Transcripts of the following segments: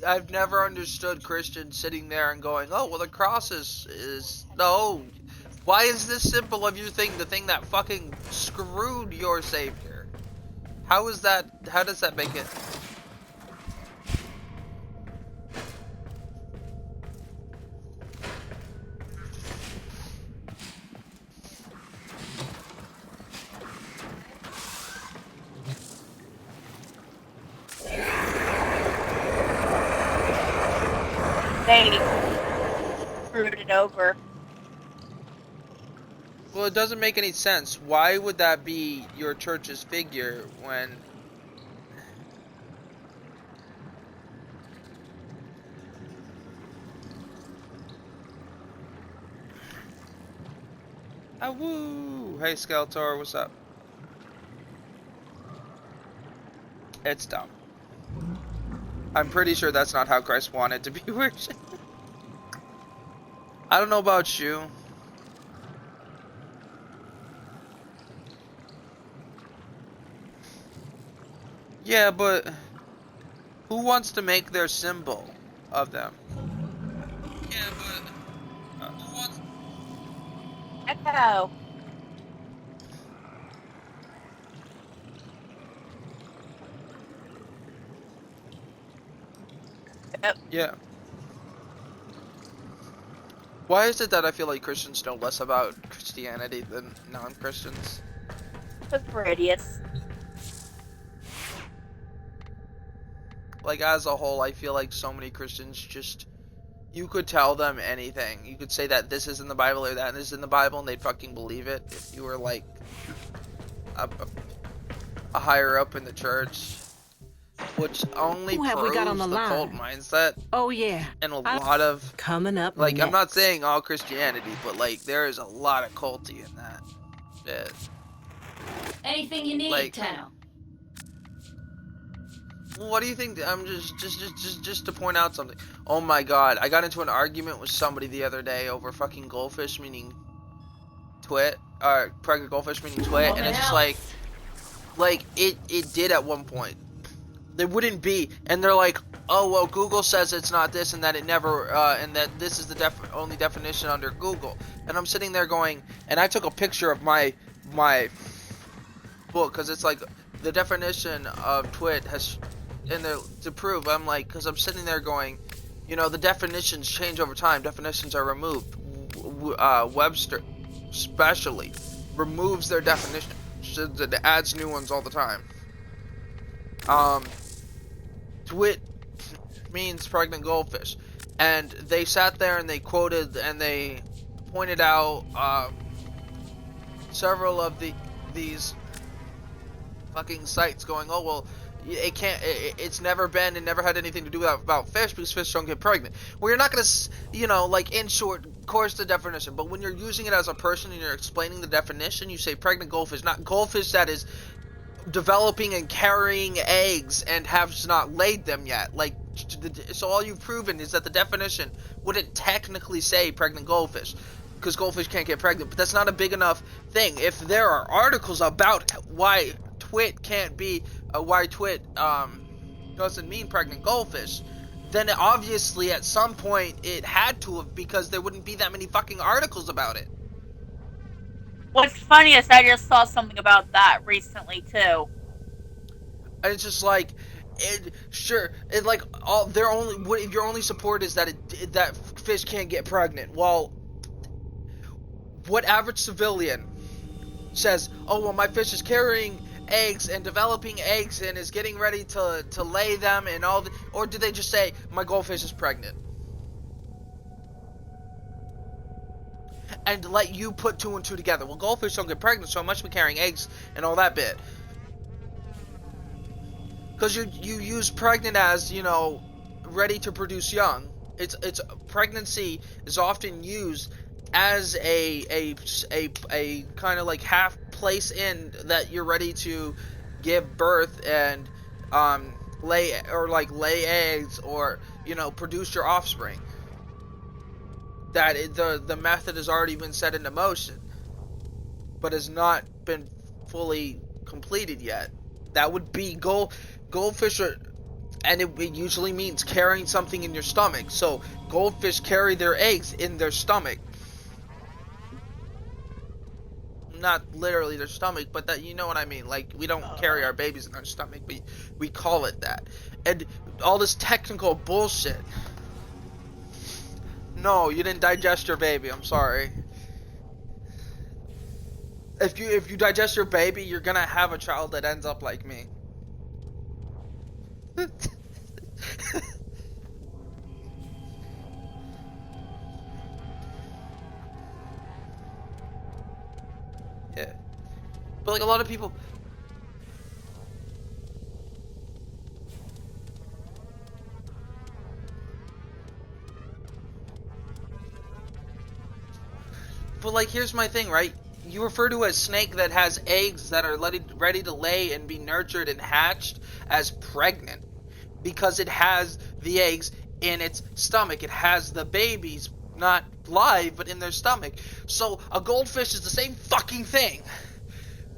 I've never understood Christians sitting there and going, oh, well, the cross is no. Why is this symbol of your thing the thing that fucking screwed your savior? How is that, how does that make it? They screwed it over. Well, it doesn't make any sense. Why would that be your church's figure when... Ah, woo! Hey, Skeletor, what's up? It's dumb. I'm pretty sure that's not how Christ wanted to be worshipped. I don't know about you. Yeah, but who wants to make their symbol of them? Yeah, but who wants... Echo. Yep. Yeah. Why is it that I feel like Christians know less about Christianity than non-Christians? Because we're idiots. Like, as a whole, I feel like so many Christians just... You could tell them anything. You could say that this is in the Bible or that is in the Bible, and they'd fucking believe it if you were, like, a higher up in the church. Which only proves the cult mindset. Oh, yeah. And a lot of... Coming up Like, next. I'm not saying all Christianity, but, like, there is a lot of culty in that shit. Anything you need, Like, Tenno. What do you think? I'm just to point out something. Oh my god, I got into an argument with somebody the other day over fucking goldfish meaning twit, pregnant goldfish meaning twit, and it's just like it did at one point. There wouldn't be, and they're like, oh well, Google says it's not this, and that it never, and that this is the only definition under Google. And I'm sitting there going, and I took a picture of my book because it's like the definition of twit has. And to prove, I'm like, because I'm sitting there going, you know, the definitions change over time. Definitions are removed. Webster, especially, removes their definition. It adds new ones all the time. Twit means pregnant goldfish, and they sat there and they quoted and they pointed out several of these fucking sites, going, oh well. It can't. It's never been and never had anything to do about fish because fish don't get pregnant. Well, you're not gonna, you know, like in short, course the definition. But when you're using it as a person and you're explaining the definition, you say pregnant goldfish, not goldfish that is developing and carrying eggs and has not laid them yet. Like, so all you've proven is that the definition wouldn't technically say pregnant goldfish because goldfish can't get pregnant. But that's not a big enough thing. If there are articles about why twit can't be why twit doesn't mean pregnant goldfish, then obviously at some point it had to have, because there wouldn't be that many fucking articles about it. What's funny is I just saw something about that recently too. And it's just like, like all their only, if your only support is that that fish can't get pregnant. Well, what average civilian says, oh well, my fish is carrying eggs and developing eggs and is getting ready to lay them and all or do they just say my goldfish is pregnant and let you put two and two together? Well, goldfish don't get pregnant, so it must be carrying eggs and all that bit, because you use pregnant as, you know, ready to produce young. It's pregnancy is often used as a kind of like half place in that you're ready to give birth and lay eggs or, you know, produce your offspring. That the method has already been set into motion, but has not been fully completed yet. That would be goldfish are And it usually means carrying something in your stomach. So goldfish carry their eggs in their stomach. Not literally their stomach, but that, you know what I mean. Like, we don't carry our babies in our stomach, but we call it that. And all this technical bullshit. No, you didn't digest your baby. I'm sorry. If you digest your baby, you're gonna have a child that ends up like me. Yeah. But like a lot of people. But like, here's my thing, right? You refer to a snake that has eggs that are ready to lay and be nurtured and hatched as pregnant. Because it has the eggs in its stomach. It has the babies, not live, but in their stomach. So a goldfish is the same fucking thing.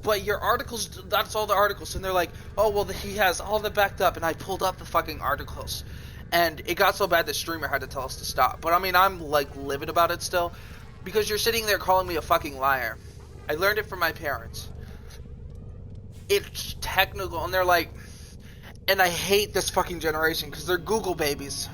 But your articles, that's all the articles. And they're like, oh, well, he has all that backed up. And I pulled up the fucking articles. And it got so bad the streamer had to tell us to stop. But I mean, I'm like livid about it still. Because you're sitting there calling me a fucking liar. I learned it from my parents. It's technical. And they're like... And I hate this fucking generation because they're Google babies.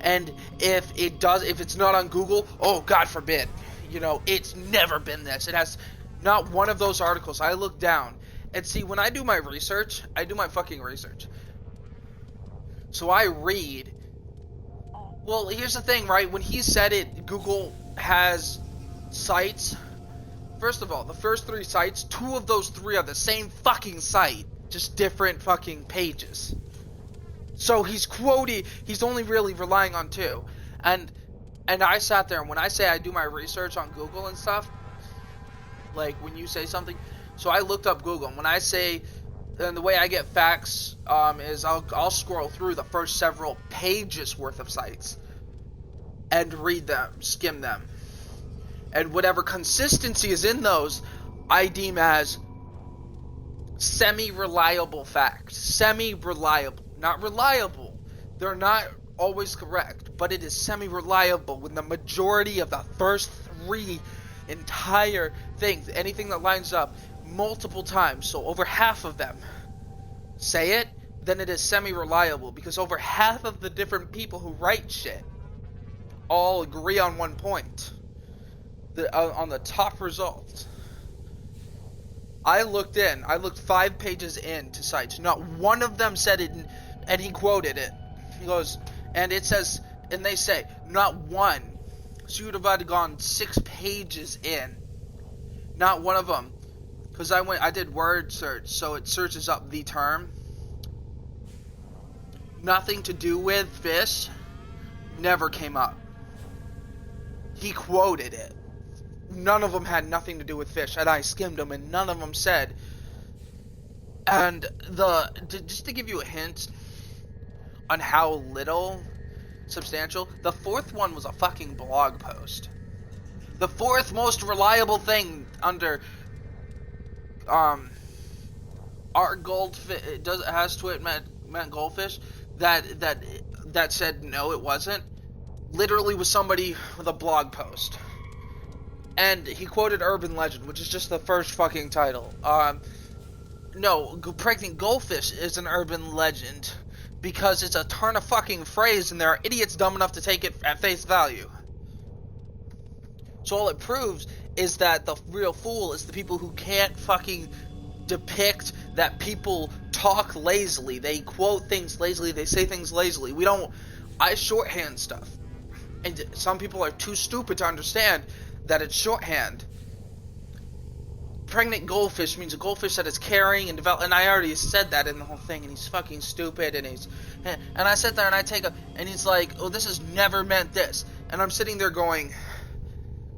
And if it's not on Google, oh, God forbid. You know, it's never been this. It has not one of those articles. I look down and see, when I do my research, I do my fucking research. So I read. Well, here's the thing, right? When he said it, Google has sites. First of all, the first 3 sites, 2 of those 3 are the same fucking site. Just different fucking pages. So he's only really relying on 2. And I sat there, and when I say I do my research on Google and stuff, like when you say something, so I looked up Google, and when I say, and the way I get facts is I'll scroll through the first several pages worth of sites and read them, skim them. And whatever consistency is in those, I deem as semi-reliable fact. Semi-reliable. Not reliable. They're not always correct, but it is semi-reliable when the majority of the first 3 entire things, anything that lines up multiple times, so over half of them say it, then it is semi-reliable, because over half of the different people who write shit all agree on one point. On the top results. I looked 5 pages into sites. Not one of them said it, and he quoted it. He goes, and it says, and they say, not one. So you would have gone 6 pages in. Not one of them. Because I did word search, so it searches up the term. Nothing to do with fish never came up. He quoted it. None of them had nothing to do with fish, and I skimmed them, and none of them said. And just to give you a hint on how little substantial, the 4th one was a fucking blog post. The 4th most reliable thing under our goldfish has to it meant goldfish that said no, it wasn't. Literally was somebody with a blog post. And he quoted Urban Legend, which is just the first fucking title. No, pregnant goldfish is an urban legend because it's a turn of fucking phrase, and there are idiots dumb enough to take it at face value. So all it proves is that the real fool is the people who can't fucking depict that people talk lazily. They quote things lazily. They say things lazily. I shorthand stuff. And some people are too stupid to understand that it's shorthand. Pregnant goldfish means a goldfish that is carrying and developing, and I already said that in the whole thing, and he's fucking stupid, and I sit there and I and he's like, oh, this has never meant this, and I'm sitting there going,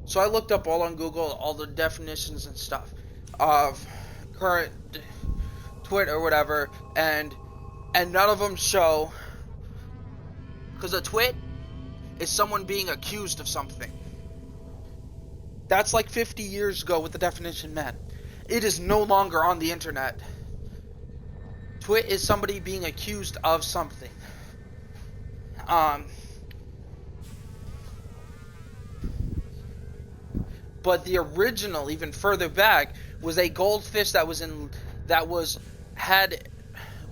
so I looked up all on Google, all the definitions and stuff of current Twitter or whatever, and none of them show, because a twit is someone being accused of something. That's like 50 years ago what the definition meant. It is no longer on the internet. Twit is somebody being accused of something. But the original, even further back, was a goldfish that had.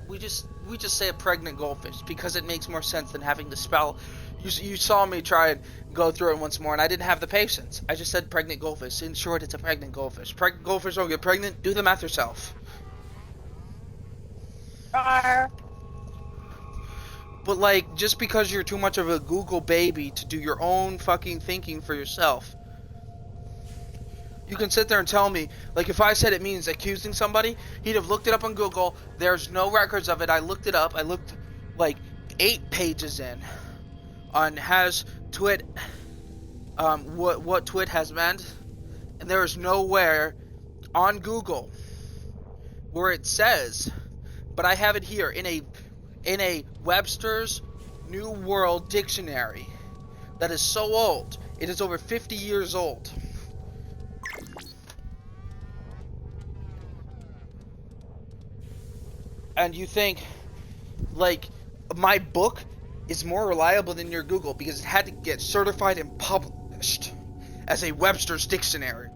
We just say a pregnant goldfish because it makes more sense than having to spell. You saw me try and go through it once more, and I didn't have the patience. I just said pregnant goldfish. In short, it's a pregnant goldfish. Pregnant goldfish don't get pregnant. Do the math yourself. But like, just because you're too much of a Google baby to do your own fucking thinking for yourself, you can sit there and tell me, like, if I said it means accusing somebody, he'd have looked it up on Google. There's no records of it. I looked it up. I looked like 8 pages in on has Twit, what Twit has meant, and there is nowhere on Google where it says, but I have it here in a Webster's New World Dictionary that is so old. It is over 50 years old. And you think, like, my book is more reliable than your Google because it had to get certified and published as a Webster's Dictionary.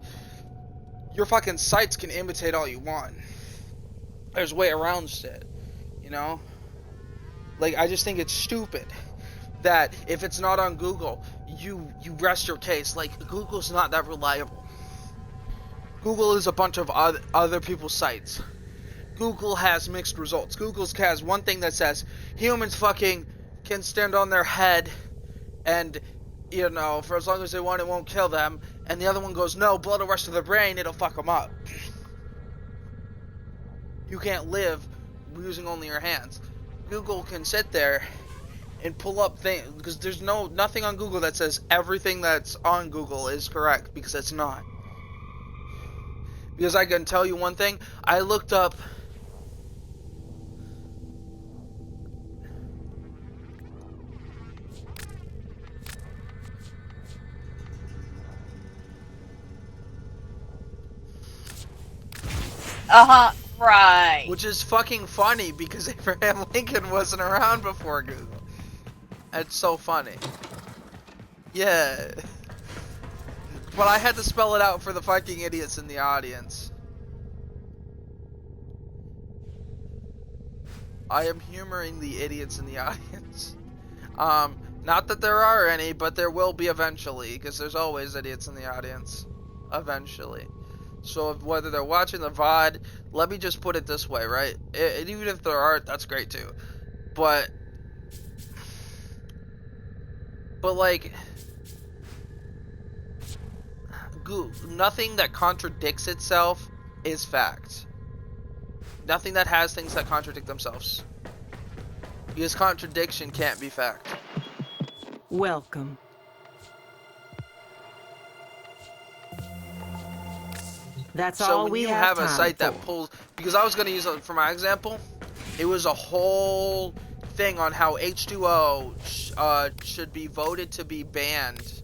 Your fucking sites can imitate all you want. There's way around shit, you know? Like, I just think it's stupid that if it's not on Google, you rest your case. Like, Google's not that reliable. Google is a bunch of other people's sites. Google has mixed results. Google has one thing that says humans fucking can stand on their head and, you know, for as long as they want, it won't kill them. And the other one goes, no, blood will rush to the brain, it'll fuck them up. You can't live using only your hands. Google can sit there and pull up things, because there's nothing on Google that says everything that's on Google is correct, because it's not. Because I can tell you one thing, I looked up right. which is fucking funny because Abraham Lincoln wasn't around before Google. It's so funny. Yeah. But I had to spell it out for the fucking idiots in the audience. I am humoring the idiots in the audience. Not that there are any, but there will be eventually, because there's always idiots in the audience. Eventually. So whether they're watching the VOD, let me just put it this way, right? Even if there aren't, that's great too. But like, nothing that contradicts itself is fact. Nothing that has things that contradict themselves. Because contradiction can't be fact. Welcome. That's so all when we you have a time site for. that pulls, because I was going to use it for my example, it was a whole thing on how H2O should be voted to be banned,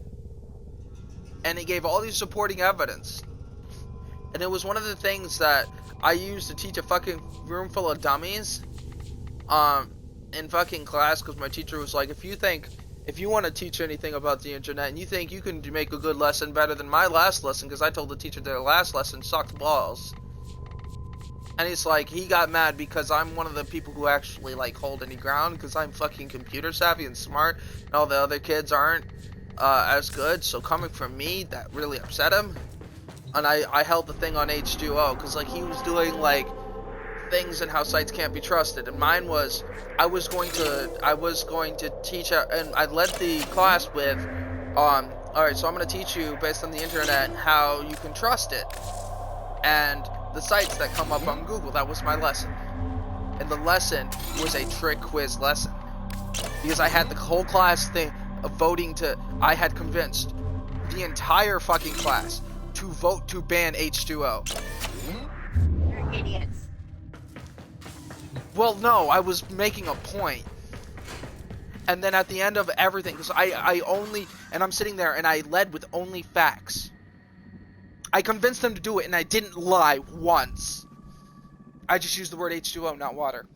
and it gave all these supporting evidence, and it was one of the things that I used to teach a fucking room full of dummies in fucking class, because my teacher was like, if you want to teach anything about the internet and you think you can make a good lesson better than my last lesson, because I told the teacher their last lesson sucked balls. And he's like, he got mad because I'm one of the people who actually like hold any ground, because I'm fucking computer savvy and smart, and all the other kids aren't as good. So coming from me, that really upset him. And I held the thing on H2O, because like he was doing like things and how sites can't be trusted, and mine was I was going to teach and I led the class with alright, so I'm going to teach you based on the internet how you can trust it and the sites that come up on Google. That was my lesson, and the lesson was a trick quiz lesson, because I had the whole class thing of voting I had convinced the entire fucking class to vote to ban H2O. You're idiots. Well, no, I was making a point. And then at the end of everything, because I'm sitting there and I led with only facts. I convinced them to do it and I didn't lie once. I just used the word H2O, not water.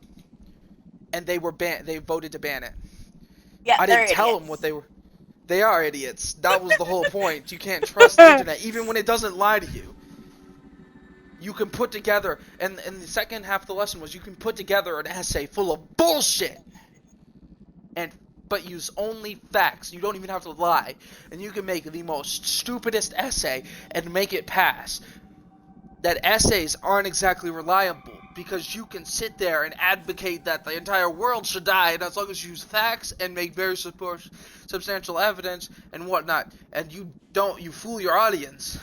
and they voted to ban it. Yeah, I they're didn't tell them idiots. what they were. They are idiots. That was the whole point. You can't trust the internet, even when it doesn't lie to you. You can put together, and the second half of the lesson was you can put together an essay full of bullshit, but use only facts. You don't even have to lie, and you can make the most stupidest essay and make it pass. That essays aren't exactly reliable, because you can sit there and advocate that the entire world should die, and as long as you use facts and make very substantial evidence and whatnot, and you fool your audience,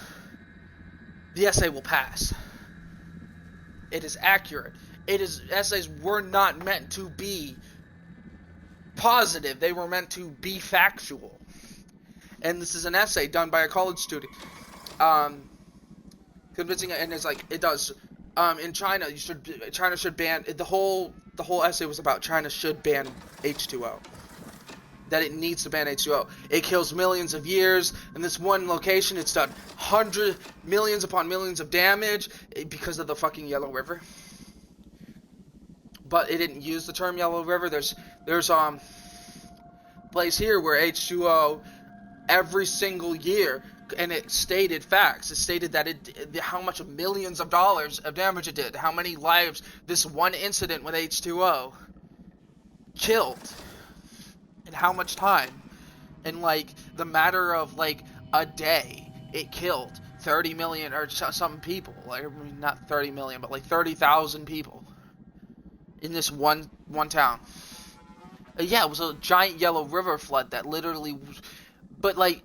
the essay will pass. It is accurate. Essays were not meant to be positive. They were meant to be factual. And this is an essay done by a college student. Convincing, and it's like, it does. In China, China should ban, the whole essay was about China should ban H2O. That it needs to ban H2O. It kills millions of years. In this one location, it's done millions upon millions of damage because of the fucking Yellow River. But it didn't use the term Yellow River. There's place here where H2O every single year, and it stated facts. It stated that how much of millions of dollars of damage it did, how many lives this one incident with H2O killed, and how much time. In like the matter of like a day, it killed 30 million or some people. Like, I mean, not 30 million, but like 30,000 people in this one town. Yeah, it was a giant Yellow River flood that literally was, but like,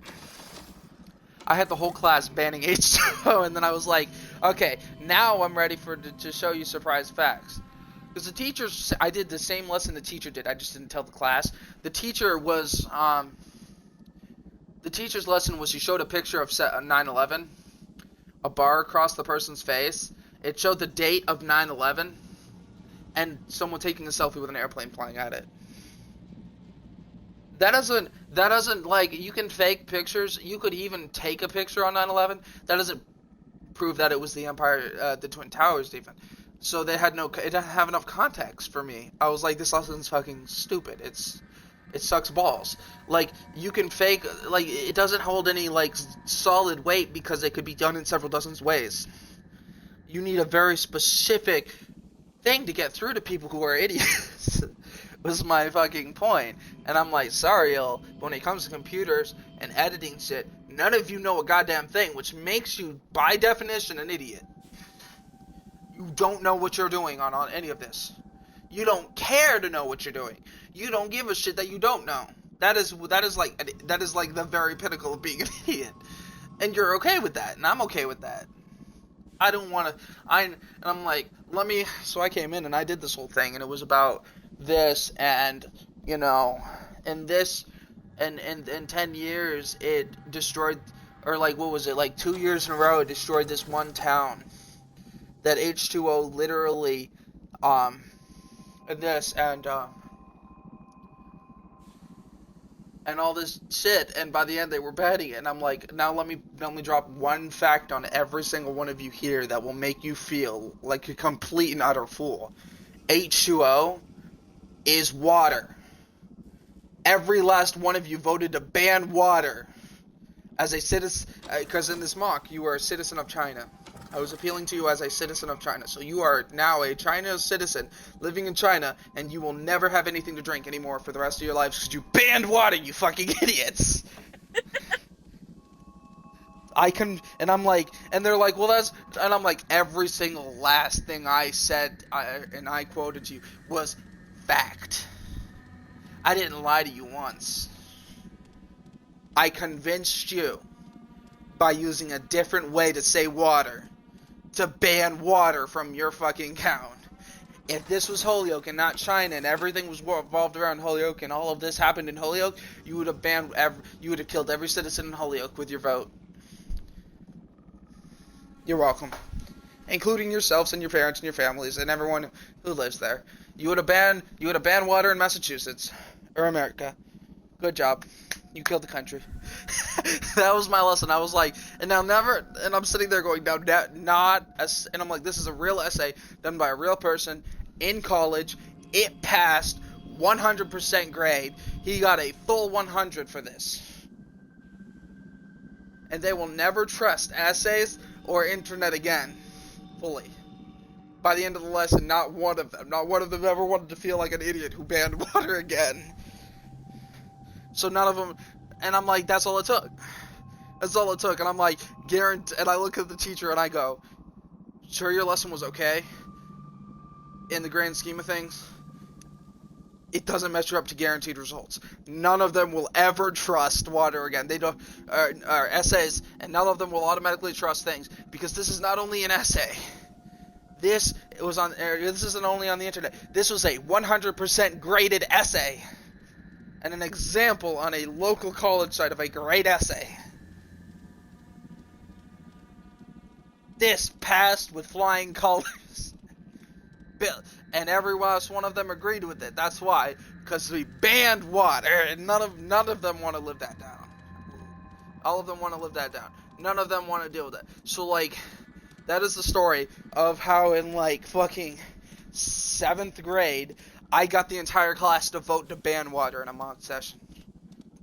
I had the whole class banning H2O, and then I was like, okay, now I'm ready to show you surprise facts. Because the teachers, I did the same lesson the teacher did, I just didn't tell the class. The teacher was, the teacher's lesson was she showed a picture of 9/11, a bar across the person's face. It showed the date of 9/11, and someone taking a selfie with an airplane flying at it. That doesn't, like, you can fake pictures. You could even take a picture on 9/11. That doesn't prove that it was the Empire, the Twin Towers even. So it didn't have enough context for me. I was like, this lesson's fucking stupid. It sucks balls. Like, you can fake, like, it doesn't hold any, like, solid weight because it could be done in several dozen ways. You need a very specific thing to get through to people who are idiots. Was my fucking point. And I'm like, sorry, y'all, but when it comes to computers and editing shit, none of you know a goddamn thing, which makes you, by definition, an idiot. You don't know what you're doing on any of this. You don't care to know what you're doing. You don't give a shit that you don't know. That is like the very pinnacle of being an idiot. And you're okay with that, and I'm okay with that. I don't want to, and I'm like, so I came in and I did this whole thing, and it was about this, and, you know, and this, and in 10 years, it destroyed, or like, what was it, like 2 years in a row, it destroyed this one town, that H2O literally, and all this shit, and by the end they were banning it, and I'm like, now let me drop one fact on every single one of you here that will make you feel like a complete and utter fool. H2O is water. Every last one of you voted to ban water as a citizen, because in this mock, you are a citizen of China. I was appealing to you as a citizen of China. So you are now a China citizen living in China, and you will never have anything to drink anymore for the rest of your lives because you banned water, you fucking idiots. And I'm like, and they're like, well, and I'm like, every single last thing I said, and I quoted you, was fact. I didn't lie to you once. I convinced you by using a different way to say water to ban water from your fucking town. If this was Holyoke and not China, and everything was revolved around Holyoke, and all of this happened in Holyoke, you would have killed every citizen in Holyoke with your vote. You're welcome. Including yourselves and your parents and your families and everyone who lives there. You would have banned water in Massachusetts or America. Good job. You killed the country. That was my lesson. I was like, and I'm sitting there going, and I'm like, this is a real essay done by a real person in college It passed 100% grade. He got a full 100 for this. And they will never trust essays or internet again, fully. By the end of the lesson, not one of them ever wanted to feel like an idiot who banned water again. So none of them, and I'm like, that's all it took. That's all it took, and I'm like, guarantee, and I look at the teacher and I go, sure your lesson was okay? In the grand scheme of things? It doesn't measure up to guaranteed results. None of them will ever trust water again. They don't, or essays, and none of them will automatically trust things, because this is not only an essay. This isn't only on the internet. This was a 100% graded essay, and an example on a local college site of a great essay. This passed with flying colors. And every last one of them agreed with it. That's why, because we banned water, and none of them want to live that down. All of them want to live that down. None of them want to deal with it. So, like, that is the story of how in, like, fucking 7th grade, I got the entire class to vote to ban water in a mock session.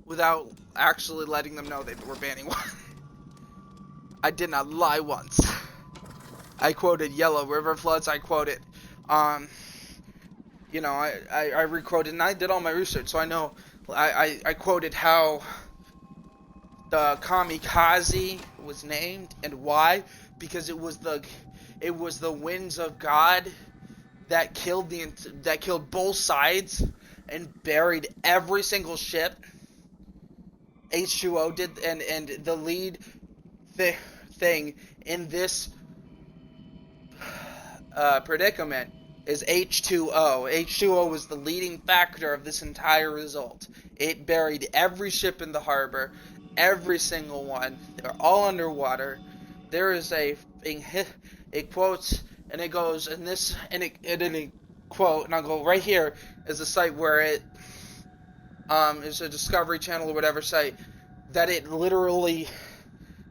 Without actually letting them know they were banning water. I did not lie once. I quoted Yellow River Floods, I quoted, you know, I re-quoted, and I did all my research, so I know, I quoted how the kamikaze was named, and why, because it was the winds of God that killed both sides, and buried every single ship. H2O did, and the lead thing in this predicament is H2O. H2O was the leading factor of this entire result. It buried every ship in the harbor, every single one. They're all underwater. There is it quotes, and it goes, and it quote, and I'll go right here is a site where it is a Discovery Channel or whatever site, that it literally,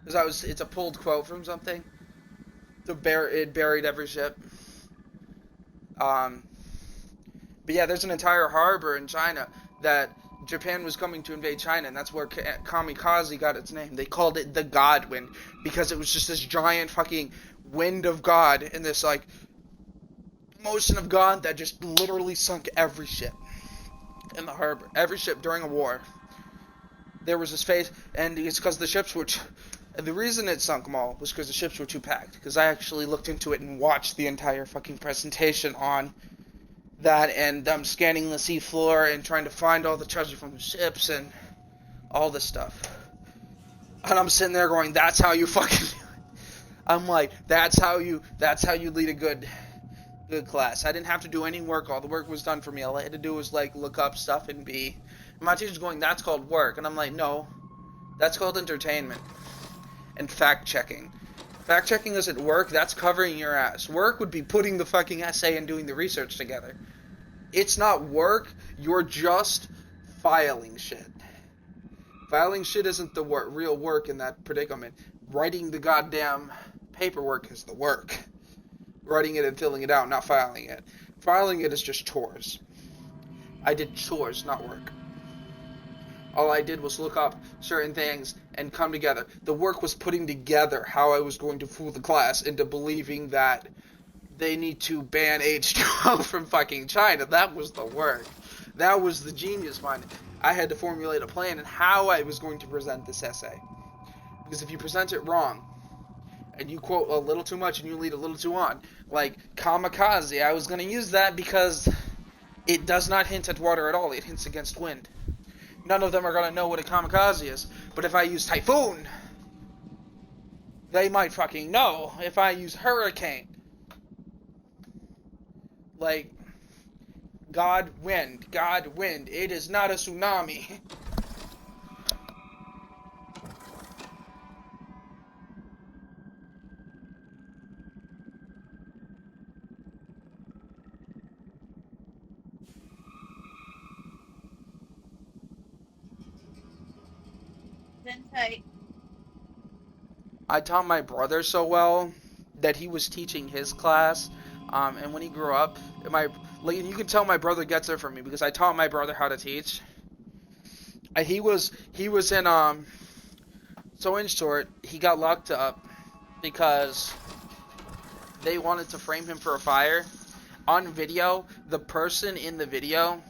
it's a pulled quote from something. It buried every ship. But yeah, there's an entire harbor in China that Japan was coming to invade China, and that's where kamikaze got its name. They called it the God Wind, because it was just this giant fucking wind of God, and this, like, motion of God that just literally sunk every ship in the harbor. Every ship during a war. There was this phase, and it's because the ships were... And the reason it sunk them all was because the ships were too packed. Because I actually looked into it and watched the entire fucking presentation on that, and them scanning the seafloor and trying to find all the treasure from the ships and all this stuff. And I'm sitting there going, that's how you fucking do it. I'm like, that's how you lead a good class. I didn't have to do any work. All the work was done for me. All I had to do was, like, look up stuff and be... And my teacher's going, that's called work. And I'm like, no, that's called entertainment. And fact-checking. Fact-checking isn't work, that's covering your ass. Work would be putting the fucking essay and doing the research together. It's not work, you're just filing shit. Filing shit isn't the real work in that predicament. Writing the goddamn paperwork is the work. Writing it and filling it out, not filing it. Filing it is just chores. I did chores, not work. All I did was look up certain things and come together. The work was putting together how I was going to fool the class into believing that they need to ban H2O from fucking China. That was the work. That was the genius behind it. I had to formulate a plan and how I was going to present this essay. Because if you present it wrong, and you quote a little too much and you lead a little too on, like kamikaze, I was going to use that because it does not hint at water at all. It hints against wind. None of them are going to know what a kamikaze is. But if I use typhoon, they might fucking know. If I use hurricane, like, God wind, it is not a tsunami. I taught my brother so well that he was teaching his class, and when he grew up, Like, you can tell my brother gets it from me because I taught my brother how to teach. He was in so in short, he got locked up because they wanted to frame him for a fire. On video, the person in the video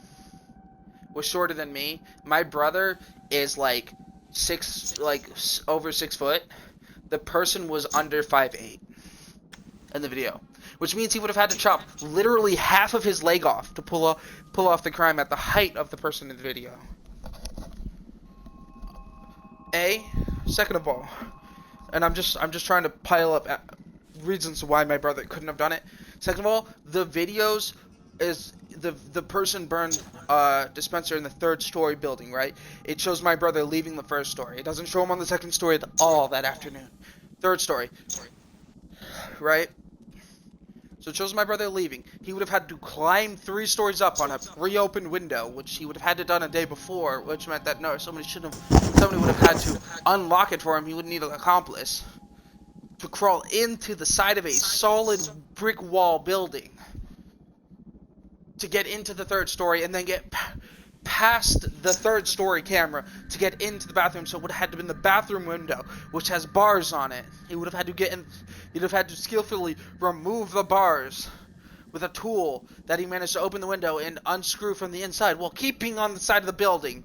was shorter than me. My brother is like over 6 foot. The person was under 5'8" in the video, which means he would have had to chop literally half of his leg off to pull off the crime at the height of the person in the video. Second of all, and I'm just trying to pile up reasons why my brother couldn't have done it. Second of all, the videos is the person burned dispenser in the 3rd story building, right? It shows my brother leaving the 1st story. It doesn't show him on the 2nd story at all that afternoon. 3rd story, right? So it shows my brother leaving. He would have had to climb 3 stories up on a reopened window, which he would have had to done a day before, which meant that somebody would have had to unlock it for him. He would need an accomplice to crawl into the side of a solid brick wall building to get into the 3rd story, and then get past the 3rd story camera to get into the bathroom. So it would have had to be in the bathroom window, which has bars on it. He would have had to get in. He'd have had to skillfully remove the bars with a tool that he managed to open the window and unscrew from the inside while keeping on the side of the building.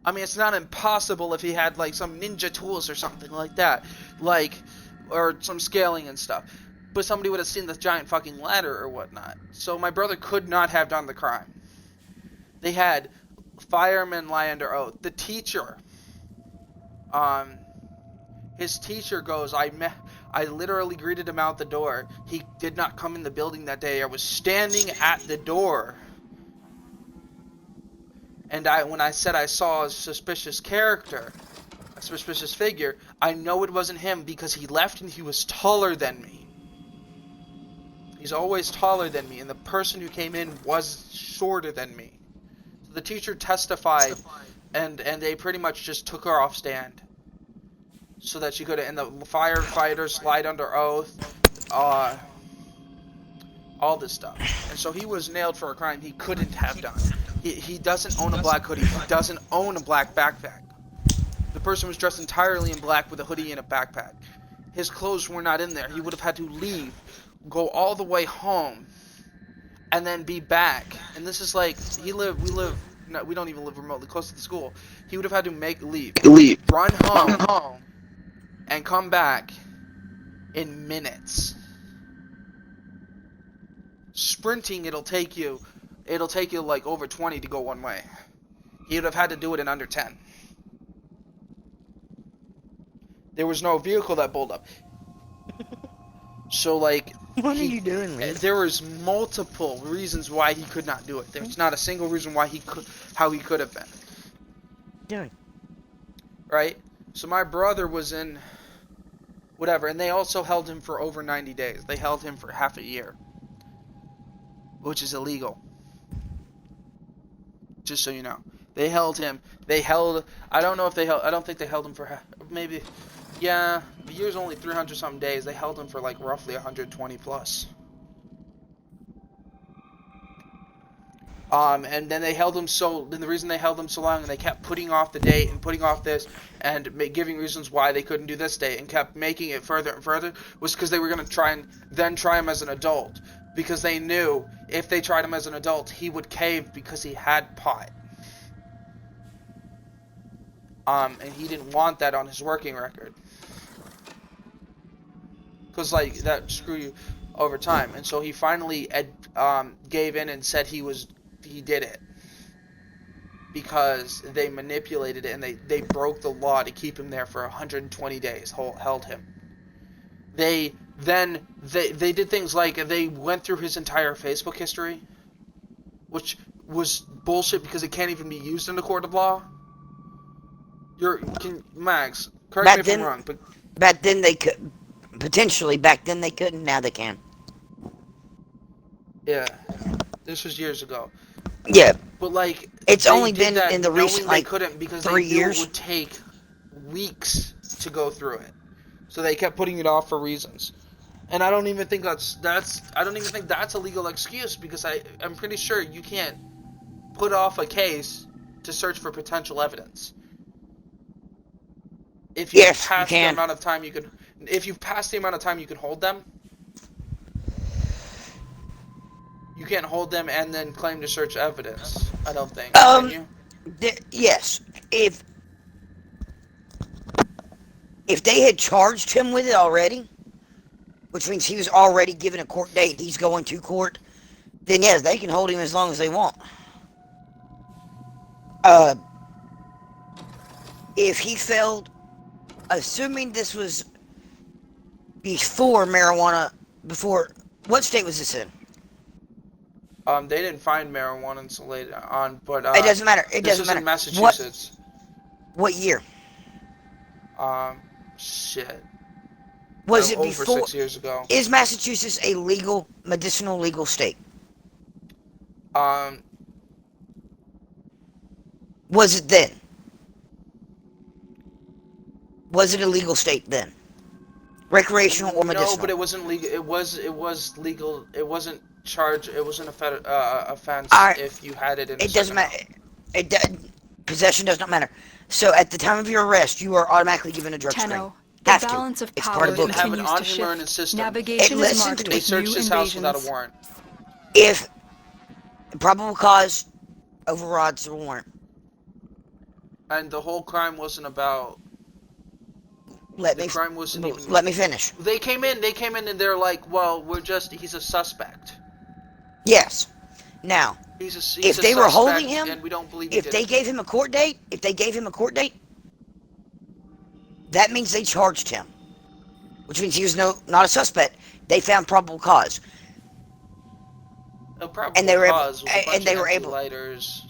I mean, it's not impossible if he had like some ninja tools or something like that, or some scaling and stuff. But somebody would have seen the giant fucking ladder or whatnot. So my brother could not have done the crime. They had firemen lie under oath. The teacher, his teacher goes, I literally greeted him out the door. He did not come in the building that day. I was standing at the door. And when I said I saw a suspicious character, a suspicious figure, I know it wasn't him because he left and he was taller than me. He's always taller than me, and the person who came in was shorter than me. So the teacher testified, and they pretty much just took her off stand. So that she could, and the firefighters lied under oath, all this stuff. And so he was nailed for a crime he couldn't have done. He doesn't own a black hoodie. He doesn't own a black backpack. The person was dressed entirely in black with a hoodie and a backpack. His clothes were not in there. He would have had to leave, go all the way home, and then be back. And this is like, we don't even live remotely close to the school. He would have had to leave, run home, and come back in minutes. Sprinting, it'll take you like over 20 to go one way. He would have had to do it in under 10. There was no vehicle that pulled up. So like, what are you doing, man? There was multiple reasons why he could not do it. There's not a single reason why he could have been. Doing. Right? So my brother was in whatever, and they also held him for over 90 days. They held him for half a year, which is illegal. Just so you know. They held him. I don't think they held him for maybe. Yeah, the year's only 300 something days. They held him for like roughly 120 plus. And then they held him then the reason they held him so long, and they kept putting off the date and putting off this and giving reasons why they couldn't do this date and kept making it further and further, was because they were going to try him as an adult, because they knew if they tried him as an adult, he would cave because he had pot. And he didn't want that on his working record. Because, like, that screw you over time. And so he finally gave in and said he did it. Because they manipulated it and they broke the law to keep him there for 120 days, held him. They did things like they went through his entire Facebook history, which was bullshit because it can't even be used in a court of law. Max, correct me if I'm wrong, but back then they could. Potentially, back then they couldn't, now they can. Yeah. This was years ago. Yeah. But, like, it's only been in the recent, like, couldn't because 3 they knew years. It would take weeks to go through it. So they kept putting it off for reasons. And I don't even think that's I don't even think that's a legal excuse, because I'm pretty sure you can't put off a case to search for potential evidence. If you've Yes, you passed the can. amount of time you could, if you've passed the amount of time you can hold them, you can't hold them and then claim to search evidence. I don't think. Can you? Yes. If they had charged him with it already, which means he was already given a court date, he's going to court, then yes, they can hold him as long as they want. If he failed, assuming this was before what state was this in? They didn't find marijuana until later on, but It doesn't matter. It this doesn't was matter. in Massachusetts. What year? Shit. Was it over before? 6 years ago. Is Massachusetts a medicinal legal state? Was it then? Was it a legal state then? Recreational or medicinal? No, but it wasn't legal. It was legal. It wasn't charged. It wasn't a offense if you had it in. It doesn't matter. Possession does not matter. So at the time of your arrest, you are automatically given a drug screen. Tenno, the balance of It's power part of didn't have continues an to on-him or in shift. his system. Navigation is Listen marked to They me. with searched new his house without a invasions. warrant. If probable cause overrides the warrant. And the whole crime wasn't about. Let The crime wasn't even. me finish. They came in and they're like, well, he's a suspect. Yes. Now, He's if a they were suspect, holding him, and we don't believe he if did they it. gave him a court date, that means they charged him. Which means he was not a suspect. They found probable cause. A probable and they were cause was a bunch and they of were empty able lighters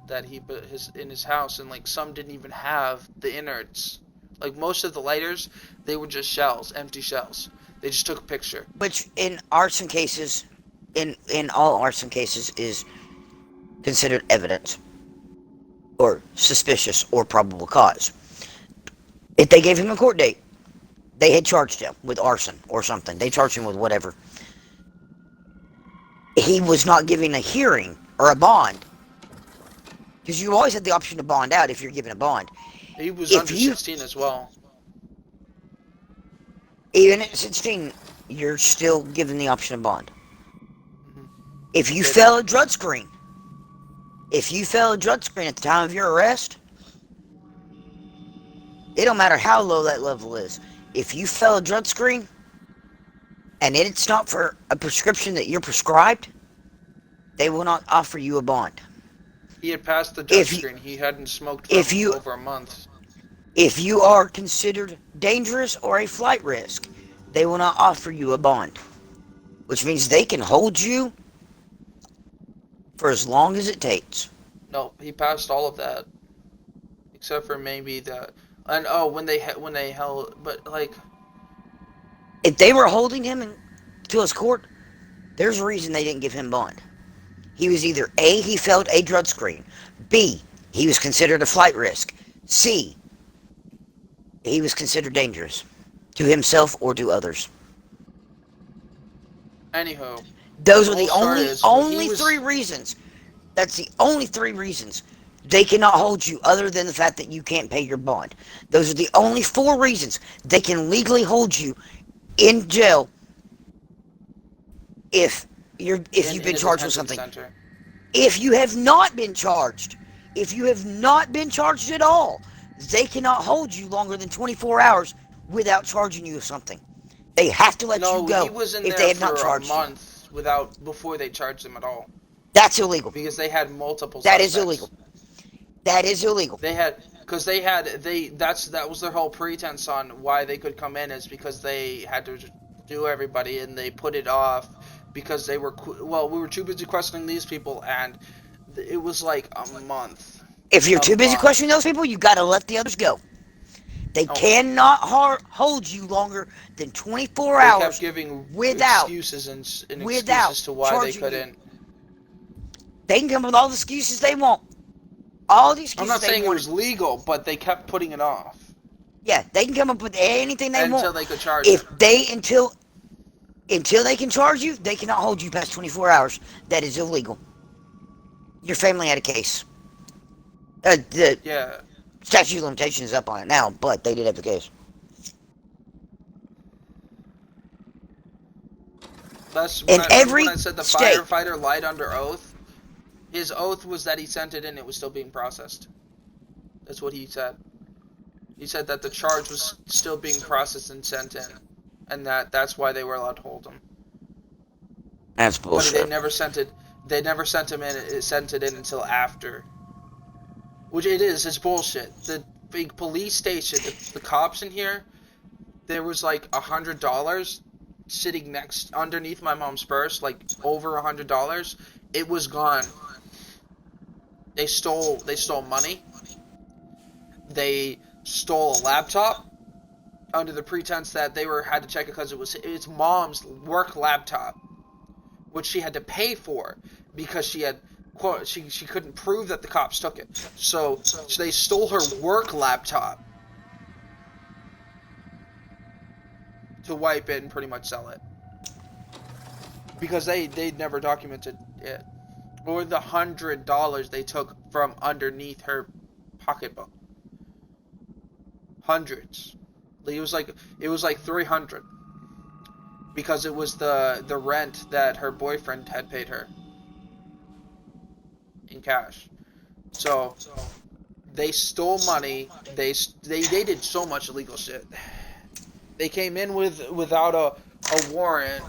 that he put in his house, and like some didn't even have the innards. Like most of the lighters, they were just shells, empty shells. They just took a picture. which in arson cases, in all arson cases, is considered evidence or suspicious or probable cause. If they gave him a court date, they had charged him with arson or something. They charged him with whatever. He was not giving a hearing or a bond, because you always had the option to bond out if you're given a bond. He was under 16 as well. Even at 16, you're still given the option of bond. Mm-hmm. If you fail a drug screen, at the time of your arrest, it don't matter how low that level is. If you fail a drug screen, and it's not for a prescription that you're prescribed, they will not offer you a bond. He had passed the drug screen. He hadn't smoked for over a month. If you are considered dangerous or a flight risk, they will not offer you a bond. Which means they can hold you for as long as it takes. No, he passed all of that, except for maybe that. And when they held, but like, if they were holding him to his court, there's a reason they didn't give him bond. He was either A, he failed a drug screen, B, he was considered a flight risk, C, he was considered dangerous to himself or to others. Anywho, those are the only three reasons. That's the only three reasons they cannot hold you, other than the fact that you can't pay your bond. Those are the only four reasons they can legally hold you in jail if you've been charged with something. Center. If you have not been charged, at all, they cannot hold you longer than 24 hours without charging you with something. They have to let you go he was in if there they have for not charged a month before they charged him at all. That's illegal. Because they had multiple That suspects. is illegal. That is illegal. That was their whole pretense on why they could come in, is because they had to do everybody, and they put it off because we were too busy questioning these people, and it was like a month. If you're too busy questioning those people, you got to let the others go. They cannot hold you longer than 24 hours. They kept giving excuses and excuses to why they couldn't. They can come up with all the excuses they want. All the excuses I'm not saying it was legal, but they kept putting it off. Yeah, they can come up with anything they want. Until they could charge him. Until they can charge you, they cannot hold you past 24 hours. That is illegal. Your family had a case. The Yeah. statute of limitations is up on it now, but they did have the case. That's In remember every when I said the state. firefighter lied under oath? His oath was that he sent it in, it was still being processed. That's what he said. He said that the charge was still being processed and sent in, and that's why they were allowed to hold him. That's But they bullshit. never sent it. They never sent him in. It sent it in until after. Which it is. It's bullshit. The big police station, the cops in here, there was like $100 sitting underneath my mom's purse, like over $100. It was gone. They stole money. They stole a laptop under the pretense that they had to check it because it was its mom's work laptop, which she had to pay for because she couldn't prove that the cops took it. So they stole her work laptop to wipe it and pretty much sell it because they'd never documented it, or the $100 they took from underneath her pocketbook. Hundreds. It was like 300 because it was the rent that her boyfriend had paid her in cash. So they stole money. They did so much illegal shit. They came in without a warrant,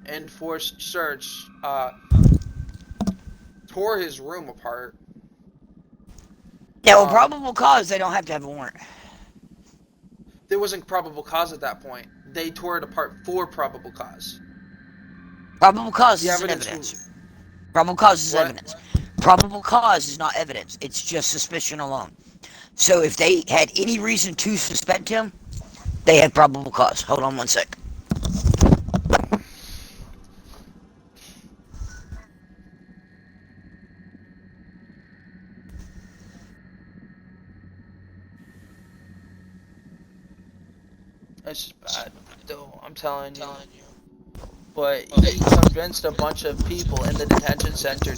enforced search, tore his room apart. Now, a probable cause, they don't have to have a warrant. There wasn't probable cause at that point. They tore it apart for probable cause. Probable cause The is evidence. Probable cause is What? evidence. Probable cause is not evidence. It's just suspicion alone. So if they had any reason to suspect him, they had probable cause. Hold on one sec. It's just bad, though, I'm telling you. But he convinced a bunch of people in the detention center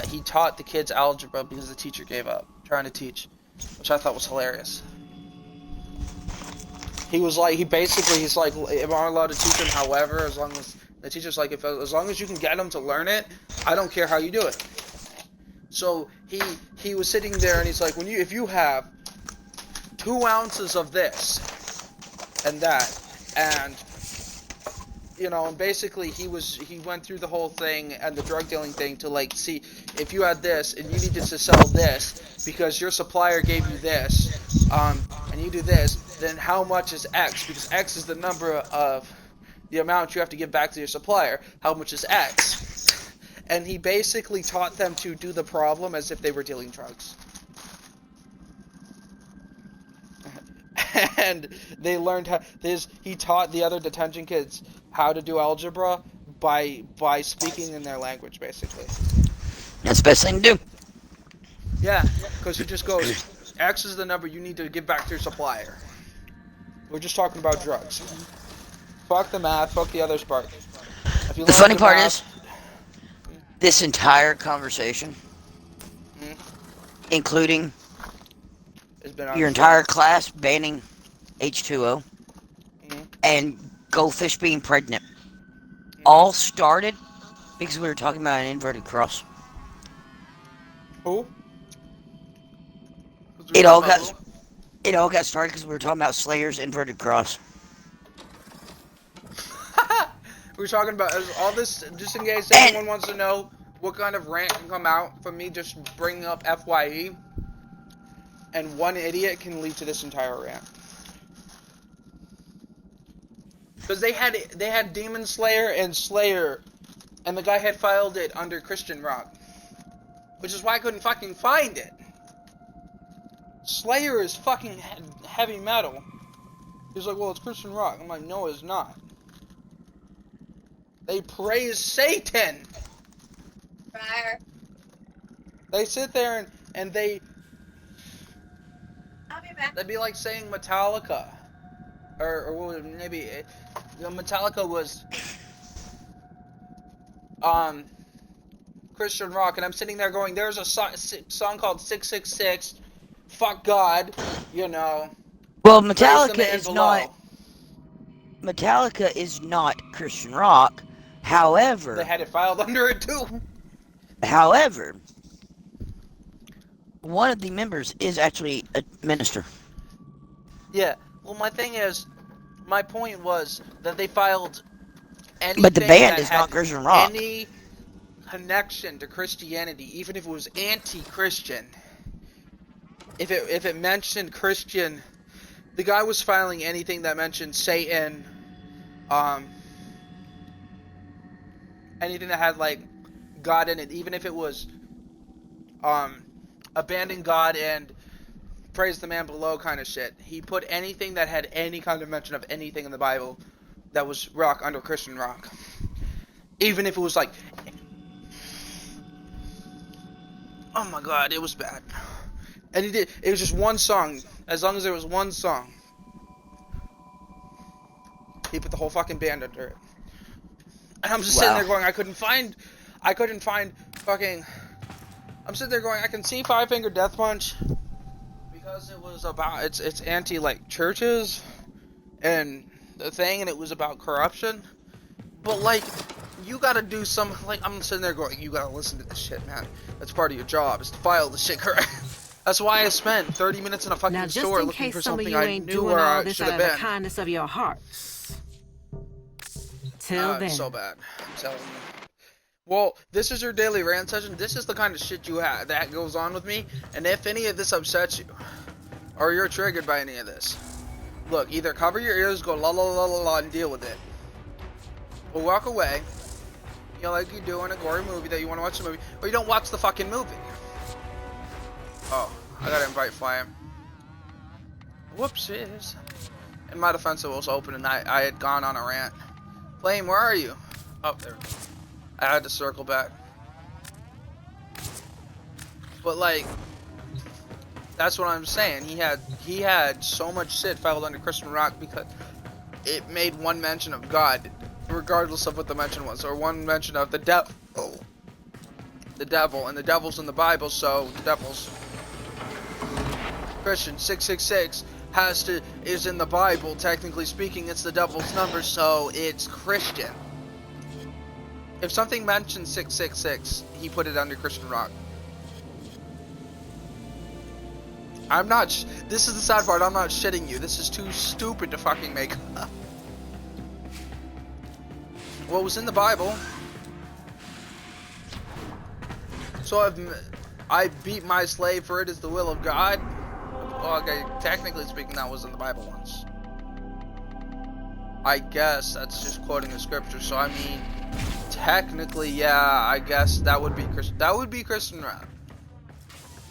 he taught the kids algebra because the teacher gave up trying to teach, which I thought was hilarious. He's like, am I allowed to teach them? However, as long as the teacher's like, as long as you can get them to learn it, I don't care how you do it. So he was sitting there and he's like, if you have 2 ounces of this and that, and and basically he went through the whole thing and the drug dealing thing to like see if you had this and you needed to sell this because your supplier gave you this, and you do this, then how much is X? Because X is the number of the amount you have to give back to your supplier. How much is X? And he basically taught them to do the problem as if they were dealing drugs. And they learned he taught the other detention kids how to do algebra by speaking in their language, basically. That's the best thing to do. Yeah, because he just goes, X is the number you need to give back to your supplier. We're just talking about drugs. Fuck the math, fuck the other part. The funny part is, this entire conversation, including your entire class banning H2O and goldfish being pregnant, all started because we were talking about an inverted cross. Who? It all got started because we were talking about Slayer's inverted cross. We're talking about all this, just in case anyone wants to know what kind of rant can come out from me just bringing up FYE, and one idiot can lead to this entire rant. Because they had Demon Slayer, and the guy had filed it under Christian rock, which is why I couldn't fucking find it. Slayer is fucking heavy metal. He's like, well, it's Christian rock. I'm like, no, it's not. They praise Satan. Fire. They sit there and I'll be back. that'd be like saying Metallica, or maybe Metallica was Christian rock, and I'm sitting there going, there's a song called 666, fuck God, you know, Well, praise the man below. Metallica is not Christian rock. However, They had it filed under it too. however, one of the members is actually a minister. Yeah, well, my point was that they filed But the anything band that is not had Christian rock. any connection to Christianity, even if it was anti-Christian. If it mentioned Christian, the guy was filing anything that mentioned Satan, anything that had like God in it, even if it was abandon God and praise the man below kind of shit. He put anything that had any kind of mention of anything in the Bible that was rock under Christian rock. Even if it was like, oh my God, it was bad. And he did, it was just one song. As long as there was one song, he put the whole fucking band under it. And I'm just sitting there going, I couldn't find fucking, I'm sitting there going, I can see Five Finger Death Punch because it was about, it's anti like churches and the thing, and it was about corruption. But like, you gotta do some, like, I'm sitting there going, you gotta listen to this shit, man. That's part of your job, is to file the shit correct. That's why I spent 30 minutes in a fucking Now, just store in looking case for some of something you I ain't knew doing where all I this should out have of the been. kindness of your hearts. Till then. So bad. I'm telling you. Well, this is your daily rant session. This is the kind of shit you have that goes on with me. And if any of this upsets you, or you're triggered by any of this, look, either cover your ears, go la la la la la, and deal with it, or walk away. You know, like you do in a gory movie that you want to watch the movie, or you don't watch the fucking movie. Oh, I gotta invite Flame. Whoopsies. In my defense, it was open and I had gone on a rant. Flame, where are you? Oh, there we go. I had to circle back. But like, that's what I'm saying. He had so much shit filed under Christian rock because it made one mention of God, regardless of what the mention was, or one mention of the devil. The devil, and the devil's in the Bible, so the devil's Christian. 666 is in the Bible. Technically speaking, it's the devil's number, so it's Christian. If something mentions 666, he put it under Christian rock. I'm not. This is the sad part. I'm not shitting you. This is too stupid to fucking make up. What was in the Bible? So I beat my slave, for it is the will of God. Well, okay, technically speaking, that was in the Bible once. I guess that's just quoting the scripture. So I mean, technically, yeah, I guess that would be Christian rock.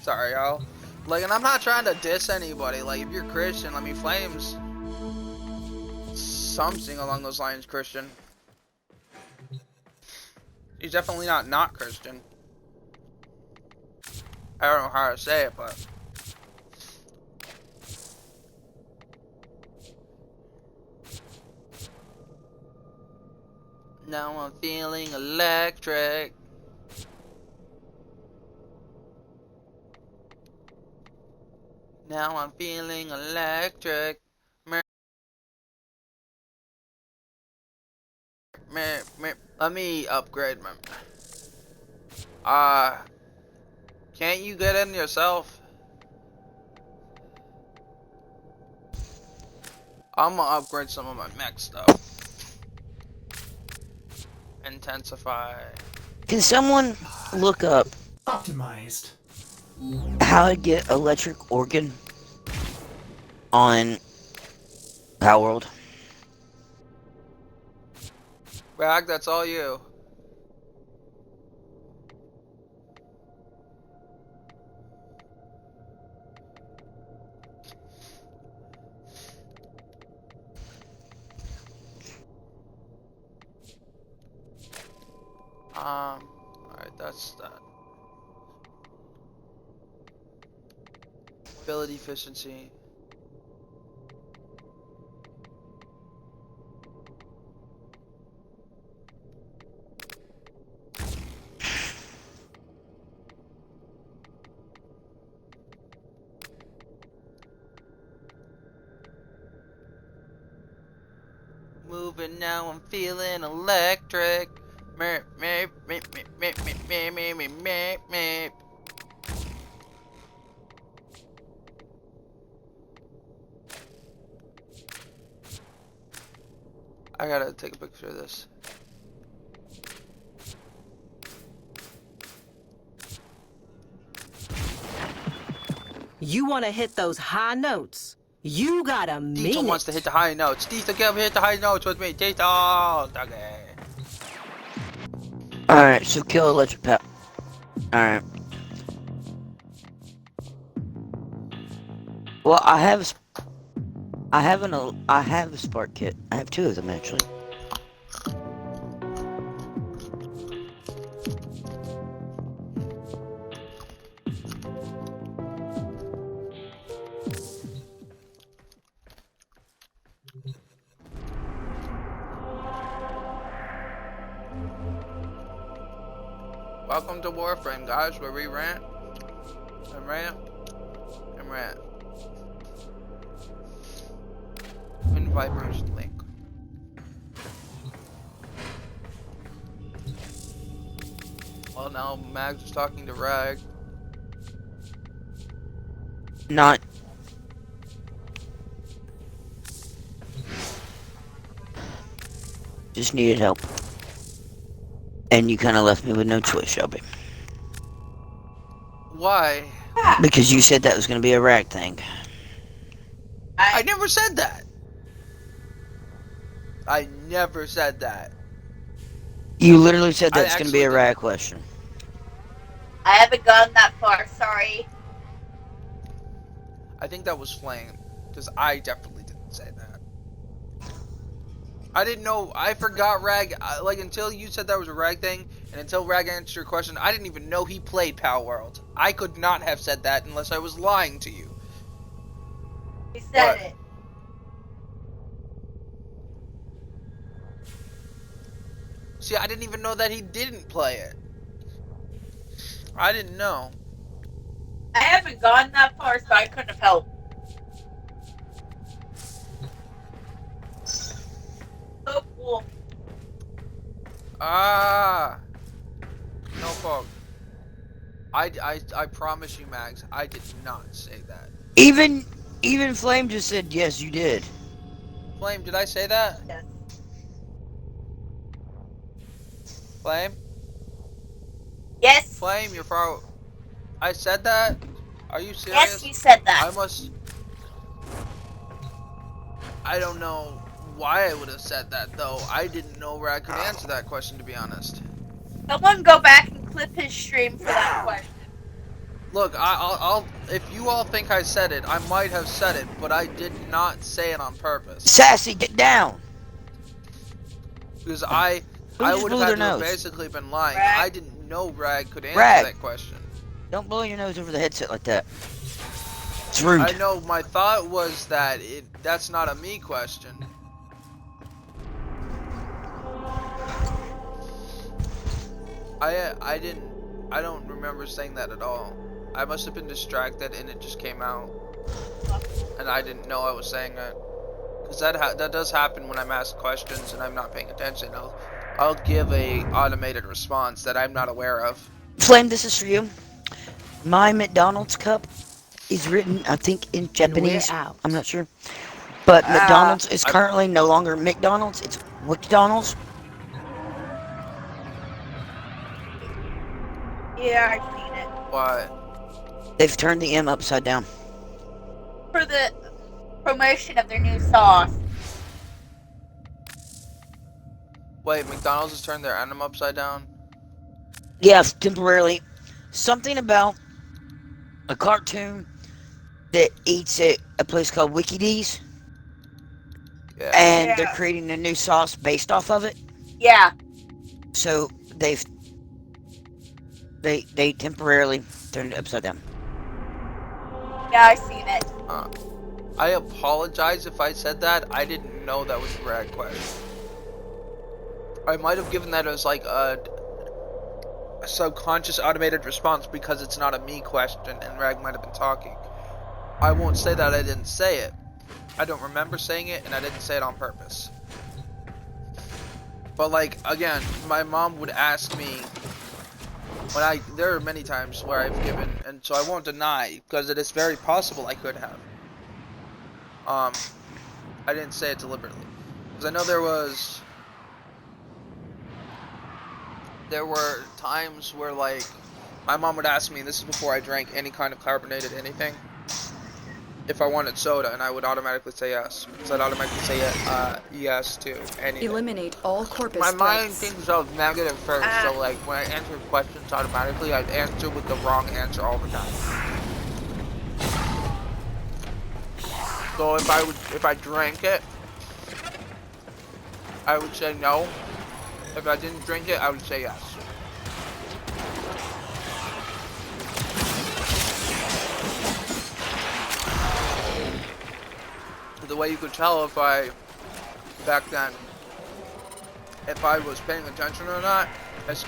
Sorry, y'all. Like, and I'm not trying to diss anybody. Like, if you're Christian, I mean, Flames, something along those lines, Christian. He's definitely not Christian. I don't know how to say it, but now I'm feeling electric. Now I'm feeling electric. Let me upgrade my. Can't you get in yourself? I'm gonna upgrade some of my mech stuff. Intensify. Can someone look up Optimized. how to get electric organ on Power World? Rag, that's all you. Alright, that's that. Ability efficiency. moving now, I'm feeling electric. Meep, meep, meep, meep, meep, meep, meep, meep, meep, meep. I gotta take a picture of this. You want to hit those high notes. You gotta mean Tito it. wants to hit the high notes. Tito, come hit the high notes with me. Tito! Okay. Alright, so kill electric power. Alright. Well, I have a spark kit. I have 2 of them actually. Welcome to Warframe, guys, where we rant and rant and rant. Invite person link. Well, now Mags is talking to Rag. Not. Just needed help. And you kind of left me with no choice, Shelby. Why? Because you said that was going to be a rag thing. I never said that. I never said that. You literally said I that's going to be a actually rag question. I haven't gone that far, sorry. I think that was Flame, because I definitely didn't say that. I didn't know. I forgot Rag. Like, until you said that was a Rag thing, and until Rag answered your question, I didn't even know he played Pal World. I could not have said that unless I was lying to you. You said What? it. See, I didn't even know that he didn't play it. I didn't know. I haven't gone that far, so I couldn't have helped. Oh, cool. Ah. No fog. I promise you, Mags, I did not say that. Even Flame just said, yes, you did. Flame, did I say that? Yes. Flame? Yes. Flame, you're far. I said that? Are you serious? Yes, you said that. I don't know why I would have said that, though. I didn't know where I could answer that question, to be honest. Someone go back and clip his stream for that question. Look, I'll if you all think I said it, I might have said it, but I did not say it on purpose. Sassy, get down! Because I just would blew have their had to have nose? basically been lying. Rag. I didn't know Rag could answer Rag. that question. Don't blow your nose over the headset like that. It's rude. I know my thought was that that's not a me question. I don't remember saying that at all. I must have been distracted and it just came out. And I didn't know I was saying it. Because that does happen when I'm asked questions and I'm not paying attention. I'll give a automated response that I'm not aware of. Flame, this is for you. My McDonald's cup is written, I think, in Japanese. out. I'm not sure. But McDonald's is currently no longer McDonald's. It's McDonald's. Yeah, I've seen it. Why? They've turned the M upside down. For the promotion of their new sauce. Wait, McDonald's has turned their animal upside down? Yes, temporarily. Something about a cartoon that eats at a place called Wiki D's. Yeah. And Yeah. they're creating a new sauce based off of it. Yeah. So they temporarily turned it upside down. Yeah, I've seen it. I apologize if I said that. I didn't know that was a Rag question. I might have given that as like a subconscious automated response because it's not a me question and Rag might have been talking. I won't say that I didn't say it. I don't remember saying it and I didn't say it on purpose. But like again, my mom would ask me when there are many times where I've given, and so I won't deny because it is very possible I could have. I didn't say it deliberately because I know there were times where like my mom would ask me, and this is before I drank any kind of carbonated anything, if I wanted soda, and I would automatically say yes. So I'd automatically say yes to anything. Eliminate all corpus My mind threats. thinks of negative first, so like when I answer questions automatically, I'd answer with the wrong answer all the time. So if I drank it, I would say no. If I didn't drink it, I would say yes. The way you could tell back then, if I was paying attention or not, is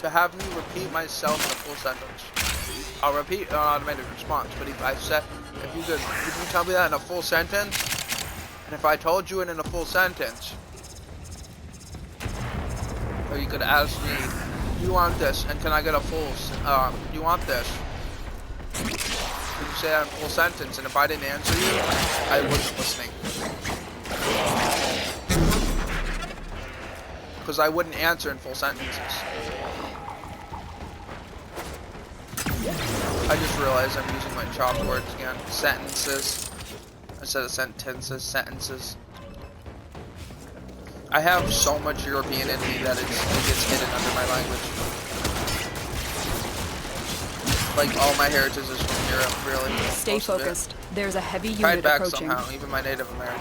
to have me repeat myself in a full sentence. I'll repeat an automated response, but if you could tell me that in a full sentence, and if I told you it in a full sentence, or you could ask me, do you want this, and can I get a full, do you want this? You say that in a full sentence, and if I didn't answer you, I wasn't listening. Because I wouldn't answer in full sentences. I just realized I'm using my chopped words again. Sentences. Instead of sentences, sentences. I have so much European in me that it gets hidden under my language. Like all my heritage is from Europe, really. Stay focused. There's a heavy Tied unit back approaching. somehow, even my Native American.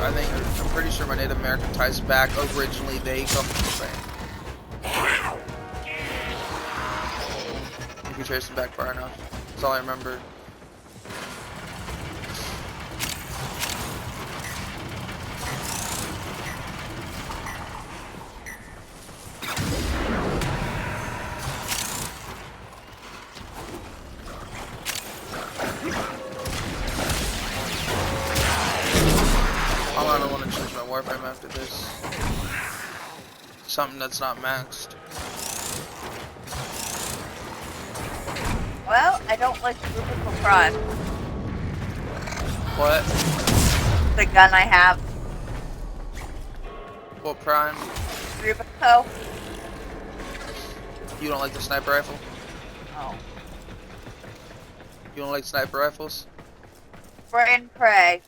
I'm pretty sure my Native American ties back. Originally, they come from Spain. If you trace them back far enough, that's all I remember. I don't want to change my Warframe after this. Something that's not maxed. Well, I don't like Rubical Prime. What? The gun I have. What prime? Rubico. You don't like the sniper rifle? Oh. You don't like sniper rifles? Spray and pray.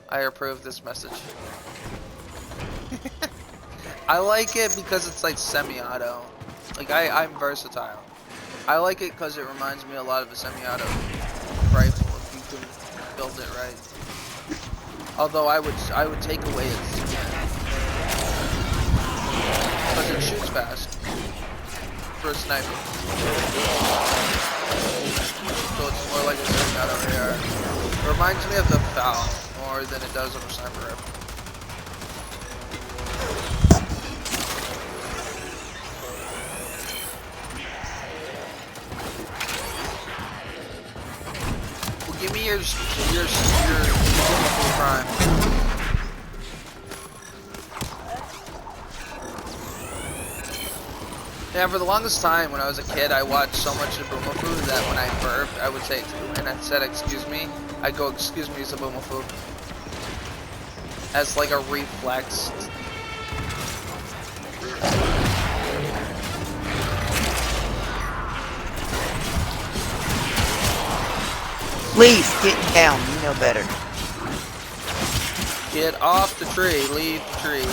I approve this message. I like it because it's like semi-auto. Like I'm versatile. I like it because it reminds me a lot of a semi-auto rifle if you can build it right. Although I would take away its because it shoots fast for a sniper. So it's more like a semi-auto AR. It reminds me of the FAL more than it does of a sniper rifle. Well, give me your prime. Yeah, for the longest time when I was a kid, I watched so much Zaboomafoo that when I burped, I would say, and I said, excuse me, I'd go, excuse me, Zaboomafoo. As like a reflex. Leaf, get down. You know better. Get off the tree. Leave the tree.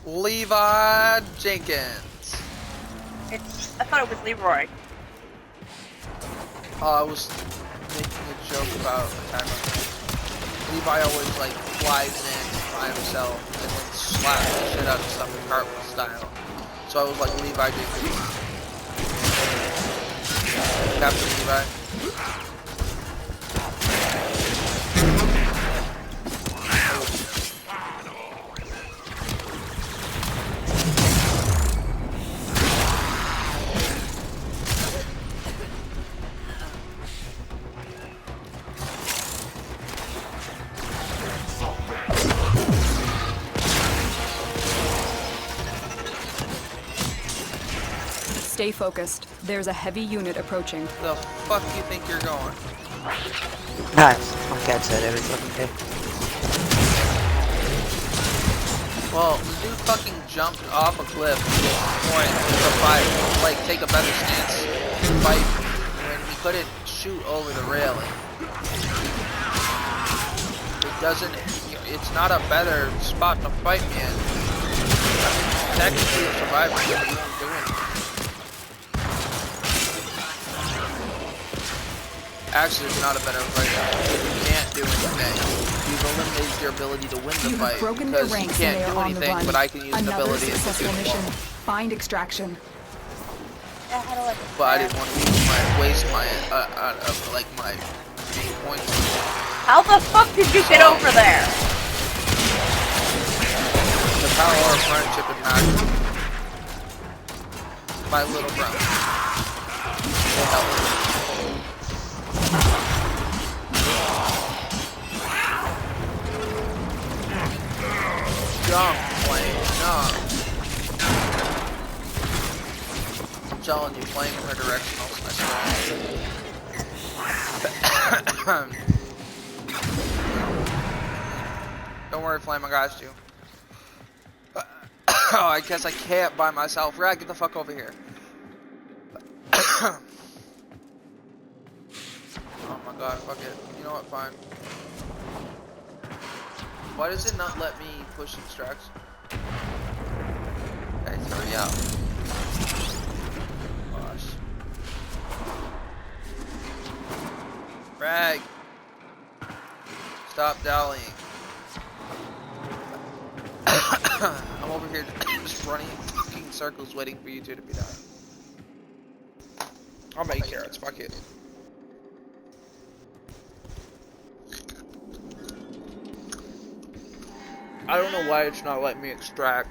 Levi Jenkins. I thought it was Leroy. I was making a joke about a time Levi always like flies in by himself and then slaps the shit out of stuff in cartwheel style. So I was like Levi Jenkins. Captain Levi. Stay focused. There's a heavy unit approaching. The fuck do you think you're going? Guys, my cat said every fucking day. Well, the dude fucking jumped off a cliff to fight, like take a better stance to fight when he couldn't shoot over the railing. It doesn't, it's not a better spot to fight me in. Technically a survivor, but you don't do anything. Actually, it's not a better fight. You can't do anything. You've eliminated your ability to win the You fight have broken their because you ranks and they can't are do on the anything, run. but I can use an Another ability and successful do mission. well. Find extraction. But I didn't want to waste my like my main points. How the fuck did you get over there? The power of friendship and magic. My little brother. Will help me. Jump, Flame, jump. I'm telling you, Flame in her direction also my Don't worry, Flame, I got you. Oh, I guess I can't by myself. Rad, get the fuck over here. Oh my god, fuck it. You know what, fine. Why does it not let me push extracts? Guys, hurry up. Gosh. Rag. Stop dallying. I'm over here just running in fucking circles waiting for you two to be done. I'll make carrots, fuck it. I don't know why it's not letting me extract.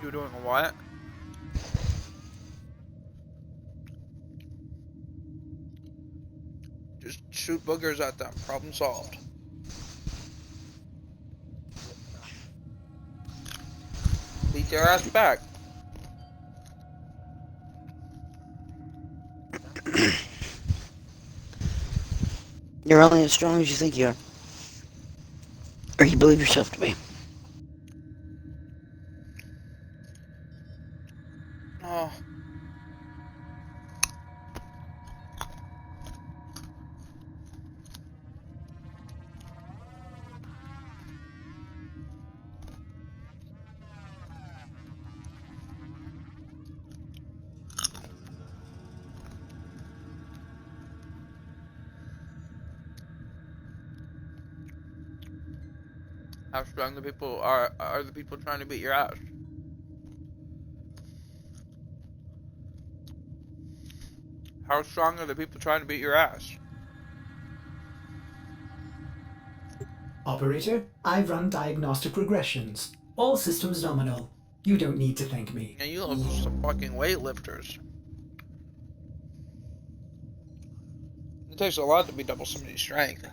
You're doing what? Just shoot boogers at them. Problem solved. Beat their ass back. You're only as strong as you think you are. Or you believe yourself to be. Oh. How strong the people are the people trying to beat your ass? How strong are the people trying to beat your ass? Operator, I run diagnostic regressions. All systems nominal. You don't need to thank me. And you look some fucking weightlifters. It takes a lot to be double somebody's strength.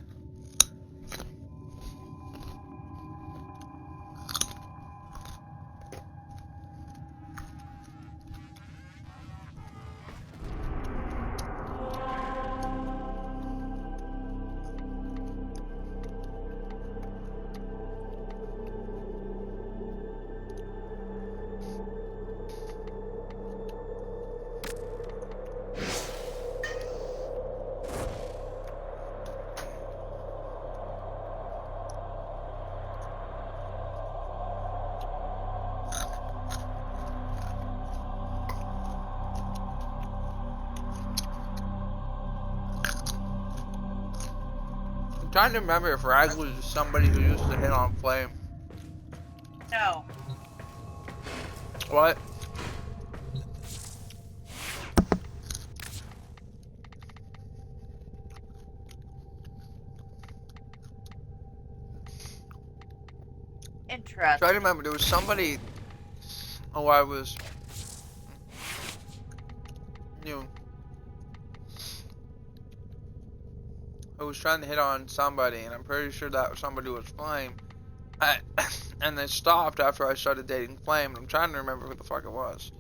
trying to remember if Rag was somebody who used to hit on Flame. No. What? Interesting. Try to remember, there was somebody who I was new. I was trying to hit on somebody, and I'm pretty sure that somebody was Flame. And they stopped after I started dating Flame. I'm trying to remember who the fuck it was.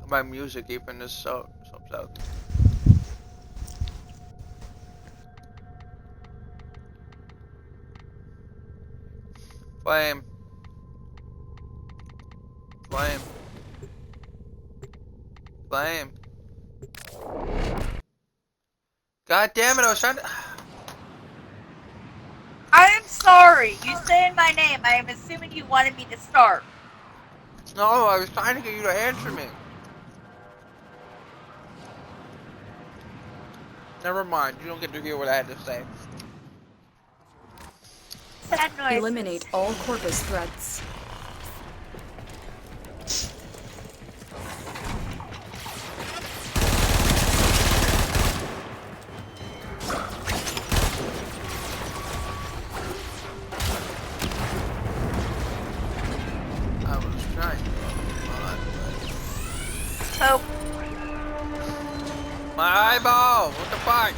My music even is so upset. Flame. Flame. Flame. God damn it, I was trying to... I am sorry. You saying my name. I am assuming you wanted me to start. No, I was trying to get you to answer me. Never mind, you don't get to hear what I had to say. Sad noise. Eliminate all corpus threats. I was trying to... Oh, My eyeball! What the fuck?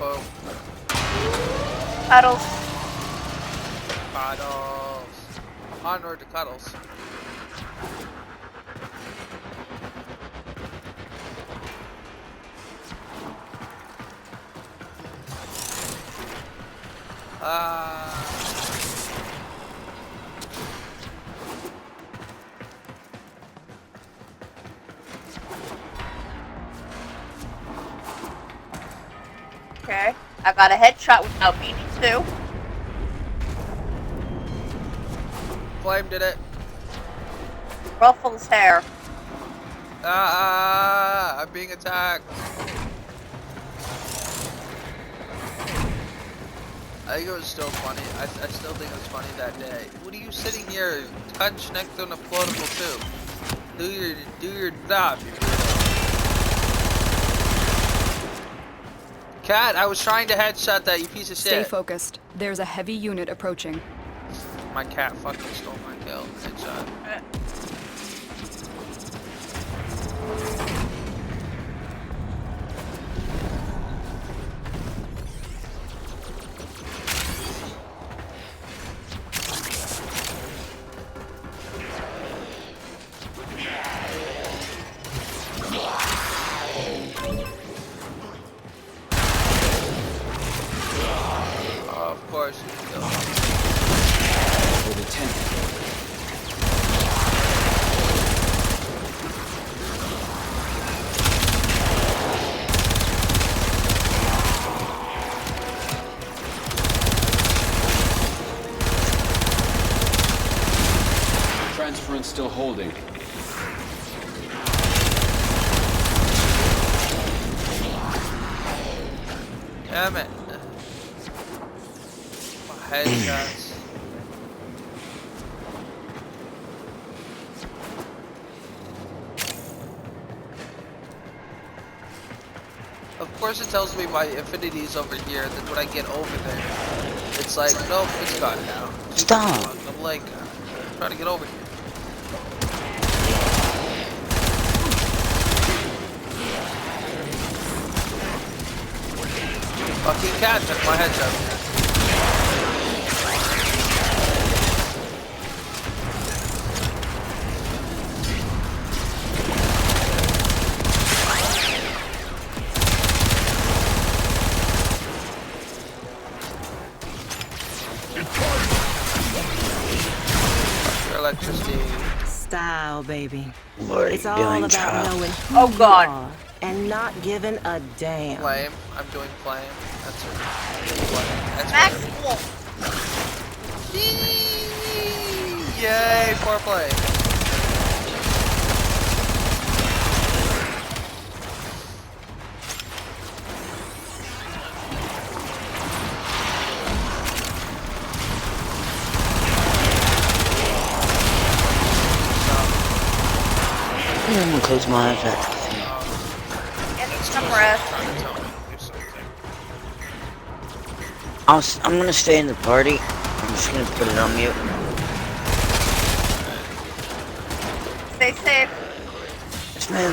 Whoa. cuddles. Cuddles. Onward to cuddles. Okay. I got a headshot without meaning to. Flame did it. Ruffles hair. I'm being attacked. I think it was still funny. I still think it was funny that day. What are you sitting here hunched next to an floatable tube? Do your job. Cat, I was trying to headshot that, you piece of Stay shit. focused. There's a heavy unit approaching. My cat fucking stole my kill. Headshot. Oh, of course you killed me. For the 10th. Transference still holding. Damn it. My headshots. Of course it tells me my infinity is over here, and then when I get over there, it's like, nope, it's gone now. Stop. I'm like, trying to get over here. Fucking cat took my headshot. Your electricity. Style, baby. What are It's you all doing, about child? knowing who Oh, you God. are and not giving a damn. Flame. I'm doing flame. That's it. Flame. That's Max right. Wolf. Yay, foreplay. I'm gonna close my eyes after. Get some rest. Trying to tell me to do something. I'm gonna stay in the party. I'm just gonna put it on mute. Stay safe. Yes, ma'am.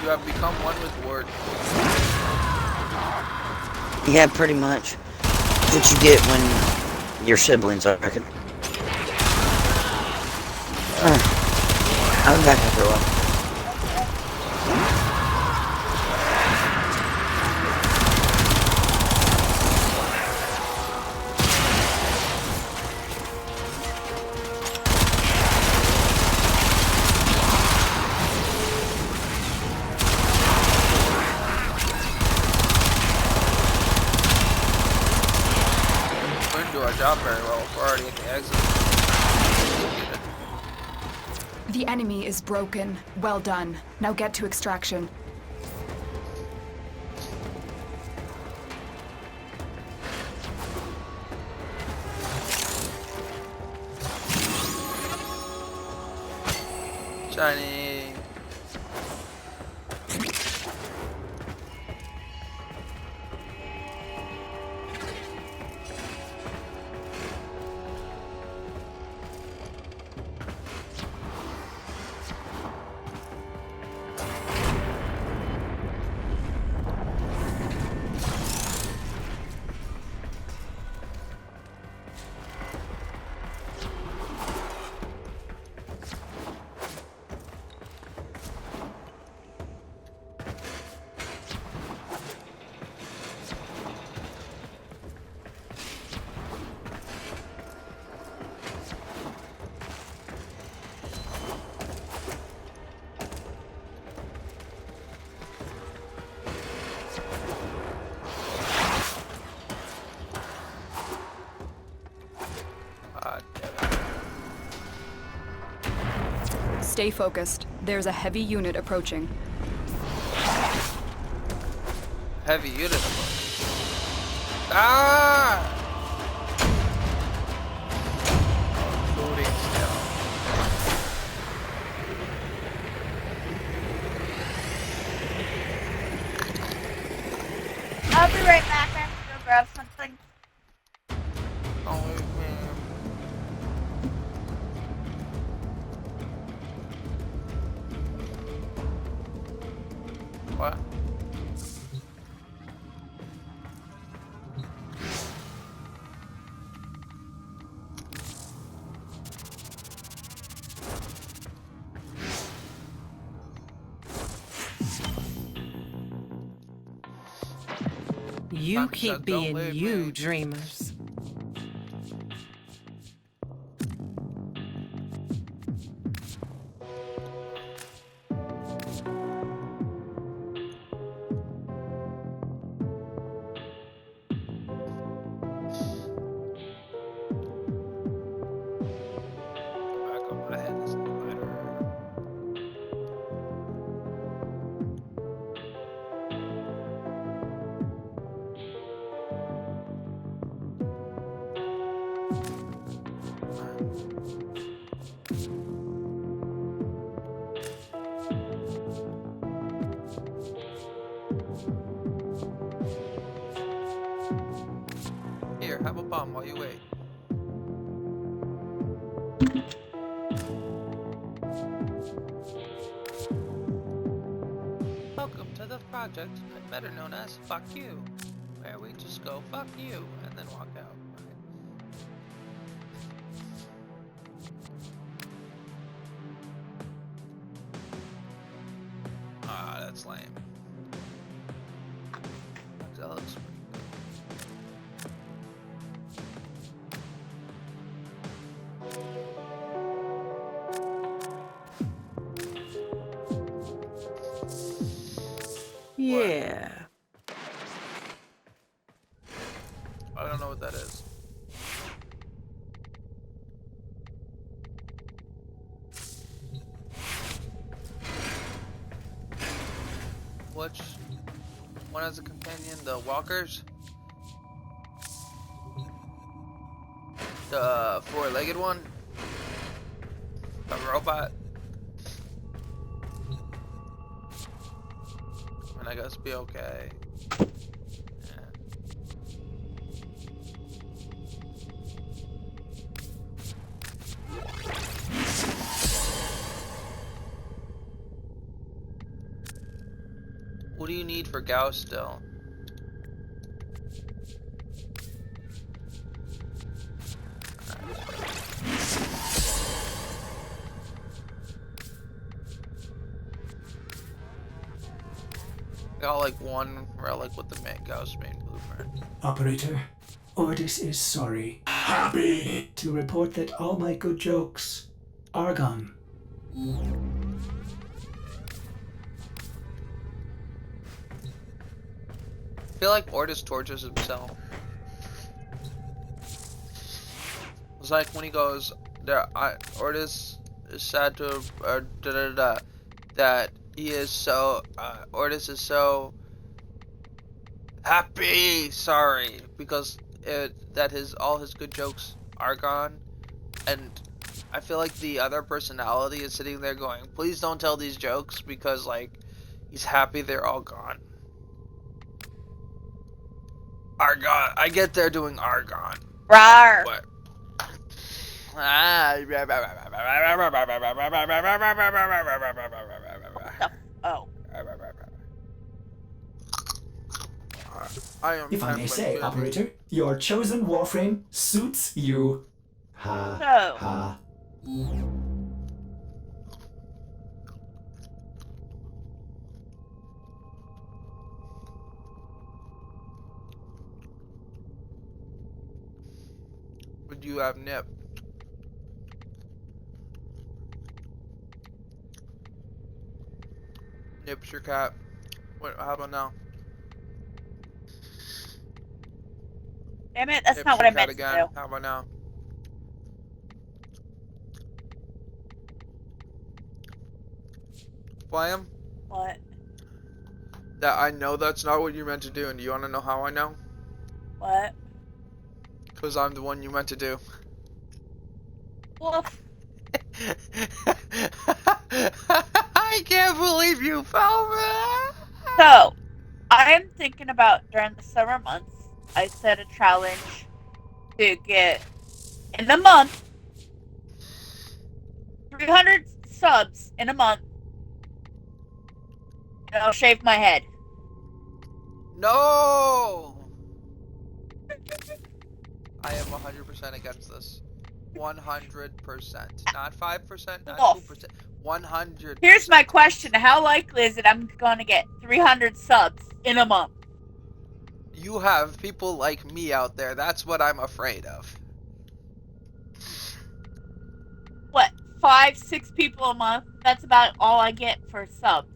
You have become one with word. Yeah, pretty much. What you get when your siblings, I reckon. I'll be back after a while. We didn't do our job very well. We're already at the exit. The enemy is broken. Well done. Now get to extraction. Shiny. Stay focused. There's a heavy unit approaching. Heavy unit. Ah! Loading still. I'll be right back. I have to go grab something. Oh, man. What? You Mom keep said, "Don't being leave you, me." dreamers. Back over the head is lighter. Here, have a bomb while you wait. Welcome to the project, better known as Fuck You, where we just go fuck you and then walk out. Ah, that's lame. That looks pretty good. Yeah. I don't know what that is. Which one has a companion? The walkers? The four-legged one? A robot? And I guess be okay. Yeah. What do you need for Gauss still? Got like one relic with the Gauss main blueprint. Operator, Ordis is sorry. Happy to report that all my good jokes are gone. I feel like Ordis tortures himself. It's like when he goes, Ordis is sad to, that he is so, Ordis is so happy, sorry, because all his good jokes are gone, and I feel like the other personality is sitting there going, please don't tell these jokes, because, like, he's happy they're all gone. Argon. I get they're doing Argon. Rawr. What? Oh. If I may say, Operator, your chosen Warframe suits you. Ha. No. Ha. Would you have Nip? Nip's your cat. What? How about now? Damn it, that's Nip's not what your I meant cat to again. do. How about now? Flame? What? That I know that's not what you meant to do, and do you want to know how I know? What? Because I'm the one you meant to do. Wolf. I can't believe you fell for that. So, I'm thinking about during the summer months, I set a challenge to get, in the month, 300 subs in a month, and I'll shave my head. No! I am 100% against this. 100%. Not 5%, not Wolf. 2%. 100%. Here's my question. How likely is it I'm going to get 300 subs in a month? You have people like me out there. That's what I'm afraid of. What, 5, 6 people a month? That's about all I get for subs.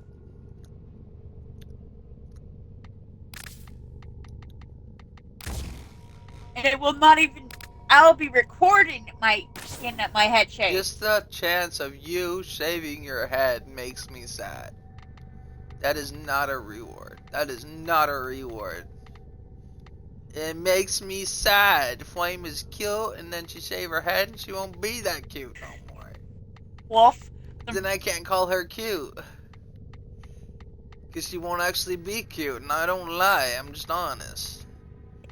And it will not even... I'll be recording getting my head shaved. Just the chance of you shaving your head makes me sad. That is not a reward. That is not a reward. It makes me sad. Flame is cute, and then she shave her head, and she won't be that cute no more. Wolf. Then I can't call her cute. Because she won't actually be cute, and I don't lie. I'm just honest.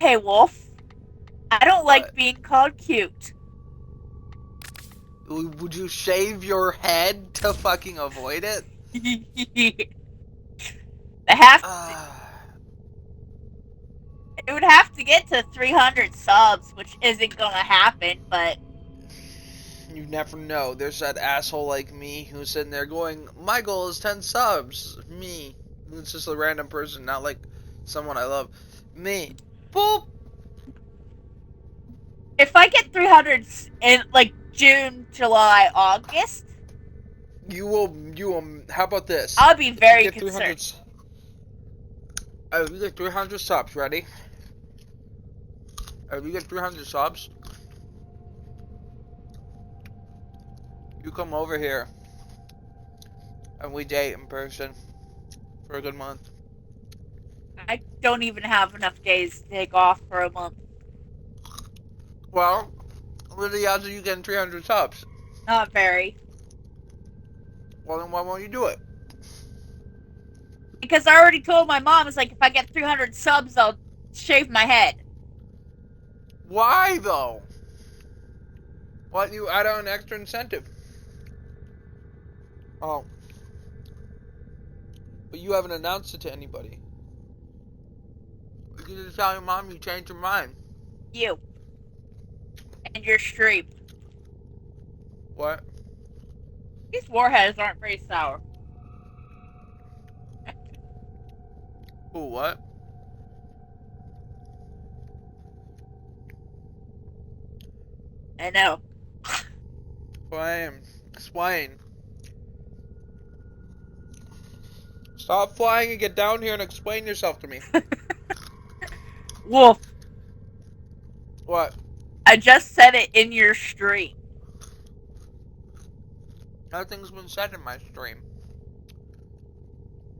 Hey, Wolf. I don't like What? being called cute. Would you shave your head to fucking avoid it? It would have to get to 300 subs, which isn't gonna happen, but... You never know. There's that asshole like me who's sitting there going, my goal is 10 subs. Me. It's just a random person, not like someone I love. Me. Boop! If I get 300 in, like, June, July, August... You will, how about this? I'll be very If you get concerned. If you get 300 subs, ready? If you get 300 subs, you come over here and we date in person for a good month. I don't even have enough days to take off for a month. Well, what are the odds of you getting 300 subs? Not very. Well, then why won't you do it? Because I already told my mom, it's like, if I get 300 subs, I'll shave my head. Why, though? Why don't you add on an extra incentive? Oh. But you haven't announced it to anybody. You can just tell your mom you changed your mind. You. And your stream. What? These warheads aren't very sour. Ooh, what? I know. Flame. Explain. Stop flying and get down here and explain yourself to me. Wolf, What? I just said it in your stream. Nothing's been said in my stream.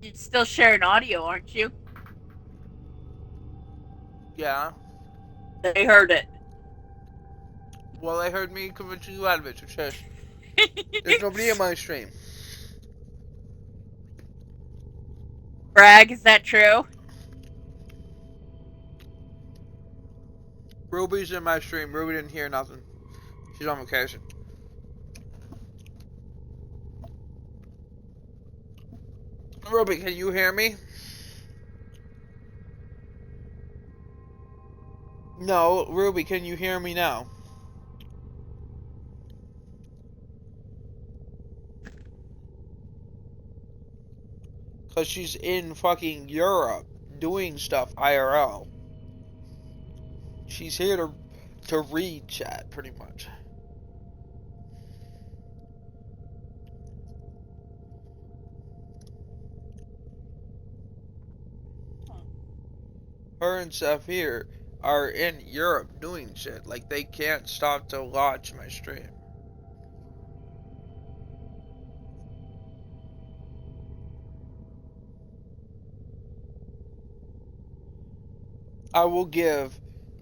You're still sharing audio, aren't you? Yeah. They heard it. Well, they heard me convince you out of it, so shush. There's nobody in my stream. Brag, is that true? Ruby's in my stream. Ruby didn't hear nothing. She's on vacation. Ruby, can you hear me? No, Ruby, can you hear me now? Cause she's in fucking Europe doing stuff IRL. She's here to read chat, pretty much. Her and Saphir are in Europe doing shit. Like, they can't stop to watch my stream. I will give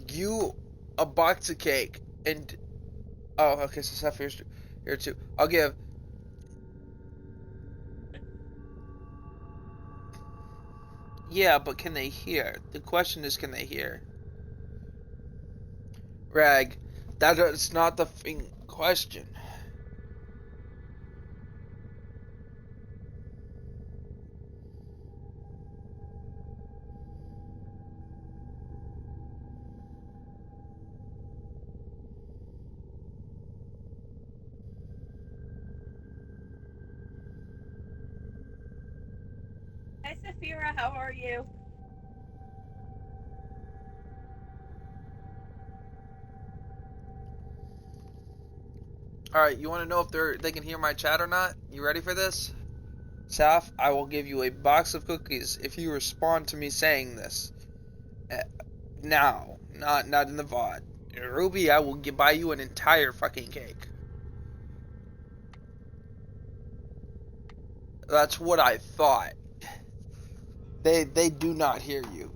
you a box of cake and... Oh, okay, so Saphir's here too. I'll give... Yeah, but can they hear? The question is, can they hear? Rag, that is not the question. Hi, Saphira, how are you? Alright, you want to know if they can hear my chat or not? You ready for this? Saf, I will give you a box of cookies if you respond to me saying this. Now, not in the VOD. Ruby, I will buy you an entire fucking cake. That's what I thought. They do not hear you.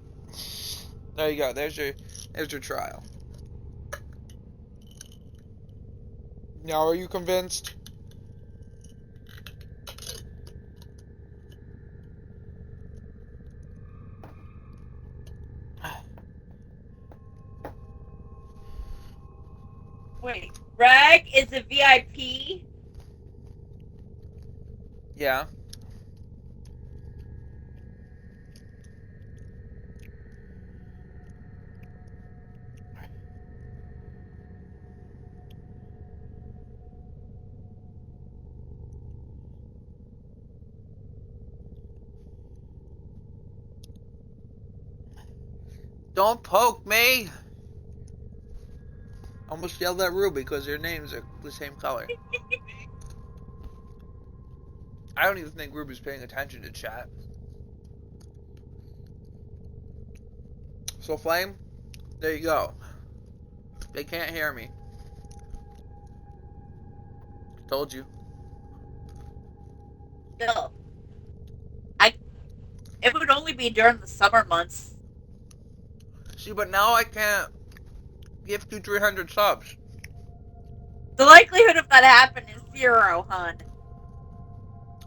There you go. There's your trial. Now, are you convinced? Wait, Brag is a VIP? Yeah. Don't poke me! Almost yelled at Ruby because their names are the same color. I don't even think Ruby's paying attention to chat. So, Flame, there you go. They can't hear me. Told you. No. It would only be during the summer months. See, but now I can't gift you 300 subs. The likelihood of that happening is 0, hun.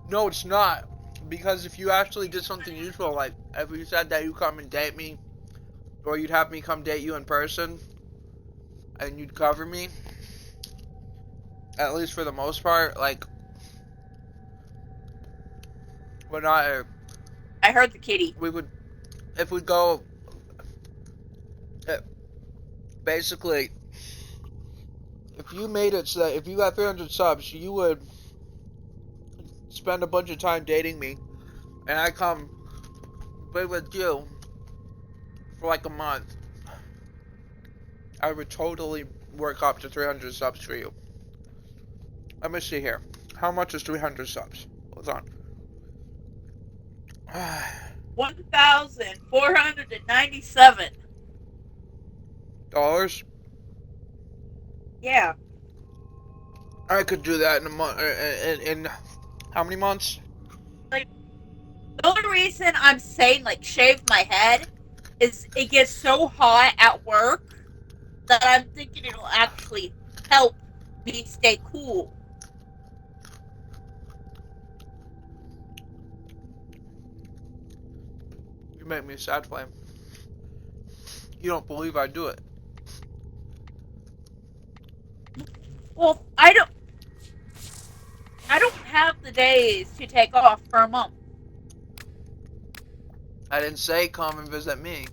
No, it's not. Because if you actually did something useful, like if you said that you come and date me, or you'd have me come date you in person, and you'd cover me, at least for the most part, like, we're not, I heard the kitty. we would, if we go, basically, if you made it so that if you got 300 subs, you would spend a bunch of time dating me, and I come be with you for like a month, I would totally work up to 300 subs for you. Let me see here. How much is 300 subs? Hold on. 1,497. Dollars? Yeah. I could do that in a month. In how many months? Like, the only reason I'm saying, like, shave my head is it gets so hot at work that I'm thinking it'll actually help me stay cool. You make me sad, Flame. You don't believe I do it. Well, I don't have the days to take off for a month. I didn't say come and visit me.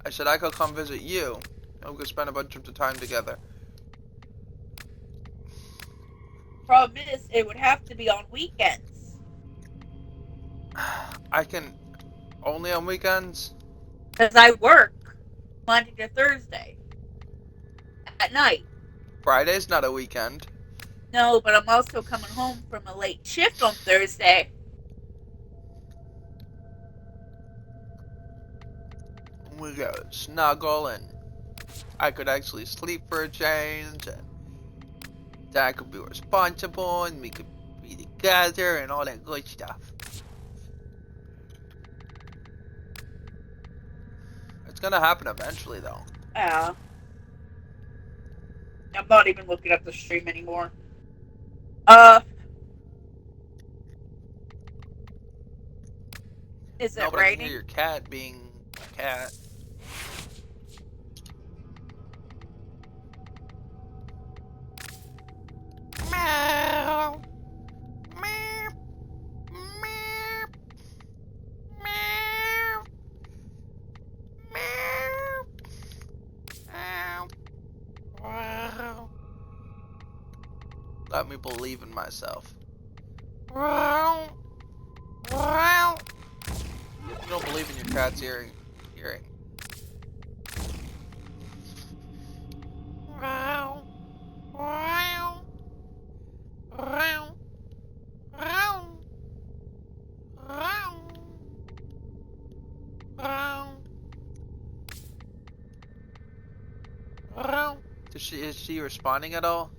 I said I could come visit you, and we could spend a bunch of the time together. Problem is, it would have to be on weekends. I can only on weekends. Because I work Monday to Thursday at night. Friday's not a weekend. No, but I'm also coming home from a late shift on Thursday. We go snuggle, and I could actually sleep for a change, and then I could be responsible, and we could be together, and all that good stuff. It's gonna happen eventually, though. Yeah. I'm not even looking at the stream anymore. Is No, it but I can hear raining? your cat being a cat. Meow. Meow. Meow. Meow. Meow. Meow. Wow. Let me believe in myself. Wow. Wow. You don't believe in your cat's hearing. Wow. Wow. Wow. Wow. Wow. Wow. Wow. Is she responding at all?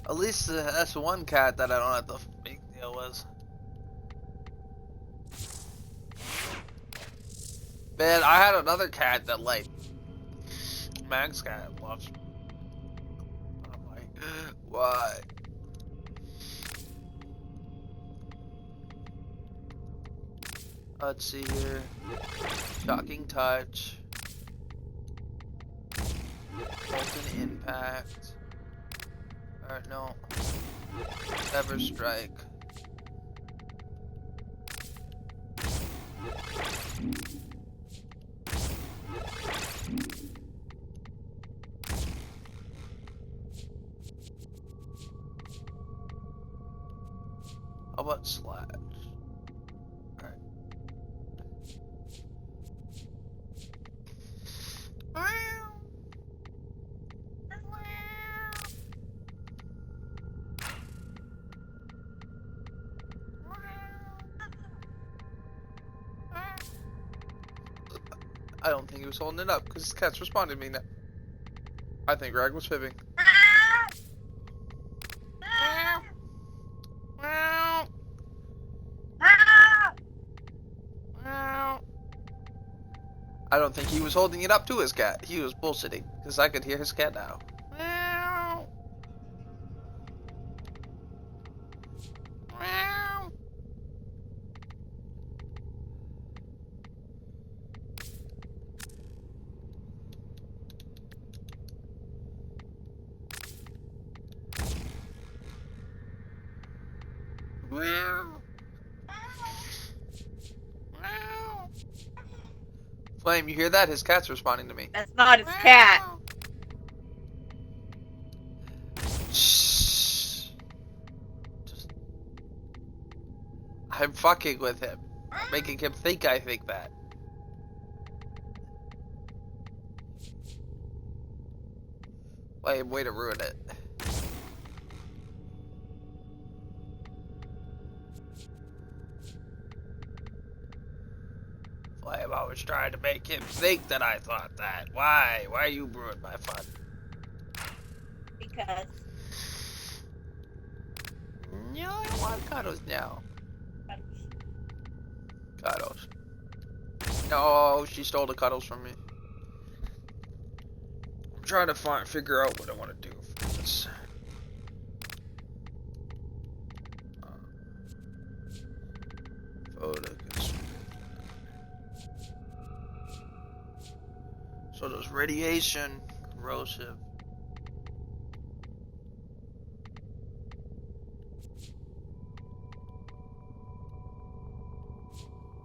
At least that's one cat that I don't have to big deal with. Man, I had another cat that, like, Max cat loves. I'm like, why? Let's see here. Shocking touch. Molten impact. Alright, no. Never strike. How about slash? Alright. I don't think he was holding it up because his cat's responded to me now. I think Greg was fibbing. I don't think he was holding it up to his cat. He was bullshitting, because I could hear his cat now. Meow. Meow. Meow. Meow. Flame, you hear that? His cat's responding to me. That's not his cat. Shh. I'm fucking with him. I'm making him think I think that. Flame, way to ruin it. Flame, I was trying to make him think that I thought that. Why? Why you ruined my fun? Because. No, I don't want cuddles now. Cuddles. No, she stole the cuddles from me. I'm trying to figure out what I want to do for this. Focus. So there's radiation, corrosive.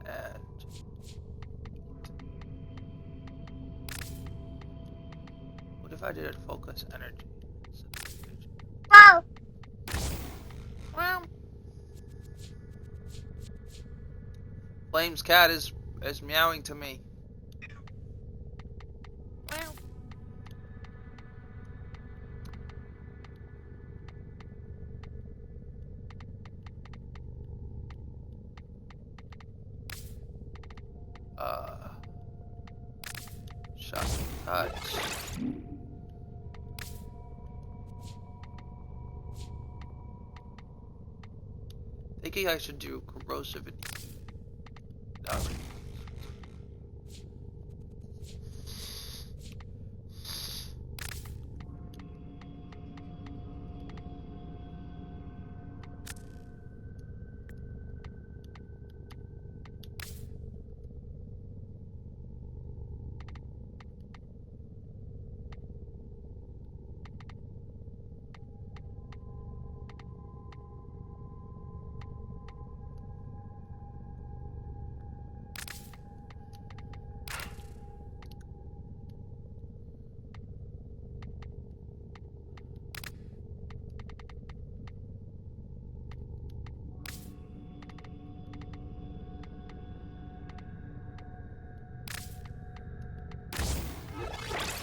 And what if I did focus energy? Wow. Well, Flame's cat is meowing to me. Meow. Shot touch. Thinking I should do corrosive and no.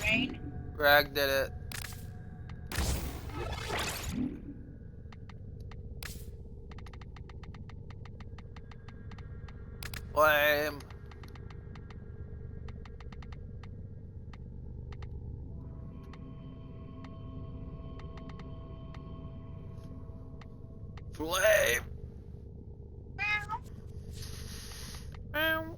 Rain. Greg did it. Flame. Flame. Meow.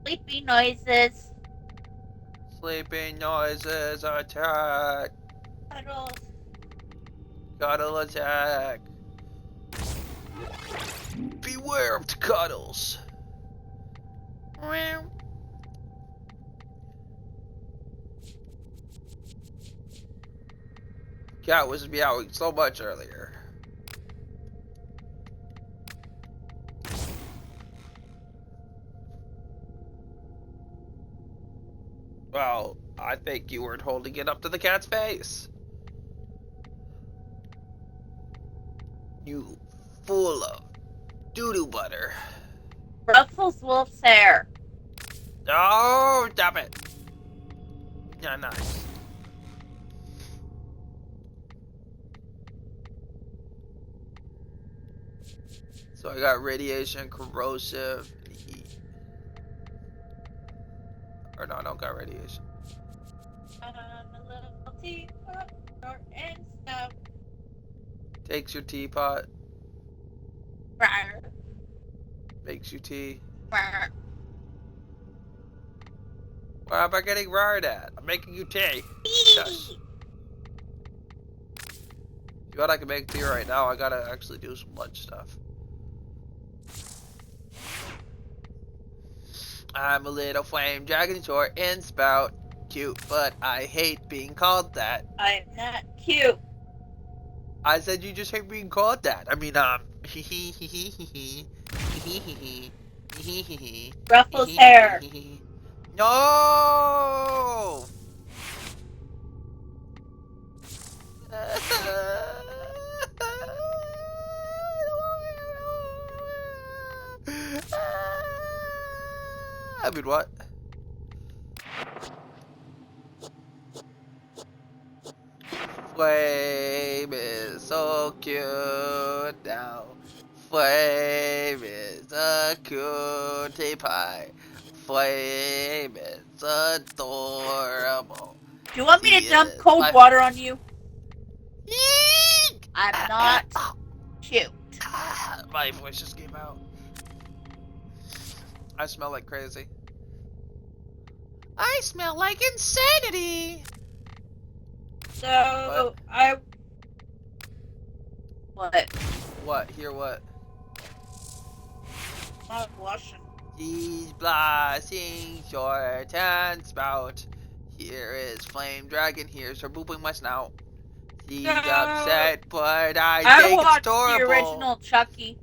Sleepy noises. Sleeping noises attack. Cuddles. Cuddle attack. Beware of the cuddles. Meow. Cat was meowing so much earlier. Well, I think you weren't holding it up to the cat's face. You full of doo-doo butter. Ruffles Wolf's hair. Oh, stop it. Yeah, nice. So I got radiation, corrosive, and heat. Or no, I don't got radiation. I'm a little teapot, short and stout. Takes your teapot. Rawr, Makes you tea. rawr. Why am I getting roared at? I'm making you tea. Shush. Eee. You know what? I can make tea right now. I gotta actually do some lunch stuff. I'm a little flame dragon, short and spout. Cute, but I hate being called that. I'm not cute. I said you just hate being called that. I mean, Ruffles hair. No! I mean, what? Flame is so cute now. Flame is a cutie pie. Flame is adorable. Do you want me to He dump is cold my- water on you? Yeek! I'm not cute. My voice just came out. I smell like crazy. I smell like insanity. So What? What? Hear what? I'm blushing. He's blushing short and spout. Here is Flame Dragon. Here's her booping my snout. He's No. upset, but I I think it's watched the adorable. original Chucky.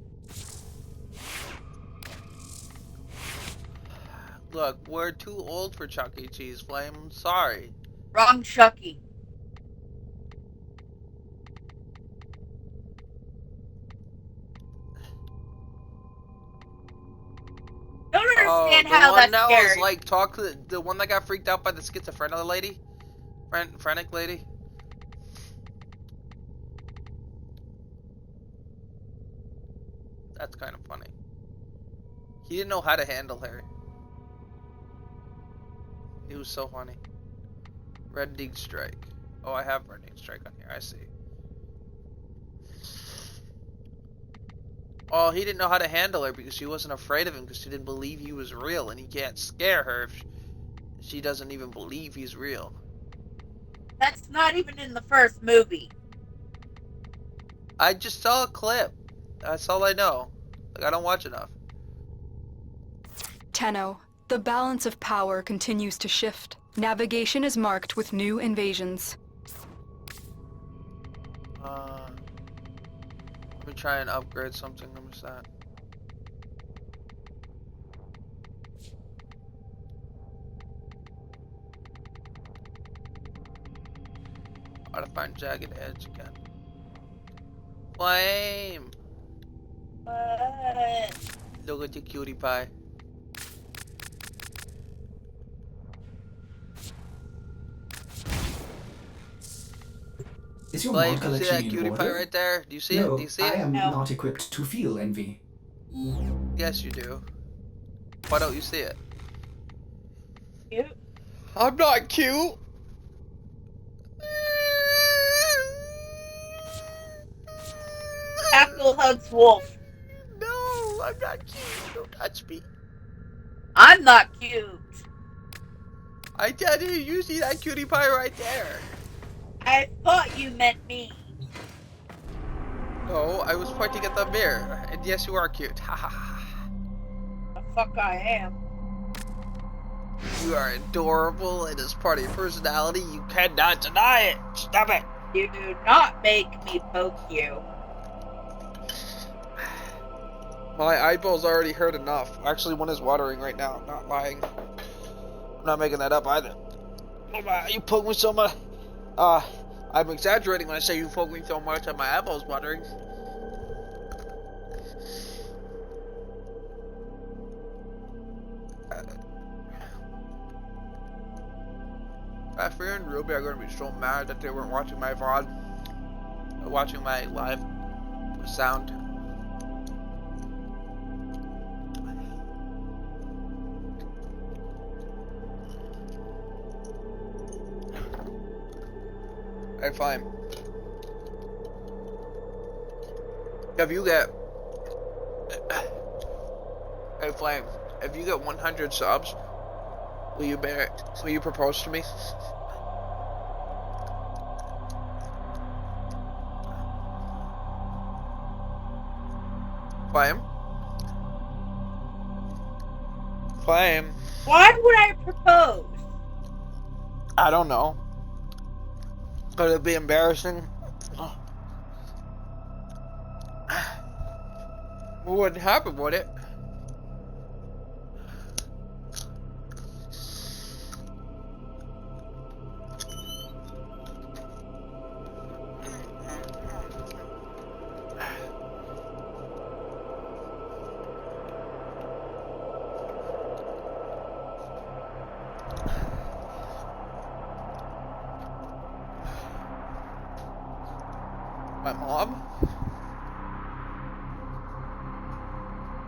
Look, we're too old for Chuck E. Cheese, Flame. I'm sorry. Wrong Chucky. Don't understand the how one that's that scary. was like talk to the one that got freaked out by the schizophrenic lady, phrenic lady. That's kind of funny. He didn't know how to handle her. He was so funny. Red Dig Strike. Oh, I have Red Dig Strike on here. I see. Oh, he didn't know how to handle her because she wasn't afraid of him because she didn't believe he was real, and he can't scare her if she doesn't even believe he's real. That's not even in the first movie. I just saw a clip. That's all I know. Like, I don't watch enough. Tenno, the balance of power continues to shift. Navigation is marked with new invasions. Let me try and upgrade something. Let me see that. Gotta find Jagged Edge again. Flame! What? Look at your cutie pie. Is your Flame, mod do you see that collection in cutie pie order? right there? Do you see No, it? Do you see I it? am No. not equipped to feel envy. Yes, you do. Why don't you see it? Cute? I'm not cute! Apple hugs wolf. No, I'm not cute. Don't touch me. I'm not cute. I tell you, you see that cutie pie right there. I thought you meant me. No, I was pointing at the mirror. And yes, you are cute. Ha ha ha. The fuck I am. You are adorable, and as part of your personality, you cannot deny it. Stop it. You do not make me poke you. My eyeballs already hurt enough. Actually, one is watering right now. I'm not lying. I'm not making that up either. You poke me so much. I'm exaggerating when I say you poke me so much that my eyeballs watering. Raffer and Ruby are going to be so mad that they weren't watching my VOD. Watching my live sound. Alright, fine. If you get, hey Flame, if you get 100 subs, will you propose to me? Flame? Flame? Why would I propose? I don't know. Could it be embarrassing? What would happen, would it? My mom?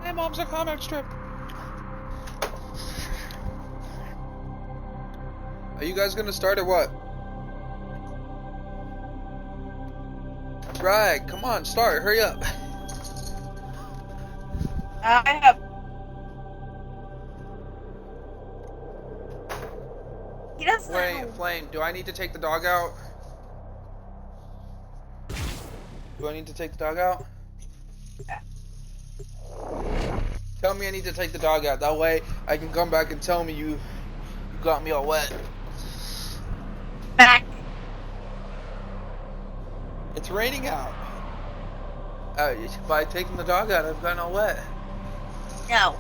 My mom's a comic strip. Are you guys gonna start or what? Right, come on, start, hurry up. I have. He doesn't. Flame, do I need to take the dog out? Do I need to take the dog out? Tell me I need to take the dog out. That way I can come back and tell me you got me all wet. Back. It's raining out. By taking the dog out, I've gotten all wet. No.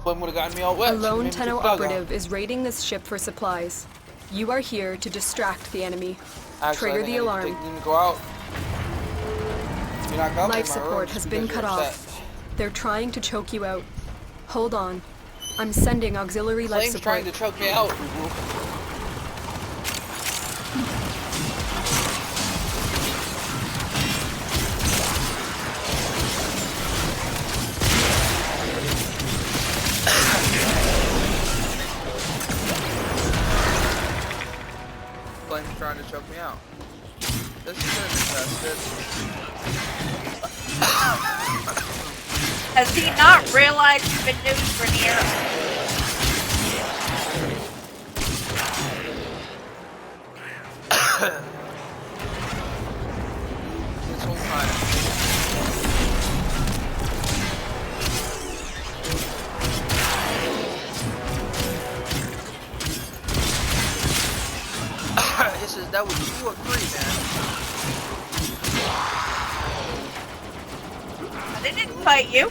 Flame would have gotten me all wet. A lone She made me Tenno take the dog operative out. is raiding this ship for supplies. You are here to distract the enemy. Actually, Trigger I the think alarm. I need to go out. You're not coming Life in my room support just has been because cut you're off. upset. They're trying to choke you out. Hold on. I'm sending auxiliary life Flame's support. trying to choke me out. Flame's trying to choke me out. This is infested. Has he not realized you've been doing Grenier? This whole time. That was 2 or 3, man. They didn't fight you.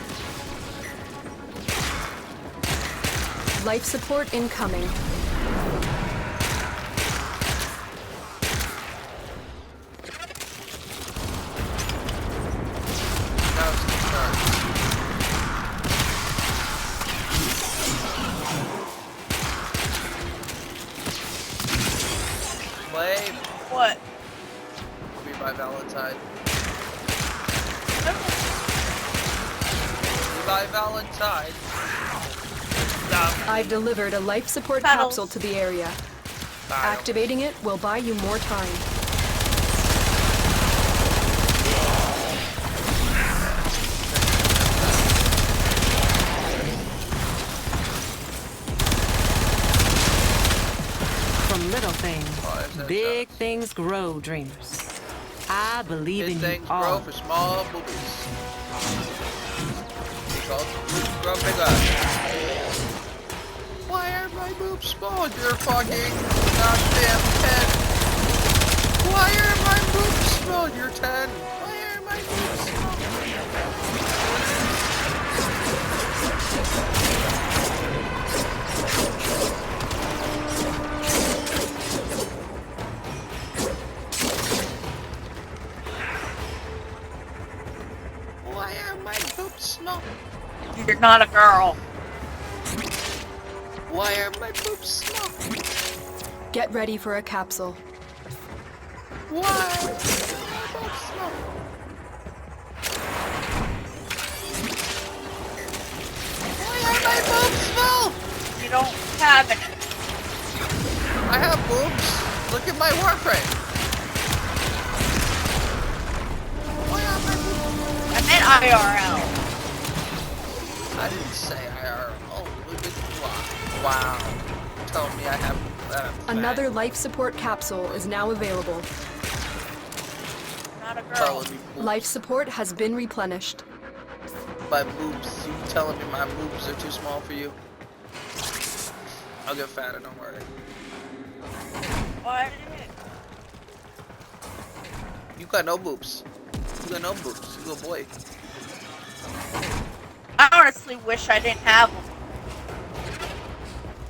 Life support incoming. Now it's the start. Flame. What? Will be by Valentine. Be by Valentine. Stop. I've delivered a life support Battles. capsule to the area. Activating it will buy you more time. From little things, Oh, that's big things grow, dreamers. I believe Big in things you grow all. for small boobies. Small boobs grow bigger. Why are my boobs small? You're fucking goddamn 10. Why are my boobs small? You're 10. Why are my boobs small? Why are my boobs small? You're not a girl. Why are my boobs small? Get ready for a capsule. Why are my boobs small? Why are my boobs small? You don't have any. I have boobs. Look at my Warframe. IRL. I didn't say IRL. Oh, look at wow. Wow. Tell me I have that. Another life support capsule is now available. Not a girl. Telling me boobs. Life support has been replenished. My boobs. You telling me my boobs are too small for you? I'll get fatter, don't worry. What? You got no boobs. You got no boobs. You a boy. I honestly wish I didn't have them.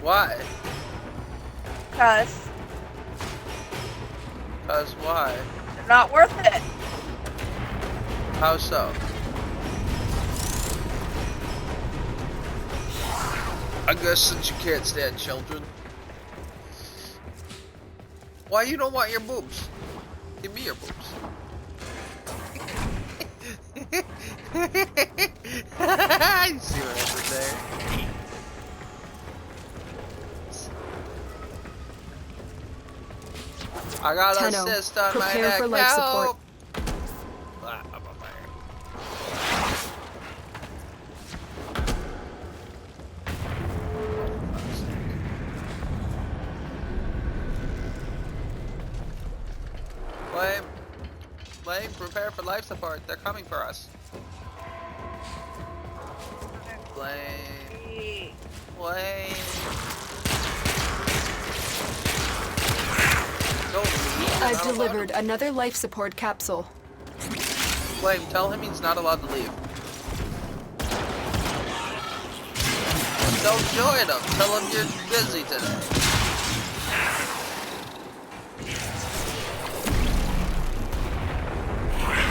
Why? Because Why? they're not worth it. How so? I guess since you can't stand children. Why you don't want your boobs? Give me your boobs. You see what I did there? I got a Tenno, cyst on my prepare neck. for life Help! support. Ah, I'm on fire. Flame, prepare for life support. They're coming for us. Flame. Don't leave. I've delivered another life support capsule. Flame, tell him he's not allowed to leave. Don't join him. Tell him you're busy today.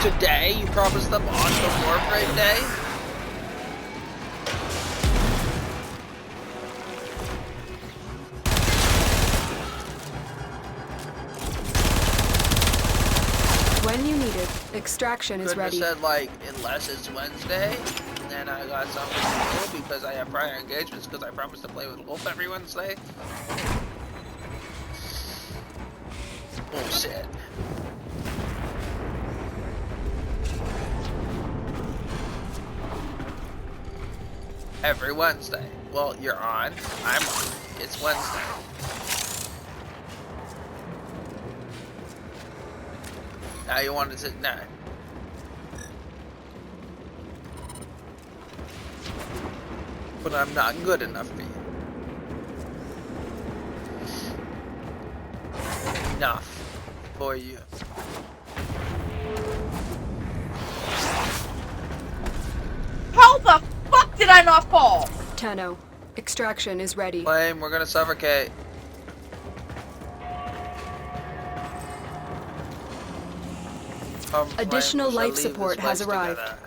Today? You promised them on the Warframe day? When you need it, extraction is Couldn't have ready. said, like, unless it's Wednesday, and then I got something to do because I have prior engagements because I promised to play with Wolf every Wednesday. Bullshit. Every Wednesday. Well, you're on. I'm on. It's Wednesday. Now you want to sit now. But I'm not good enough for you. Enough for you. How the fuck did I not fall? Tenno, extraction is ready. Flame, we're gonna suffocate. Additional Flame, we shall life leave support this has place arrived. together.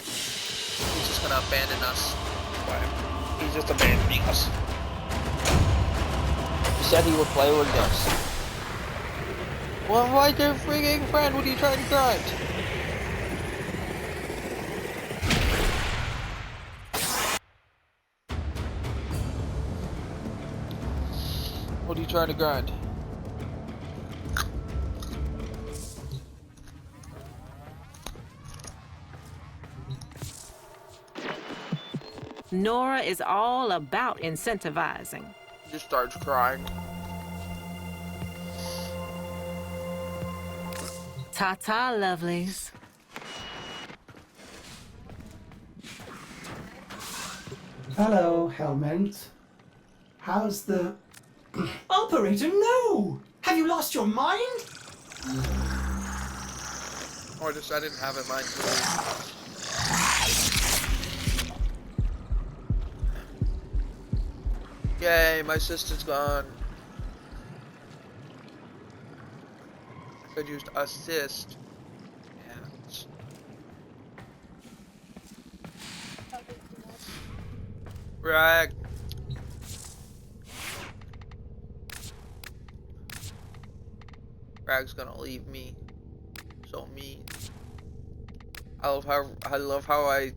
He's just gonna abandon us. Flame. He's just abandoning us. He said he would play with us. Well, why's your freaking friend? What are you trying to grunt? What are you trying to grind? Nora is all about incentivizing. Just starts crying. Ta-ta, lovelies. Hello, Helmet. How's the... Operator, no! Have you lost your mind? Oh, I didn't have it mine. Yay, my sister's gone. I could use assist. Yeah. Rag. Rag's gonna leave me. So mean. I love how I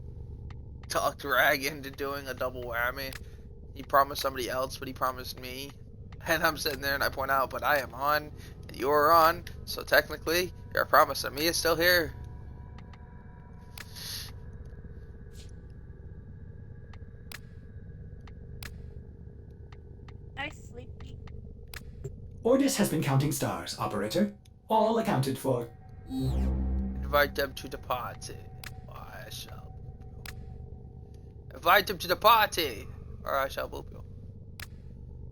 talked Rag into doing a double whammy. He promised somebody else, but he promised me. And I'm sitting there and I point out, but I am on, and you're on, so technically, your promise to me is still here. Hi, Sleepy. Ordis has been counting stars, operator. All accounted for. Invite them to the party. I shall. Invite them to the party, or I shall boop you.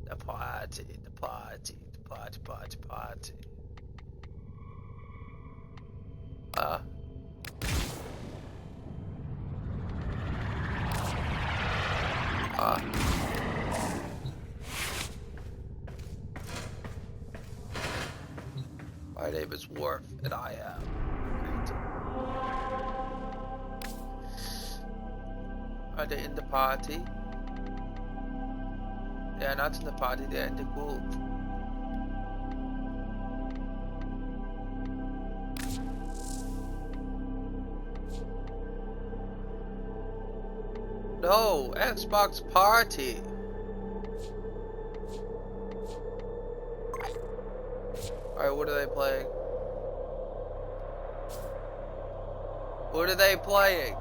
The party, the party, the party, party, party. My name is Worf, and I am. Are they in the party? They are not in the party, they are in the group. No, Xbox Party. Alright, what are they playing? What are they playing?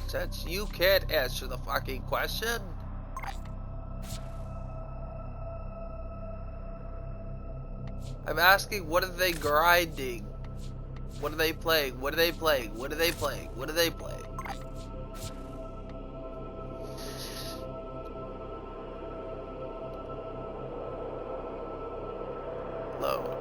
Since you can't answer the fucking question. I'm asking, what are they grinding? What are they playing? What are they playing? What are they playing? What are they playing? Load.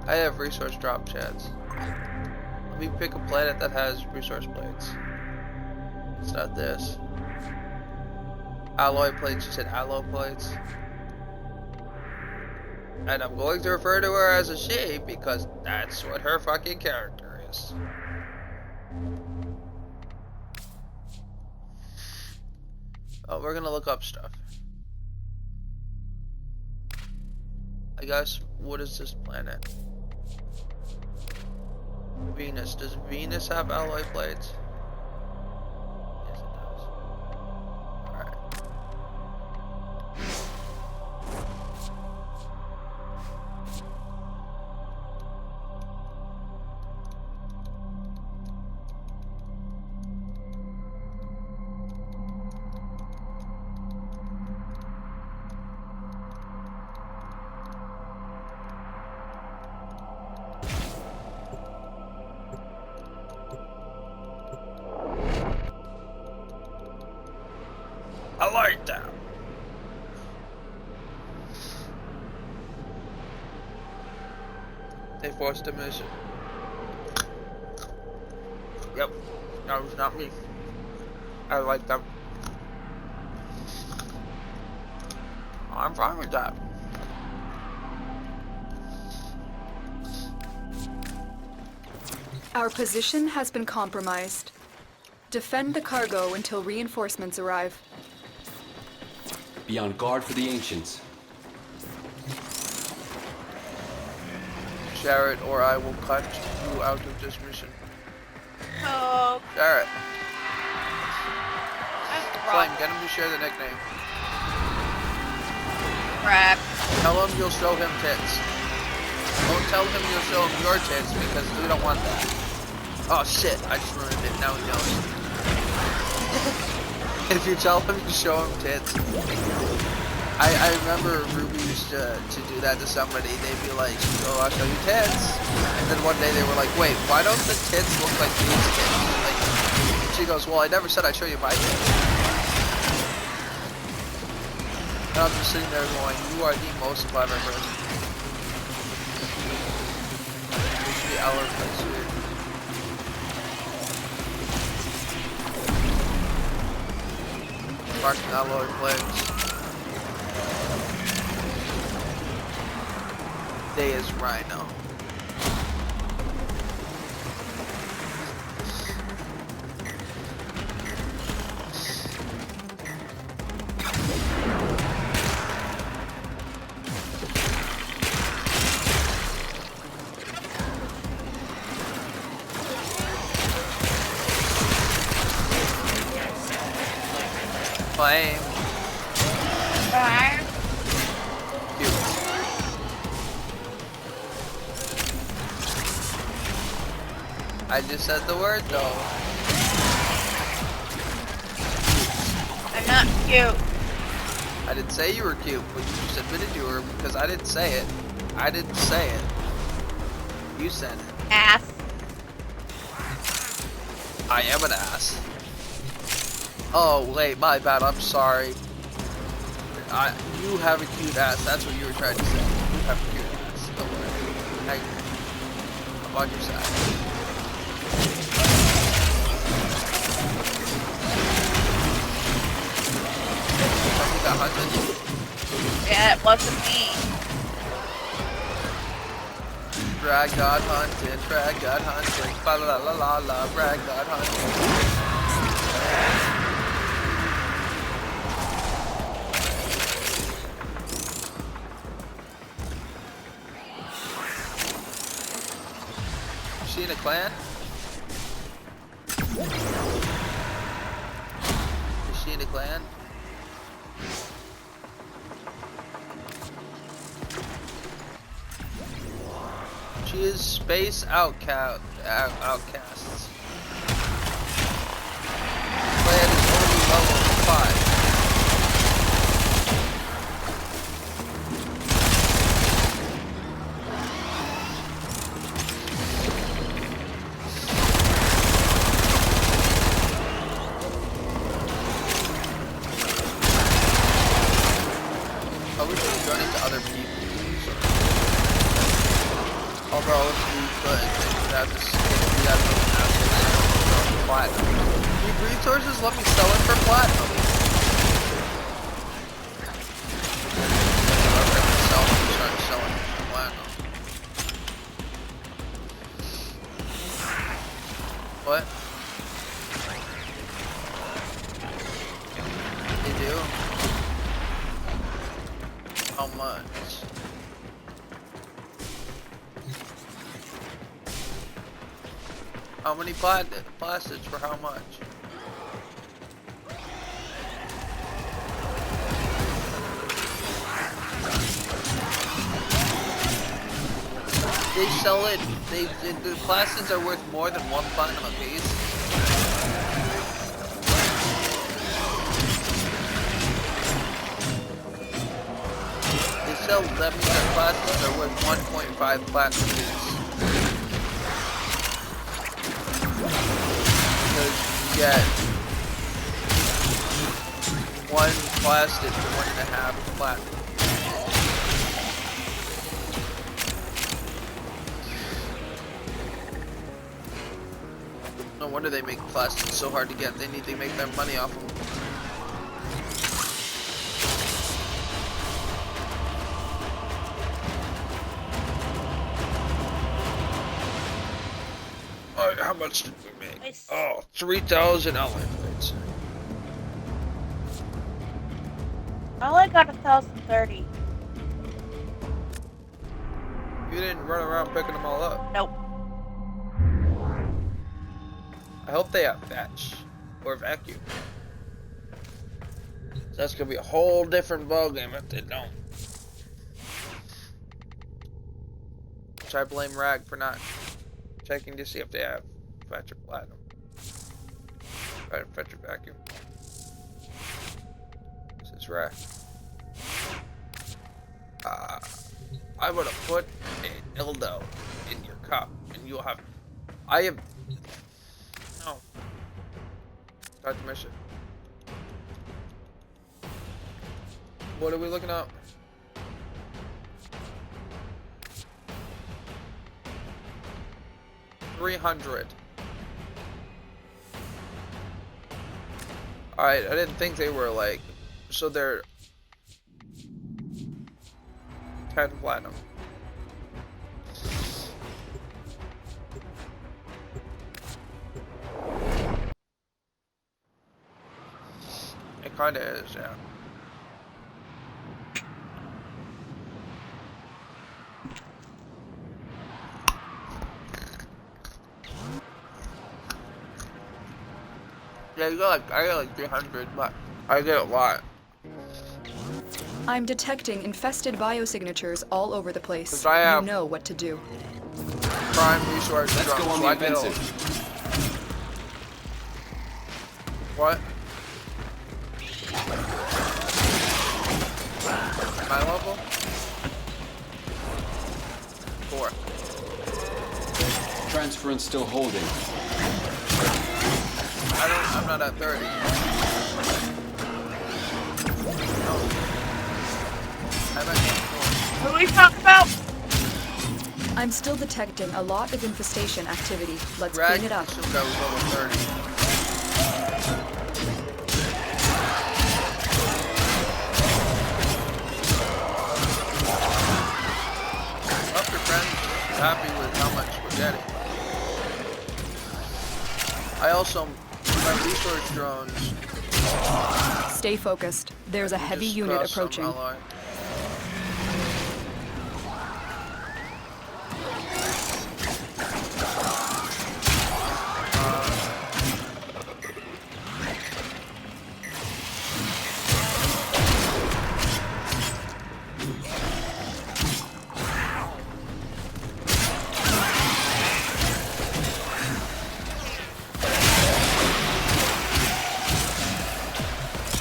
I have resource drop chats. Let me pick a planet that has resource plates. It's not this. Alloy plates, you said alloy plates. And I'm going to refer to her as a she because that's what her fucking character is. Oh, we're gonna look up stuff. I guess, what is this planet? Venus. Does Venus have alloy plates? Yes, it does. Alright. I like that. They forced a mission. Yep. That was not me. I like them. I'm fine with that. Our position has been compromised. Defend the cargo until reinforcements arrive. Be on guard for the ancients. Share it or I will cut you out of this mission. Oh, Share it. that's Flame, rough. get him to share the nickname. Crap. Tell him you'll show him tits. Don't tell him you'll show him your tits because we don't want that. Oh shit, I just ruined it. Now he knows. If you tell him you show him tits. I remember Ruby used to do that to somebody. They'd be like, oh, I'll show you tits. And then one day they were like, wait, why don't the tits look like these tits? Like, and she goes, well, I never said I'd show you my tits. And I'm just sitting there going, you are the most clever person. You should be our president. Marking alloy plates. Day is Rhino. Flame. Fire. Cute. I just said the word though. I'm not cute. I didn't say you were cute, but you just admitted you were because I didn't say it. I didn't say it. You said it. Ass. I am an ass. Oh wait, my bad. I'm sorry. You have a cute ass. That's what you were trying to say. You have a cute ass. Don't worry. I'm on your side. You got hunted. Yeah, it wasn't me. Brag got hunted. Brag got hunted. Ba la la la la. Brag got hunted. Is she in a clan? Is she in a clan? She is space outcasts. Clan is only level 5. I wish we could run into other people. Although if we could, then we'd have to platinum. Do resources let me sell it for platinum? Start selling for platinum. What? They do? How much? How many plastics for how much? They sell it. The plastics are worth more than 1 platinum a piece. They sell that means that plastics are worth 1.5 platinum a piece. Because you get 1 plastic for 1.5 platinum. No wonder they make plastics so hard to get. They need to make their money off them. Alright, how much did we make? Oh, 3,000 elements. I only got 1,030. You didn't run around picking them all up. Nope. I hope they have fetch or vacuum. That's gonna be a whole different ballgame if they don't. So I blame Rag for not checking to see if they have fetch or platinum. Right, fetch or vacuum. This is Rag. I would have put a dildo in your cup, and you'll have. I am. No. Start the mission. What are we looking up? $300. Alright, I didn't think they were like. So they're 10 platinum. It kinda is, yeah. Yeah, I got like 300, but I get a lot. I'm detecting infested biosignatures all over the place. 'Cause I have- You know what to do. Prime resource Let's drone, go on so the I get a- offensive. What? My level? 4. Transference still holding. I'm not at 30. No. I'm at 4. What are we talking about? I'm still detecting a lot of infestation activity. Let's Greg clean it up. assumed I was level 30. Hope your friends are happy with how much we're getting. I also, my resource drones. Stay focused. There's a heavy just unit crossed some approaching. ally.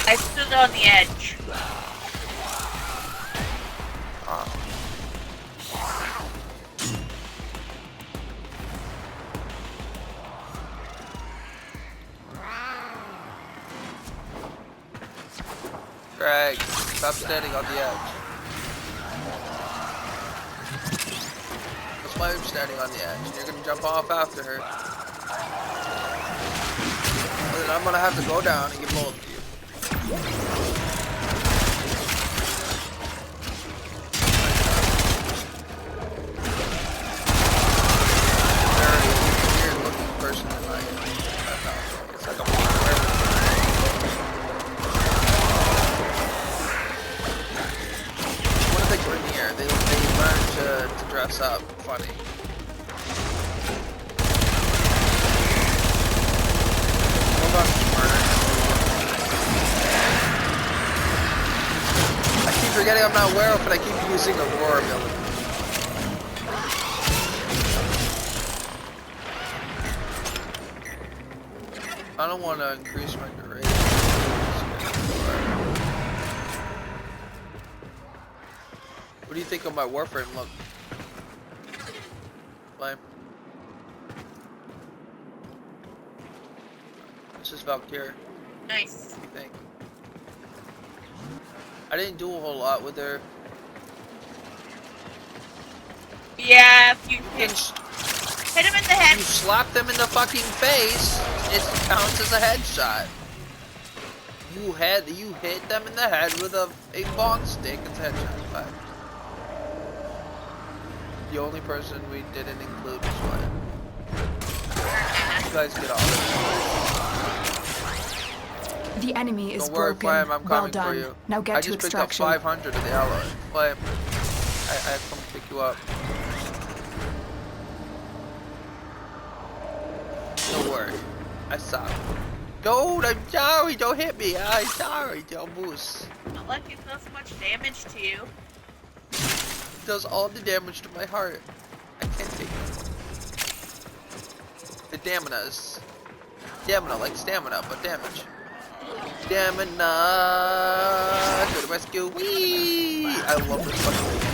I stood on the edge. Greg, stop standing on the edge. That's why I'm standing on the edge. You're gonna jump off after her. And then I'm gonna have to go down and get both of you. Very weird looking person in my it's like a monster. What do they bring here? They learn to dress up funny. Hold on, smarter. I keep forgetting I'm not werewolf, but I keep using Aurora ability. I don't want to increase my duration. What do you think of my Warframe look? Flame. This is Valkyrie. Nice. What do you think? I didn't do a whole lot with her. Yeah, if you You hit him in the head. slap them in the fucking face, it counts as a headshot. You hit them in the head with a bong stick, it's a headshot. But the only person we didn't include was Flame. You guys get off. The enemy is Don't worry, broken. Flame, I'm Well coming done. for you. Now get I to just picked up extraction. 500 of the alloy. Flame, I come pick you up. Don't worry, I saw. Don't, I'm sorry, don't hit me. I'm sorry, don't boost. Not like it does much damage to you. It does all the damage to my heart. I can't take it. The Stamina, like stamina, but damage. Stamina! To the rescue! Whee! I love this fucking thing.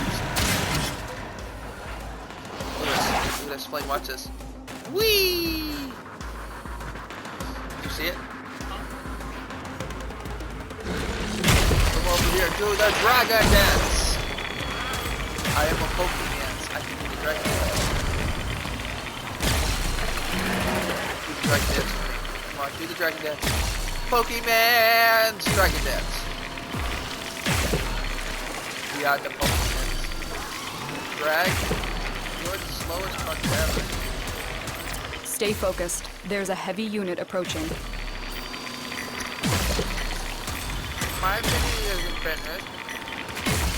Look at this, Flame, watch this. Whee! Did you see it? Come over here, do the dragon dance! I am a Pokemon. I can do the dragon dance. Do the dragon dance. Come on, do the dragon dance. Pokemon's dragon dance. We are the Pokemons. Drag. You're the slowest fuck ever. Stay focused. There's a heavy unit approaching. My video isn't finished.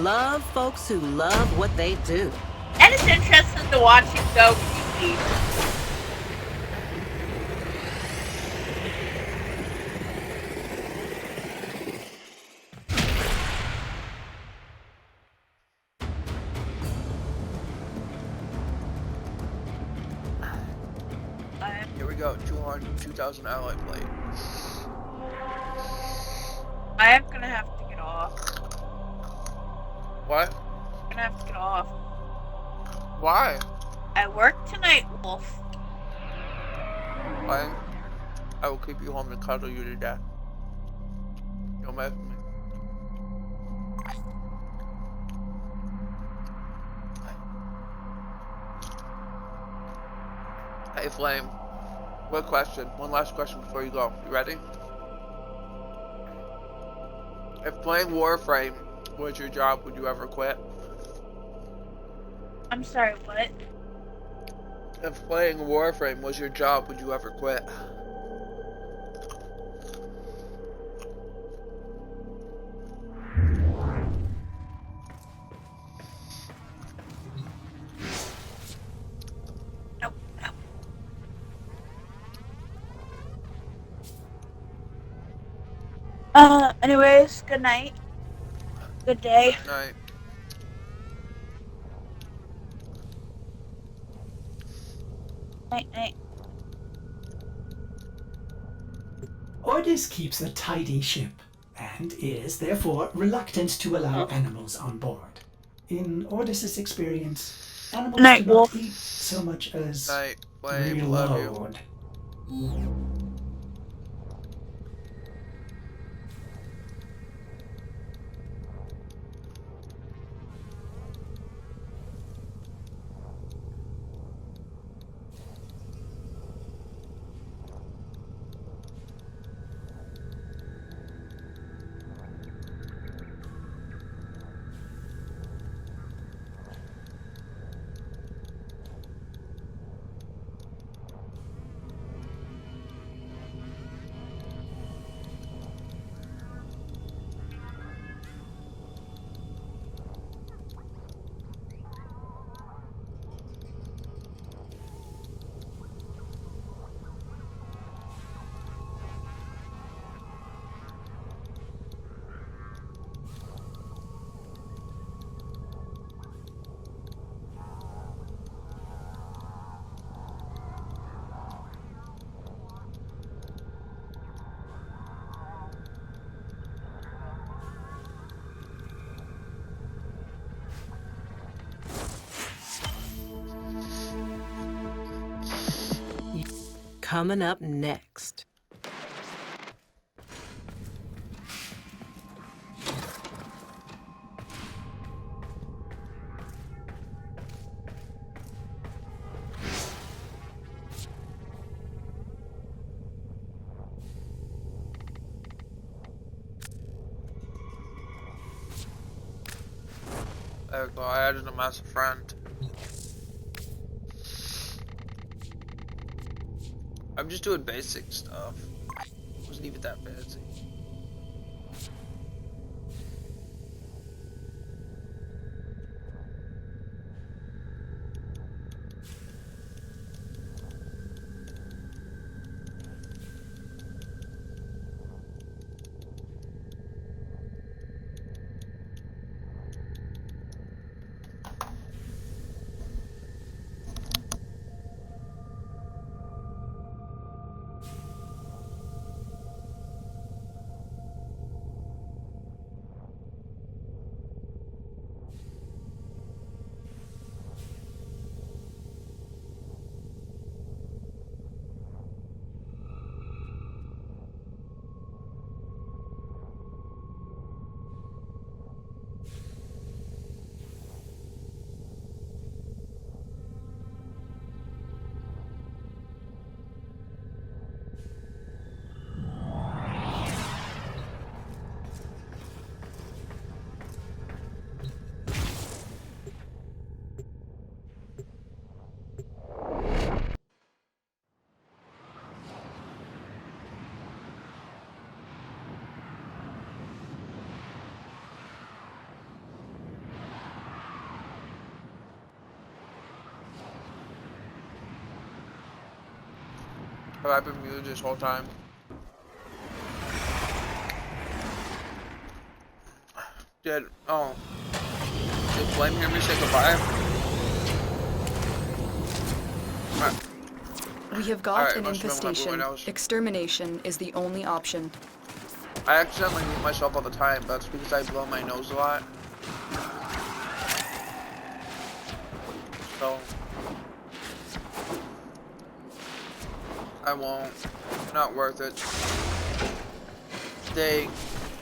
Love folks who love what they do. And it's interesting to watch him go be. Here we go. 2,000 ally plate. I am gonna have to get off. What? I'm gonna have to get off. Why? I work tonight, Wolf. Fine. I will keep you home and cuddle you to death. Don't mess with me. Hey, Flame. Quick question. One last question before you go. You ready? If playing Warframe was your job, would you ever quit? I'm sorry, what? If playing Warframe was your job, would you ever quit? Nope. Anyways, good night. Good day. Good night. Night, night. Ordis keeps a tidy ship, and is therefore reluctant to allow animals on board. In Ordis's experience, animals Night, do not Wolf. eat so much as Night, Flame. Love you. reload. Coming up next. There we go. I added him as a friend. I'm just doing basic stuff. Wasn't even that fancy. Have I been muted this whole time? Did Flame hear me say goodbye? We have got Alright, an must have been one of infestation. everyone else. Extermination is the only option. I accidentally mute myself all the time, but that's because I blow my nose a lot. So I won't. Not worth it.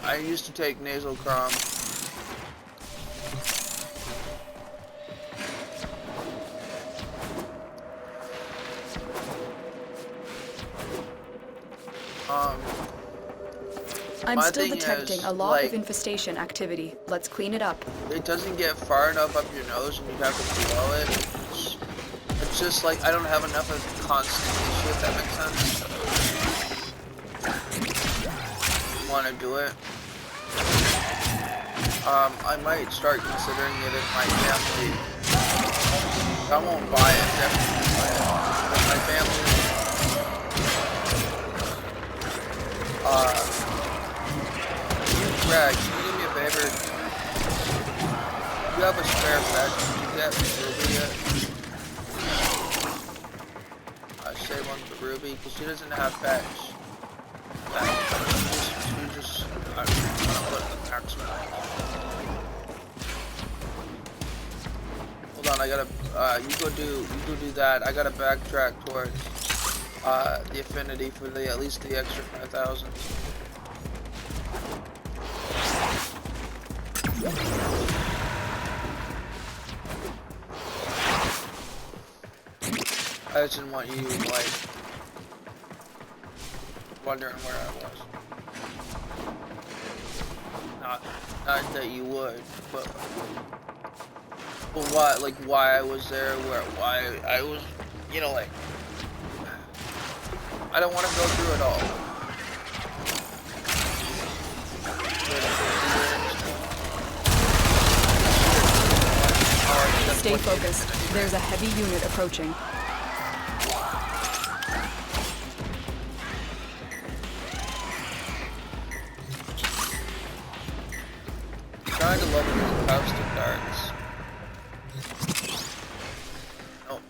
I used to take nasal crom. I'm My still thing detecting is, a lot like, of infestation activity. Let's clean it up. it doesn't get far enough up your nose and you have to blow it. It's just like I don't have enough of constant issue, if that makes sense. Want to do it. I might start considering it if my family. I won't buy it, definitely buy it. But my family. Brad, can you do me a favor? You have a spare fetch. Did you get Ruby yet? Save one for Ruby, because she doesn't have fetch. I'm gonna put the maximum. Hold on, I gotta, you go do that. I gotta backtrack towards, the affinity for at least the extra 5,000. I just didn't want you, like, wondering where I was. Not that you would, but why I was there, why I was, you know, like, I don't want to go through it all. Stay focused. There's a heavy unit approaching. Trying to level these caustic darts. Oh.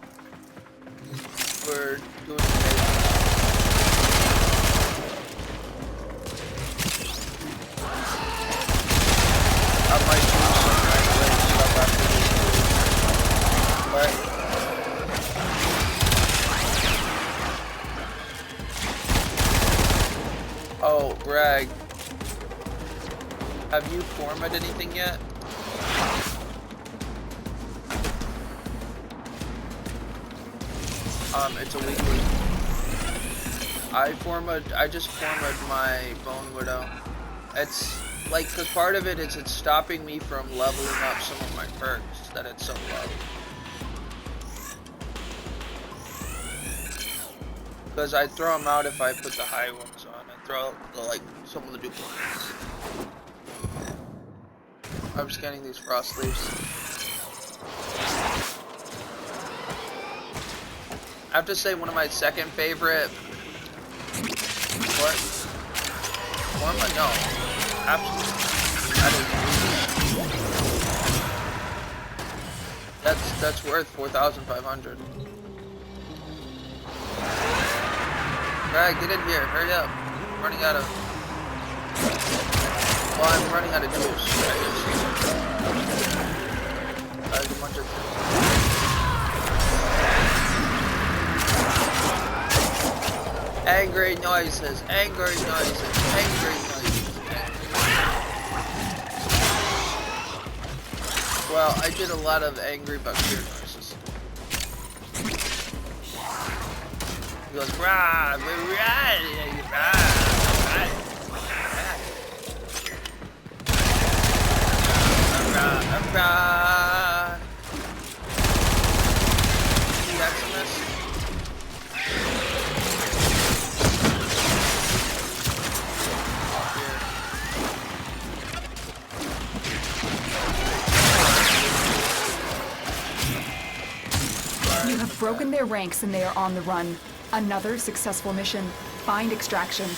We're doing amazing. I might do some regular stuff after this. But oh, brag. Have you formatted anything yet? It's a weekly. I just formatted my Bone Widow. It's like, cause part of it is it's stopping me from leveling up some of my perks that it's so low. Cause I throw them out if I put the high ones on. I throw out some of the duplicates. I'm scanning these frost leaves. I have to say one of my second favorite. What? Forma? No. Absolutely. That's worth 4,500. Alright, get in here. Hurry up. I'm running out of. Well, I'm running out of juice. There's a bunch of things. Angry noises, angry noises, angry noises, Well, I did a lot of angry but clear noises. He goes, rah, rah, rah, rah. See Maximus? You have broken their ranks and they are on the run. Another successful mission. Find extraction.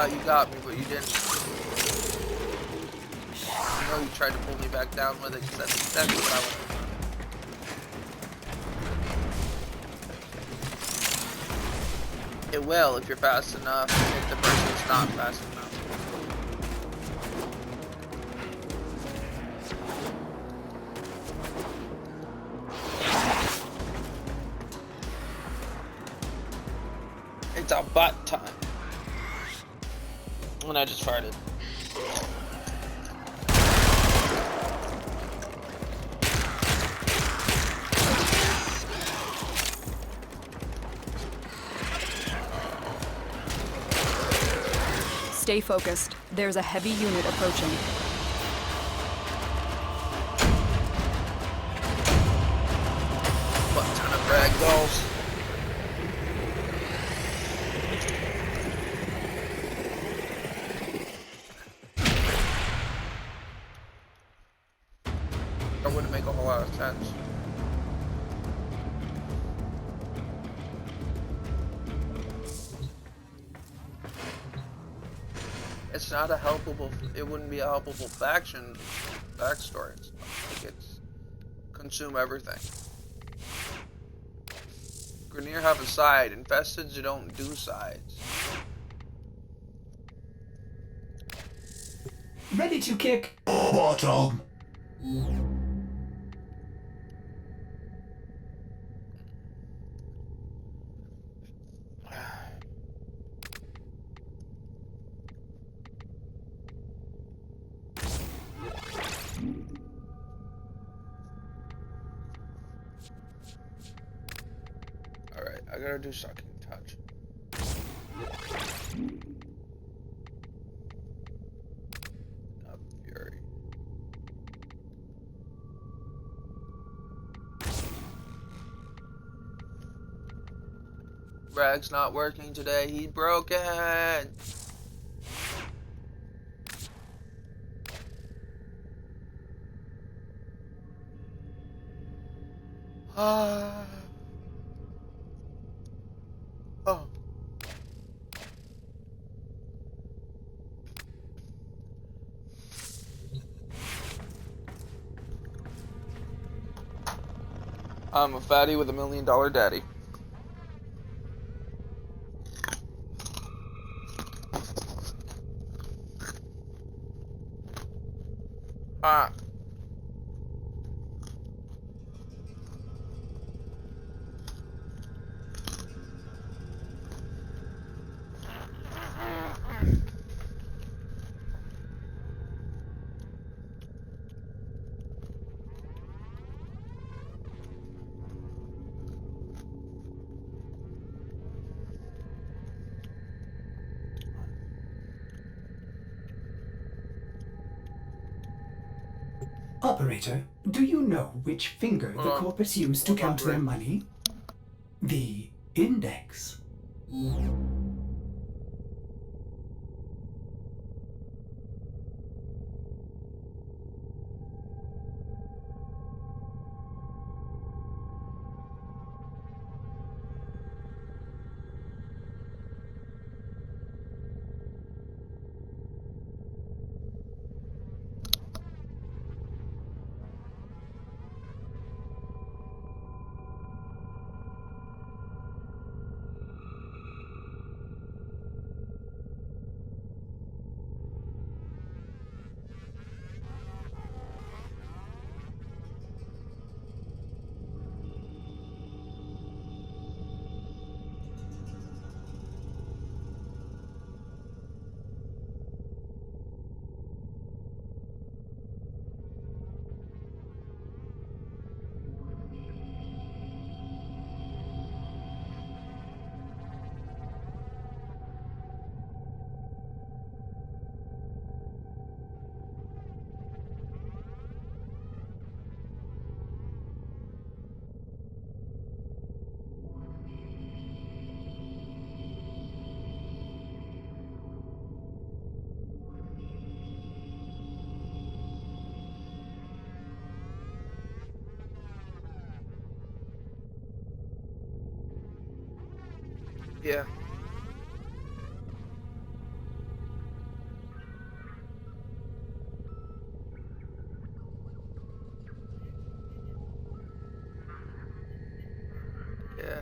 You got me, but you didn't. You know you tried to pull me back down with it, because that's exactly what I want. It will if you're fast enough, if the person's not fast enough. It's about time. When I just farted. Stay focused. There's a heavy unit approaching. What ton of ragdolls? That wouldn't make a whole lot of sense. It's not a helpable, it wouldn't be a helpable faction backstory. It's not like it's consume everything. Grineer have a side, Infesteds don't do sides. Ready to kick bottom. Alright, I gotta do sucking touch. Up fury. Rag's not working today, he's broken! Ah. Oh. I'm a fatty with $1 million daddy. Ah. Operator, do you know which finger the corpus used to count their money? The index. Yeah. Yeah.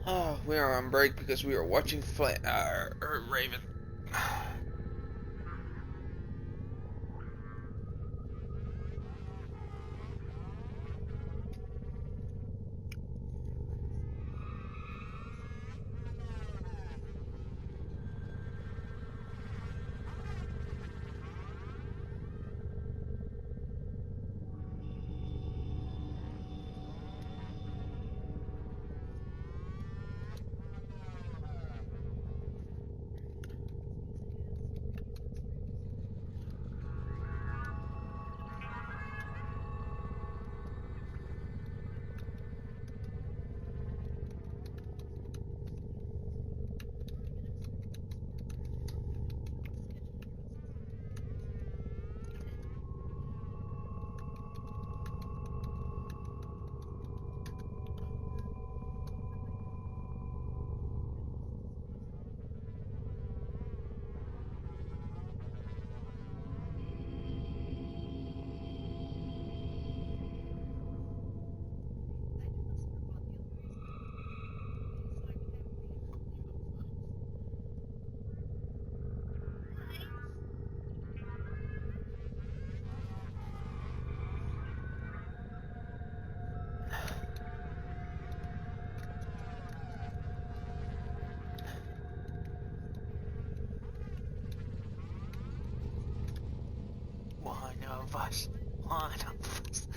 Oh, we are on break because we are watching Raven. One of us. One of us.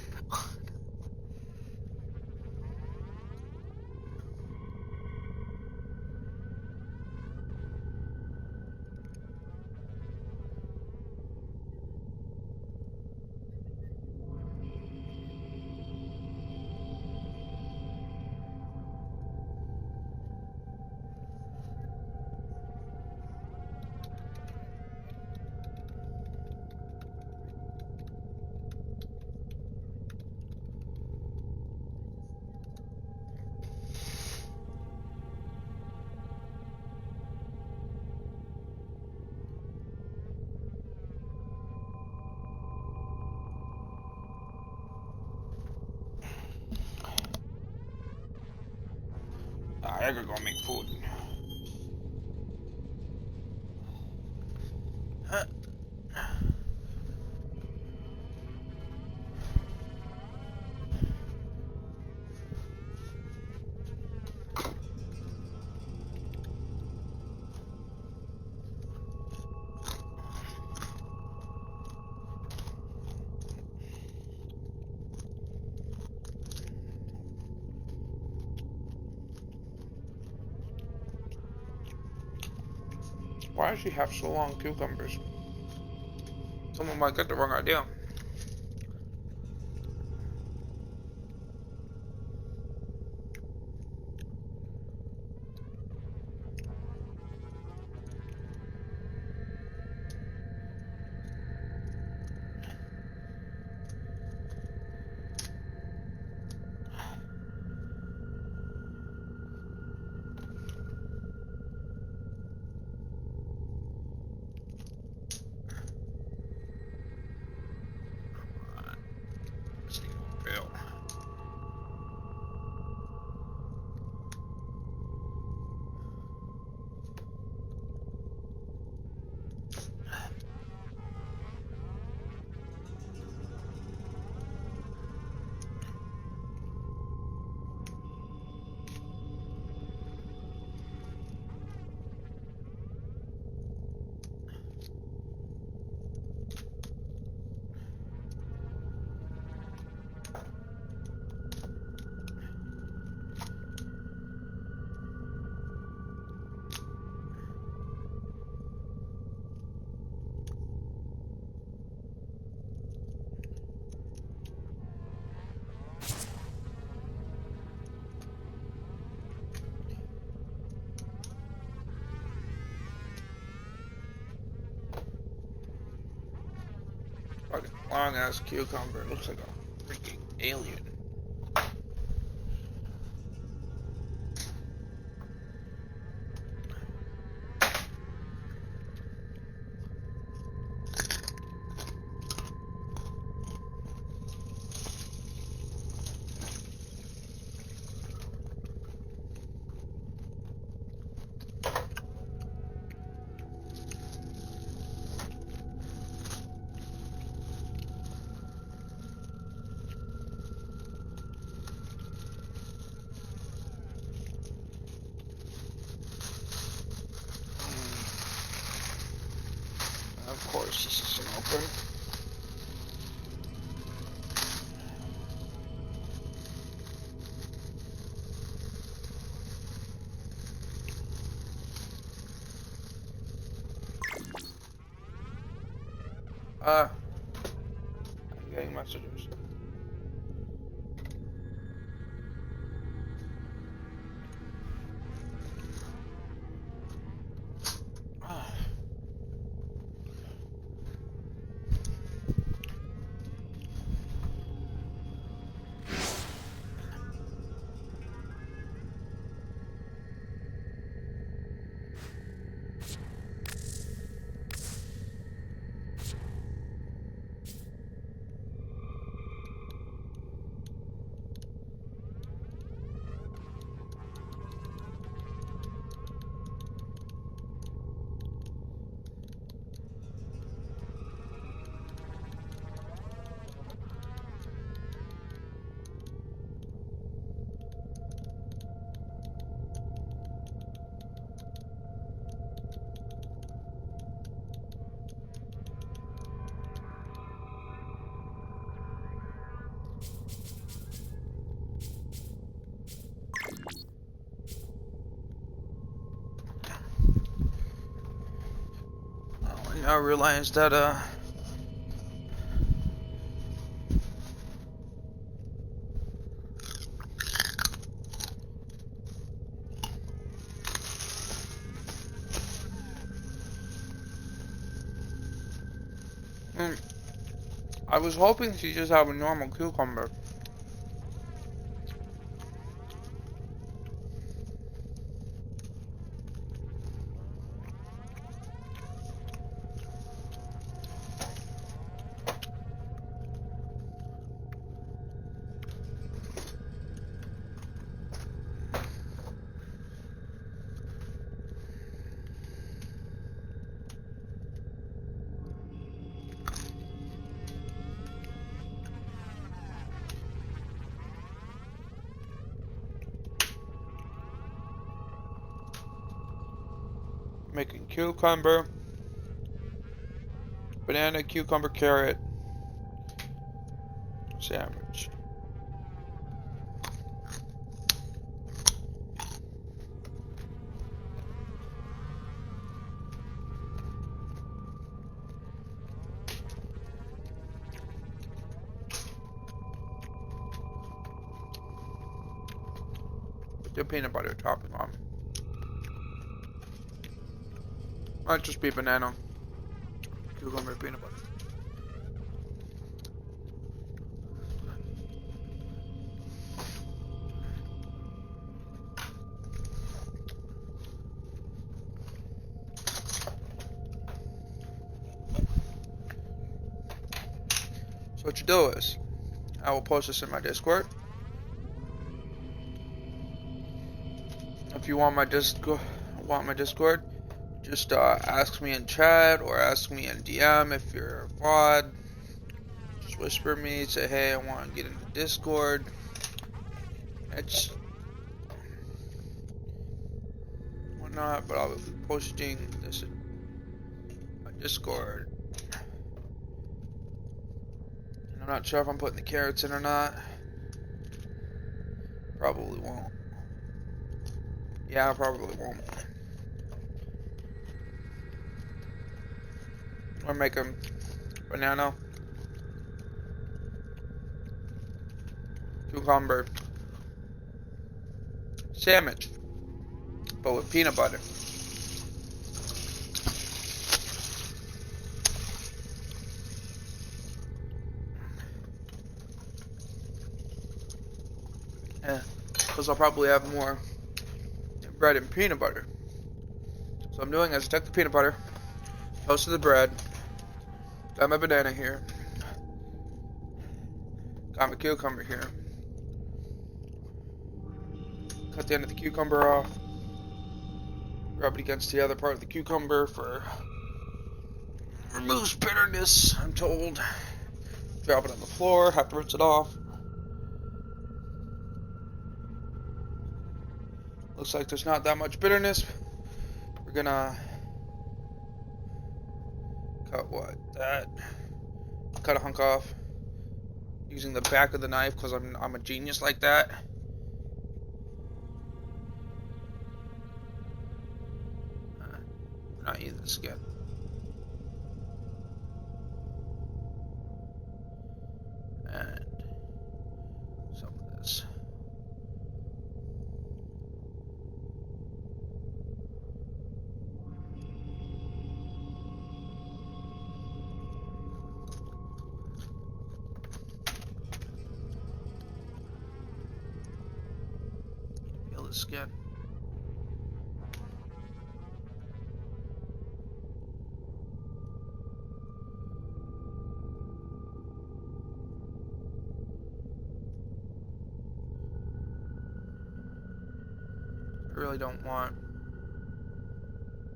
I gotta go make food. Huh. Why does she have so long cucumbers? Someone might get the wrong idea. Long ass cucumber. It looks like a freaking alien. Of course, this isn't open. I'm getting messages. I realized that I was hoping to just have a normal cucumber. Making cucumber, banana, cucumber, carrot sandwich. Put the peanut butter topping on. Might just be banana, cucumber, peanut butter. So what you do is, I will post this in my Discord. If you want my Discord, just ask me in chat or ask me in DM if you're a VOD. Just whisper me, say, hey, I want to get into Discord. It's whatnot, but I'll be posting this in my Discord. And I'm not sure if I'm putting the carrots in or not. Probably won't. Yeah, I probably won't. Or make them banana, cucumber sandwich, but with peanut butter. because I'll probably have more bread and peanut butter. So what I'm doing is I took the peanut butter, toasted the bread, got my banana here, got my cucumber here, cut the end of the cucumber off, rub it against the other part of the cucumber for removes bitterness, I'm told. Drop it on the floor, have to rinse it off. Looks like there's not that much bitterness. We're gonna cut cut a hunk off using the back of the knife because I'm a genius like that. Not eating the skin. And some of this. Peel the skin. I really don't want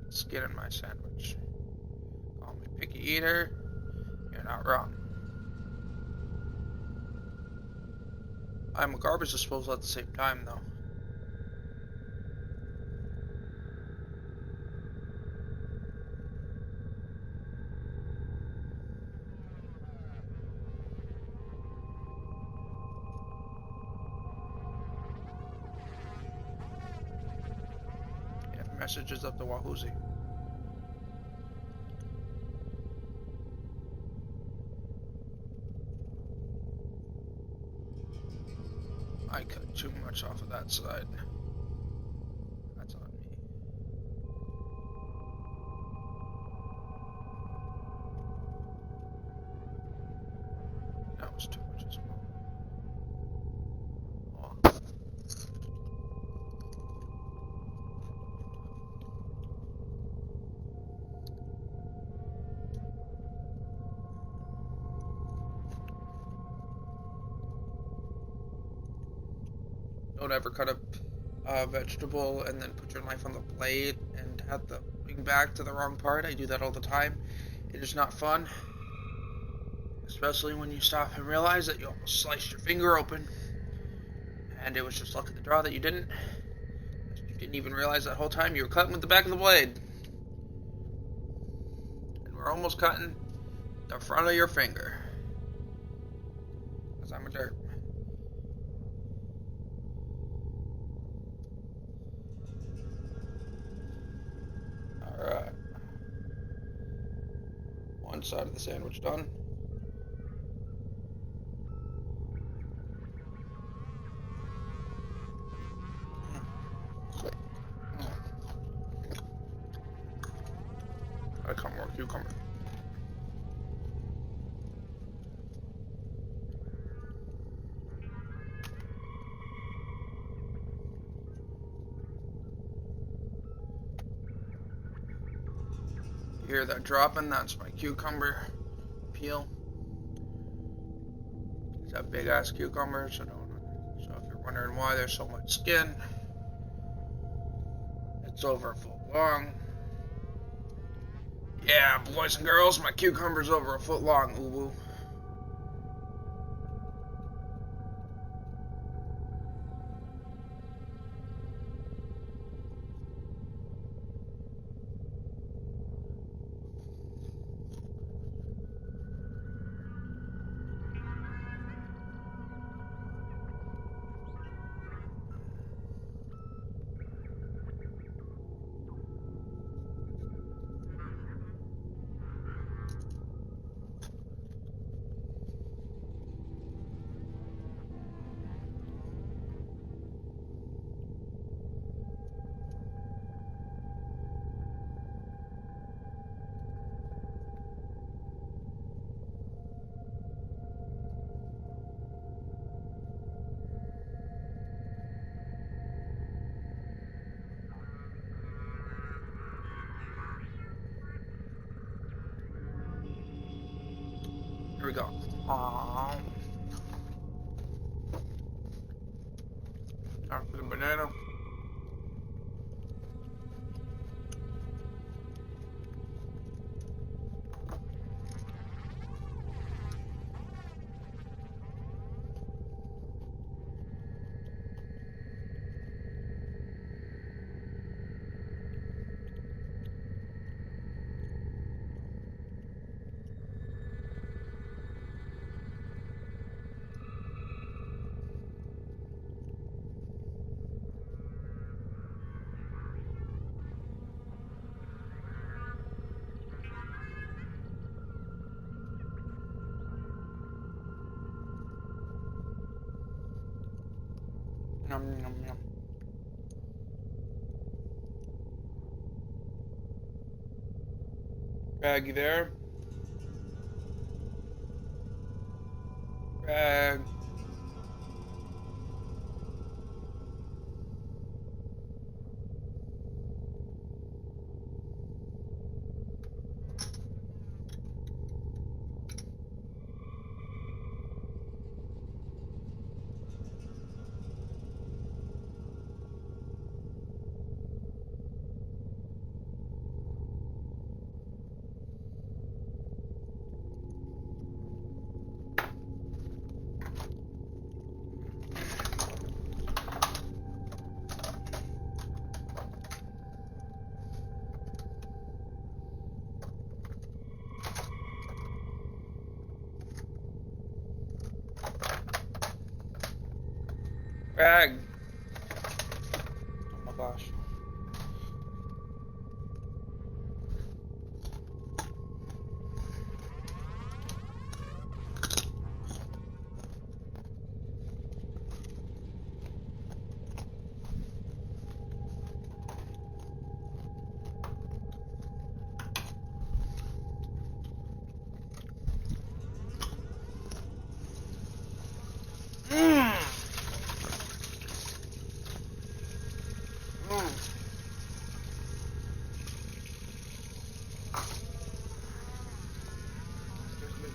skin in my sandwich. Call me picky eater. You're not wrong. I'm a garbage disposal at the same time, though. Yeah, messages up the Wahoozy. I cut too much off of that side. That's on me. That was too much as well. Oh. Don't ever cut a vegetable and then put your knife on the blade and have the bring back to the wrong part. I do that all the time. It is not fun. Especially when you stop and realize that you almost sliced your finger open. And it was just luck of the draw that you didn't. You didn't even realize that whole time you were cutting with the back of the blade. And we're almost cutting the front of your finger. Because I'm a derp. Alright. One side of the sandwich done. I got more cucumber. You hear that dropping? That's my cucumber peel. It's a big ass cucumber, so if you're wondering why there's so much skin, it's over a foot long. Yeah, boys and girls, my cucumber's over a foot long, uwu. we go. After the banana. Yum, yum, yum. Bag, you there? Bag. Bag. Oh my gosh.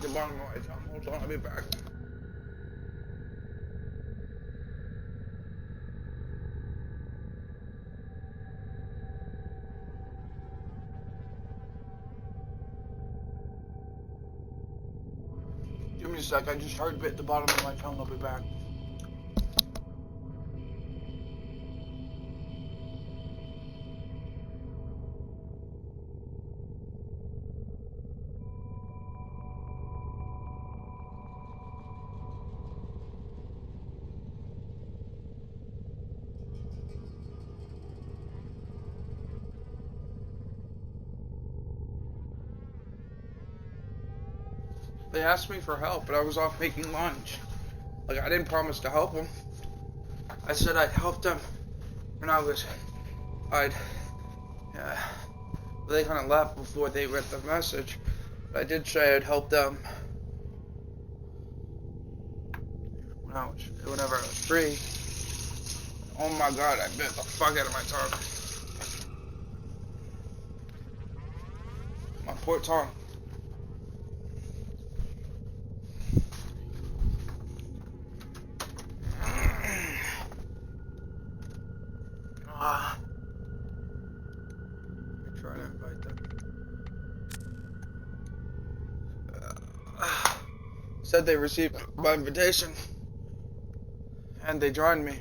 The long noise. Hold on, I'll be back. Give me a sec, I just heard bit the bottom of my tongue, I'll be back. They asked me for help, but I was off making lunch. Like, I didn't promise to help them. I said I'd help them when they kind of left before they read the message. But I did say I'd help them whenever I was free. Oh my god, I bit the fuck out of my tongue. My poor tongue. Try to invite them. Said they received my invitation and they joined me.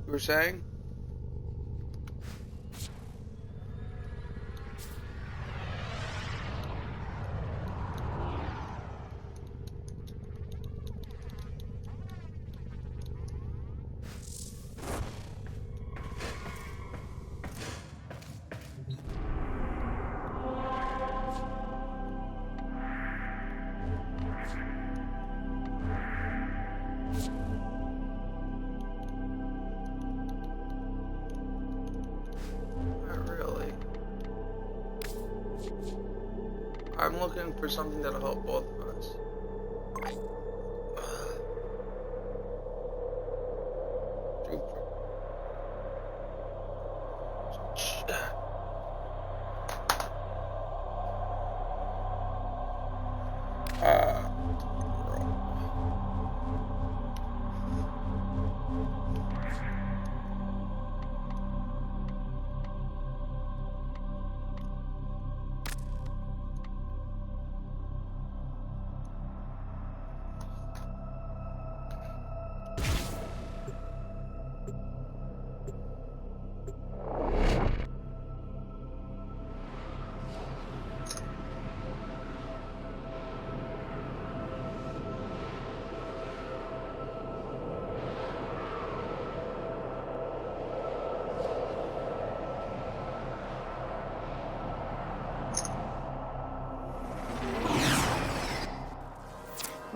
You were saying? I'm looking for something that'll help both of us.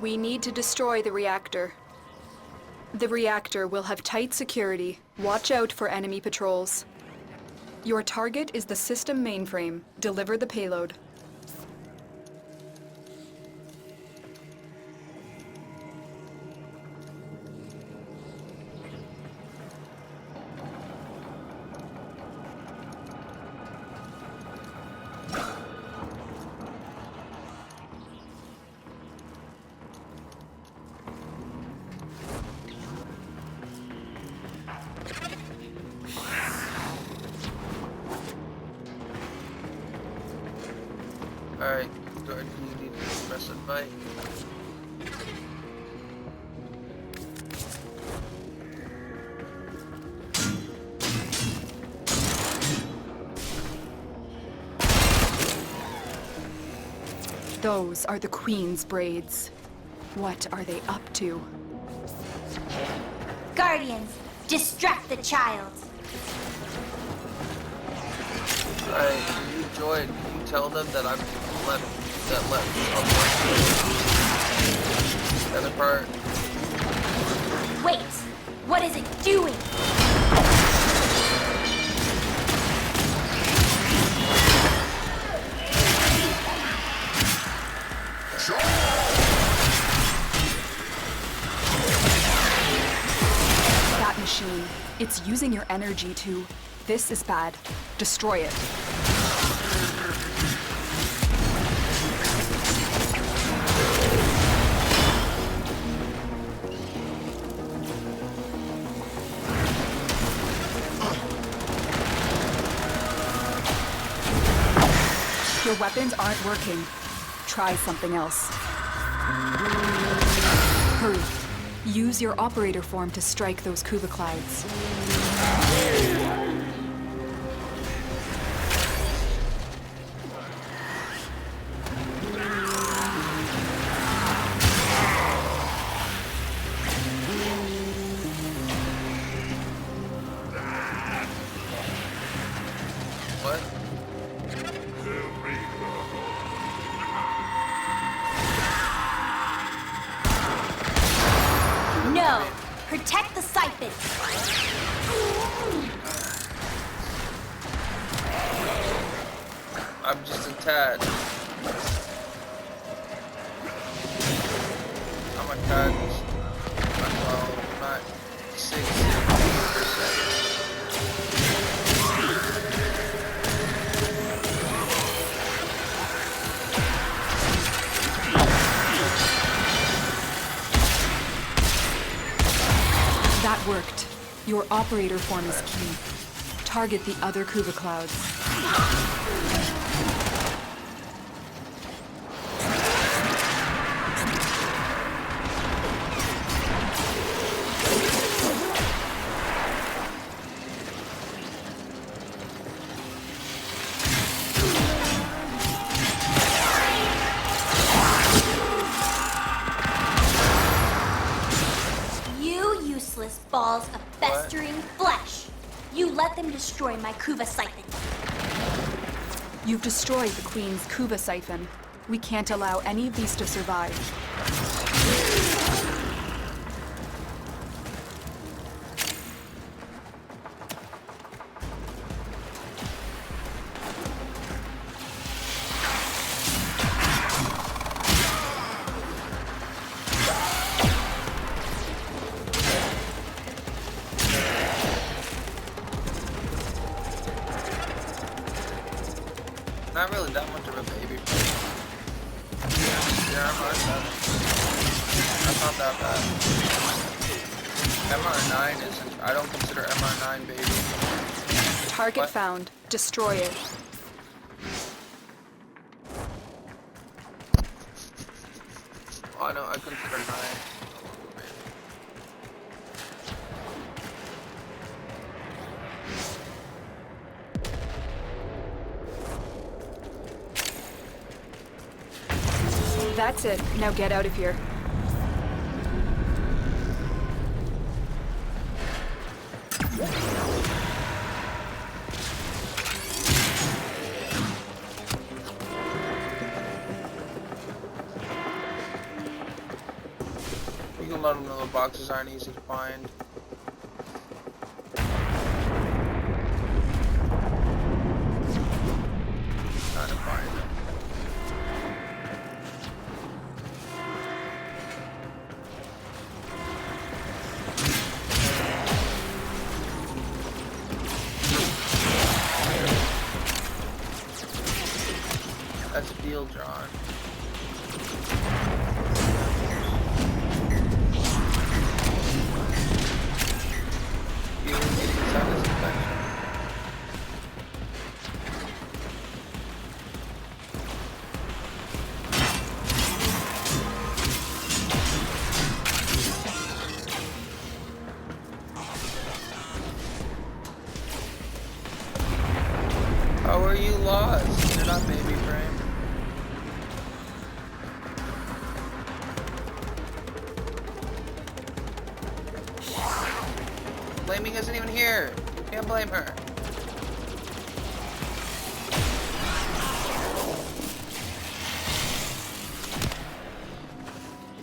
We need to destroy the reactor. The reactor will have tight security. Watch out for enemy patrols. Your target is the system mainframe. Deliver the payload. Alright, do you need to press and fight? Those are the Queen's braids. What are they up to? Guardians, distract the child. Alright, you join. Can you tell them that I'm left? The other part. Wait, what is it doing? That machine. It's using your energy to... This is bad. Destroy it. Your weapons aren't working. Try something else. Hurry. Use your operator form to strike those Kuva clouds. What? No! Protect the siphon! I'm just a tad. I'm a tad. Well, not 60%. That worked. Your operator form is key. Target the other Kuva clouds. Balls of festering flesh. You let them destroy my Kuva siphon. You've destroyed the Queen's Kuva siphon. We can't allow any of these to survive. Not really that much of a baby. Yeah, I'm not that. That's not that bad. MR9 isn't. I don't consider MR9 baby. Target What? found. Destroy it. Oh, I know. I consider 9. That's it. Now get out of here. boxes aren't easy to find. Trying to find them. That's a deal, John. How are you lost? You're not baby frame. Blaming isn't even here. You can't blame her.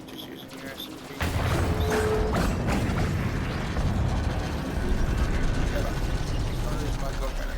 Just using your SMP. Oh, there's my girlfriend.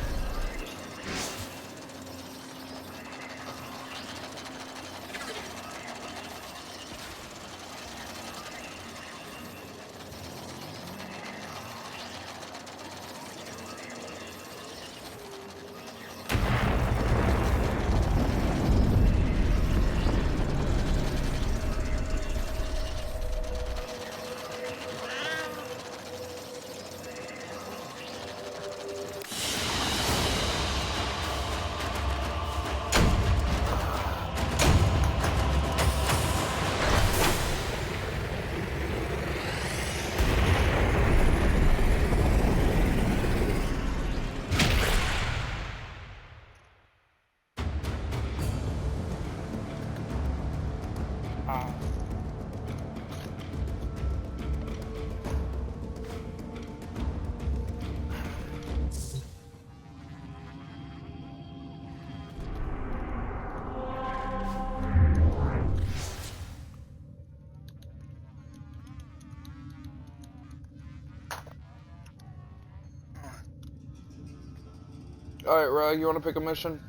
Alright, Rag, you want to pick a mission?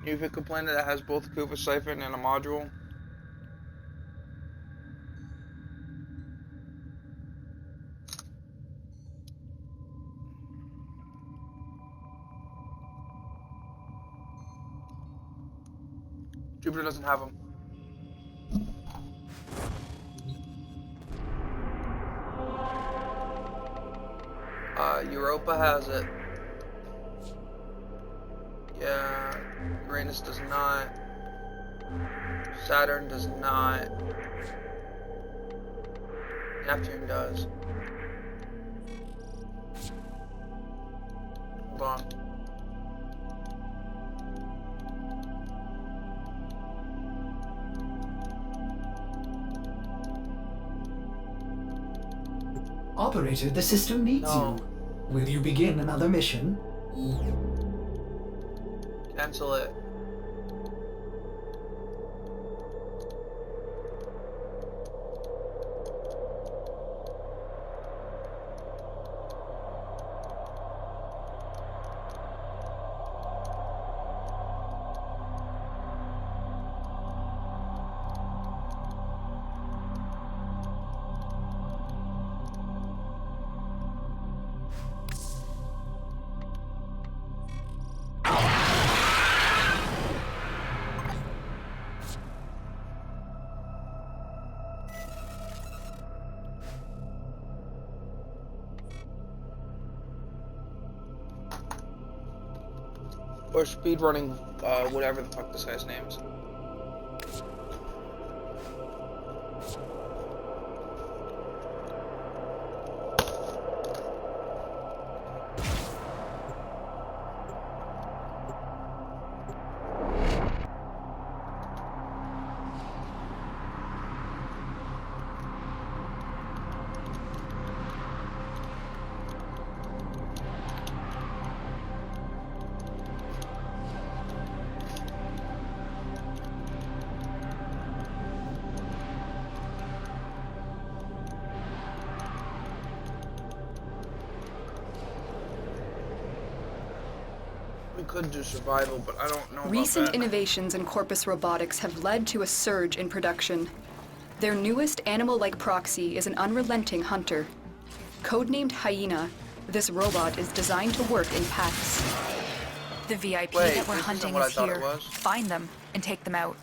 You pick a planet that has both a Kuva siphon and a module. Jupiter doesn't have them. Europa has it. Yeah, Uranus does not. Saturn does not. Neptune does. Hold on. Operator, the system needs you. Will you begin another mission? Cancel it. Or speedrunning, whatever the fuck this guy's name is. We could do survival, but I don't know Recent about that. innovations in Corpus robotics have led to a surge in production. Their newest animal-like proxy is an unrelenting hunter. Codenamed Hyena, this robot is designed to work in packs. The VIP Wait, that we're this isn't hunting what I is thought it here. was. Find them and take them out.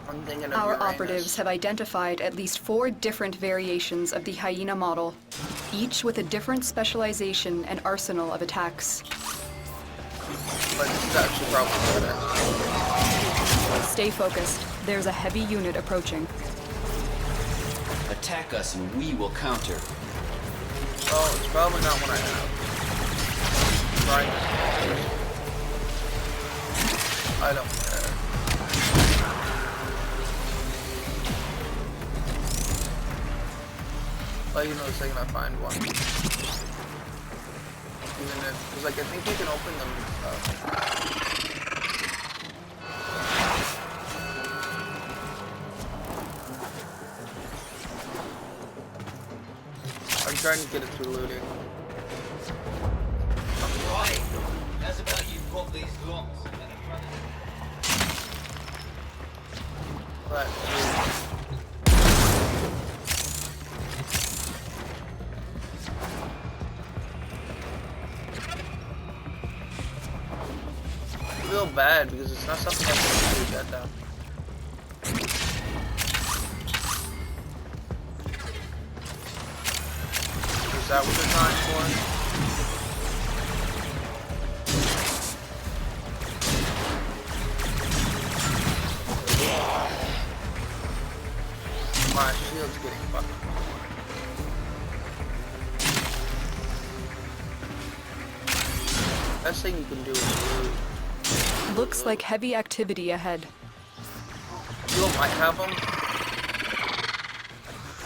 I'm thinking of Our Uranus. operatives have identified at least 4 different variations of the Hyena model, each with a different specialization and arsenal of attacks. But this is actually probably better. Stay focused. There's a heavy unit approaching. Attack us and we will counter. Well, it's probably not what I have. Right. I don't care. Let you know the second I find one. Even if, cause like I think you can open them and stuff. I'm trying to get it through looting. Right. That's about you've got these locks. But I feel bad because it's not something I can really get down. Is that what they're trying for? My shield's getting fucked. Best thing you can do is loot. Looks like heavy activity ahead. You might have them.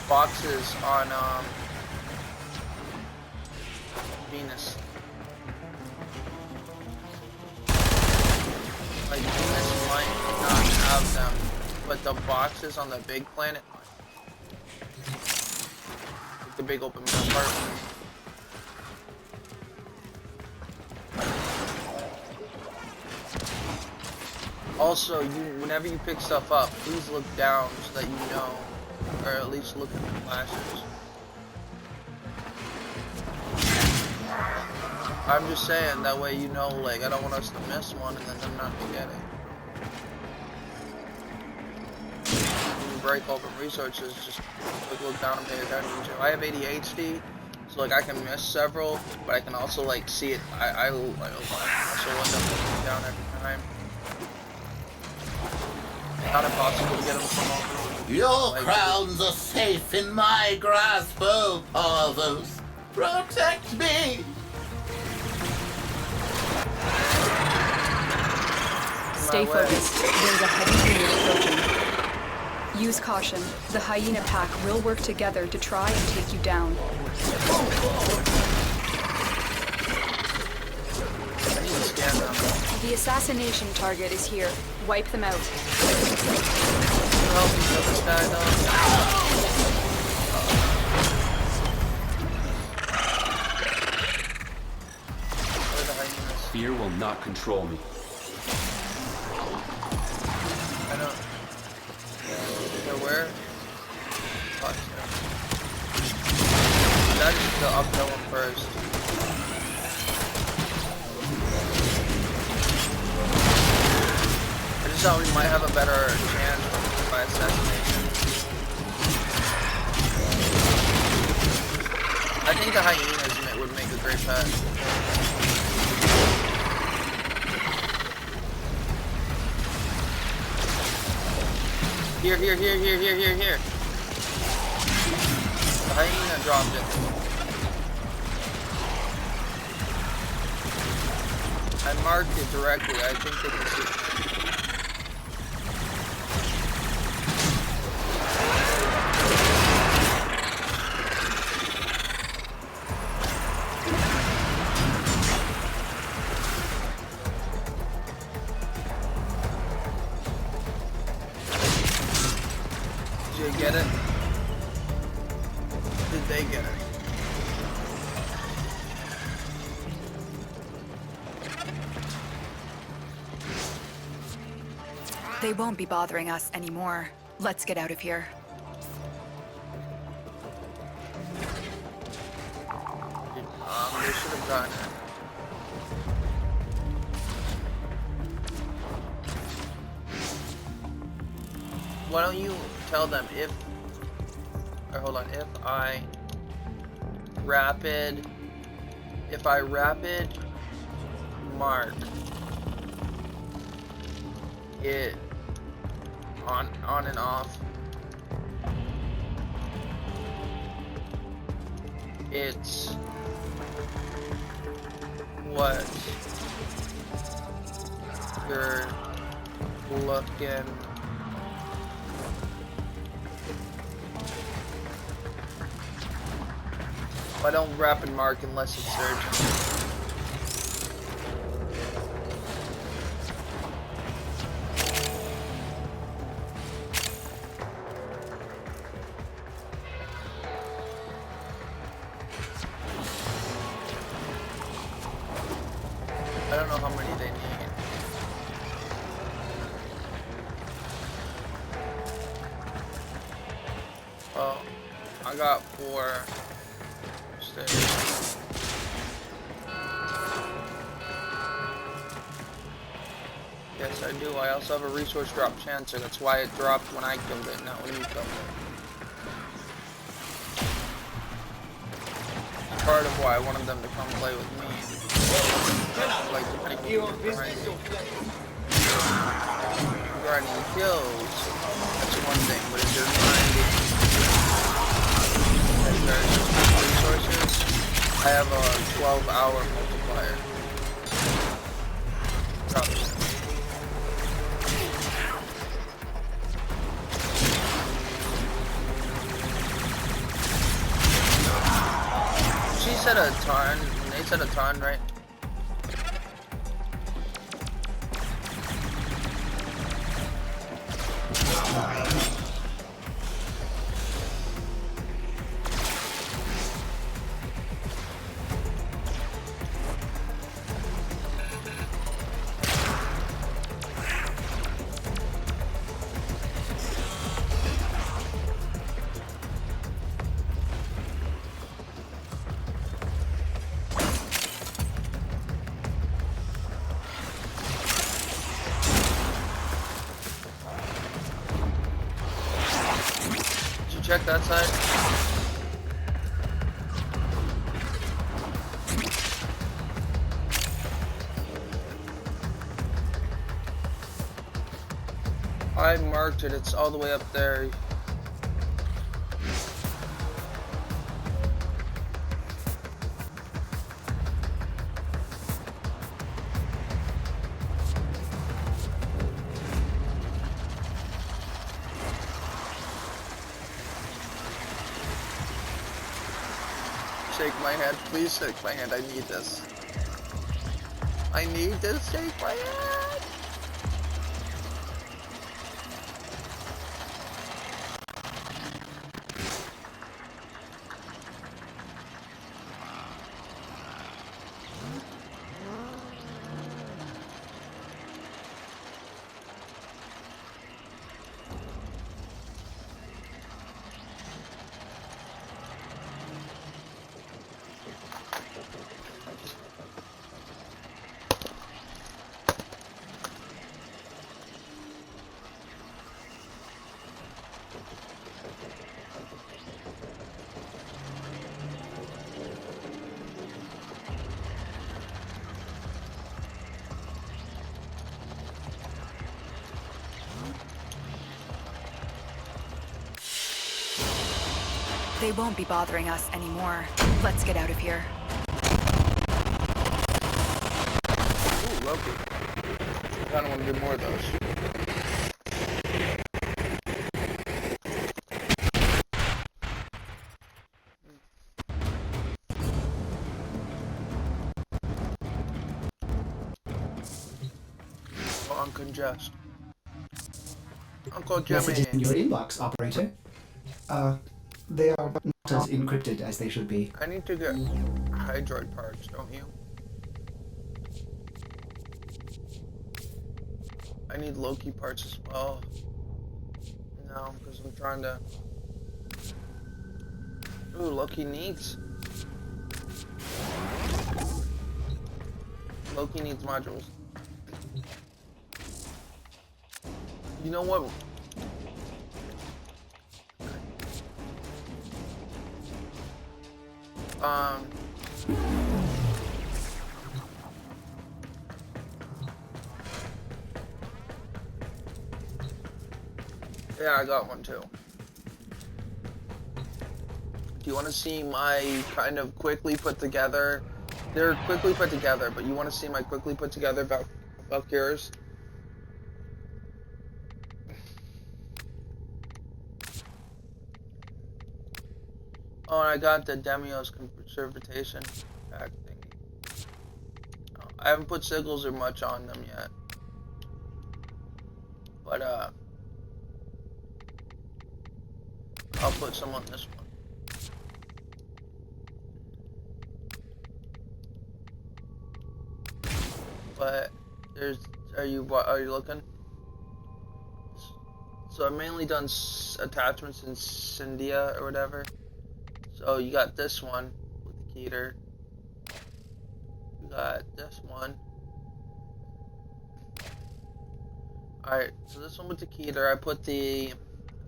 Boxes on Venus. Like Venus might not have them, but the boxes on the big planet might. Like the big open part. Also, whenever you pick stuff up, please look down so that you know, or at least look at the flashes. I'm just saying, that way you know, like, I don't want us to miss one and then them not to get it. When you break open resources, just look down and pay attention to. I have ADHD, so like I can miss several, but I can also like see it. I also end up looking down every time. Not impossible to get them from all. Your like, crowns are safe in my grasp, oh Parvos. Protect me! Stay focused. There's a heavy unit approaching. Use caution. The Hyena pack will work together to try and take you down. I need to scan them. The assassination target is here. Wipe them out. Help me kill this guy though. Where are the hyenas? Fear will not control me. I don't. Yeah, where? Fuck yeah. That is the uphill one first. I just thought we might have a better chance by assassination. I think the hyenas would make a great pet. Here. The hyena dropped it. I marked it directly. I think they can see it. Did you get it? Did they get it? They won't be bothering us anymore. Let's get out of here. They should have gotten it. Why don't you tell them if... Or hold on, if I rapid mark it on and off, it's what you're looking I don't rapid mark unless it's urgent. I don't know how many they need. Oh, I got 4. Yes, I do. I also have a resource drop chancer. That's why it dropped when I killed it, not when you killed it. It's part of why I wanted them to come play with me. Like, behind me. Regarding kills, that's one thing, but if you're grinding resources, I have a 12-hour multiplier. Probably. She said a ton. They said a ton, right? Check that side. I marked it, it's all the way up there. Shake my hand, please shake my hand, I need this. I need this, shake my hand! They won't be bothering us anymore. Let's get out of here. Ooh, Loki. I kinda wanna do more of those. Oh, uncongest. Uncle Jimmy. Messages in your inbox, operator. They are not as encrypted as they should be. I need to get hydroid parts, don't you? I need Loki parts as well. No, because I'm trying to... Ooh, Loki needs... Loki needs modules. You know what? Yeah, I got one too. Do you want to see my kind of quickly put together? They're quickly put together, but you want to see my quickly put together Valkyries? Oh, and I got the Demios conservation pack thingy. Oh, I haven't put sigils or much on them yet. But, I'll put some on this one. But, are you looking? So I've mainly done attachments in Cyndia or whatever. So you got this one with the Keter. You got this one. Alright, so this one with the Keter, I put the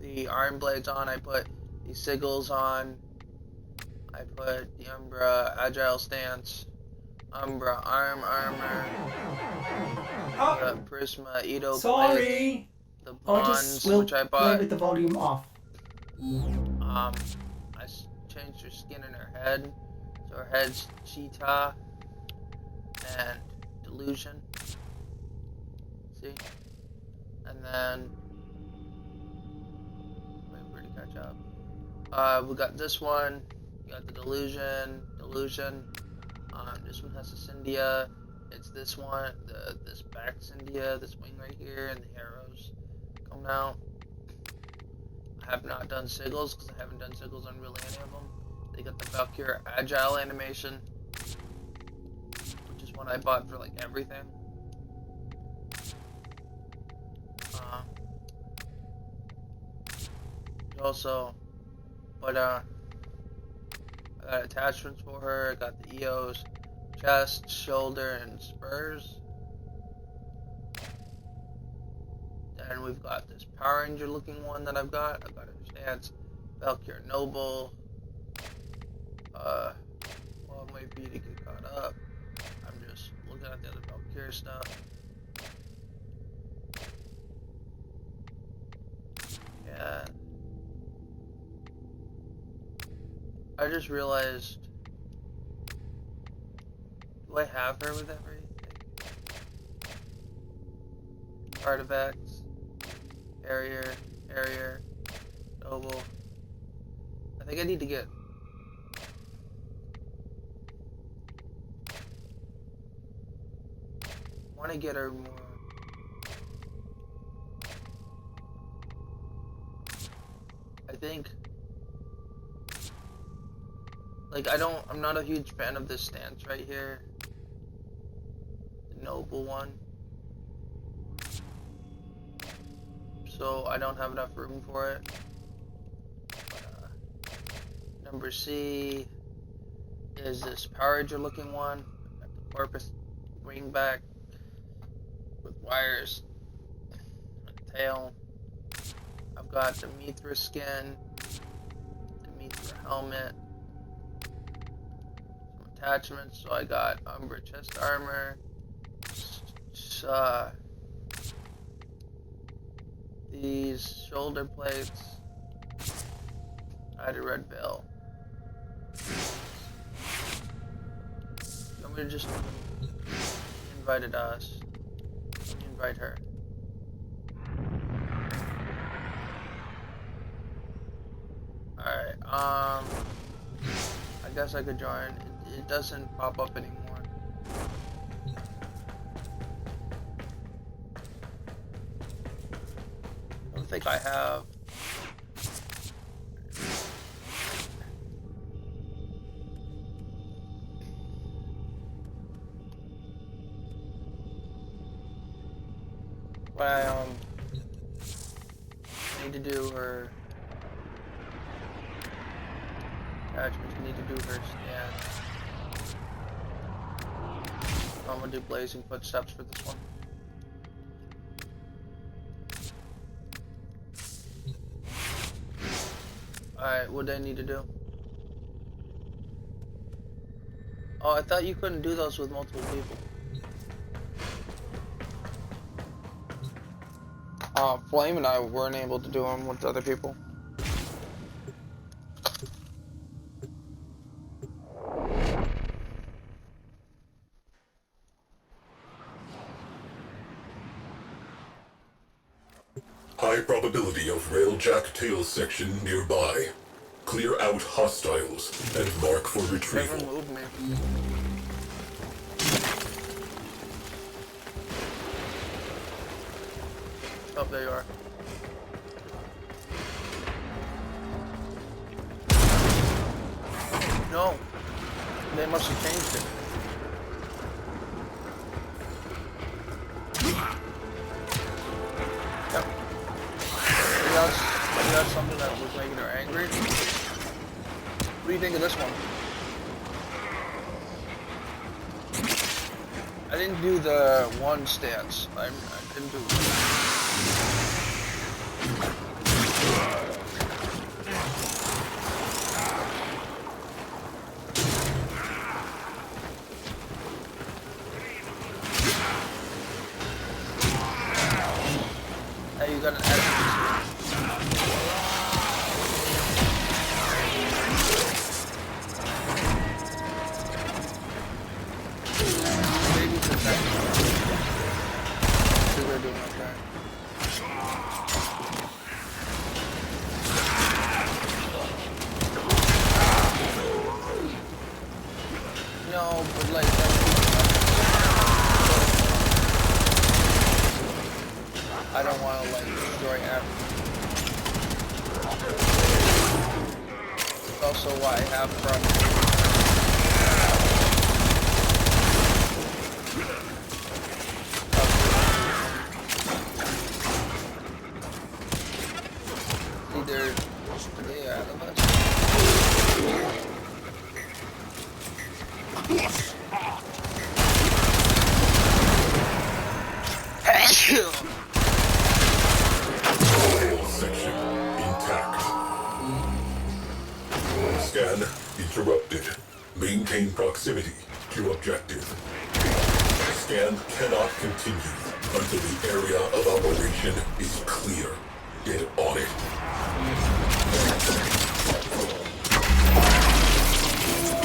Iron Blades on, I put the Sigils on, I put the Umbra Agile Stance, Umbra Arm Armor, the Prisma Edo Plates, the Bonds, which I bought. Play with the volume off. I changed her skin and her head, so her head's Cheetah and Delusion. See? And then wait for it to catch up. We got this one. We got the Delusion. This one has the Cyndia. It's this one, this back Cyndia, this wing right here, and the arrows coming out. I have not done sigils because I haven't done sigils on really any of them. They got the Valkyrie Agile animation, which is one I bought for like everything. Also, but I got attachments for her. I got the EOS, chest, shoulder, and spurs. Then we've got this Power Ranger looking one that I've got. I've got her stance, Valkyrie Noble. Well, it might be to get caught up. I'm just looking at the other Valkyrie stuff. Yeah. I just realized, do I have her with everything? Artifacts, Harrier, Noble. I think I need to get... I want to get her more... I think... Like, I'm not a huge fan of this stance right here. The Noble one. So, I don't have enough room for it. Number C is this Power Ranger looking one. Got the Corpus wing back with wires and a tail. I've got the Mithra skin, the Mithra helmet, some attachments. So I got Umbra chest armor, these shoulder plates. I had a red veil. I'm gonna just invited us. Let me invite her. Alright, I guess I could join. It doesn't pop up anymore. I don't think I have. What I need to do her attachments. Need to do her scan. I'm gonna do blazing footsteps for this one. Alright, what do I need to do? Oh, I thought you couldn't do those with multiple people. Flame and I weren't able to do them with other people. High probability of railjack tail section nearby. Clear out hostiles and mark for retrieval. Never move me. Oh, there you are. No, they must have changed it. Yep. Maybe that's something that was making her angry. What do you think of this one? I didn't do the one stance. I didn't do it. Hey, you got an edit. No, but like I don't want to like destroy everything. It's also why I have problems. Either stay out of us. Section intact. Scan interrupted. Maintain proximity to objective. Scan cannot continue until the area of operation is clear. Get on it.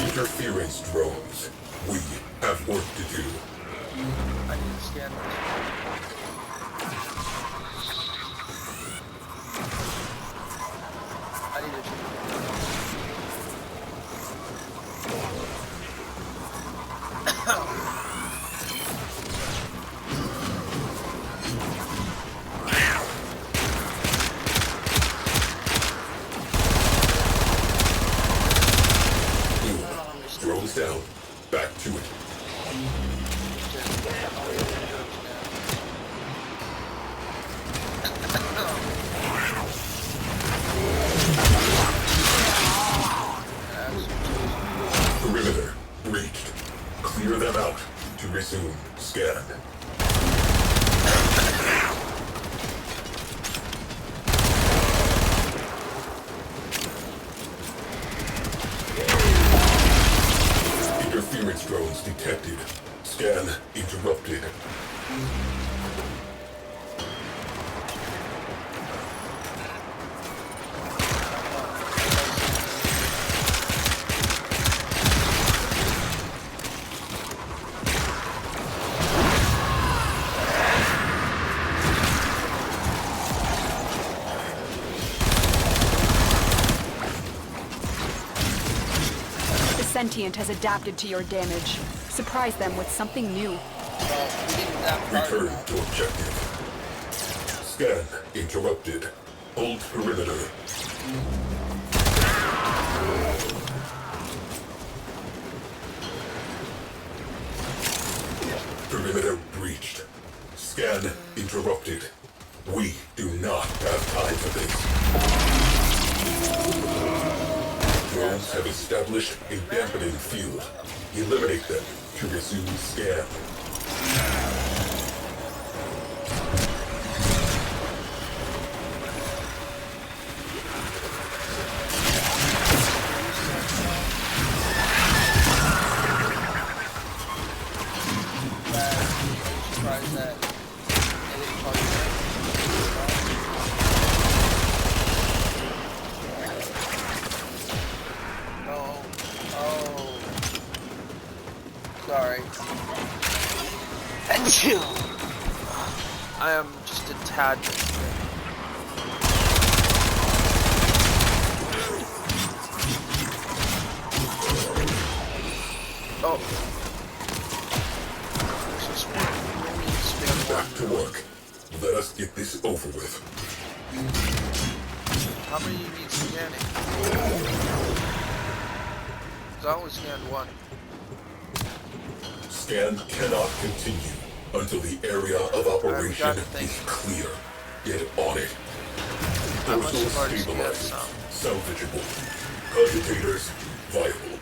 Interference drones. We have work to do. I need to scan this. I need to Drones down. Back to it. Perimeter reached. Clear them out to resume scan. Interference drones detected. Scan interrupted. Sentient has adapted to your damage. Surprise them with something new. Return to objective. Scan interrupted. Hold perimeter. Perimeter breached. Scan interrupted. We do not have time for this. Drones have established a dampening field. Eliminate them to resume scan. Sorry. I am just a tad bit sick. Oh. Back to work. Let us get this over with. How many you need scanning? Because I only scanned one. Scan cannot continue until the area of operation is clear. Get on it. Dorsal stabilized. Salvageable. Cogitators viable.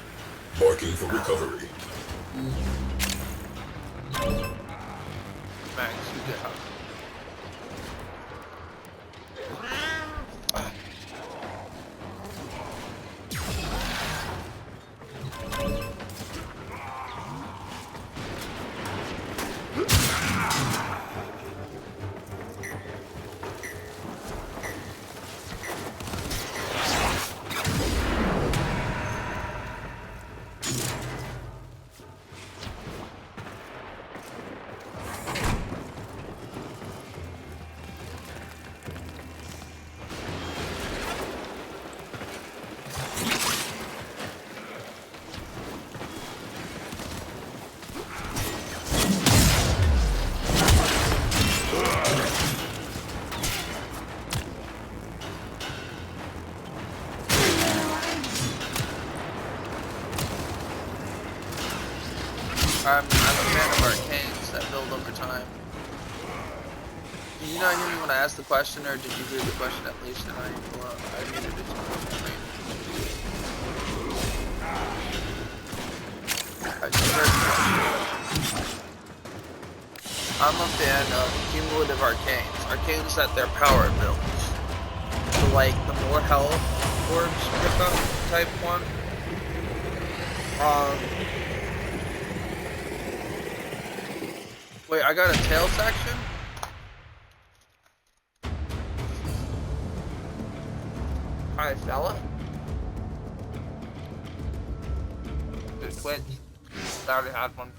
Marking for recovery. Max, you get out. I'm a fan of arcanes that build over time. Did you not hear me when I asked the question, or did you hear the question at least? And I muted it. I'm a fan of cumulative arcanes. Arcanes that their power builds. So like the more health orbs pick up type one. Wait, I got a tail section? Alright, fella. Good quit. I already had one.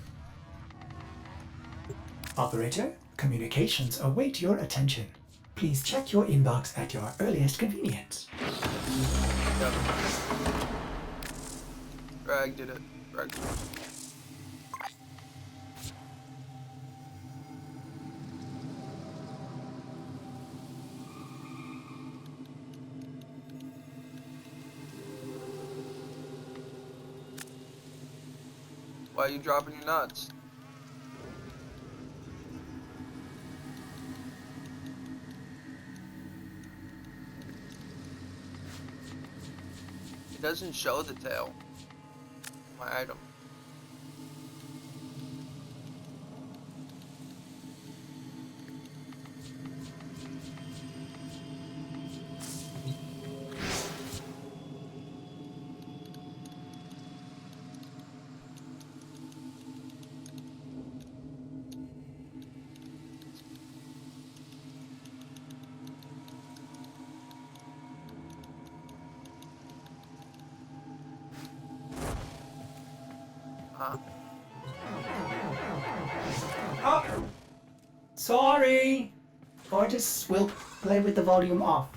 Operator, communications await your attention. Please check your inbox at your earliest convenience. Yep. Rag did it. Rag did it. Why are you dropping your nuts? It doesn't show the tail. My item. Oh, sorry. Ortis will play with the volume off.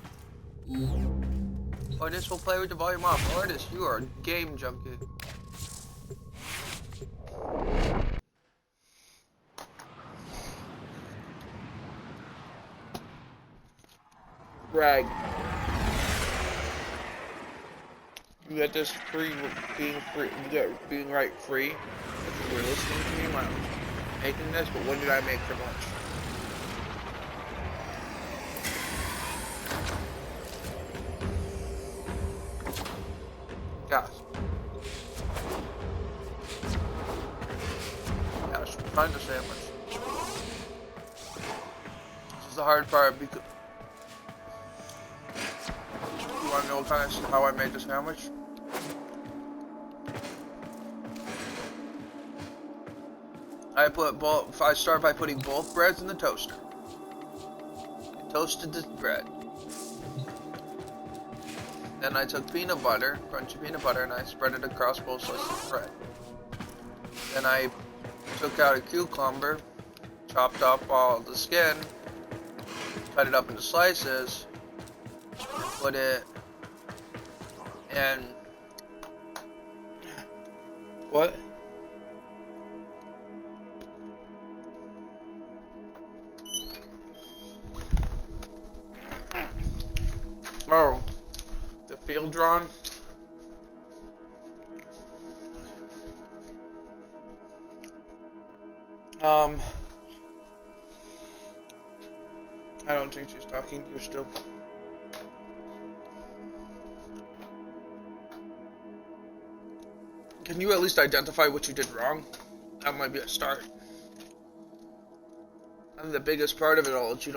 Ortis will play with the volume off. Ortis, you are a game junkie. Rag. You get this free, you get being right free. If you're listening to me, I'm making this, but when did I make for lunch? Find a sandwich. This is the hard part because you want to know how I made the sandwich? I start by putting both breads in the toaster. I toasted the bread. Then I took peanut butter, crunchy peanut butter, and I spread it across both slices of bread. Then I took out a cucumber, chopped up all the skin, cut it up into slices, put it in. What? Oh, the field drawn. I don't think she's talking to you still. Can you at least identify what you did wrong? That might be a start. And the biggest part of it all is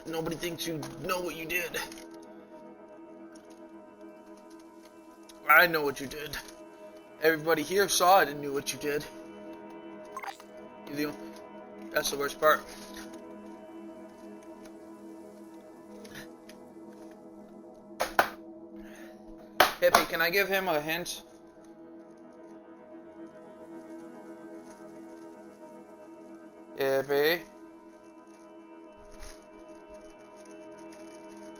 nobody thinks you know what you did. I know what you did. Everybody here saw it and knew what you did. That's the worst part. Hippie, can I give him a hint? Hippie?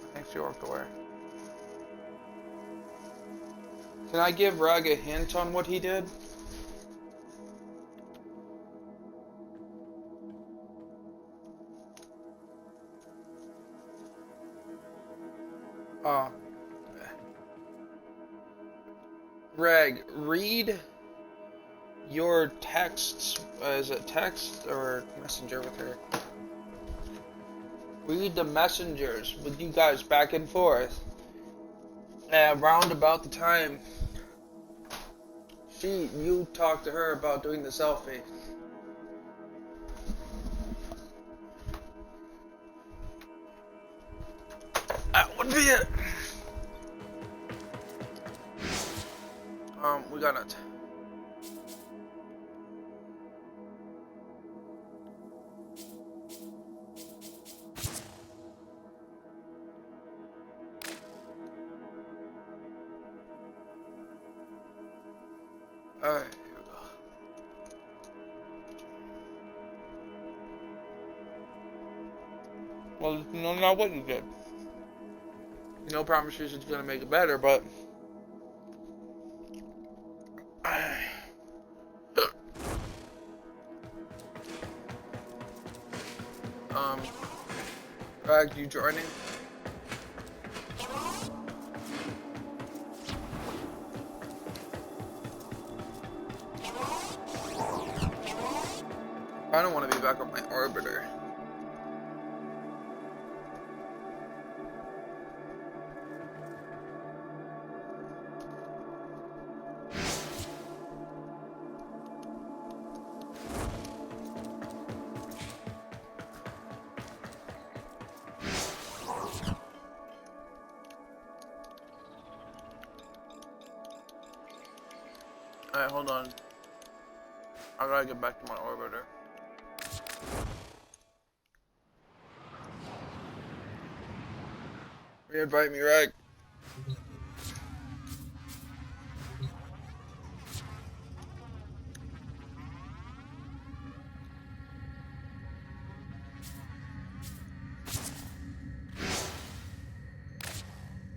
I think she walked away. Can I give Rag a hint on what he did? Reg, read your texts. Is it text or messenger with her? Read the messengers with you guys back and forth. Around about the time you talked to her about doing the selfie. That would be it. We got it. Alright, here we go. Well, no, not what you did. No promises it's gonna make it better, but Rag, you joining? I don't want to be back on my orbiter. Alright, hold on. I gotta get back to my orbiter. Re-invite me, right?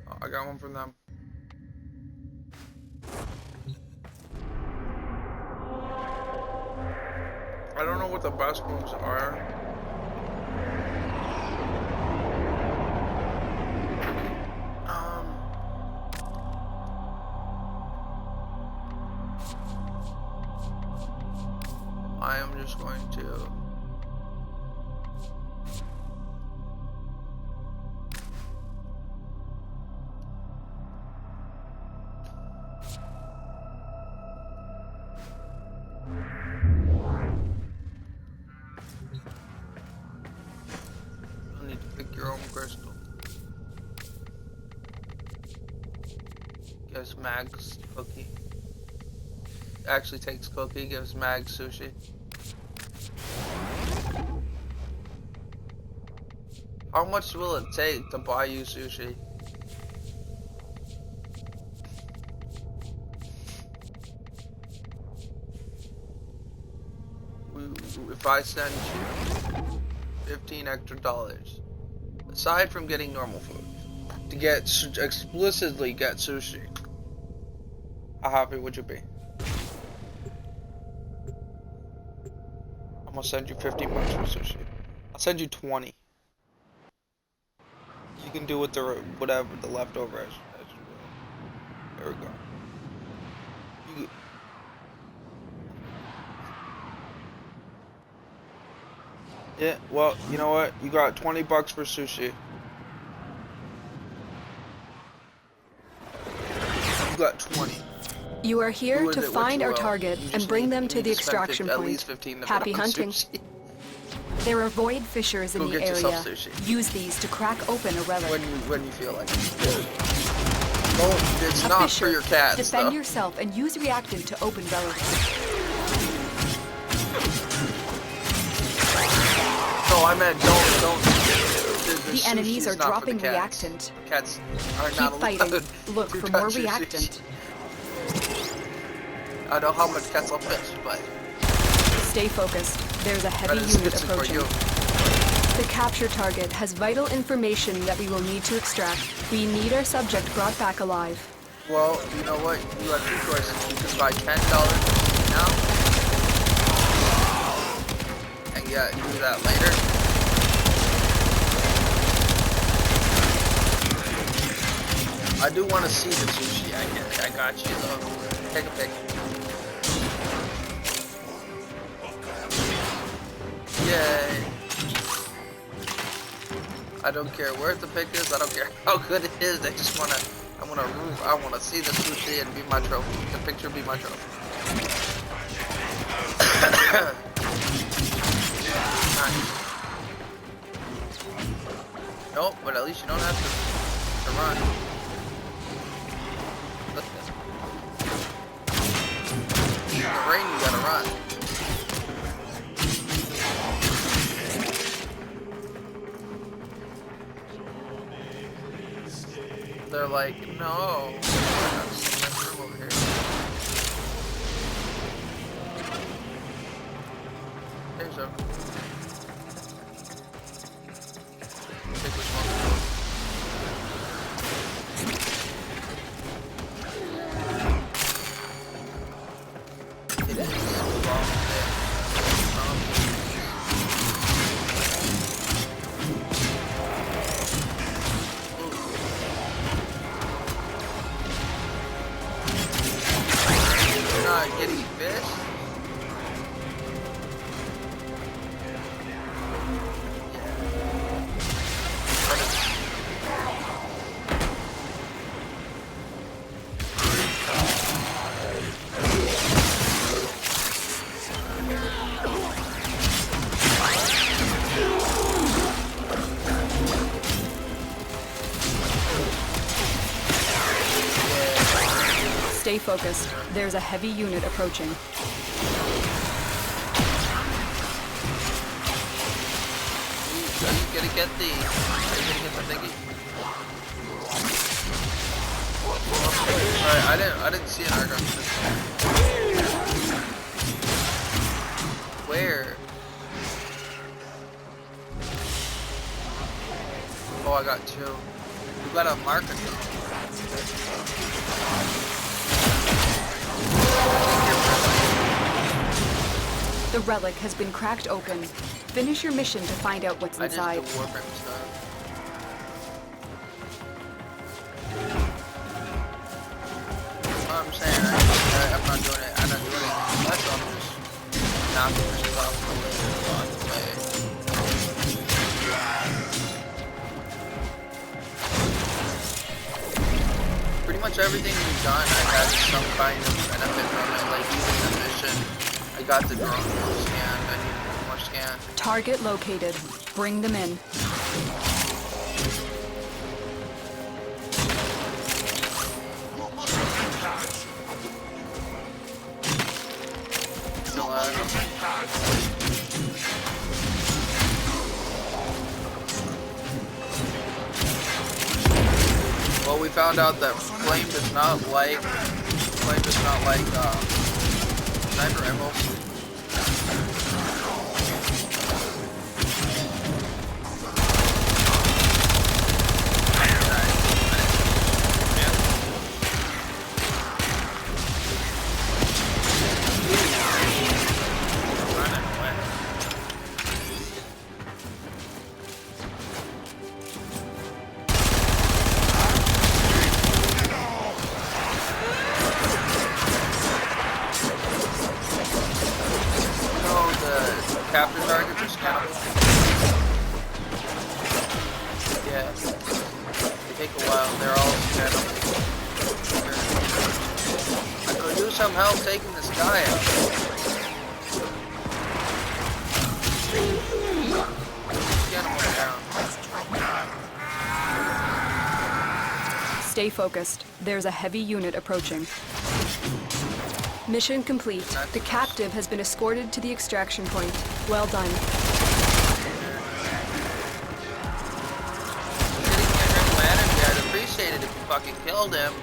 Oh, I got one from them. I don't know what the best moves are. I am just going to Mag's cookie. Actually takes cookie, gives Mag sushi. How much will it take to buy you sushi? If I send you $15 extra, aside from getting normal food, to explicitly get sushi, how happy would you be? I'm gonna send you 50 bucks for sushi. I'll send you 20. You can do with the whatever the leftover as you will. There we go. Yeah, well, you know what? You got 20 bucks for sushi. You got 20. You are here to find our target and bring them to the extraction point. Happy hunting. There are void fissures in the area. Use these to crack open a relic. When you feel like it. Well, it's not for your cats. Defend yourself and use reactant to open relics. No, I meant don't. The enemies are dropping reactant. Cats are Keep not fighting. Look for more reactant. I don't know how much cats will fish, but stay focused. There's a heavy unit approaching. The capture target has vital information that we will need to extract. We need our subject brought back alive. Well, you know what? You have two choices. You can buy $10 now, and do that later. I do want to see the sushi. I got you though. Take a pic. Yay. I don't care where the pic is, I don't care how good it is, I just wanna see the sushi and be my trophy. The picture be my trophy. Nice. Nope, but at least you don't have to run. In the rain you gotta run. They're like, no. Over here. There's a. Take which one? It is long getting fish? Stay focused. There's a heavy unit approaching. Are you gonna get the thingy? Alright, I didn't see an argon. Where? Oh, I got two. You got a marker. The relic has been cracked open. Finish your mission to find out what's inside. I just do Warframe stuff. I'm saying I'm not doing it. I'm not doing it. That's all. I'm just knocking things off the way. Pretty much everything we've done, I had some kind of benefit from it. Like even the mission, I got the drone scanned. I needed more scan. Target located. Bring them in. bad. Well, we found out that Flame does not like sniper rifles. Capture targets are scannable. Yeah. They take a while. They're all scannable. I could use some help taking this guy out. Get him down. Stay focused. There's a heavy unit approaching. Mission complete. The captive has been escorted to the extraction point. Well done. I'd appreciate it if you fucking killed him.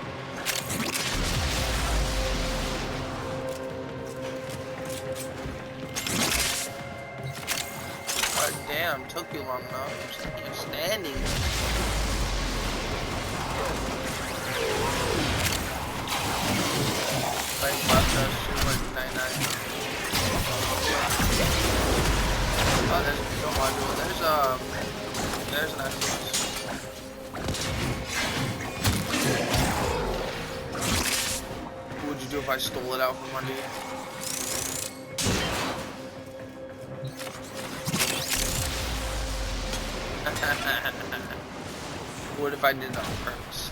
God damn, took you long enough. You're standing. Oh, there's a control module. There's an Xbox. What would you do if I stole it out from under you? What if I did it on purpose?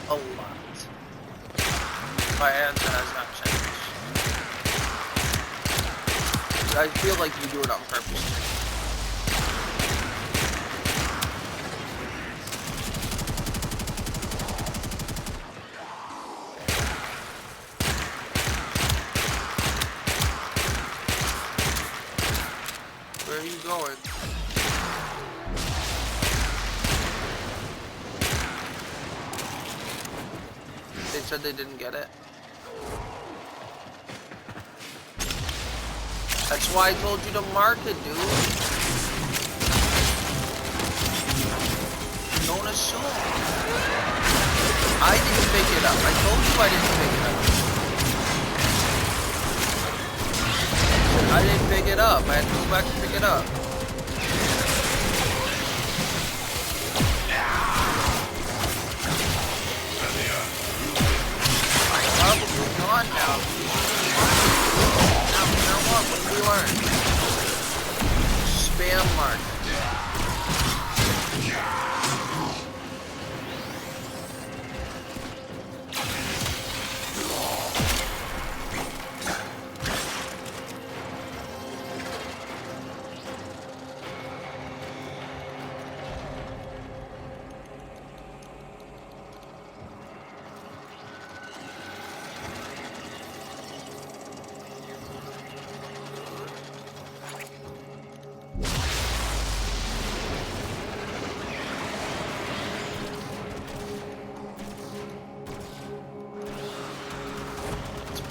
A lot. My answer has not changed. I feel like you do it on purpose. Where are you going? They said they didn't get it. That's why I told you to mark it, dude. Don't assume. I didn't pick it up. I told you I didn't pick it up. I didn't pick it up. I had to go back and pick it up. Probably gone now. Now, you know what? What did we learn? Spam mark.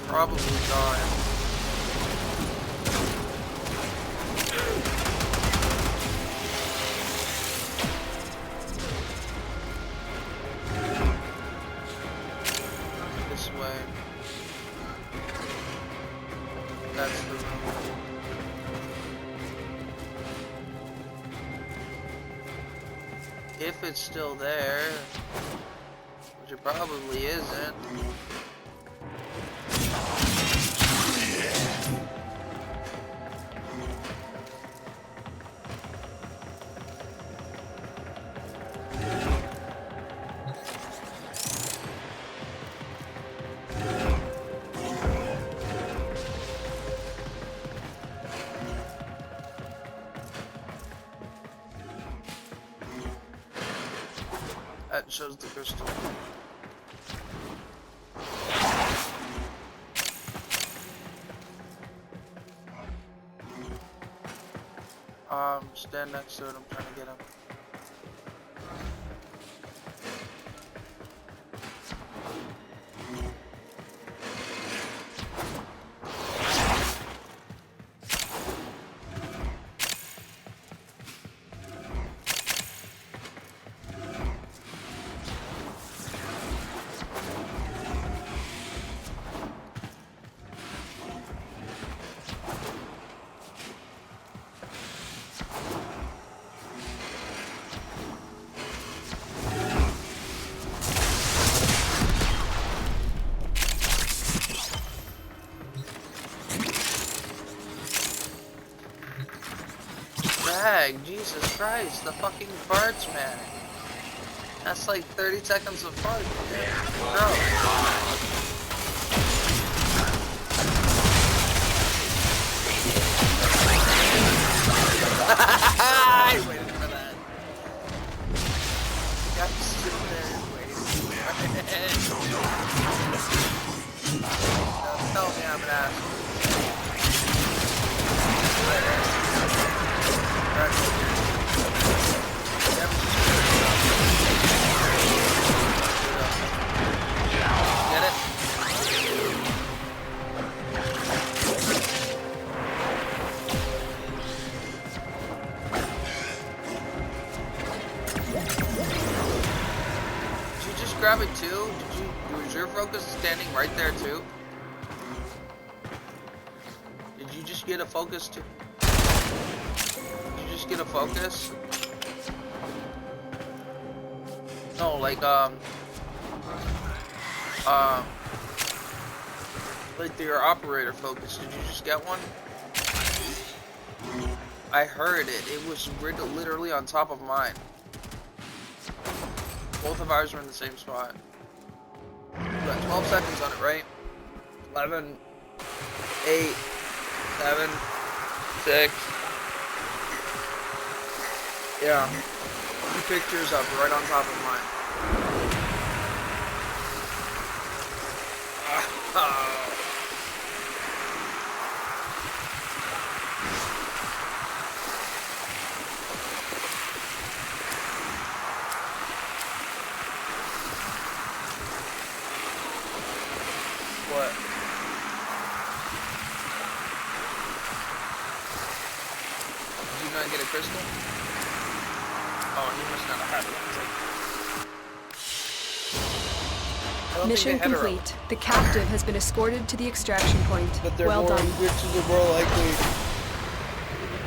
Probably gone. This way. That's the room. If it's still there, which it probably isn't. chose the crystal. Stand next to it, I'm trying to get him. Jesus Christ, the fucking farts, man. That's like 30 seconds of fart. Bro. I waited for that. Got to sit there and wait. Don't tell me I'm an asshole. Get it? Did you just grab it too? Was your focus standing right there too? Did you just get a focus too? Did you just get a focus? No, like your operator focus. Did you just get one? I heard it. It was literally on top of mine. Both of ours were in the same spot. We got 12 seconds on it, right? 11, 8, 7, 6. Yeah. You picked yours up right on top of mine. What? Did you not get a crystal? Oh, you must not have one. Mission complete. The captive has been escorted to the extraction point. But they're well done. Crystals are more likely.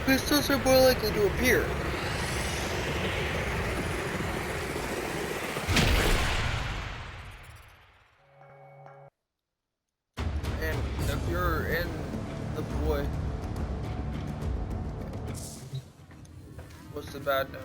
Crystals are more likely to appear. And if you're in the void, what's the bad news?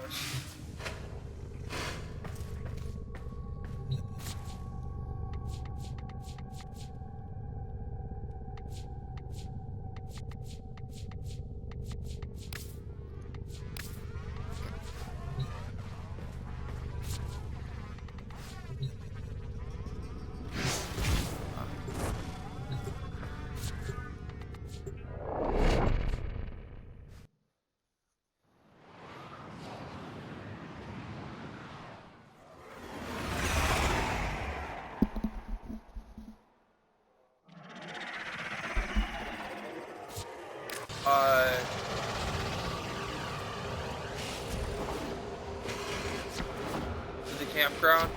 To the campground.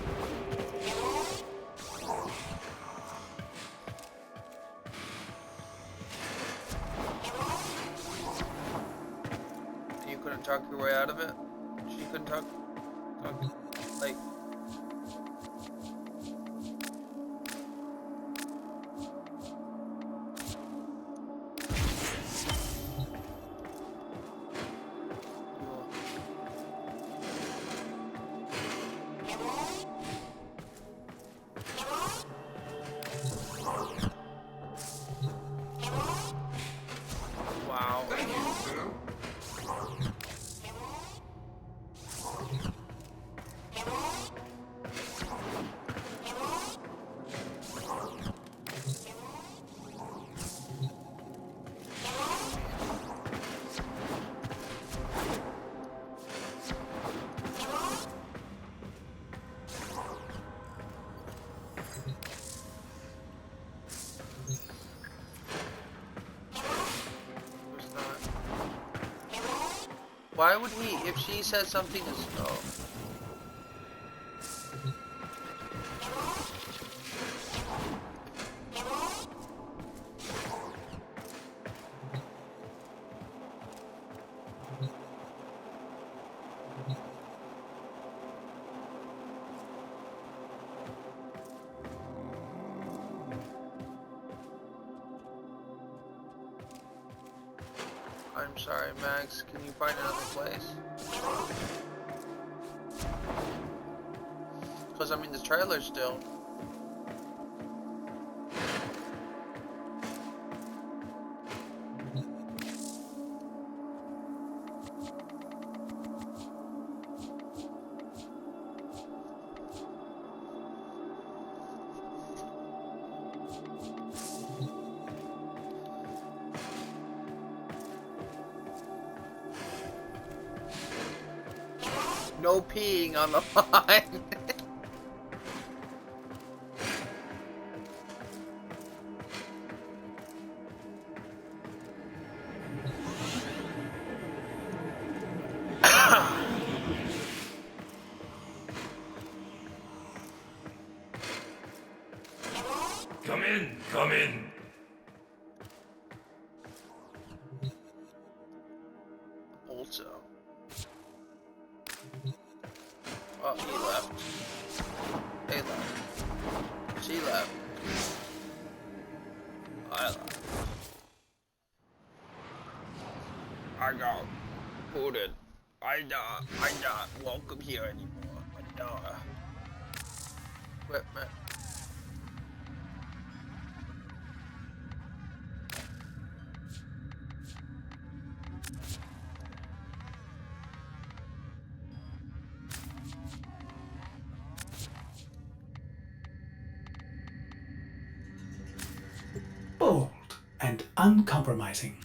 You couldn't talk your way out of it? She couldn't talk like... Why would he, if she said something to oh. I'm sorry, Max. Can you find another place? Because I'm in the trailer still. No peeing on the line. Come in, come in. Also. Oh, he left. They left. She left. I left. I got booted. I'm not welcome here anymore. Equipment. Bold and uncompromising.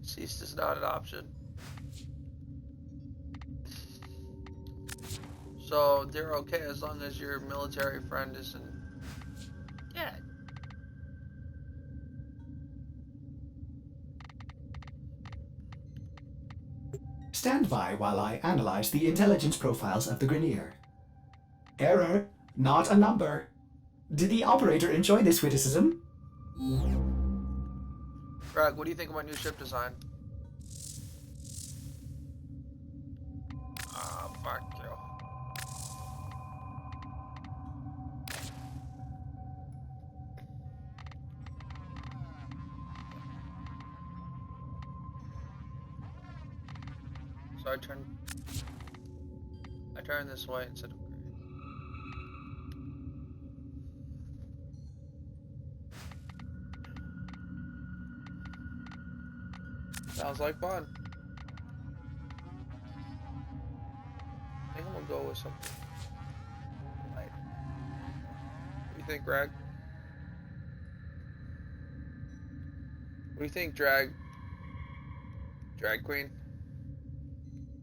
Deceased is not an option. So they're okay as long as your military friend isn't dead. Stand by while I analyze the intelligence profiles of the Grenier. Error, not a number. Did the operator enjoy this witticism? Greg, what do you think of my new ship design? Ah, fuck you. So I turn this way instead of green. Sounds like fun. I think I'm gonna go with something light. What do you think, Greg? What do you think, Drag Queen?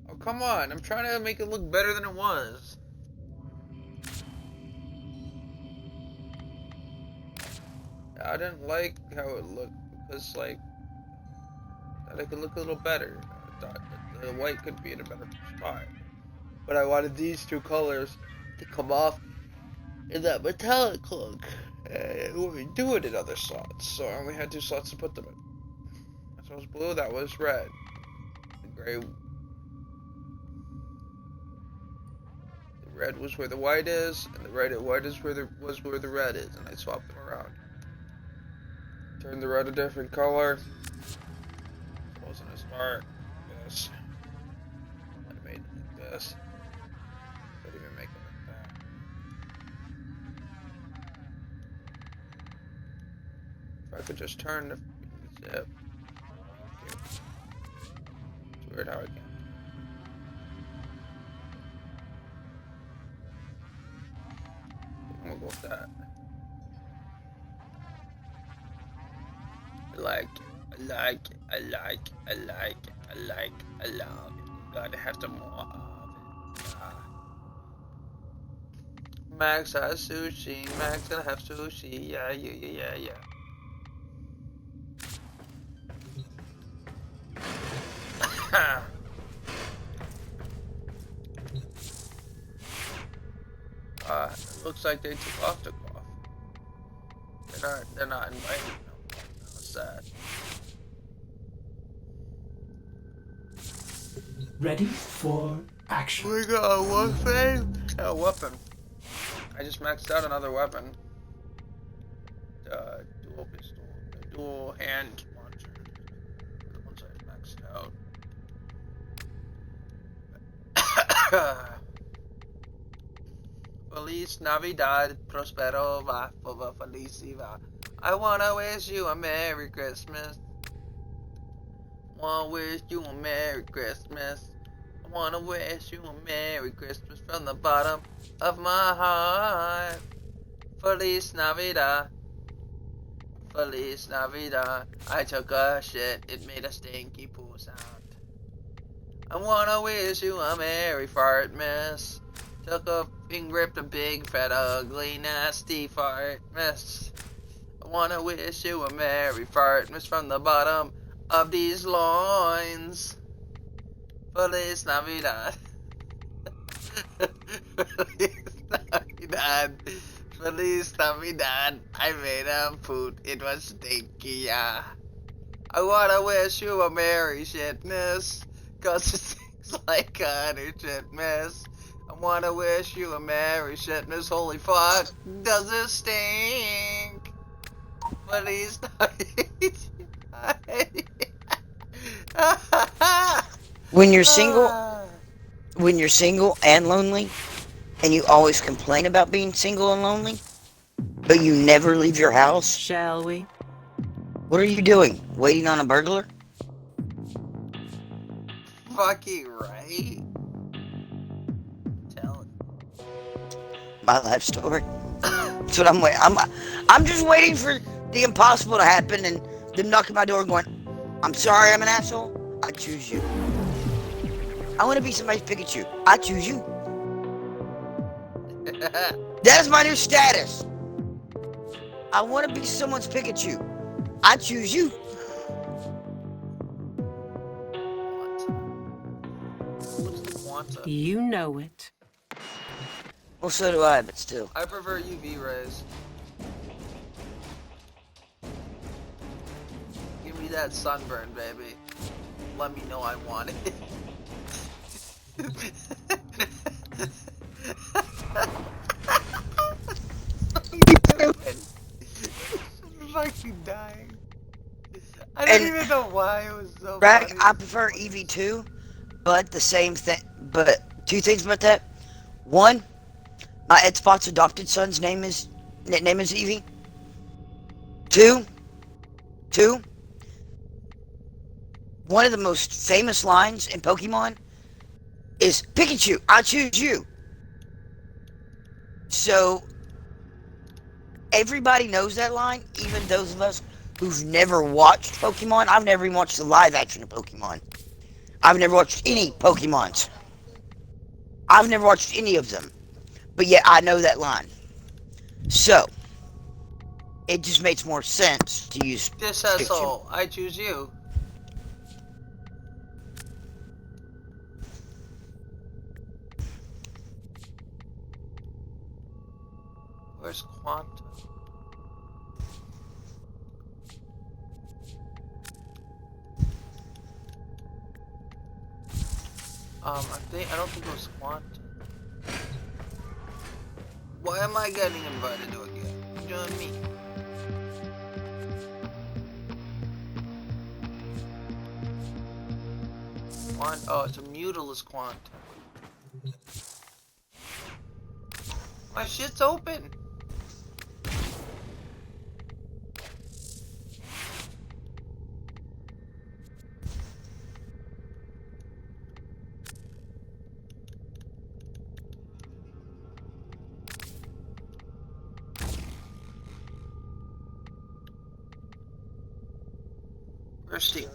Oh, come on. I'm trying to make it look better than it was. I didn't like how it looked because, like, that it could look a little better. I thought that the white could be in a better spot. But I wanted these two colors to come off in that metallic look. And we would do it in other slots. So I only had 2 slots to put them in. That was blue, that was red. The gray. The red was where the white is, and the white is where the red is, and I swapped them around. Turned the red a different color. So I was gonna start this. I made it like this. I could just turn the zip. It's weird how I can't. I'm gonna go with that. I like it. I like it. I like it. I like it. I like it. I love it. Gotta have some more of it. Max has sushi. Max gonna have sushi. Yeah, yeah, yeah, yeah, yeah. Looks like they took off the cough. They're not inviting no more. That's sad. Ready for action. We got a Warframe. A weapon. I just maxed out another weapon. The dual pistol. The dual hand launcher. The ones I maxed out. Feliz Navidad, Prospero va, Felicidad. I wanna wish you a Merry Christmas. Wanna wish you a Merry Christmas. I wanna wish you a Merry Christmas from the bottom of my heart. Feliz Navidad. Feliz Navidad. I took a shit, it made a stinky poo sound. I wanna wish you a Merry Fart Miss. Took a and ripped a big, fat, ugly, nasty fart miss. I wanna wish you a Merry Fart Miss from the bottom of these loins. Feliz Navidad. Feliz Navidad. Feliz Navidad. I made a poot. It was stinky, yeah. I wanna wish you a Merry Shitness. Cause it stinks like utter shit miss. I wanna wish you a Merry Shitness. Holy fuck, does it stink? Feliz Navidad. When you're single and lonely, and you always complain about being single and lonely, but you never leave your house, shall we? What are you doing? Waiting on a burglar? Fucking right. Tell it. My life story. That's what I'm waiting. I'm just waiting for the impossible to happen and them knocking my door and going, I'm sorry I'm an asshole. I choose you. I want to be somebody's Pikachu. I choose you. That is my new status. I want to be someone's Pikachu. I choose you. You know it. Well, so do I, but still. I prefer UV rays. Give me that sunburn, baby. Let me know I want it. I'm fucking dying. I don't even know why it was so Bragg, funny. I prefer EV2, but the same thing. But two things about that. One, my Edspot's adopted son's name is Evie. Two, one of the most famous lines in Pokemon is Pikachu, I choose you. So everybody knows that line, even those of us who've never watched Pokemon. I've never even watched the live action of Pokemon. I've never watched any Pokemons. I've never watched any of them. But yet I know that line. So it just makes more sense to use This Pikachu. asshole, I choose you. Where's Quanta? I don't think it was Quanta. Why am I getting invited to a game? Join me. Oh, it's a Mutalis Quanta. My shit's open. Thirsty.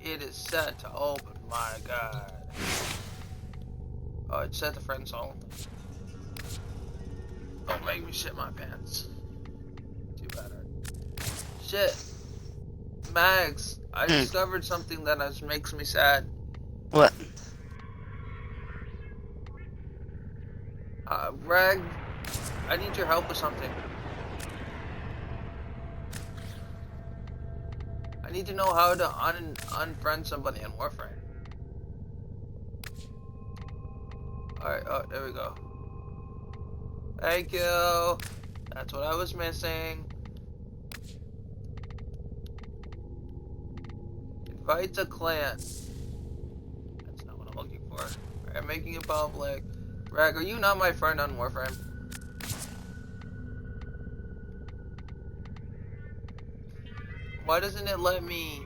It is set to open, my god. Oh, it's set to friend zone. Don't make me shit my pants. Too bad. Shit. Mags, I discovered something that makes me sad. What? Rag, I need your help with something. I need to know how to unfriend somebody in Warframe. Alright, oh, there we go. Thank you. That's what I was missing. Invite to clan. That's not what I'm looking for. Alright, making it public. Rag, are you not my friend on Warframe? Why doesn't it let me...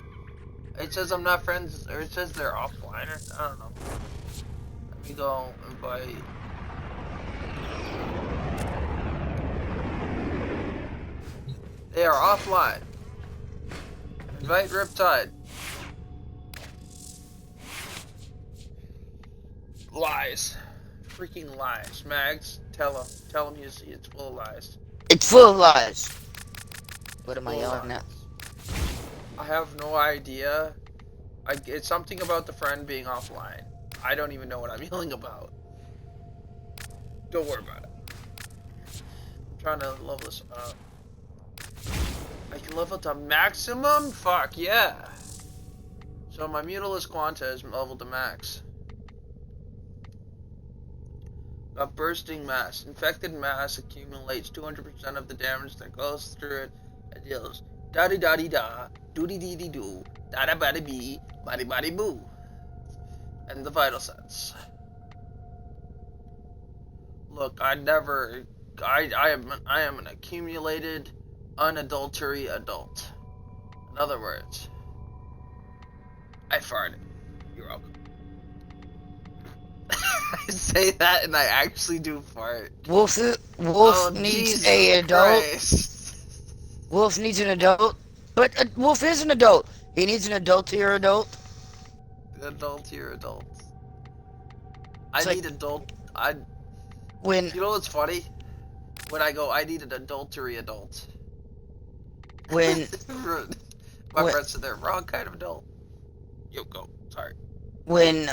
It says I'm not friends, or it says they're offline, or I don't know. Let me go invite... They are offline. Invite Riptide. Lies. Freaking lies. Mags, tell him you see it's full of lies. It's full of lies. What am I yelling at? I have no idea. It's something about the friend being offline. I don't even know what I'm yelling about. Don't worry about it. I'm trying to level this up. I can level it to maximum? Fuck yeah. So my Mutilus Quanta is leveled to max. Got bursting mass. Infected mass accumulates 200% of the damage that goes through it and deals da da da da, doody dee dee doo, da da ba bee, body boo. And the vital sense. Look, I am an accumulated, unadulterated adult. In other words, I farted. You're welcome. I say that and I actually do fart. Wolf needs Jesus a adult. Christ. Wolf needs an adult. But Wolf is an adult. He needs an adultier adult. Adultier adult. It's I need adult. You know what's funny? When I go, I need an adultery adult. When my friend said they're wrong kind of adult. Yo, go. Sorry. When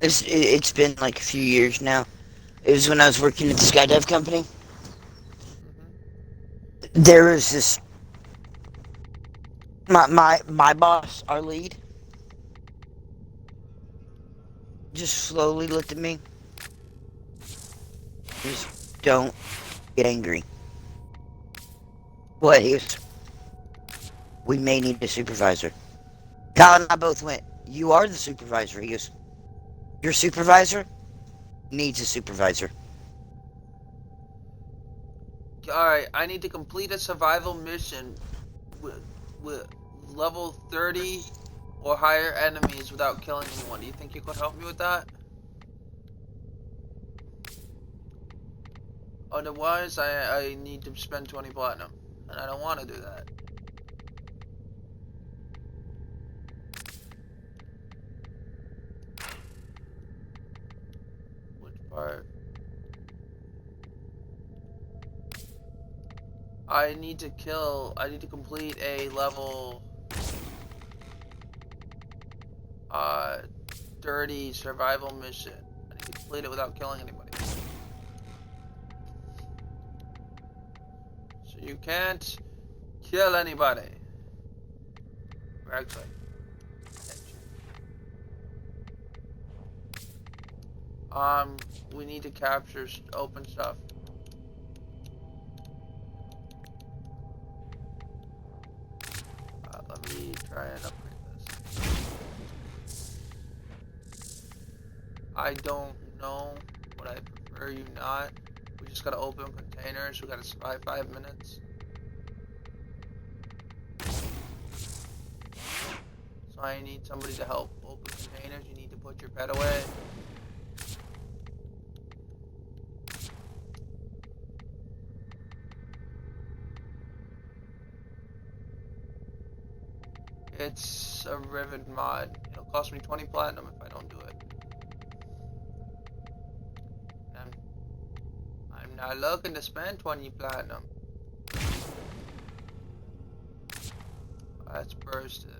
it's been like a few years now. It was when I was working at the skydive company. There was this my boss, our lead, just slowly looked at me. Just don't get angry. What? He was, we may need a supervisor. Kyle and I both went, you are the supervisor. He goes, your supervisor needs a supervisor. Alright, I need to complete a survival mission with level 30 or higher enemies without killing anyone. Do you think you could help me with that? Otherwise, I need to spend 20 platinum. And I don't want to do that. Which part? I need to complete a level 30 survival mission. I need to complete it without killing anybody. So you can't kill anybody. Actually, we need to capture open stuff. Let me try and upgrade this. I don't know, but I prefer you not. We just gotta open containers. We gotta survive 5 minutes. So I need somebody to help open containers. You need to put your pet away. It's a Riven mod. It'll cost me 20 platinum if I don't do it. I'm not looking to spend 20 platinum. That's bursted.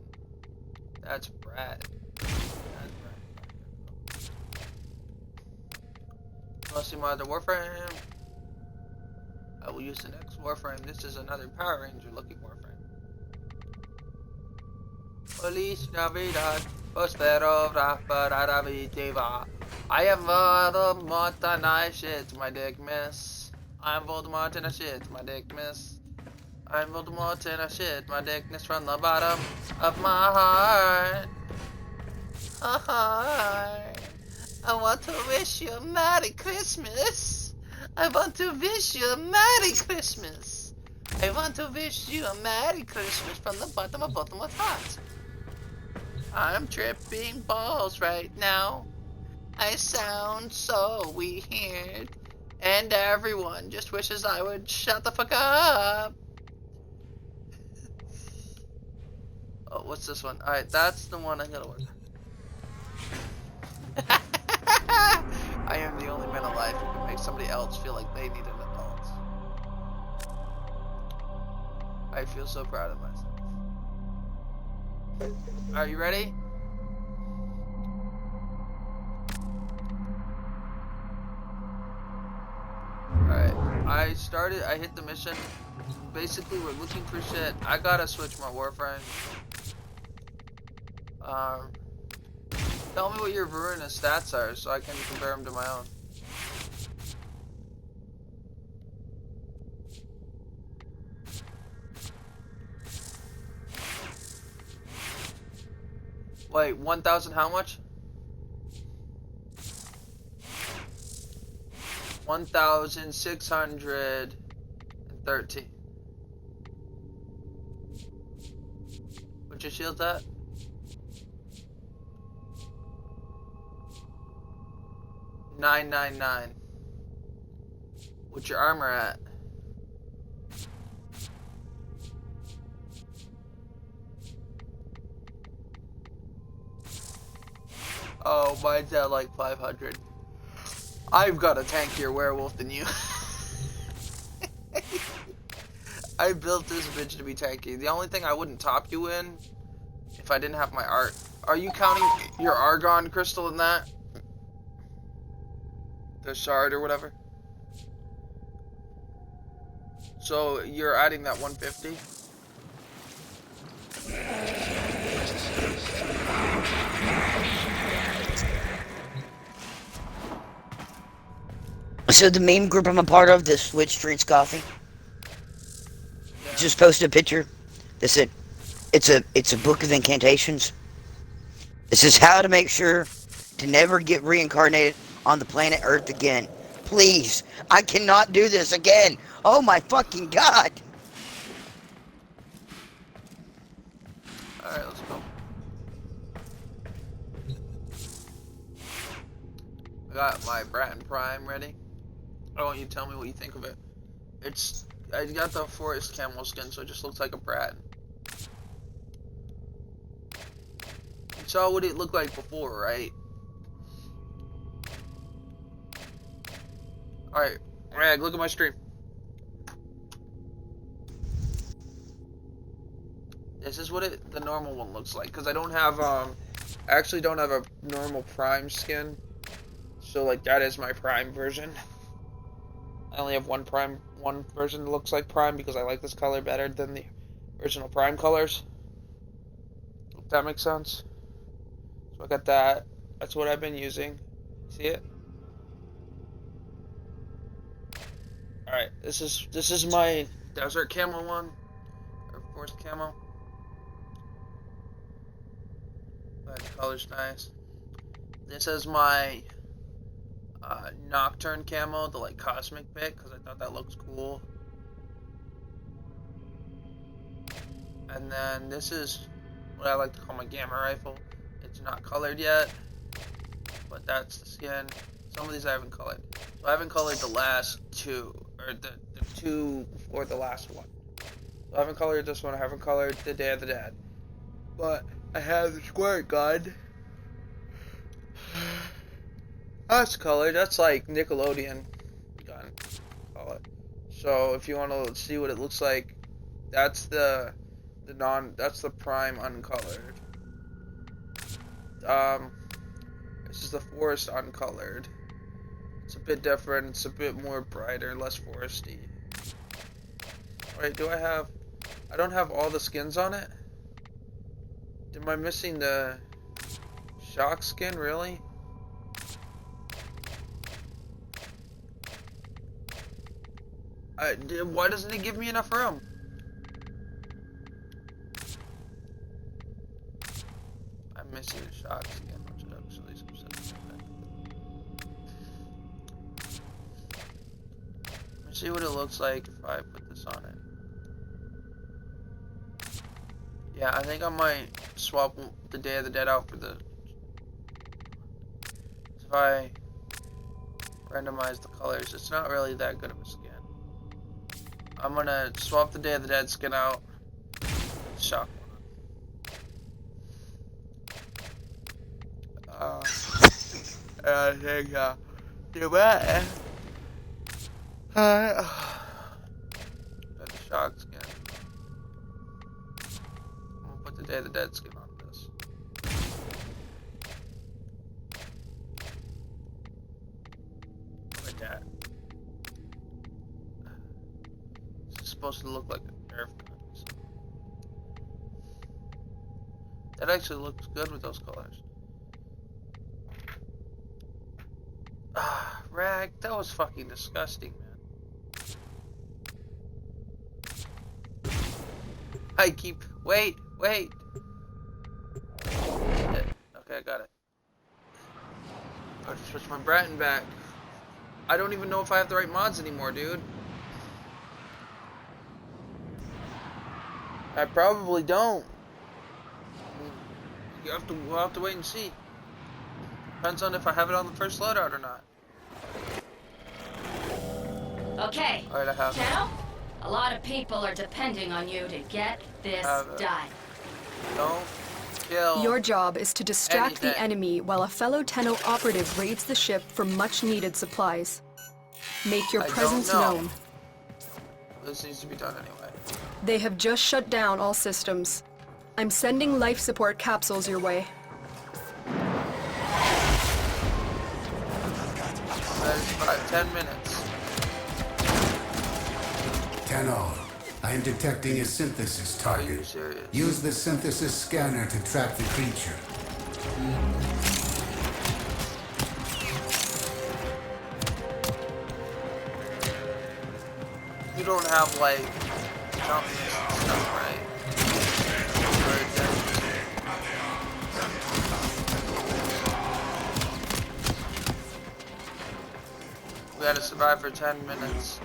That's Brad. Want to see my other Warframe? I will use the next Warframe. This is another Power Ranger looking Warframe. Feliz Navidad, prospero raparavitiva. I am Voldemort and I shit my dick miss. I'm Voldemort and I shit my dick miss. I'm Voldemort and I shit my dickness from the bottom of my heart. I want to wish you a Merry Christmas. I want to wish you a Merry Christmas. I want to wish you a Merry Christmas from the bottom of my heart. I'm tripping balls right now. I sound so weird. And everyone just wishes I would shut the fuck up. Oh, what's this one? Alright, that's the one I gotta work on. I am the only man alive who can make somebody else feel like they need an adult. I feel so proud of myself. Are you ready? Alright, I hit the mission. Basically, we're looking for shit. I gotta switch my Warframe. Tell me what your ruinous stats are so I can compare them to my own. Wait, 1,000 how much? 1,613. What's your shield at? 999. What's your armor at? Oh, mine's at like 500. I've got a tankier werewolf than you. I built this bitch to be tanky. The only thing I wouldn't top you in, if I didn't have my art. Are you counting your argon crystal in that? The shard or whatever? So you're adding that 150? So the meme group I'm a part of, the Switch Drinks Coffee, just posted a picture that said, it's a book of incantations. It says how to make sure to never get reincarnated on the planet Earth again. Please, I cannot do this again. Oh my fucking god. Alright, let's go. I got my Bratton Prime ready. I want you to tell me what you think of it. I got the forest camel skin, so it just looks like a Bratton. You saw what it looked like before, right? Alright, Rag, look at my stream. This is what the normal one looks like, because I don't have, I actually don't have a normal Prime skin. So, like, that is my Prime version. I only have one version that looks like Prime because I like this color better than the original Prime colors. If that makes sense. So I got that. That's what I've been using. See it? Alright, this is my desert camo one. Or forest camo. But the color's nice. This is my Nocturne camo, the like cosmic bit, because I thought that looks cool. And then this is what I like to call my gamma rifle. It's not colored yet, but that's the skin. Some of these I haven't colored. So I haven't colored the last two, or the two before the last one. So I haven't colored this one, I haven't colored the Day of the Dead. but I have the squirt gun. That's colored. That's like Nickelodeon gun. Call it. So if you want to see what it looks like, that's the prime uncolored. This is the forest uncolored. It's a bit different. It's a bit more brighter, less foresty. Wait, I don't have all the skins on it? Am I missing the shock skin, really? Why doesn't it give me enough room? I'm missing the shock skin, which actually is upsetting. Let me see what it looks like if I put this on it. Yeah, I think I might swap the Day of the Dead out for the... If I randomize the colors, it's not really that good of a skin. I'm gonna swap the Day of the Dead skin out. Shock one. I think, do that. Got the shock skin. I'm gonna put the Day of the Dead skin on this. Like that. It's supposed to look like a Nerf gun. So. That actually looks good with those colors. Rag, that was fucking disgusting, man. I keep... Wait! Okay, I got it. I have to switch my Bratton back. I don't even know if I have the right mods anymore, dude. I probably don't. We'll have to wait and see. Depends on if I have it on the first loadout or not. Okay. Alright, I have Tenno, a lot of people are depending on you to get this done. Don't kill. Your job is to distract the anything. enemy while a fellow Tenno operative raids the ship for much needed supplies. Make your presence known. This needs to be done anyway. They have just shut down all systems. I'm sending life support capsules your way. That is about 10 minutes. Tenno, I am detecting a synthesis target. Use the synthesis scanner to track the creature. You don't have like jumping stuff, right? We gotta survive for 10 minutes.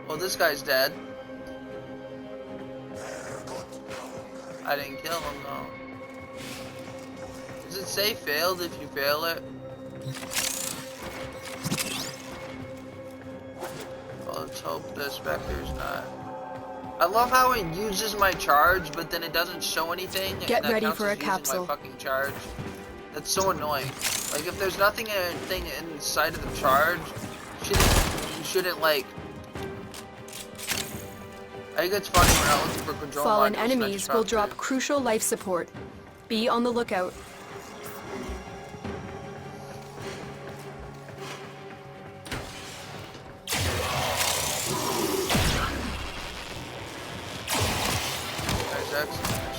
Well, this guy's dead. I didn't kill him though. Does it say failed if you fail it? Well, let's hope the Spectre's not. I love how it uses my charge, but then it doesn't show anything. Get and ready that for a counts as using capsule. my fucking charge. That's so annoying. Like, if there's nothing inside of the charge, you shouldn't like... I think it's funny when I'm looking for control Fallen modules, enemies will drop crucial life support. Be on the lookout.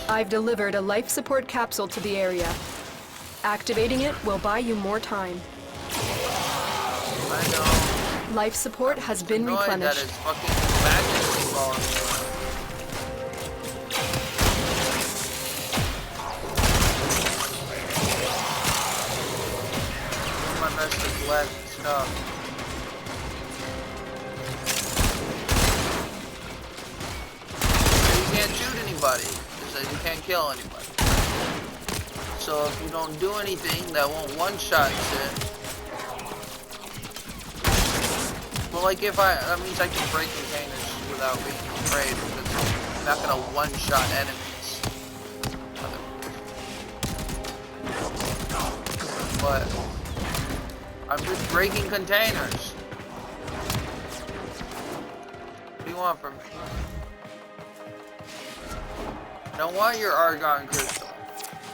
I've delivered a life support capsule to the area. Activating it will buy you more time. I know. Life support has been replenished. That it's fucking magically falling. My best is left stuff. You can't shoot anybody. You can't kill anybody. So if you don't do anything, that won't one-shot shit. Well, like if that means I can break containers without being afraid because I'm not gonna one-shot enemies. But I'm just breaking containers. What do you want from me? I don't want your argon crystal.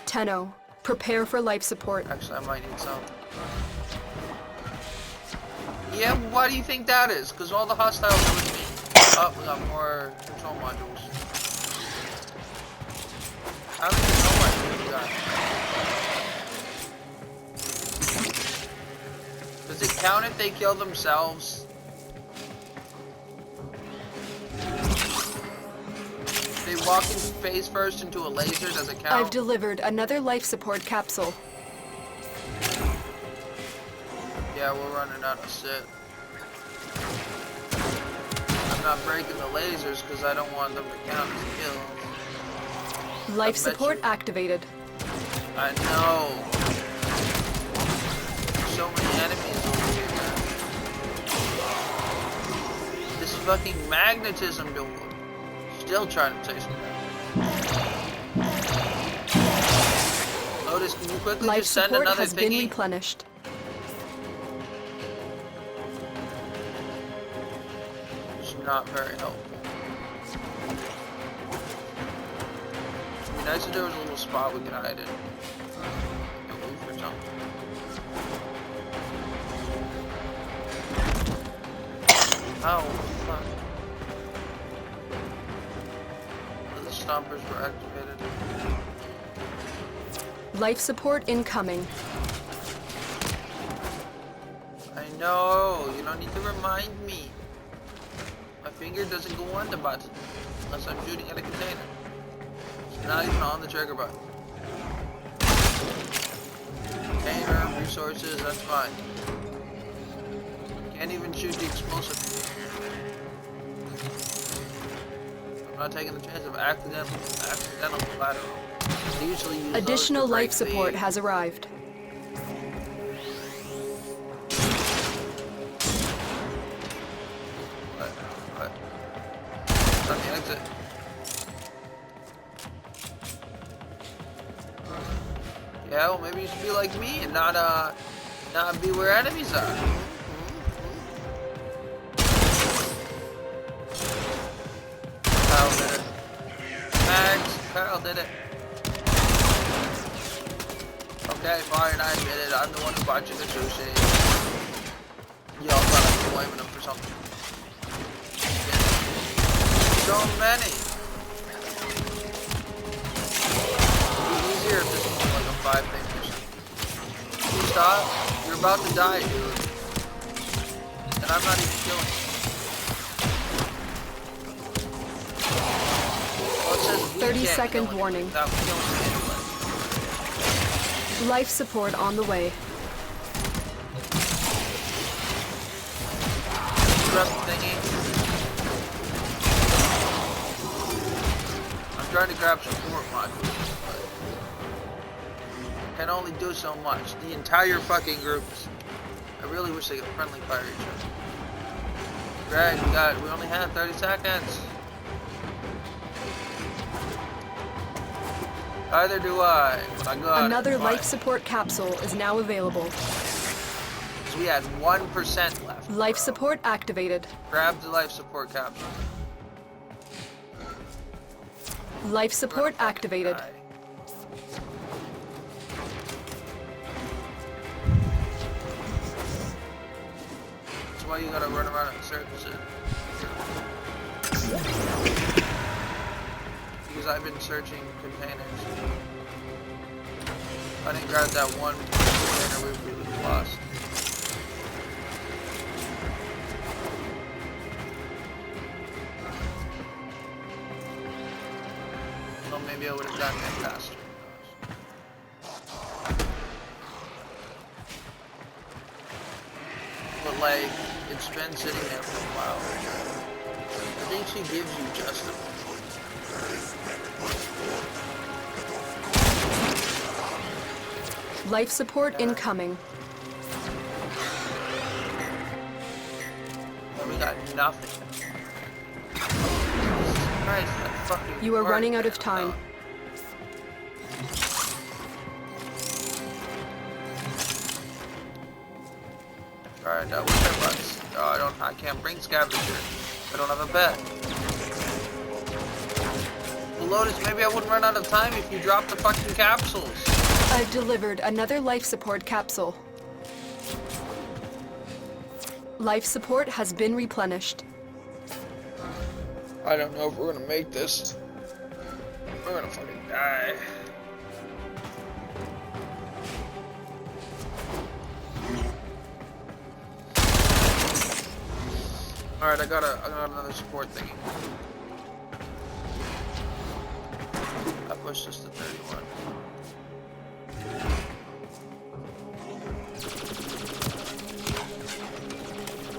Tenno, prepare for life support. Actually, I might need some. Yeah, why do you think that is? Because all the hostiles are with me. Oh, we got more control modules. How many control modules we got? Does it count if they kill themselves? If they walk in face first into a laser, does it count? I've delivered another life support capsule. Yeah, we're running out of shit. I'm not breaking the lasers because I don't want them to count as kills. Life support activated. I know. There's so many enemies over here, man. This fucking magnetism duel. Still trying to chase me down. Lotus, can you quickly Life just send support another has been thingy? replenished. Not very helpful. It'd be nice if there was a little spot we could hide in. A roof or something. Oh, fuck. The stompers were activated. Life support incoming. I know, you don't need to remind me. My finger doesn't go on the button unless I'm shooting at a container. It's not even on the trigger button. Container, resources, that's fine. Can't even shoot the explosive. I'm not taking the chance of accidental collateral. I usually use Additional life support has arrived. On the exit. Yeah, well, maybe you should be like me and not be where enemies are. Kyle did it. Max, Kyle did it. Okay, fine, I admit it. I'm the one who bought you the sushi. Y'all thought I was blaming him for something. So many. It'd be easier if this was like a 5-thing mission. Stop. You're about to die, dude. And I'm not even killing you. Well, it says we 30-second warning. without killing me anyway. Life support on the way. Trust thingy. I'm trying to grab support modules, but can only do so much. The entire fucking group is... I really wish they could friendly fire each other. Greg, we only have 30 seconds. Either do I, but I got Another life support capsule is now available. So we had 1% left. Life support activated. Grab the life support capsule. Life support activated. That's why you gotta run around and search it. Because I've been searching containers. I didn't grab that one container we really lost. Well, maybe I would have gotten it faster. But like, it's been sitting there for a while. I think she gives you just a Life support incoming. we got nothing. Christ, that fucking You are part, running out of man. time. Alright, where's my bucks? Oh, I can't bring scavenger. I don't have a bet. Well, Lotus, maybe I wouldn't run out of time if you dropped the fucking capsules. I've delivered another life support capsule. Life support has been replenished. I don't know if we're gonna make this. We're gonna fucking die. Alright, I got another support thingy. I pushed this to 31.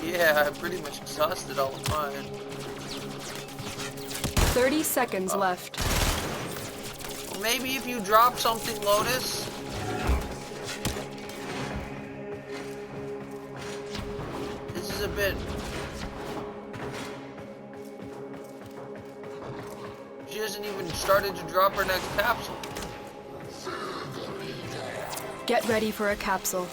Yeah, I pretty much exhausted all of mine. 30 seconds left. Well, maybe if you drop something, Lotus. This is a bit... She hasn't even started to drop her next capsule. Get ready for a capsule.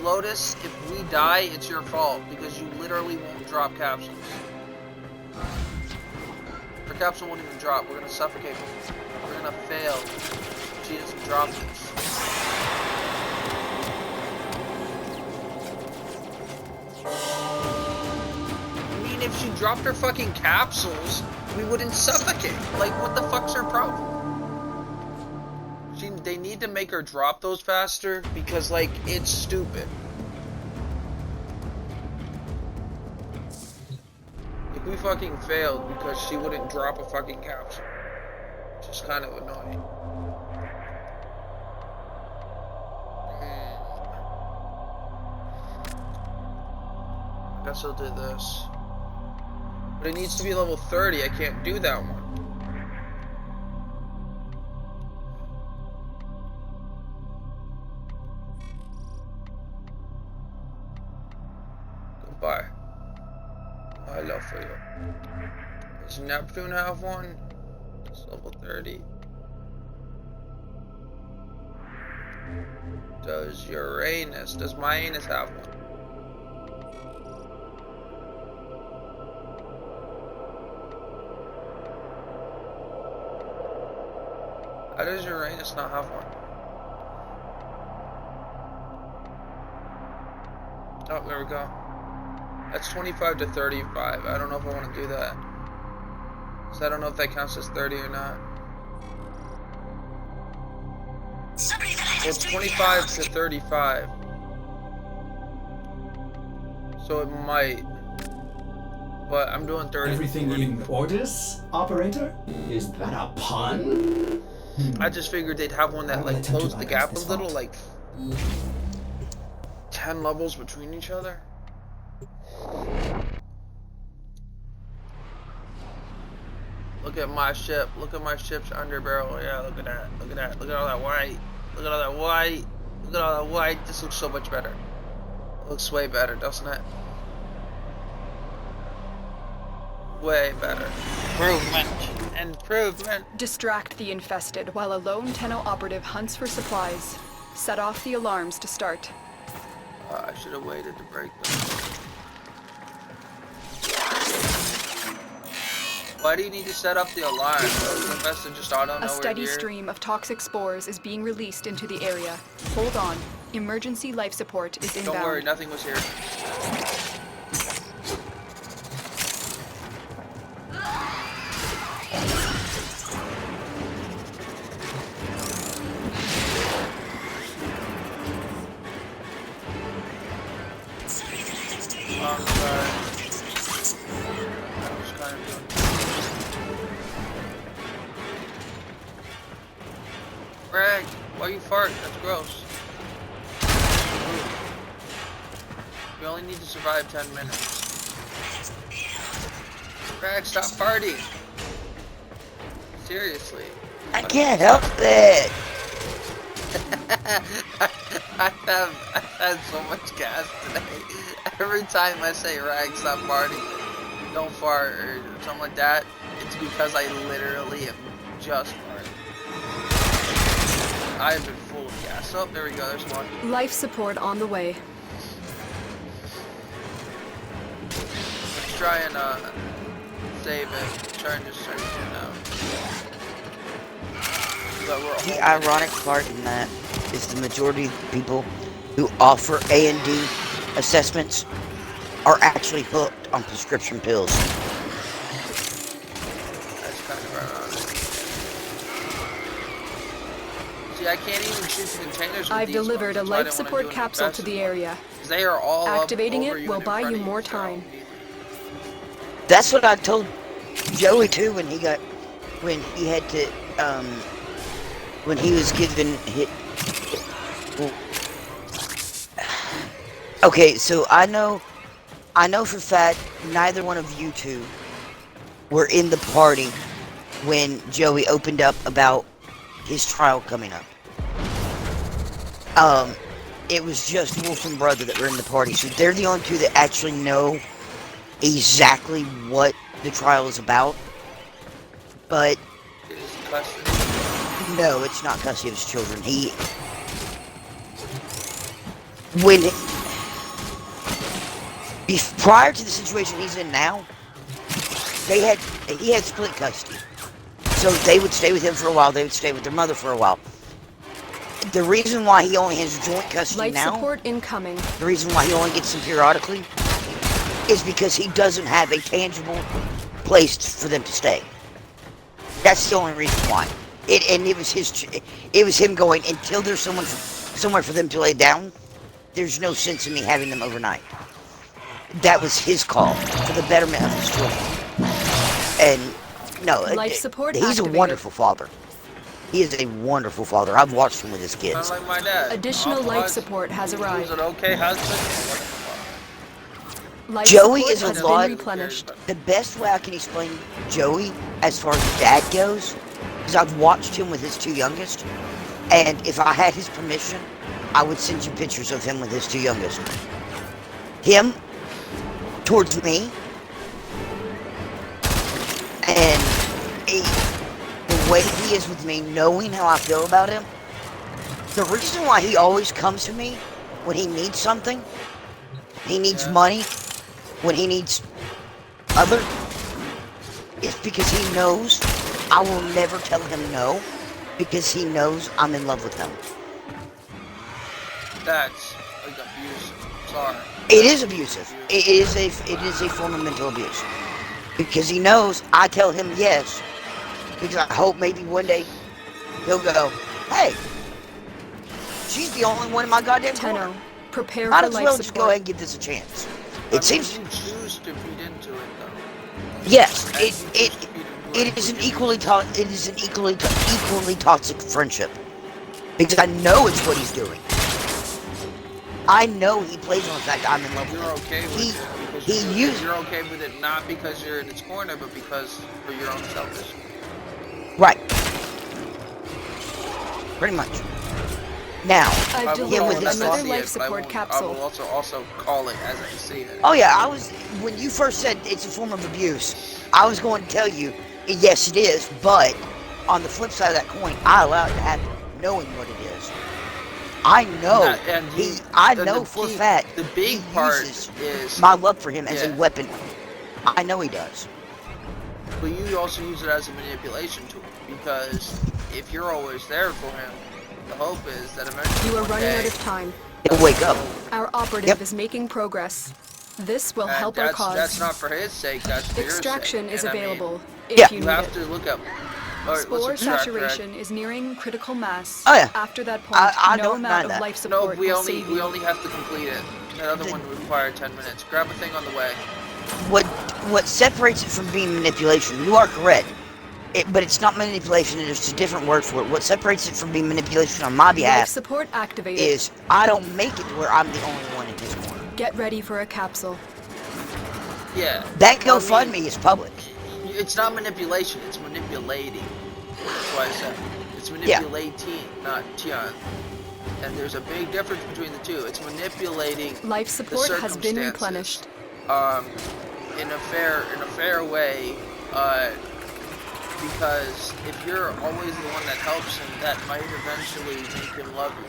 Lotus, if we die, it's your fault because you literally won't drop capsules. Her capsule won't even drop. We're gonna suffocate. We're gonna fail. She doesn't drop this. I mean, if she dropped her fucking capsules, we wouldn't suffocate. Like, what the fuck's her problem? They need to make her drop those faster because, like, it's stupid. Like, we fucking failed because she wouldn't drop a fucking capsule. Which is kind of annoying. I guess I'll do this. But it needs to be level 30. I can't do that one. Goodbye. My love for you. Does Neptune have one? It's level 30. Does Uranus? Does my anus have one? How does Uranus not have one? Oh, there we go. That's 25 to 35. I don't know if I want to do that. So I don't know if that counts as 30 or not. Well, it's 25 to 35. So it might. But I'm doing 30. Everything in orders, operator? Is that a pun? I just figured they'd have one that like closed the gap a little, like 10 levels between each other. Look at my ship. Look at my ship's underbarrel. Yeah, look at that. Look at that. Look at all that white. Look at all that white. Look at all that white. This looks so much better. It looks way better, doesn't it? Way better. Improvement. Improvement. Distract the infested while a lone Tenno operative hunts for supplies. Set off the alarms to start. I should have waited to break them. Why do you need to set up the alarm? The infested just auto know A steady we're here? stream of toxic spores is being released into the area. Hold on. Emergency life support is inbound. Don't worry, nothing was here. Greg, why you fart? That's gross. We only need to survive 10 minutes. Greg, stop farting. Seriously. I can't help it. I've had so much gas today. Every time I say Rag, stop farting, don't fart, or something like that, it's because I literally am just farting. I have been full of gas. Oh, there we go, there's one. Life support on the way. Let's try and save it. Try and just search it out. The ironic part in that is the majority of people who offer A&D assessments are actually hooked on prescription pills. That's kind of ironic. See, I can't even shoot the containers with I've these delivered ones. a life support capsule to the area. They are all activating up over it will buy you more time. That's what I told Joey too when he had to when he was given hit. Okay, so I know for a fact neither one of you two were in the party when Joey opened up about his trial coming up. It was just Wolf and Brother that were in the party, so they're the only two that actually know exactly what the trial is about. But no, it's not custody of his children. Prior to the situation he's in now, he had split custody. So they would stay with him for a while, they would stay with their mother for a while. The reason why he only has joint custody now, support incoming. the reason why he only gets them periodically, is because he doesn't have a tangible place for them to stay. That's the only reason why. It was him going, until there's somewhere for them to lay down, there's no sense in me having them overnight. That was his call for the betterment of his children. And no, Life support he's activated. a wonderful father. He is a wonderful father. I've watched him with his kids. Like my dad. Additional life support has arrived. Is an okay husband? Life Joey support is a has lot. been replenished. The best way I can explain Joey as far as dad goes is I've watched him with his two youngest, and if I had his permission, I would send you pictures of him with his two youngest. Him towards me, and the way he is with me, knowing how I feel about him. The reason why he always comes to me when he needs something, he needs money, when he needs other, is because he knows I will never tell him no, because he knows I'm in love with him. That's like abusive. Sorry. It is abusive. It is a form of mental abuse. Because he knows I tell him yes, because I hope maybe one day he'll go, hey, she's the only one in my goddamn corner. Prepare Might for as life well support. just go ahead and give this a chance. It seems. You choose to feed into it, though. Yes, it is an equally toxic friendship, because I know it's what he's doing. I know he plays on the fact that I'm in love with him. You're okay with it. You're okay with it not because you're in its corner, but because for your own selfish. Right. Pretty much. Now, I've delivered another life support capsule. I will also call it as I see it. Oh yeah, when you first said it's a form of abuse, I was going to tell you, yes it is, but on the flip side of that coin, I allow it to happen, knowing what it is. I know, I know for a fact the big part is my love for him as a weapon. I know he does. But you also use it as a manipulation tool, because if you're always there for him, the hope is that eventually You are running out of time. He'll wake up. Our operative is making progress. This will help our cause. That's not for his sake, that's for Extraction your sake. is And available Yeah. if you You need have it. to look up. Spore saturation is nearing critical mass. Oh, yeah. After that point, I no don't amount mind of that. life No, support we will only save you. have to complete it. That other one would require 10 minutes. Grab a thing on the way. What separates it from being manipulation, you are correct. But it's not manipulation, there's a different word for it. What separates it from being manipulation on my Life behalf support activated. is I don't make it to where I'm the only one in his corner. Get ready for a capsule. Yeah. That GoFundMe is public. It's not manipulation, it's manipulating. That's why I said It's manipulating, not Tian. And there's a big difference between the two. It's manipulating Life support the has been circumstances, replenished. in a fair way, because if you're always the one that helps him, that might eventually make him love you.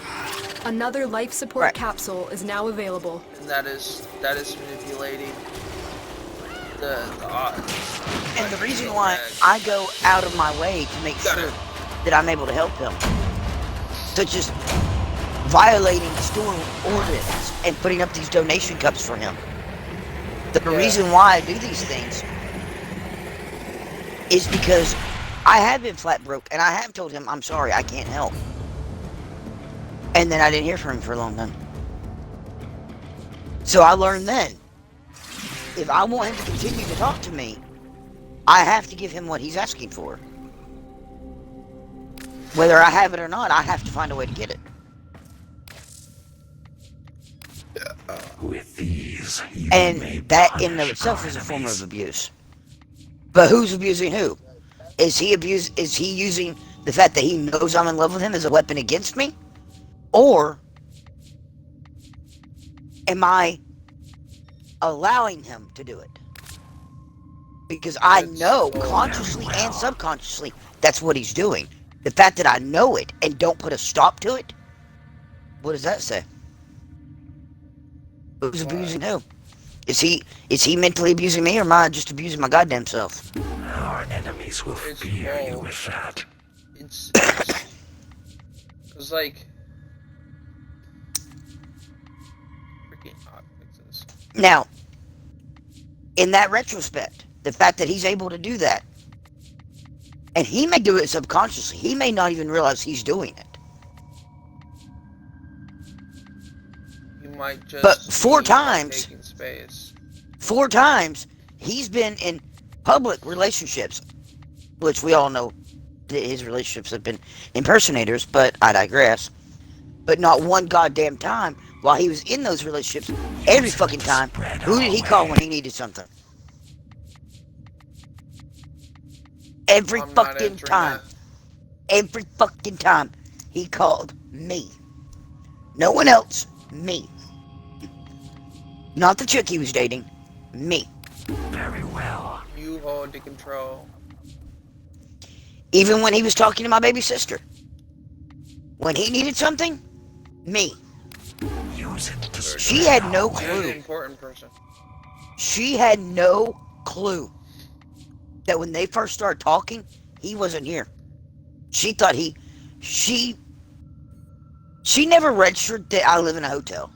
Another life support capsule is now available. And that is manipulating the odds. And the reason why I go out of my way to make sure that I'm able to help him, such as violating store ordinance and putting up these donation cups for him. The reason why I do these things is because I have been flat broke, and I have told him, I'm sorry, I can't help. And then I didn't hear from him for a long time. So I learned then, if I want him to continue to talk to me, I have to give him what he's asking for. Whether I have it or not, I have to find a way to get it. With these, and that in and of itself is a form of abuse. But who's abusing who? Is he using the fact that he knows I'm in love with him as a weapon against me? Or am I allowing him to do it? Because I know consciously and subconsciously that's what he's doing. The fact that I know it and don't put a stop to it, what does that say? Who's abusing who? Is he mentally abusing me, or am I just abusing my goddamn self? Our enemies will fear you with that. It's like freaking hot fixes. Now, in that retrospect, the fact that he's able to do that, and he may do it subconsciously, he may not even realize he's doing it. Might just but four times, he's been in public relationships, which we all know that his relationships have been impersonators, but I digress. But not one goddamn time while he was in those relationships, every fucking time, who did he call when he needed something? Every fucking time. Every fucking time he called me. No one else, me. Not the chick he was dating. Me. Very well. You hold the control. Even when he was talking to my baby sister. When he needed something, me. Use it to she had no clue. Important person. She had no clue that when they first started talking, he wasn't here. She thought she never registered that I live in a hotel.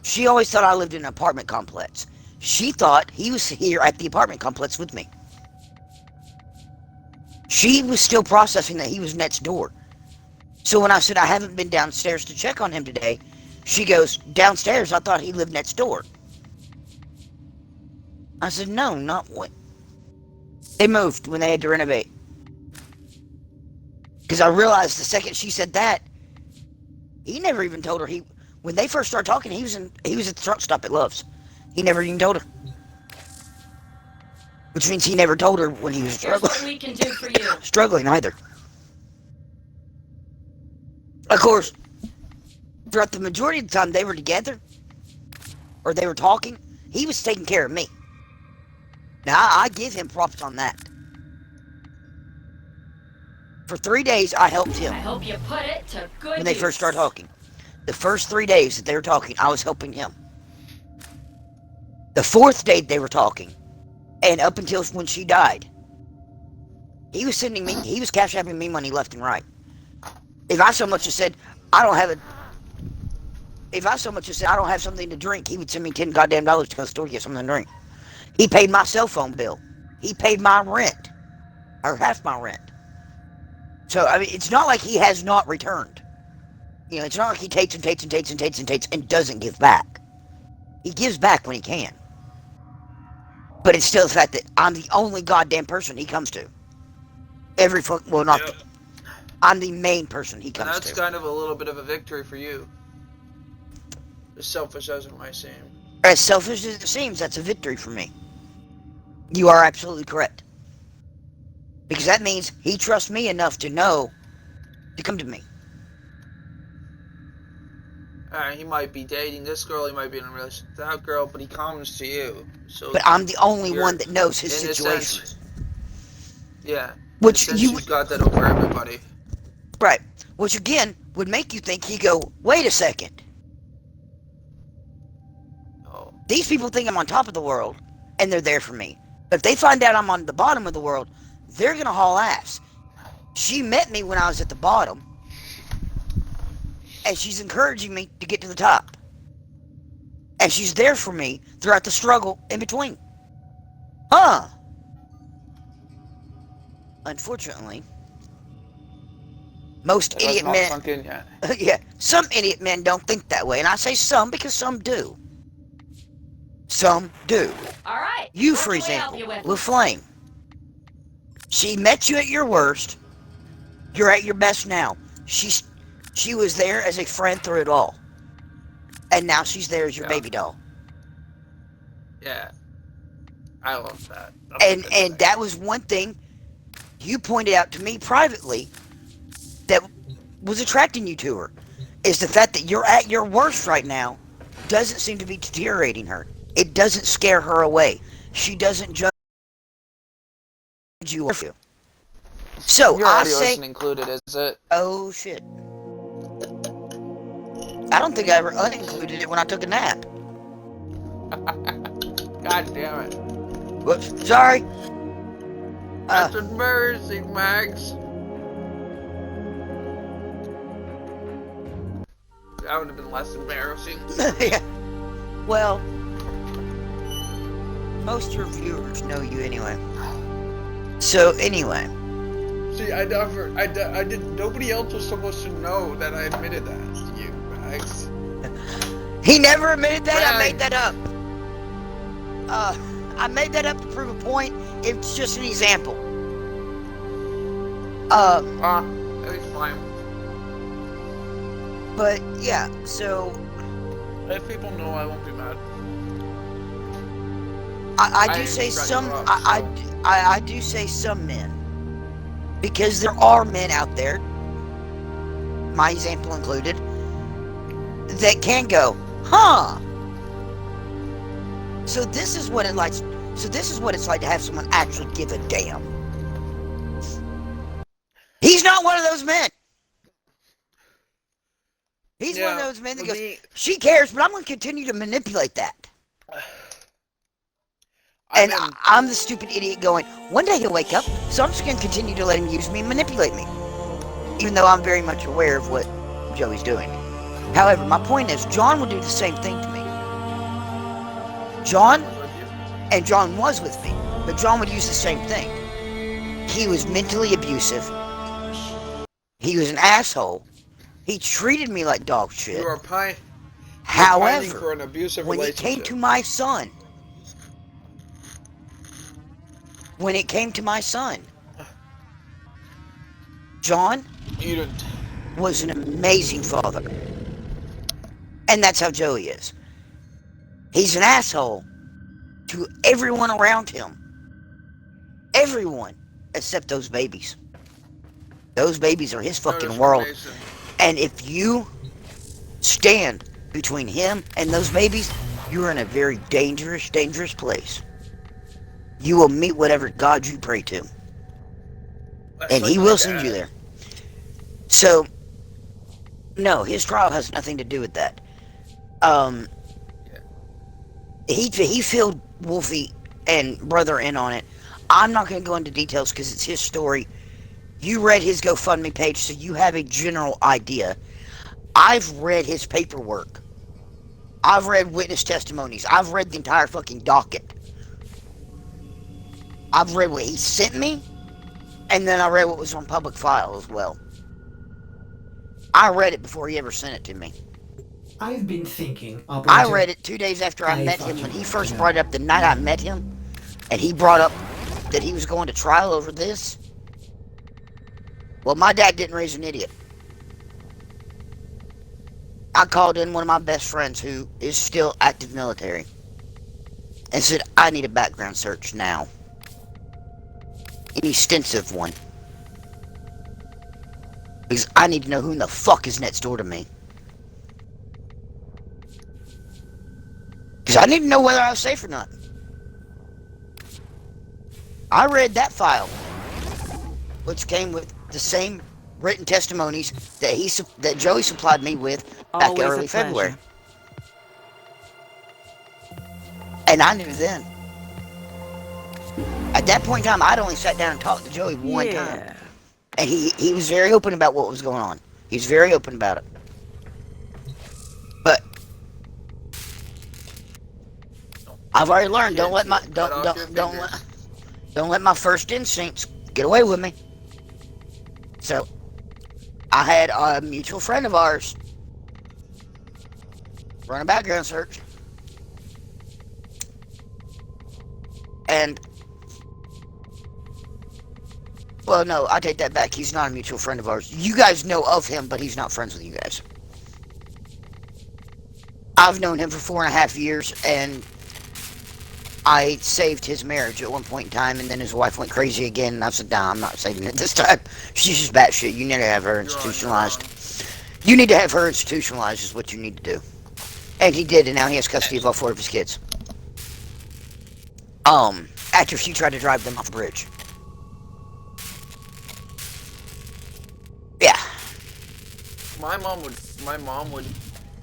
She always thought I lived in an apartment complex. She thought he was here at the apartment complex with me. She was still processing that he was next door. So when I said I haven't been downstairs to check on him today, she goes, downstairs? I thought he lived next door. I said, no, not what. They moved when they had to renovate. Because I realized the second she said that, he never even told her when they first started talking, he was at the truck stop at Love's. He never even told her. Which means he never told her when he was struggling. Here's what we can do for you. Struggling either. Of course, throughout the majority of the time they were together, or they were talking, he was taking care of me. Now, I give him props on that. For 3 days, I helped him. I hope you put it to good when they first started talking. The first 3 days that they were talking, I was helping him. The fourth day they were talking, and up until when she died, he was cash apping me money left and right. If I so much as said, I don't have something to drink, he would send me $10 goddamn to go to the store to get something to drink. He paid my cell phone bill. He paid my rent. Or half my rent. So, I mean, it's not like he has not returned. You know, it's not like he takes and doesn't give back. He gives back when he can. But it's still the fact that I'm the only goddamn person he comes to. I'm the main person he comes to. And that's kind of a little bit of a victory for you. As selfish as it might seem. As selfish as it seems, that's a victory for me. You are absolutely correct. Because that means he trusts me enough to know to come to me. He might be dating this girl, he might be in a relationship with that girl, but he comes to you. So But I'm the only one that knows his in a situation. sense, yeah. Which in a sense, you you've got that over everybody. Right. Which again would make you think he go, wait a second. Oh. These people think I'm on top of the world, and they're there for me. But if they find out I'm on the bottom of the world, they're gonna haul ass. She met me when I was at the bottom, and she's encouraging me to get to the top. And she's there for me throughout the struggle in between. Huh. Unfortunately, most That idiot hasn't all men... sunk in yet. Yeah, some idiot men don't think that way. And I say some because some do. Some do. Alright. You, for example, with Flame. She met you at your worst. You're at your best now. She was there as a friend through it all. And now she's there as your baby doll. Yeah. I love that. And that was one thing you pointed out to me privately that was attracting you to her. Is the fact that you're at your worst right now doesn't seem to be deteriorating her. It doesn't scare her away. She doesn't judge you. So Your I audio say, isn't included, is it? oh shit. I don't think I ever unincluded it when I took a nap. God damn it. Whoops, sorry. That's embarrassing, Max. That would have been less embarrassing. Yeah. Well, most of your viewers know you anyway. So anyway. See, nobody else was supposed to know that I admitted that to you, Max. He never admitted that. Max. I made that up. I made that up to prove a point. It's just an example. It's fine. But yeah, so if people know, I won't be mad. I do say some. I do say some men, because there are men out there, my example included, that can go, huh? So this is what it like. So this is what it's like to have someone actually give a damn. He's not one of those men. He's one of those men that goes, she cares, but I'm going to continue to manipulate that. And I'm the stupid idiot going, one day he'll wake up, so I'm just going to continue to let him use me and manipulate me. Even though I'm very much aware of what Joey's doing. However, my point is, John would do the same thing to me. John was with me, but John would use the same thing. He was mentally abusive. He was an asshole. He treated me like dog shit. You are pining However, for an abusive when it came to my son, John was an amazing father. And that's how Joey is. He's an asshole to everyone around him. Everyone except those babies. Those babies are his fucking world. And if you stand between him and those babies, you're in a very dangerous, dangerous place. You will meet whatever God you pray to. And he will send you there. So, no, his trial has nothing to do with that. He filled Wolfie and Brother in on it. I'm not going to go into details because it's his story. You read his GoFundMe page, so you have a general idea. I've read his paperwork. I've read witness testimonies. I've read the entire fucking docket. I've read what he sent me, and then I read what was on public file as well. I read it before he ever sent it to me. I've been thinking, I read it 2 days after I met him. When he first brought it up the night I met him, and he brought up that he was going to trial over this. Well, my dad didn't raise an idiot. I called in one of my best friends who is still active military and said, I need a background search now. An extensive one. Because I need to know who in the fuck is next door to me. Because I need to know whether I was safe or not. I read that file, which came with the same written testimonies that Joey supplied me with back Always early a pleasure. February. And I knew then. At that point in time, I'd only sat down and talked to Joey one time. And he was very open about what was going on. He was very open about it. But I've already learned, don't let my first instincts get away with me. So I had a mutual friend of ours run a background search. And well, no, I take that back. He's not a mutual friend of ours. You guys know of him, but he's not friends with you guys. I've known him for 4.5 years, and I saved his marriage at one point in time, and then his wife went crazy again, and I said, nah, I'm not saving it this time. She's just batshit. You need to have her institutionalized. You need to have her institutionalized is what you need to do. And he did, and now he has custody of all 4 of his kids. After she tried to drive them off the bridge. Yeah. My mom would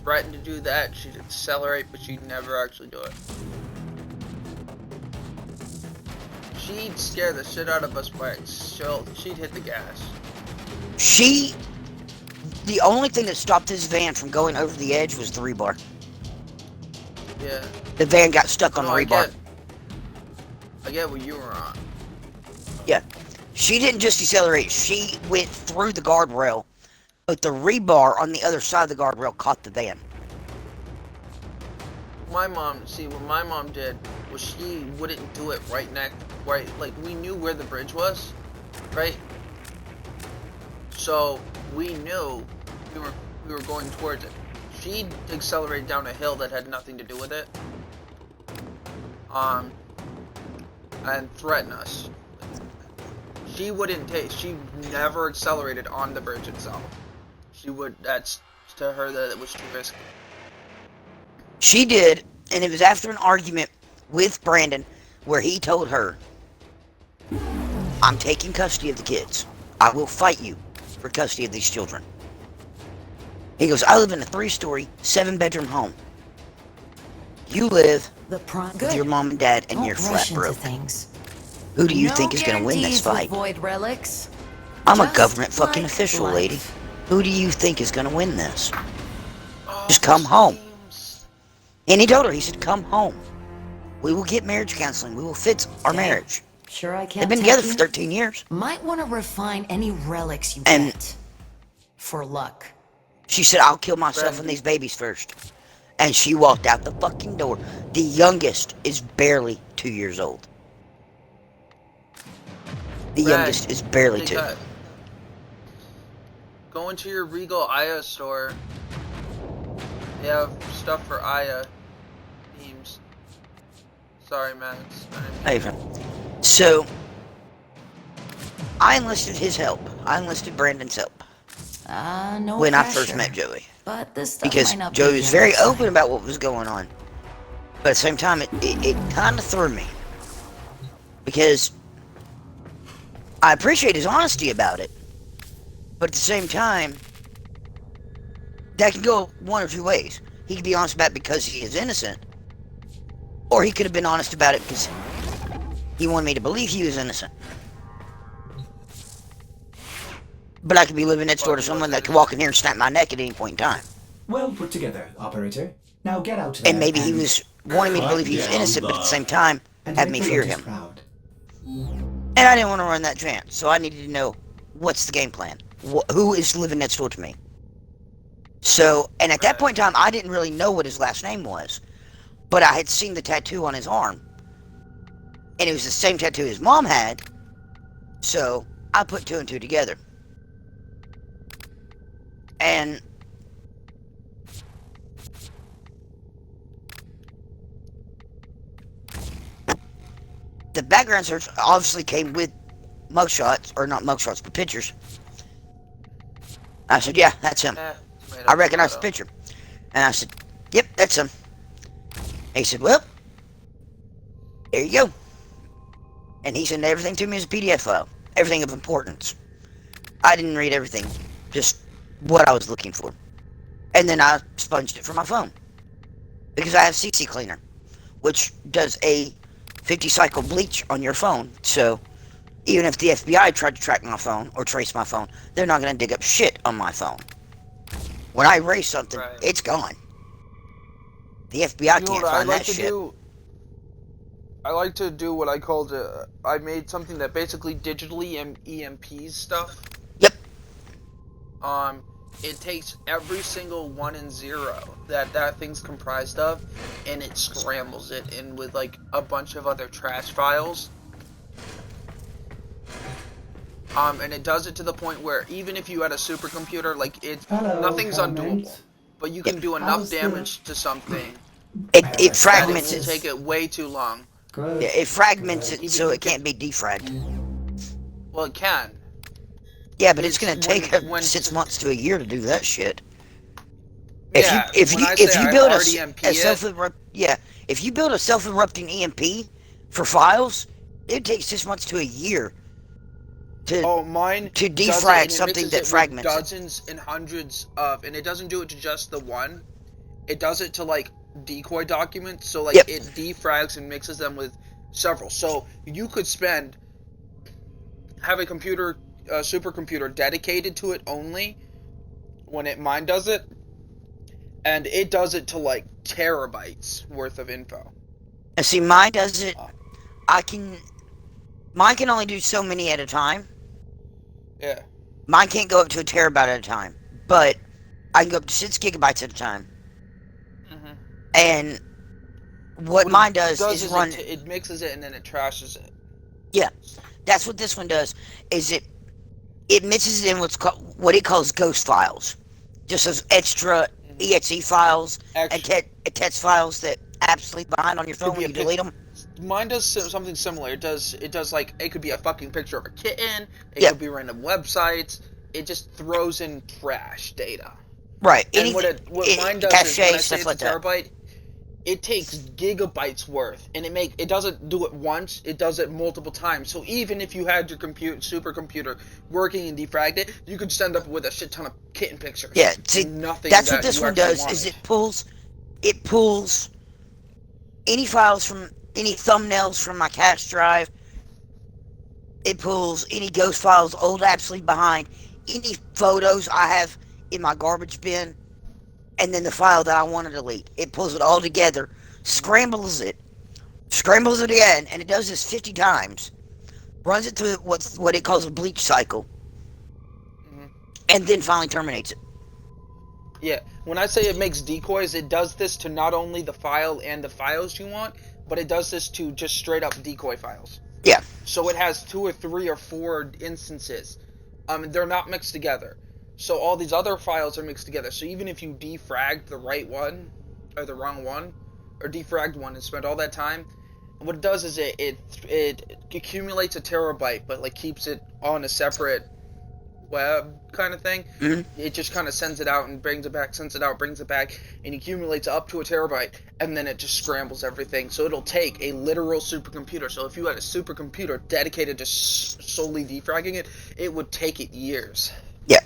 threaten to do that. She'd accelerate, but she'd never actually do it. She'd scare the shit out of us by she'd hit the gas. The only thing that stopped this van from going over the edge was the rebar. Yeah. The van got stuck on the rebar. I get what you were on. Yeah. She didn't just decelerate, she went through the guardrail, but the rebar on the other side of the guardrail caught the van. What my mom did was she wouldn't do it right, like we knew where the bridge was, right? So we knew we were going towards it. She'd accelerate down a hill that had nothing to do with it. And threaten us. She never accelerated on the bridge itself. That's to her that it was too risky. She did, and it was after an argument with Brandon where he told her, I'm taking custody of the kids. I will fight you for custody of these children. He goes, I live in a 3-story, 7-bedroom home. You live with your mom and dad and your flat broke. Who do you think is going to win this fight? Relics. I'm a government fucking official, lady. Who do you think is going to win this? Just come home. And he told her, he said, come home. We will get marriage counseling. We will fix our marriage. Sure, I can't. They've been together for 13 years. Might want to refine any relics you get. For luck. She said, I'll kill myself and these babies first. And she walked out the fucking door. The youngest is barely 2 years old. The youngest is barely 2. Go into your Regal Aya store. They have stuff for Aya themes. Sorry, Max. So, I enlisted his help. I enlisted Brandon's help. No when pressure. I first met Joey. But this stuff because might not Joey be was very your open about what was going on. But at the same time, it kind of threw me. Because I appreciate his honesty about it. But at the same time, that can go one or two ways. He could be honest about it because he is innocent. Or he could have been honest about it because he wanted me to believe he was innocent. But I could be living next door to someone that could walk in here and snap my neck at any point in time. Well put together, operator. Now get out there. And maybe he was wanting me to believe he was innocent, but at the same time, had me fear him. And I didn't want to run that chance, so I needed to know what's the game plan. Who is living next door to me? So, and at that point in time, I didn't really know what his last name was. But I had seen the tattoo on his arm. And it was the same tattoo his mom had. So, I put 2 and 2 together. And the background search obviously came with mugshots, or not mugshots, but pictures. I said, yeah, that's him. Tomato, I recognize the tomato. picture. And I said, yep, that's him. He said, well, there you go. And he sent everything to me as a PDF file. Everything of importance. I didn't read everything. Just what I was looking for. And then I sponged it from my phone. Because I have CC Cleaner. Which does a 50 cycle bleach on your phone. So, even if the FBI tried to track my phone or trace my phone, they're not going to dig up shit on my phone. When I erase something, it's gone. The FBI can't find that shit. I like to do what I called I made something that basically digitally EMPs stuff. Yep. It takes every single 1 and 0 that thing's comprised of, and it scrambles it in with like a bunch of other trash files. And it does it to the point where even if you had a supercomputer, like nothing's undoable, but you can do enough damage to something. It fragments it. it. Take it way too long. Yeah, it fragments it so it can't be defragged. Well, it can. Yeah, but it's gonna take 6 months to a year to do that shit. If you build a self-erupting EMP for files, it takes 6 months to a year to defrag something that fragments dozens and hundreds of, and it doesn't do it to just the one. It does it to like decoy documents, so like it defrags and mixes them with several. So you could have a supercomputer dedicated to it only when mine does it, and it does it to like terabytes worth of info. And see, mine does it. Mine can only do so many at a time. Yeah. Mine can't go up to a terabyte at a time, but I can go up to 6 gigabytes at a time. Mm-hmm. And what mine does is run. It mixes it and then it trashes it. Yeah, that's what this one does. Is it mixes it in what it calls ghost files, just those extra exe files and text files that absolutely behind on your phone when you delete them. Mine does something similar. It does like, it could be a fucking picture of a kitten. It could be random websites. It just throws in trash data. Right. And what mine does is, when I say it's a terabyte, it takes gigabytes worth, and it doesn't do it once. It does it multiple times. So even if you had your supercomputer working and defragged it, you could just end up with a shit ton of kitten pictures. Yeah. See, that's what this one does. Wanted. Is it pulls any files from any thumbnails from my cache drive. It pulls any ghost files, old absolutely behind, any photos I have in my garbage bin, and then the file that I want to delete. It pulls it all together, scrambles it again, and it does this 50 times. Runs it through what it calls a bleach cycle, and then finally terminates it. Yeah, when I say it makes decoys, it does this to not only the file and the files you want, but it does this to just straight up decoy files. Yeah. So it has 2 or 3 or 4 instances. They're not mixed together. So all these other files are mixed together. So even if you defragged the right one, or the wrong one, or defragged one and spent all that time, what it does is it accumulates a terabyte, but like keeps it on a separate web kind of thing. Mm-hmm. It just kind of sends it out and brings it back, sends it out, brings it back, and accumulates up to a terabyte, and then it just scrambles everything. So it'll take a literal supercomputer. So if you had a supercomputer dedicated to solely defragging it, it would take it years. Yeah.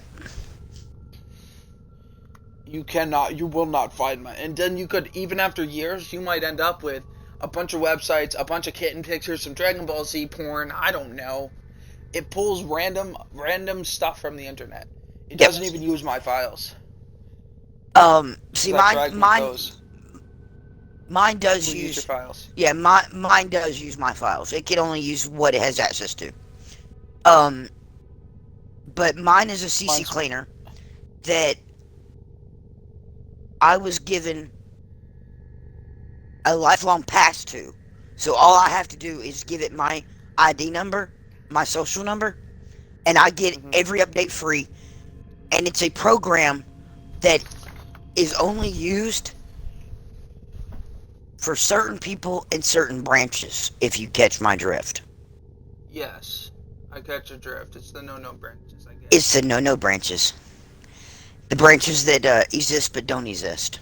You will not find mine. And then you could, even after years, you might end up with a bunch of websites, a bunch of kitten pictures, some Dragon Ball Z porn, I don't know. It pulls random stuff from the internet. It doesn't even use my files. See, mine does use your files. Yeah, mine does use my files. It can only use what it has access to. But mine is a CC cleaner that I was given a lifelong pass to. So all I have to do is give it my ID number, my social number, and I get every update free. And it's a program that is only used for certain people in certain branches, if you catch my drift. Yes. I catch a drift. It's the no-no branches, I guess. It's the no-no branches. The branches that exist but don't exist.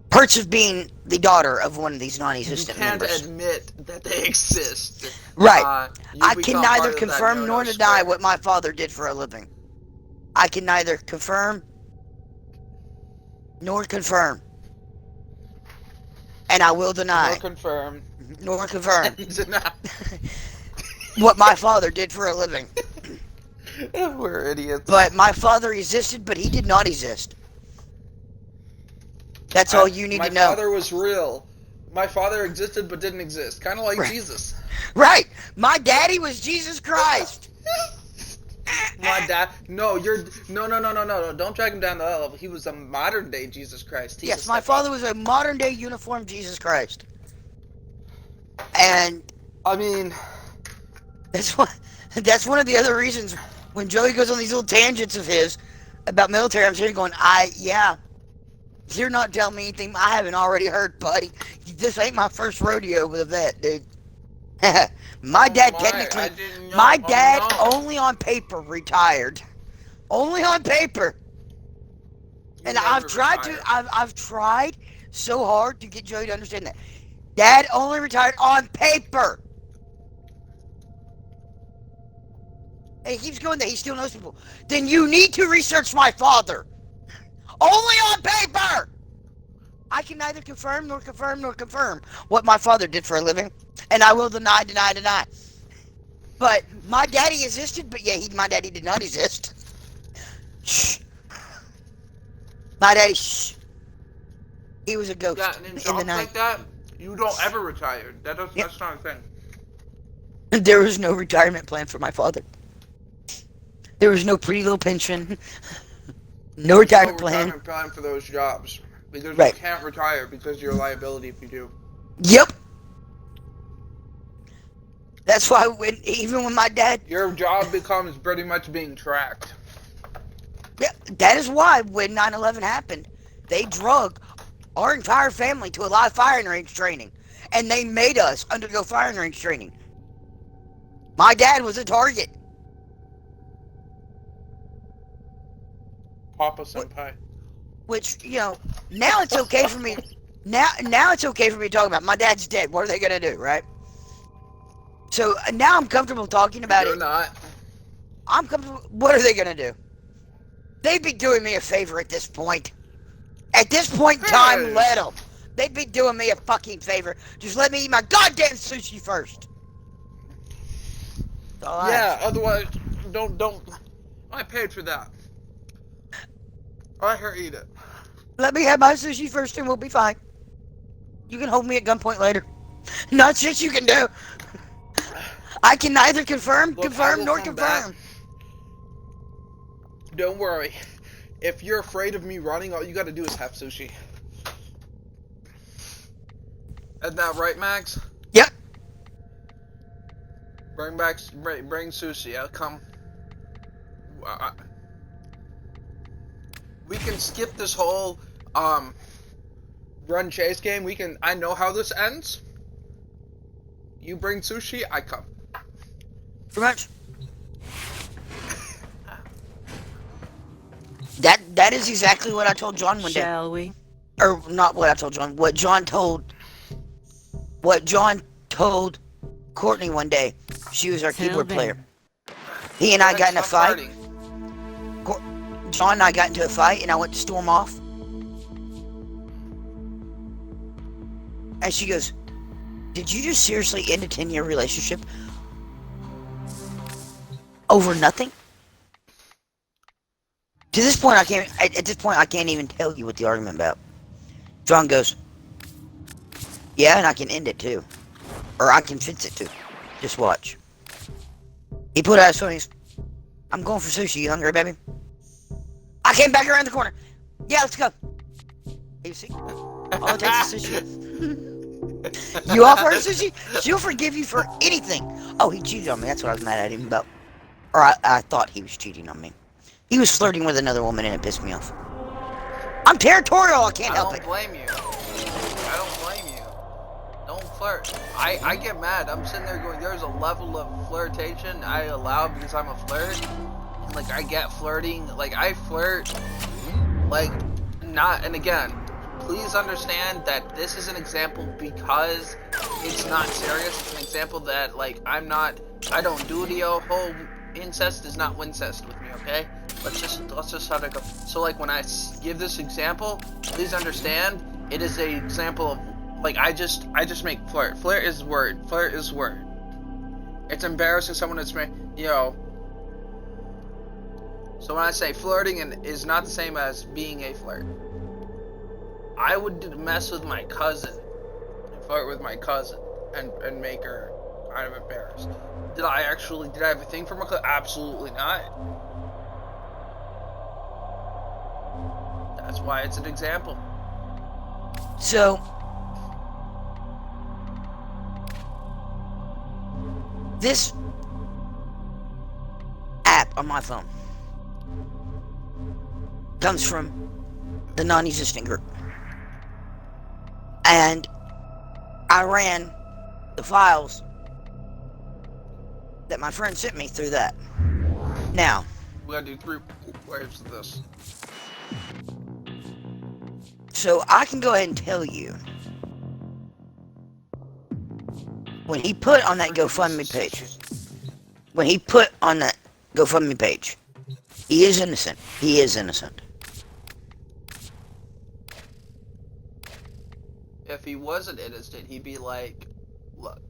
Perks of being the daughter of one of these non-existent members. You can't admit that they exist. Right. I can become neither part of that confirm no-no nor deny square. what my father did for a living. I can neither confirm nor confirm. And I will deny. Nor confirm. Deny. What my father did for a living. We're idiots. But my father existed, but he did not exist. That's all you need to know. My father was real. My father existed but didn't exist. Kind of like Jesus. Right. My daddy was Jesus Christ. My dad. No. Don't drag him down to that level. He was a modern day Jesus Christ. Yes, my father was a modern day uniform Jesus Christ. And I mean, that's one of the other reasons when Joey goes on these little tangents of his about military, I'm sitting going, yeah. You're not telling me anything I haven't already heard, buddy. This ain't my first rodeo with a vet, dude. My dad only on paper retired. Only on paper. And I've tried so hard to get Joey to understand that. Dad only retired on paper. And he keeps going that he still knows people. Then you need to research my father. Only on paper! I can neither confirm nor confirm what my father did for a living. And I will deny. But my daddy existed, but yeah, my daddy did not exist. Shh. My daddy, shh. He was a ghost in the night. Like that, you don't ever retire. That's not a thing. There was no retirement plan for my father. There was no pretty little pension. No retirement plan. For those jobs. Because you can't retire because you're a liability if you do. Yep. That's why even when my dad... Your job becomes pretty much being tracked. Yeah, that is why when 9/11 happened, they drug our entire family to a live firing range training. And they made us undergo firing range training. My dad was a target. Papa Senpai. Which, now it's okay for me. Now it's okay for me to talk about. My dad's dead. What are they gonna do, right? So now I'm comfortable talking about it. You're not. I'm comfortable. What are they gonna do? They'd be doing me a favor at this point. At this point in time, let them. They'd be doing me a fucking favor. Just let me eat my goddamn sushi first. Otherwise, don't. I paid for that. I hear eat it. Let me have my sushi first and we'll be fine. You can hold me at gunpoint later. Not shit you can do. I can neither confirm nor confirm. Back. Don't worry. If you're afraid of me running, all you gotta do is have sushi. Isn't that right, Max? Yep. Bring sushi. I'll come. We can skip this whole run chase game. I know how this ends. You bring sushi, I come. Pretty much. That is exactly what I told John one day. Shall we? Or not what I told John. What John told Courtney one day. She was our keyboard player. He and I got in a fight. John and I got into a fight and I went to storm off. And she goes, "Did you just seriously end a 10-year relationship over nothing?" To this point, at this point, I can't even tell you what the argument about. John goes, "Yeah, and I can end it too. Or I can fix it too. Just watch." He put out his phone. "I'm going for sushi. You hungry, baby?" I came back around the corner. "Yeah, let's go." You see? All it takes is sushi. You offer her sushi, she'll forgive you for anything. Oh, he cheated on me. That's what I was mad at him about. Or I thought he was cheating on me. He was flirting with another woman and it pissed me off. I'm territorial. I can't help it. I don't blame you. Don't flirt flirt. I get mad. I'm sitting there going, there's a level of flirtation I allow because I'm a flirt. And, like, I get flirting. Like, I flirt. Like, not, and again, please understand that this is an example because it's not serious. It's an example that, like, I don't do the whole incest is not wincest with me, okay? Let's just have it go. So, like, when I give this example, please understand, it is a example of, like, I just make flirt. Flirt is word. Flirt is word. It's embarrassing someone that's, you know. So when I say flirting is not the same as being a flirt. I would mess with my cousin, and flirt with my cousin, and make her kind of embarrassed. Did I have a thing for my cousin? Absolutely not. That's why it's an example. So, this app on my phone comes from the non-existent group. And I ran the files that my friend sent me through that. Now, we gotta do 3 waves of this. So I can go ahead and tell you, when he put on that GoFundMe page, he is innocent. He is innocent. If he wasn't innocent, he'd be like, look,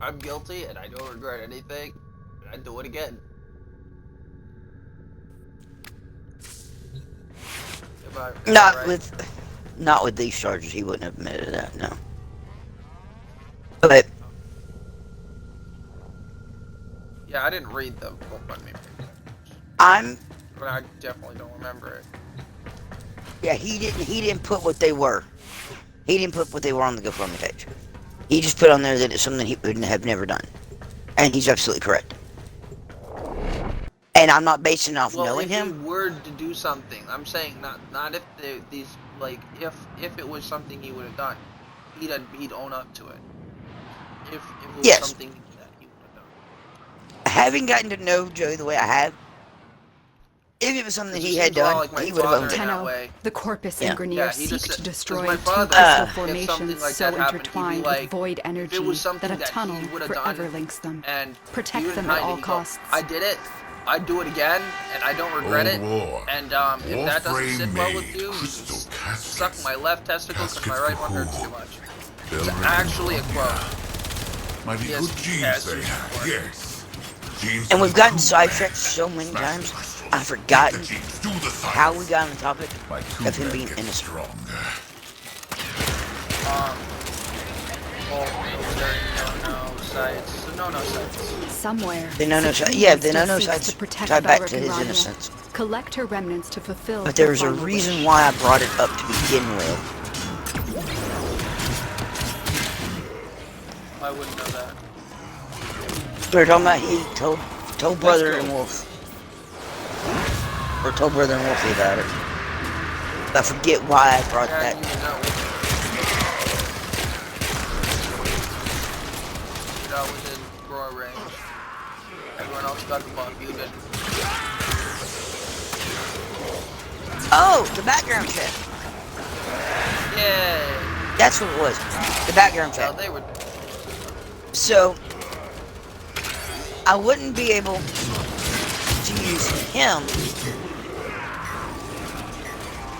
I'm guilty and I don't regret anything, and I'd do it again. Not with these charges, he wouldn't have admitted that, no. But yeah, I didn't read the GoFundMe page. But I definitely don't remember it. Yeah, he didn't put what they were. He didn't put what they were on the GoFundMe page. He just put on there that it's something he would have never done. And he's absolutely correct. And I'm not basing off knowing him. If he were to do something, I'm saying not if these, like, if it was something he would have done, he'd own up to it. If it was something that he would have done. Having gotten to know Joey the way I have, if it was something he had done, he would have owned it. The corpus and Grenier seek to destroy two father, crystal formations like so happened, intertwined like, with void energy that a tunnel forever links them. And protect them at all costs. I did it. I'd do it again, and I don't regret it. And if that doesn't sit well with you, you can suck my left testicle because my right one hurts too much. It's actually a quote. Mighty good genes they have, yes. And we've gotten sidetracked so many times, I've forgotten how we got on the topic of him being innocent. Somewhere. The no sites. Yeah, the no sites tie back to his innocence. Collect her remnants to fulfill. But there was a reason why I brought it up to begin with. I wouldn't know that. We were talking about he told Brother and Wolf. Or told Brother and Wolfie about it. I forget why I brought that. Within throw range. Everyone else got the ball. You did. Oh, the background check. Yeah. That's what it was. The background check. Well, they were. So I wouldn't be able to use him.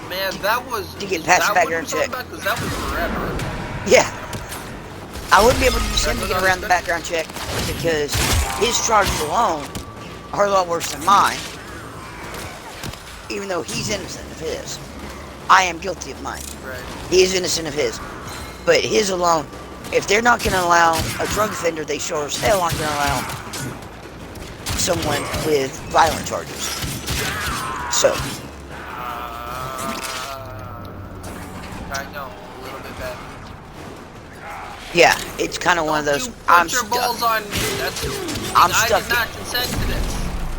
Man, that was to get past the background check. That was forever. Yeah. I wouldn't be able to use him to get around the background check because his charges alone are a lot worse than mine. Even though he's innocent of his. I am guilty of mine. Right. He is innocent of his. But his alone, if they're not going to allow a drug offender, they sure as hell aren't going to allow someone with violent charges. So. I know, a little bit better. Yeah, it's kind of one of those. I'm stuck. Balls on me. I'm stuck. I did not consent to this.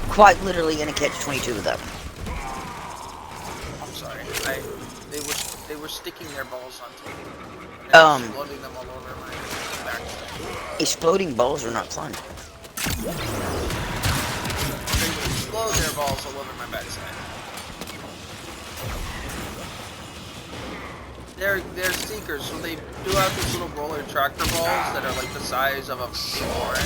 Quite literally in a catch-22 with them. I'm sorry. They were sticking their balls onto me. Exploding them all over my back. Exploding balls are not fun. They would explode their balls all over my backside. They're seekers, so they do have these little roller tractor balls that are like the size of a large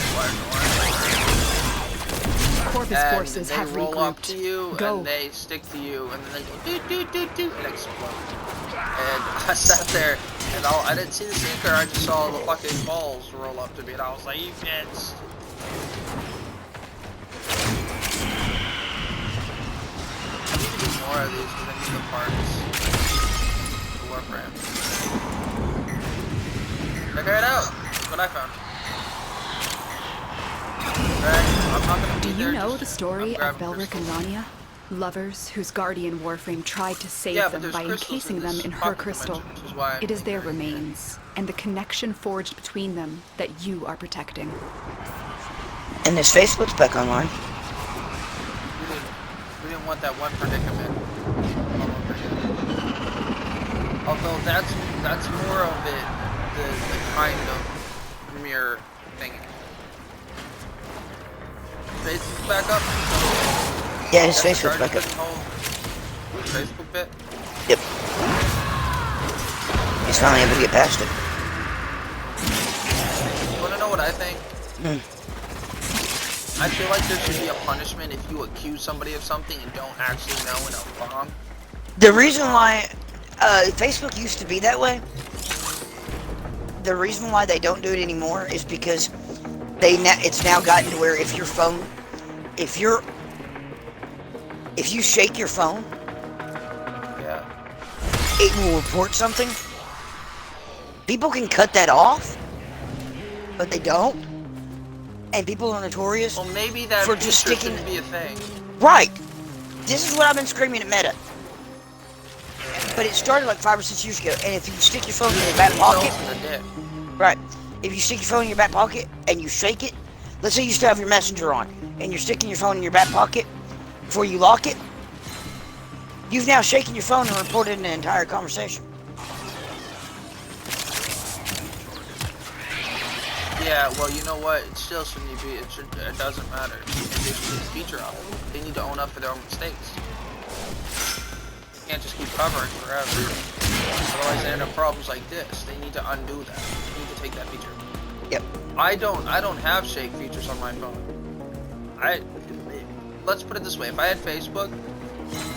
Corpus and forces they have roll up regrouped. to you, Go. and they stick to you, and then they go doot doot doot doot and explode. And I sat there, and I didn't see the seeker. I just saw the fucking balls roll up to me, and I was like, "You bitch!" I need to do more of these because I need the parts. The Warframe. Check it out. That's what I found. I'm not gonna be Do there, you know just- the story I'm of grabbing Belric and Rania? Lovers whose guardian Warframe tried to save Yeah, but them there's by crystals encasing in them this in her pocket crystal. dimension, which is why I'm It is being their very remains, and the connection forged between them that you are protecting. And this Facebook's back online. We didn't want that one predicament all over again. Although that's more of it, the kind of mirror thing. Facebook's back up. Yeah, his That's the Facebook's back up. Facebook bit. Yep. He's finally able to get past it. You wanna know what I think? I feel like there should be a punishment if you accuse somebody of something and don't actually know and are wrong. The reason why Facebook used to be that way, the reason why they don't do it anymore is because it's now gotten to where if you shake your phone, yeah, it will report something. People can cut that off, but they don't. And people are notorious well, maybe that for just feature sticking. shouldn't be a thing. Right. This is what I've been screaming at Meta. But it started like 5 or 6 years ago. And if you stick your phone in your back pocket, right? If you stick your phone in your back pocket and you shake it, let's say you still have your Messenger on, and you're sticking your phone in your back pocket before you lock it, you've now shaken your phone and reported an entire conversation. Yeah, well, you know what? It still shouldn't be. It doesn't matter. They should get the feature off. They need to own up for their own mistakes. They can't just keep covering forever. Otherwise, they end up problems like this. They need to undo that. They need to take that feature. Yep. I don't have shake features on my phone. Let's put it this way: if I had Facebook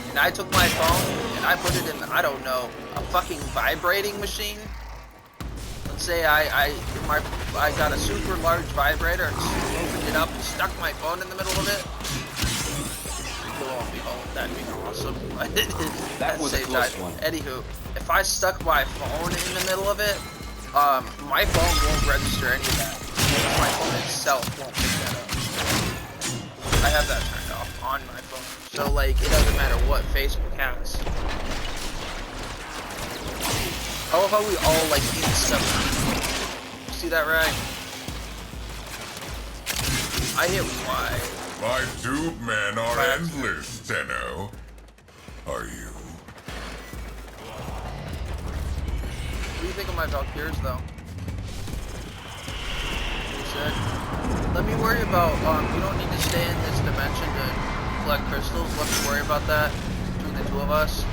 and I took my phone and I put it in, I don't know, a fucking vibrating machine. Let's say I got a super large vibrator and opened it up and stuck my phone in the middle of it. Lo and behold, that'd be awesome. That was a close one. Anywho, if I stuck my phone in the middle of it, my phone won't register any of that. My phone itself won't pick that up. I have that turned off on my phone. So like, it doesn't matter what Facebook has. I love how we all like eat stuff. See that, right? I hit Y. My tube men are endless, Tenno. Are you? What do you think of my Valkyries, though? You said, let me worry about, you don't need to stay in this dimension to collect crystals. Let me worry about that between the two of us.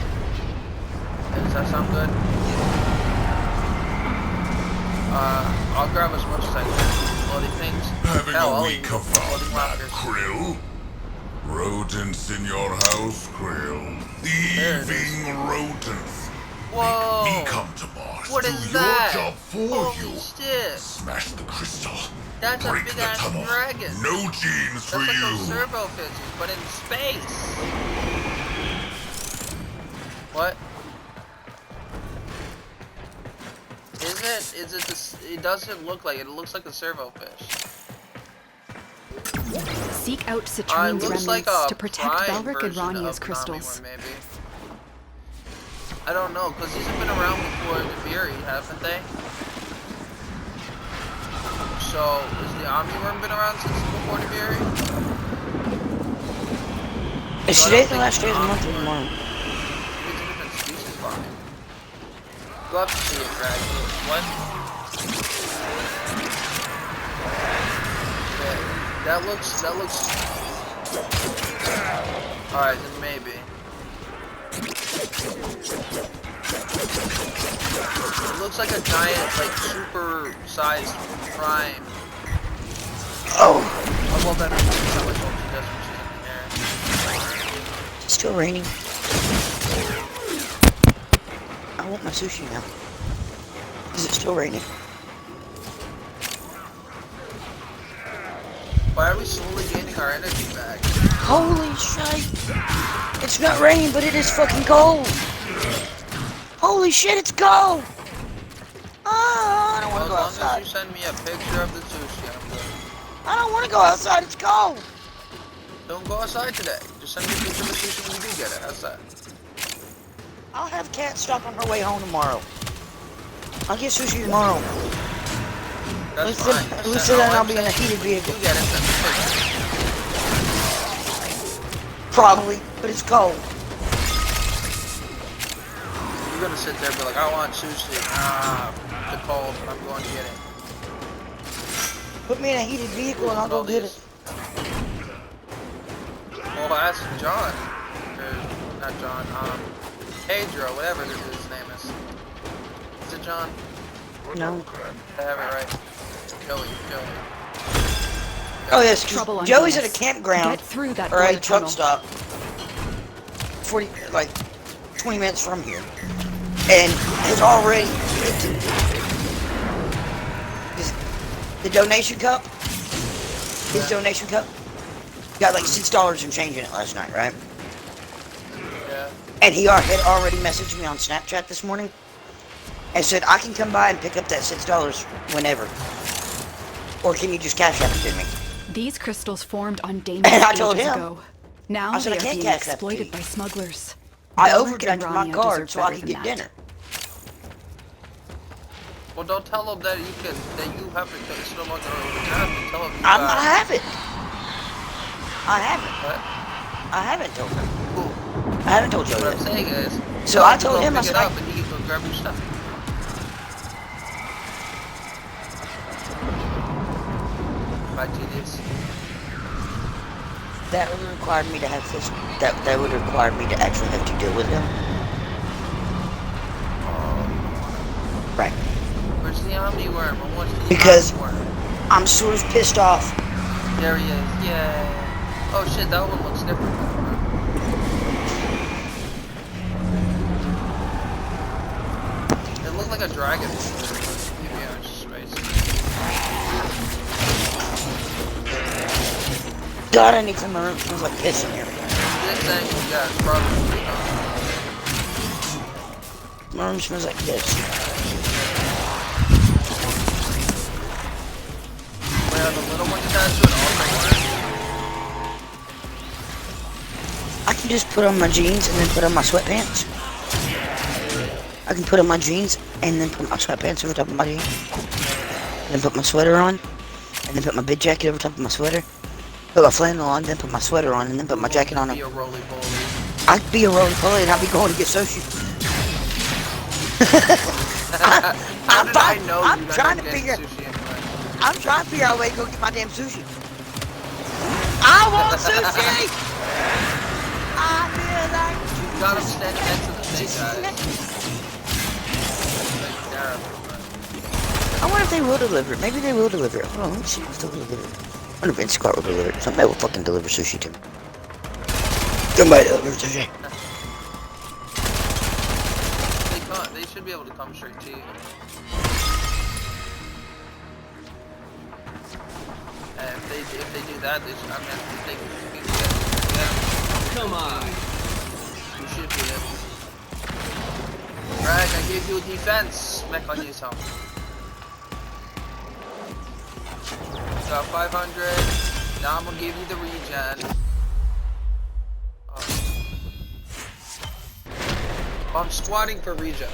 Does that sound good? I'll grab as much as I can. Bloody things. Having Hell, a I'll week even of bloody that, lockers. Krill? Rodents in your house, Krill. Thieving rodents. Whoa! Make me come to Mars. What do is your that? job for Holy you. shit! Smash the crystal. That's Break a big the ass tunnel. dragon. No genes for That's like you. those servo fishes, but in space. What? Is it this? It doesn't look like it. It looks like a servo fish. Seek out Citrine's looks remnants like a to protect prime Belric and version Rania's of crystals. Nami, maybe. I don't know, because these have been around before the Fury, haven't they? So, has the Omni-Worm been around since before the Fury? Is So I today don't the last think day of the month or tomorrow? Maybe it's a different species farming. Love to see it, Greg. What? Okay. That looks. Alright, then maybe. It looks like a giant, like, super-sized prime. Oh! Oh, well, that makes how much ultra does when she's in the air. It's still raining. I want my sushi now. Is it still raining? Why are we slowly gaining our energy back? Holy shit! It's not raining, but it is fucking cold! Holy shit, it's cold! Oh, I don't want to go outside. As long as you send me a picture of the sushi, I'm good. I don't want to go outside, it's cold! Don't go outside today. Just send me a picture of the sushi when you do get it. How's that? I'll have Kat stop on her way home tomorrow. I'll get sushi tomorrow. That's fine. At least then I'll be in a heated vehicle. You get it, send me a picture. Probably, but it's cold. You're gonna sit there and be like, I want sushi. It's cold, but I'm going to get it. Put me in a heated vehicle and I'll go get it. Well, ask John. Or, not John, Pedro, whatever his name is. Is it John? No. I have it right. Joey. Oh yes, Joey's at a Get campground through that or a border truck tunnel. stop. 20 minutes from here. And has already the donation cup. His donation cup got like $6 and change in it last night, right? Yeah. And he had already messaged me on Snapchat this morning and said, I can come by and pick up that $6 whenever. Or can you just cash app it to me? These crystals formed on dangerous And I told ages him. ago. Now I said, they I are can't being cash app to exploited you. by smugglers. I Alec overdrafted and my Rania card deserve so I better could than get that. dinner. Well, don't tell them that you have to it's no longer overdraft. Tell them I haven't. I haven't. What? I haven't told him. Cool. I haven't told you What I'm that. saying is, So I told him, I pick said, it up and you can go grab your stuff. Bye, genius. That would require me to have this. That would require me to actually have to deal with him. Right. Where's the Omni Worm? I want to see Because Omni Worm. I'm sort of pissed off. There he is. Yeah. Oh shit, that one looks different. It looked like a dragon. Maybe out of space. God, I need some room. It smells like piss in here. This angle, yeah, it's probably My room smells like piss. Wait, are the little ones attached to it also? I can just put on my jeans and then put on my sweatpants. I can put on my jeans and then put my sweatpants over top of my jeans. And then put my sweater on. And then put my big jacket over top of my sweater. Put my flannel on, then put my sweater on, and then put my jacket on. Be a roly-poly. I'd be a roly-poly and I'd be going to get sushi. I'm trying to figure out a way to go get my damn sushi. I want sushi! I feel like You got him standing next to the thing, guys. I wonder if they will deliver it. Maybe they will deliver it. Hold on, let me see if they'll deliver it. I wonder if Instacart will deliver it. Somebody will fucking deliver sushi to me. Somebody deliver sushi. They should be able to come straight to you. And if they do that, they should, I mean, if they can get them. Come on. You should be able. Greg, I gave you a defense mechanism. Got 500. Now I'm gonna give you the regen. I'm squatting for regen.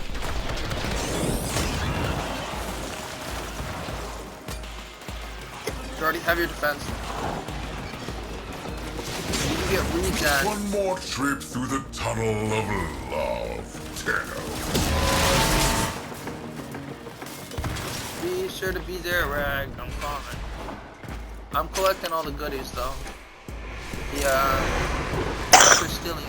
You already have your defense. You get regen. One more trip through the tunnel of love, Tenno. Be sure to be there, Rag. I'm coming. I'm collecting all the goodies, though. The, Crystallians.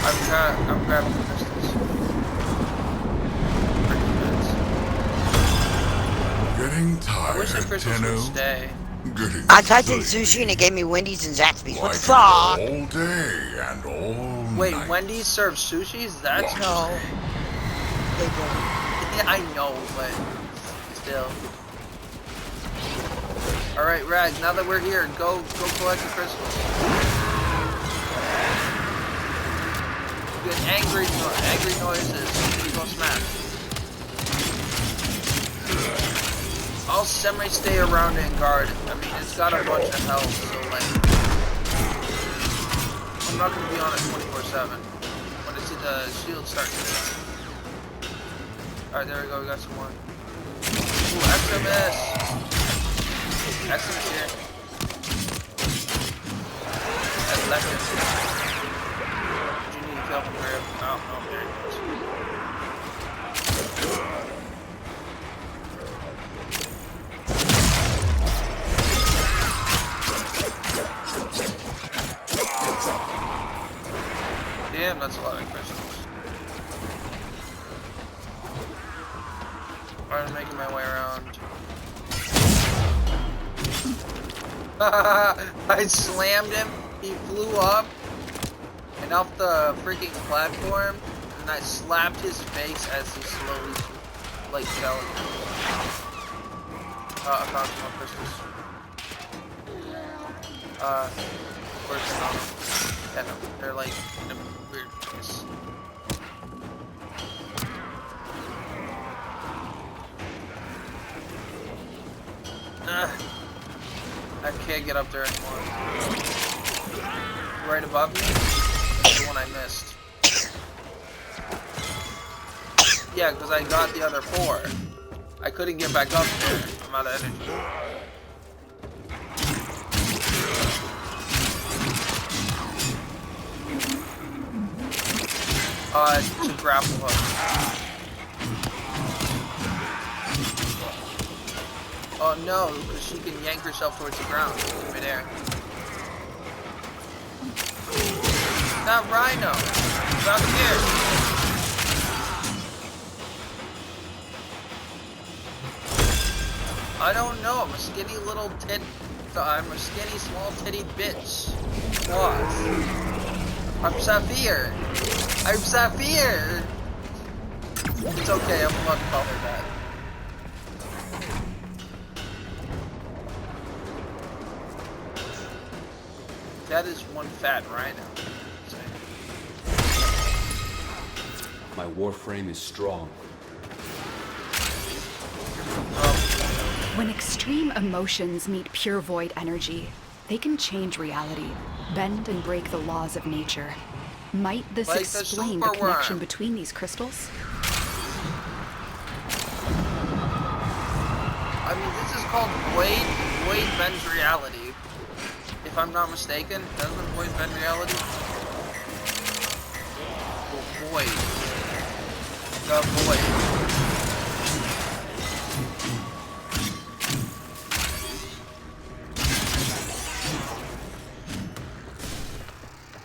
I'm grabbing the crystals. Getting I tired, wish the crystals would stay. I typed in sushi and it gave me Wendy's and Zaxby's. What the fuck? All day and all Wait, night. Wendy's serves sushis? That's No. They don't. Yeah, I know, but still. Alright, Rag, now that we're here, go collect the crystals. Good angry noises. Go smash. I'll semi-stay around and guard. I mean, it's got a bunch of health, so like... I'm not gonna be on it 24/7. When I see the shield start to hit. Alright, there we go, we got some more. Ooh, XMS! XMS here. That's left. You need to kill him, Grip. Oh, no, there he goes. Damn, that's a lot of crystals. I'm making my way around. I slammed him, he flew up and off the freaking platform, and I slapped his face as he slowly, like, fell again. I found some more crystals. Where's the hell? Yeah, no, they're like in a weird place. I can't get up there anymore. Right above me is the one I missed. Yeah, because I got the other 4. I couldn't get back up there. I'm out of energy. To grapple hook. Oh no, because she can yank herself towards the ground in midair. Not Rhino. It's out here. I don't know. I'm a skinny little tit. I'm a skinny small titty bitch. What? I'm Sapphire. I'm Sapphire. It's okay. I'm allowed to call her that. That is one fat rhino. My Warframe is strong. When extreme emotions meet pure void energy, they can change reality, bend and break the laws of nature. Might this like explain the connection between these crystals? I mean, this is called Void bends reality. If I'm not mistaken, doesn't Void bend reality? The Void. The Void.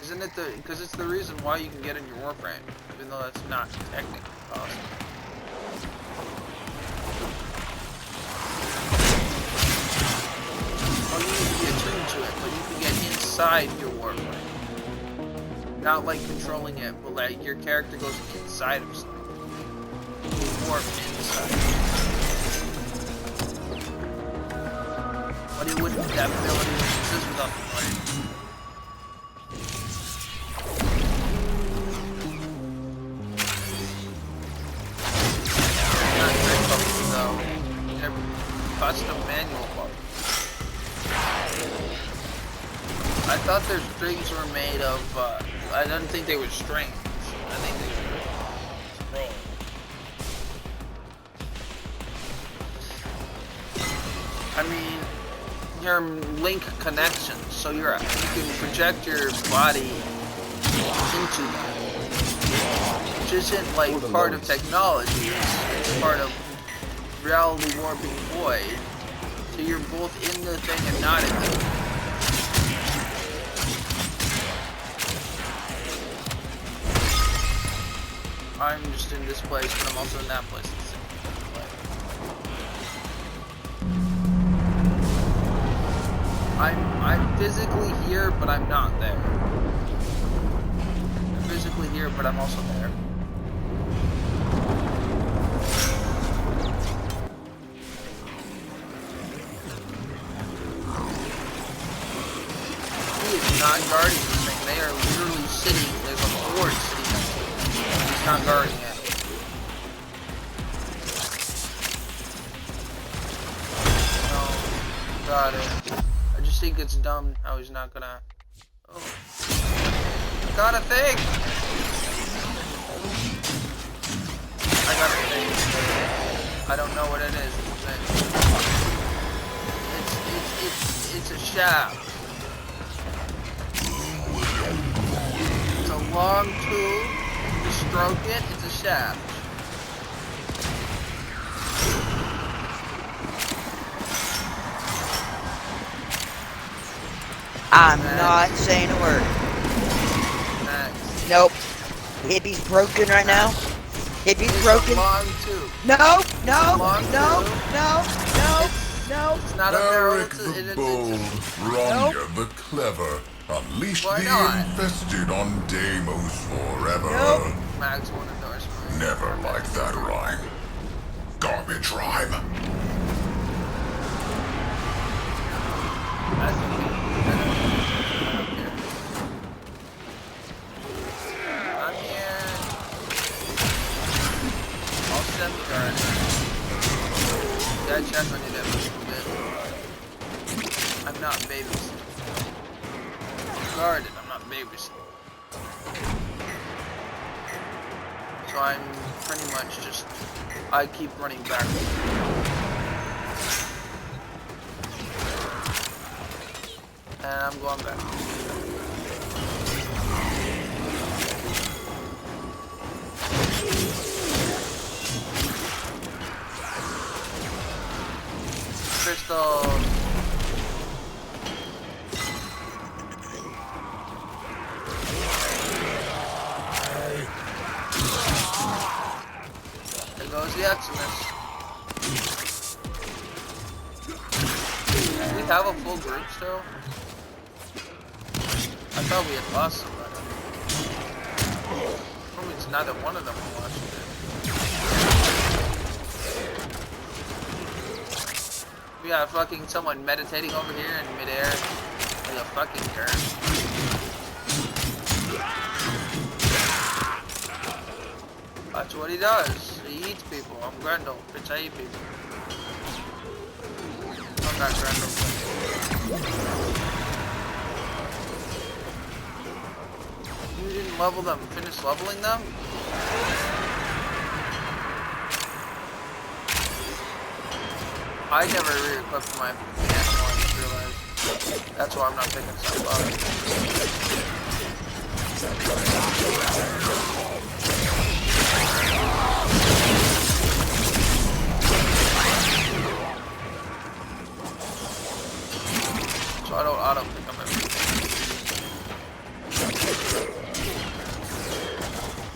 Isn't it the... because it's the reason why you can get in your Warframe, even though that's not technically possible. Oh, you need to be attuned to it, but you can get inside your Warframe. Not like controlling it, but like your character goes inside of something. You warp inside. But it wouldn't, that ability wouldn't exist without the blade. Not great buttons though. They're custom manual buttons. I thought their strings were made of, I didn't think they were strings. I think they were scroll. I mean, your link connections, so you can project your body into them. which isn't like part of technology, it's part of reality warping void. So you're both in the thing and not in the thing. I'm just in this place, but I'm also in that place. I'm physically here, but I'm not there. I'm physically here, but I'm also there. He is not guarding this thing. They are literally sitting. There's a horde sitting next to him. He's not guarding it. No, got it. I just think it's dumb how he's not gonna. Oh, I got a thing. I got a thing. I don't know what it is. It's a shaft. It's a long tube. You stroke it. It's a shaft. I'm not saying a word. Nope. Hippie's broken right now. Hippie's broken. Long tube. No. It's not a barrel. Eric the Bold, Rania the Clever. Unleash the infested on Deimos forever. Max won endorsement. Never liked that rhyme. Garbage rhyme. I'm here. I'll semi-guard. That check on you that was a bit. I'm not babysitting. I'm guarded, I'm not babysitting. So I'm pretty much just, I keep running backwards. And I'm going back. Crystals. There goes the Eximus. Do we have a full group still? I thought we had lost somebody. Probably it's neither one of them were watching it. We got fucking someone meditating over here in midair with a fucking turn. That's what he does. He eats people. I'm Grendel. Bitch, I eat people. I'm not Grendel. You didn't level them. Finish leveling them? I never re-equipped my animal, I just realized. That's why I'm not picking stuff up. So I don't auto pick up everything.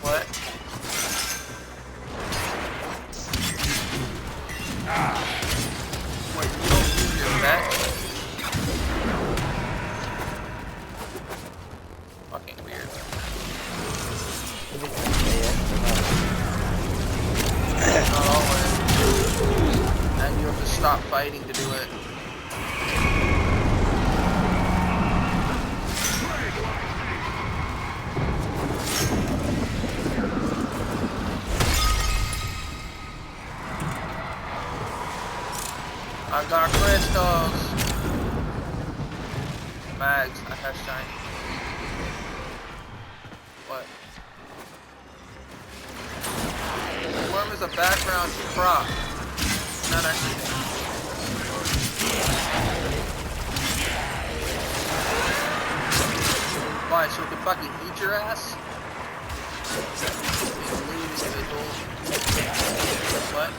What? Wait, you don't use your back? Fucking weird. Not always. And you have to stop fighting to do it. I got crystals. Mags, I have shiny. What? The worm is a background prop. Not actually. Why? So it can fucking eat your ass? individual. What?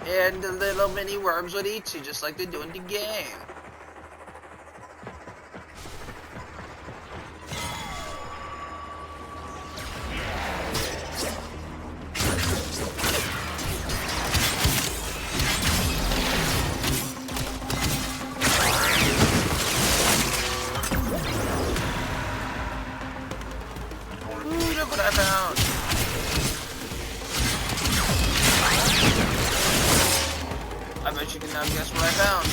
And the little mini worms would eat you just like they do in the game. Ooh, look what I found. I bet you can now guess what I found.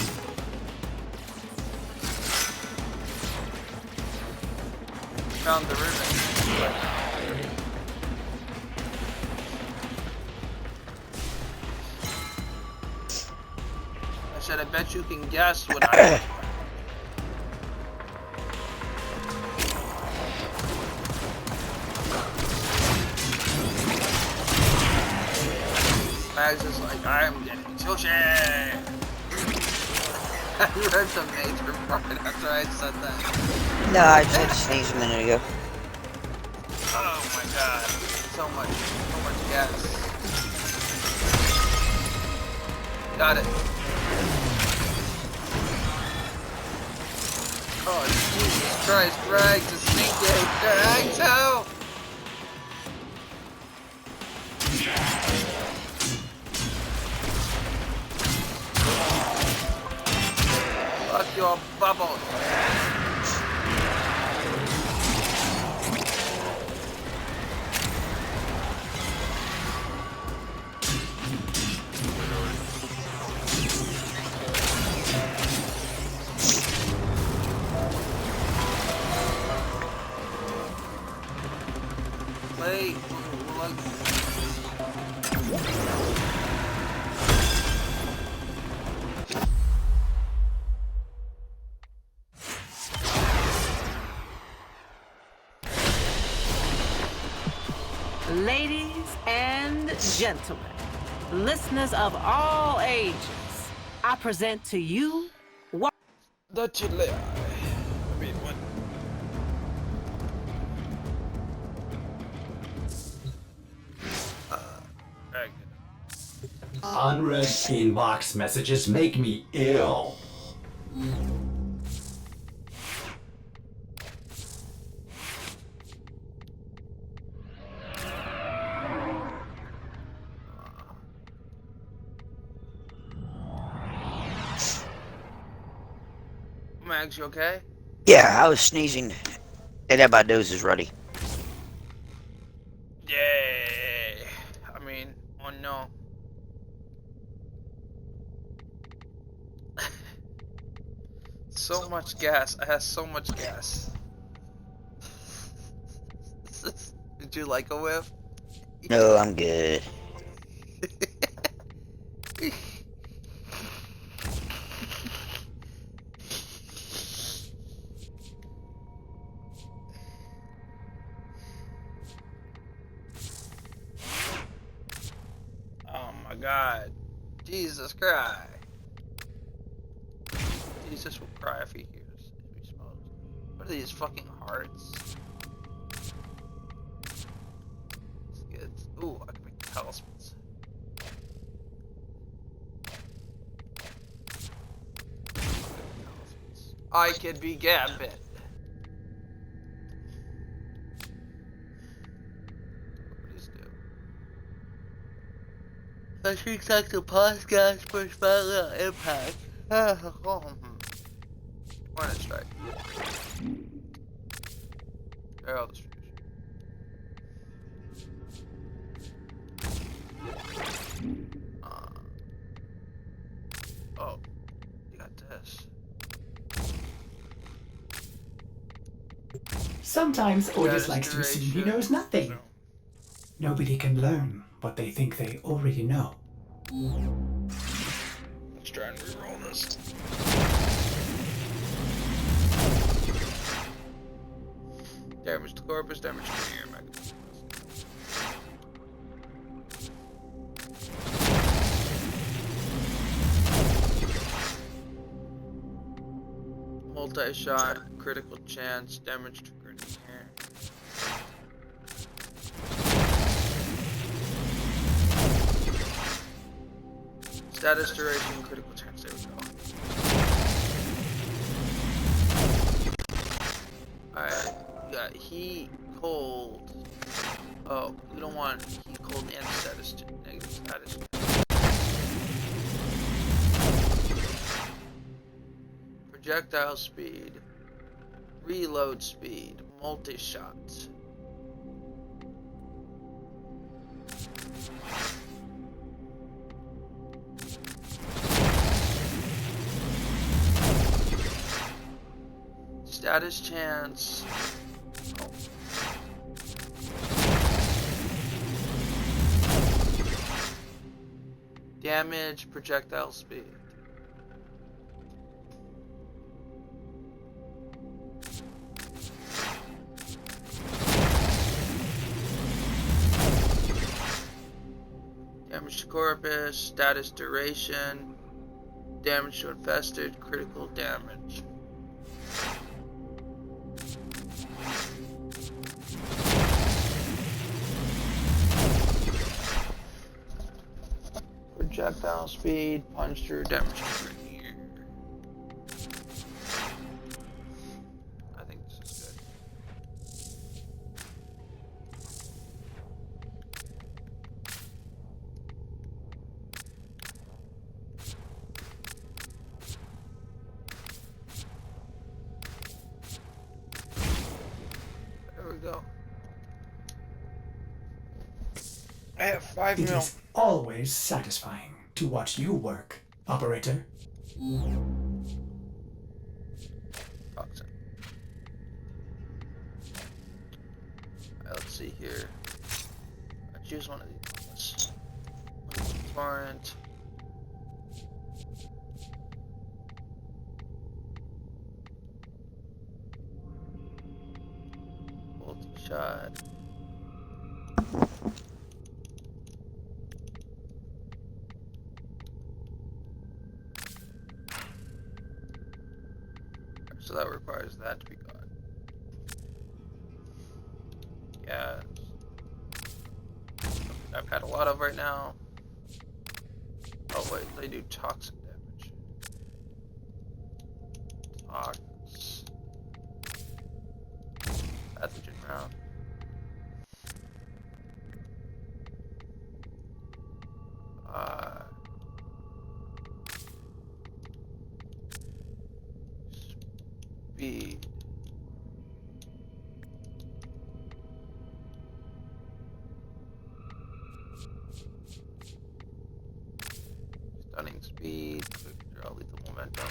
Found the ribbon. I said I bet you can guess what I Max is like, I'm getting sushi! I read the major part after I said that. No, I tried to sneeze a minute ago. Oh my god. So much gas. Got it. Oh, Jesus Christ, Greg, to sneak it. Greg, help! Fuck your bubbles. Wait, Ladies and gentlemen, listeners of all ages, I present to you the Chile. I mean, what? Unread inbox messages make me ill. Max, you okay? Yeah, I was sneezing. And that my nose is runny. Yay! I mean, oh no. So much gas. I have so much gas. Did you like a whiff? No, I'm good. Oh my god. Jesus Christ. Jesus will cry if he hears, if he smells. What are these fucking hearts? Skids. Ooh, I can make talismans. I could be Gambit. I think like the podcast for spell impact. Hornet strike. Arrow distribution. Oh, you got this. Sometimes Otis likes to assume he knows nothing. Nobody can learn what they think they already know. Let's try and reroll this. Damage to corpus, damage to the air magazine. Multi-shot, critical chance, damage to grenadier. Status duration, critical chance. There we go. Alright, we got heat, cold. Oh, we don't want heat, cold, and status negative status. Projectile speed, reload speed, multi-shot. Status chance. Oh. Damage, projectile speed. Damage to corpus, status duration, damage to infested, critical damage. Projectile speed, punch through, damage to here. I think this is good. There we go. I have 5 mil. It is always satisfying to watch you work, operator. Toxin. Alright, let's see here. I choose one of these. Torrent. Multi-shot. So that requires that to be gone. Yeah. I've had a lot of right now. Oh wait, they do toxin damage. Tox. Pathogen round. Speed. Stunning speed, quick draw, lethal momentum.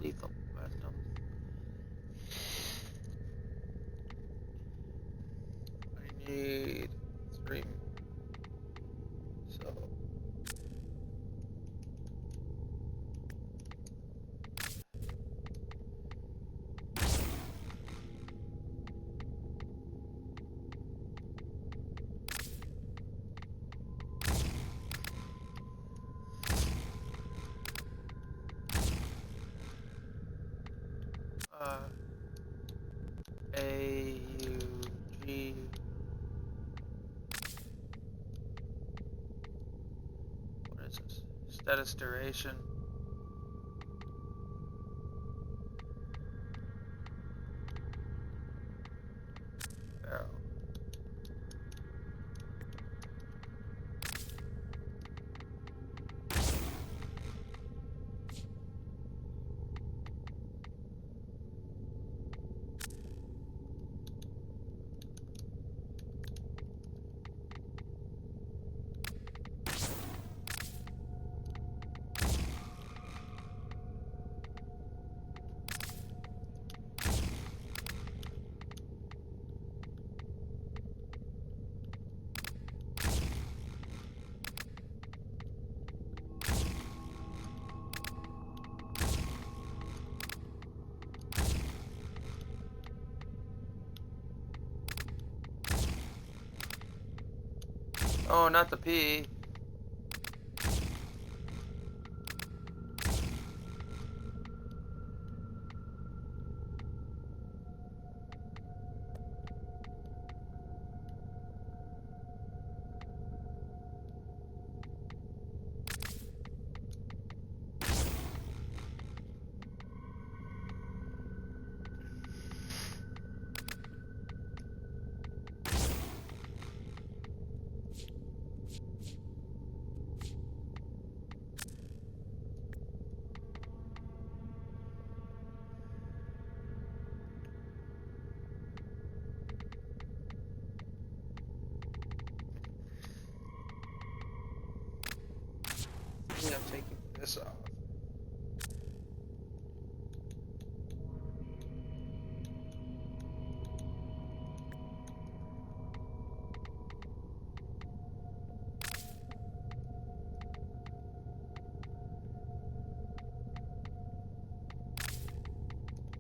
Lethal momentum. I need 3. So A U G. What is this? Status duration. Barrel. Oh, not the P. I'm taking this off.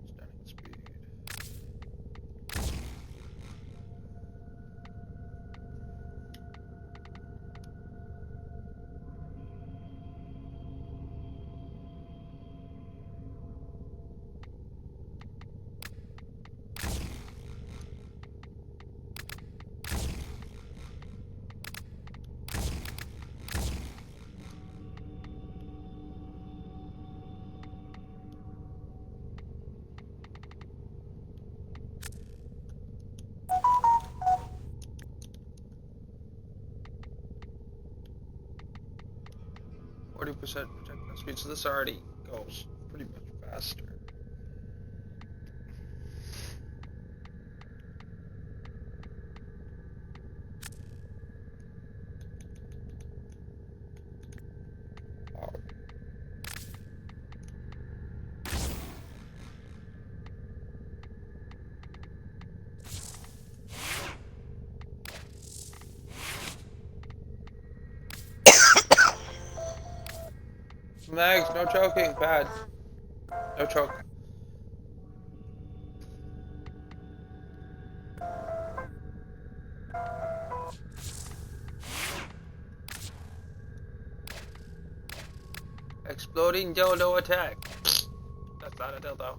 Stunning speed. Percent projectile speed, so this already goes pretty much faster. Mags, no choking, bad. No choke. Exploding dildo attack. That's not a dildo.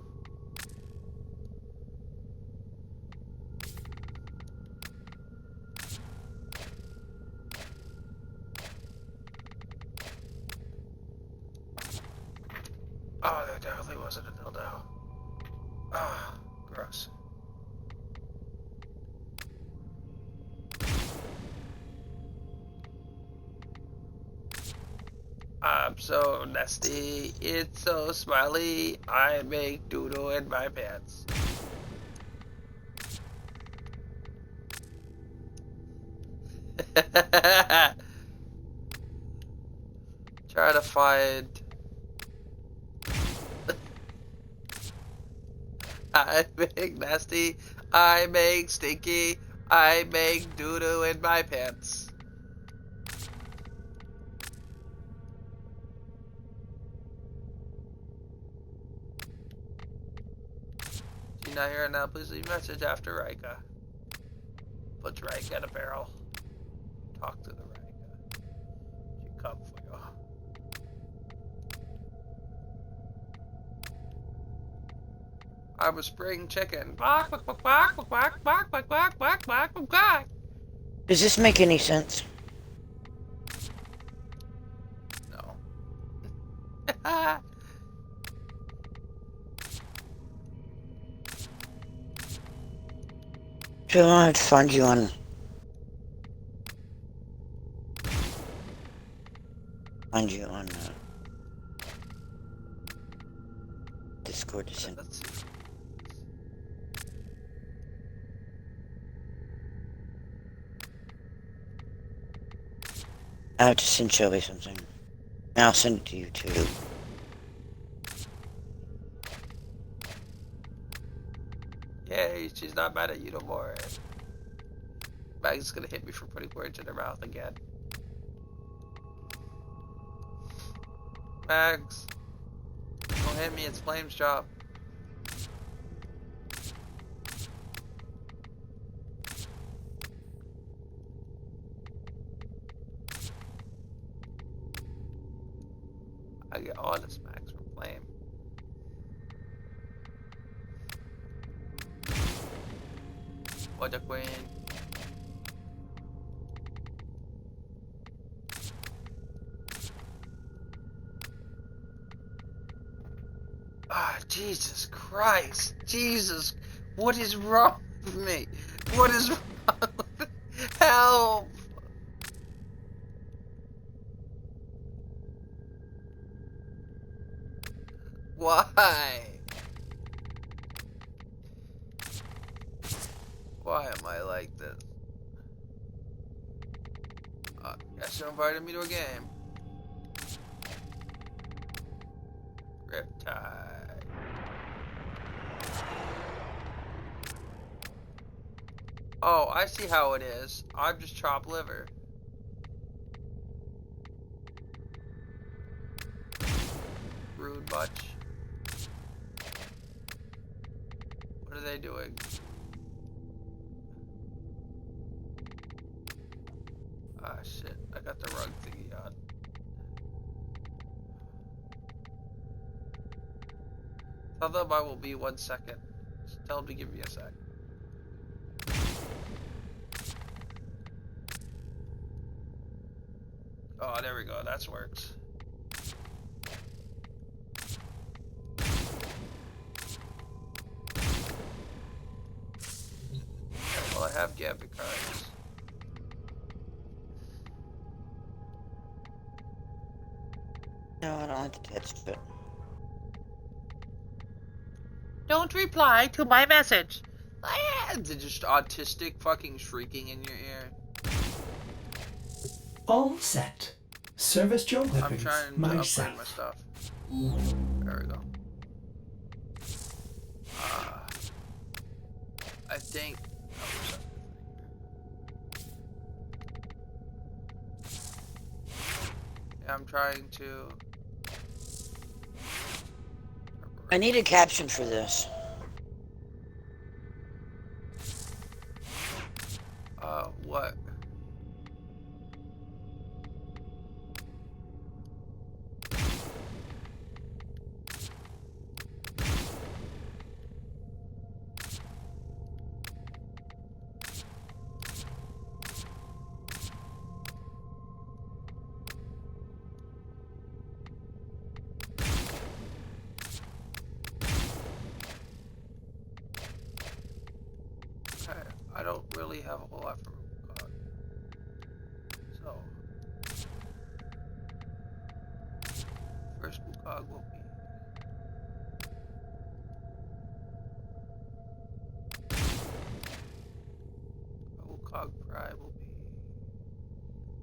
Oh, that definitely wasn't a dildo. Ah, gross. I'm so nasty, it's so smiley, I make doodle in my pants. Try to find... I make nasty, I make stinky, I make doo-doo in my pants. If you're not here now, please leave a message after Rika. Put Rika in a barrel. Talk to the Rika. She come for you. I'm a spring chicken. Bark, bark, bark, bark, bark, bark, bark, bark, bark, bark, bark, bark. Does this make any sense? No. So I have to find you on... Discord to send... Let's see. I have to send Shelby something. And I'll send it to you too. Yay, she's not mad at you no more. Mag's gonna hit me for putting words in her mouth again. Mags, don't hit me, it's Flame's job. I get all the smacks from Flame. What the queen? Ah, Jesus Christ. Jesus. What is wrong with me? What is wrong with me? Help! Why? Why am I like this? Guess you invited me to a game. Riptide. Oh, I see how it is. I'm just chopped liver. Rude bunch. What are they doing? Ah, shit. I got the rug thingy on. Tell them I will be 1 second. Just tell them to give me a sec. Oh, there we go. That works. Okay, well, I have Gambit cards. No, I don't have to touch it. Don't reply to my message. Just autistic fucking shrieking in your ear. All set. Service your weapons. I'm trying to upgrade my stuff. There we go. I think. Yeah, I'm trying to. I need a caption for this. What? I don't really have a whole lot for Wukong. So, first Wukong will be. Wukong Pride will be.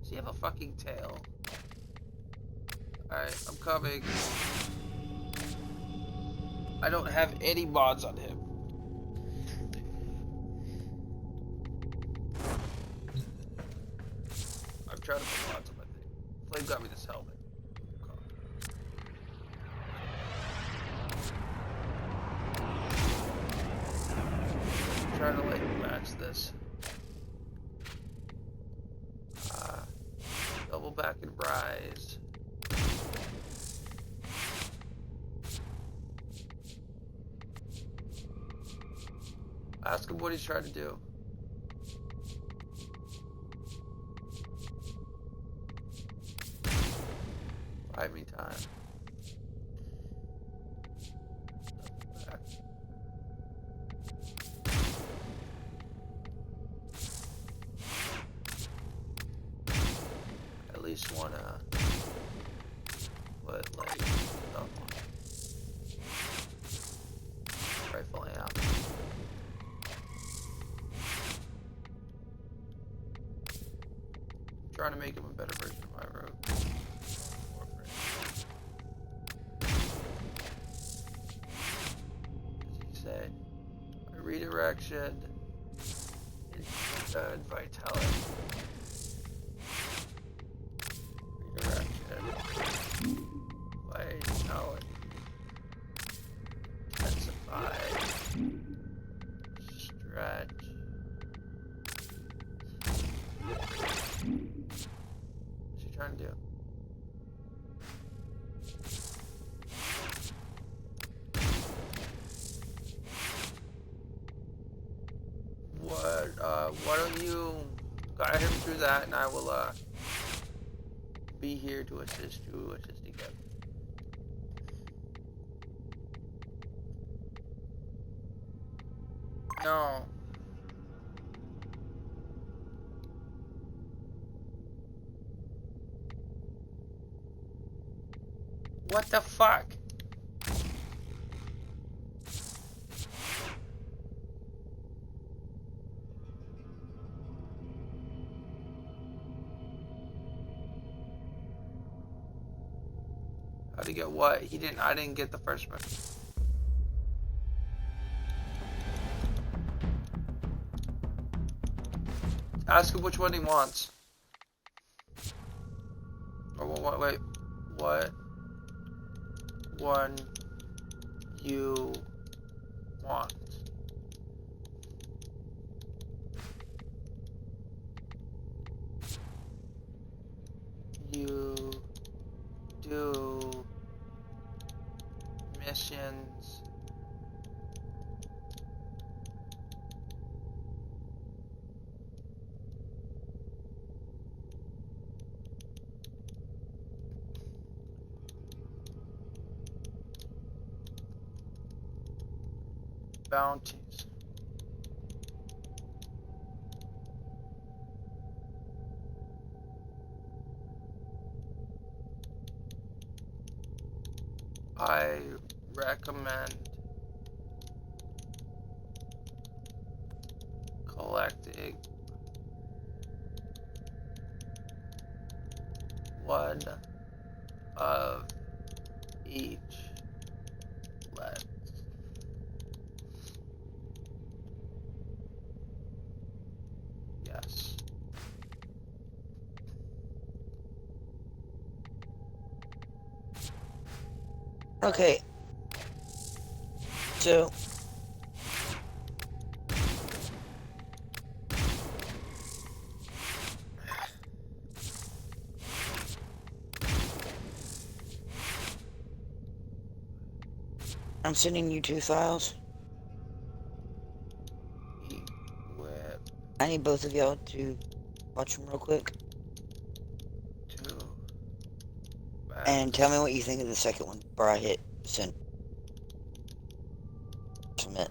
Does he have a fucking tail? Alright, I'm coming. I don't have any mods on him. I'm trying to put mods on my thing. Flame got me this helmet. I'm trying to like match this. Double back and rise. Ask him what he's trying to do. Buy me time. At least wanna put like stuff on. Rifle amp. Trying to make him a better version of my rogue. Warframe. What does he say? Redirection. Vitality. Redirection. Vitality. Intensify. Stretch. What's he trying to do? Why don't you guide him through that, and I will be here to assist again. No. What the fuck? How'd he get what? He didn't. I didn't get the first one. Ask him which one he wants. Oh, wait. What one you want? You do missions bounties. I recommend collecting one of each lens. Yes. Okay. So I'm sending you 2 files. I need both of y'all to watch them real quick. And tell me what you think of the second one before I hit send. Submit.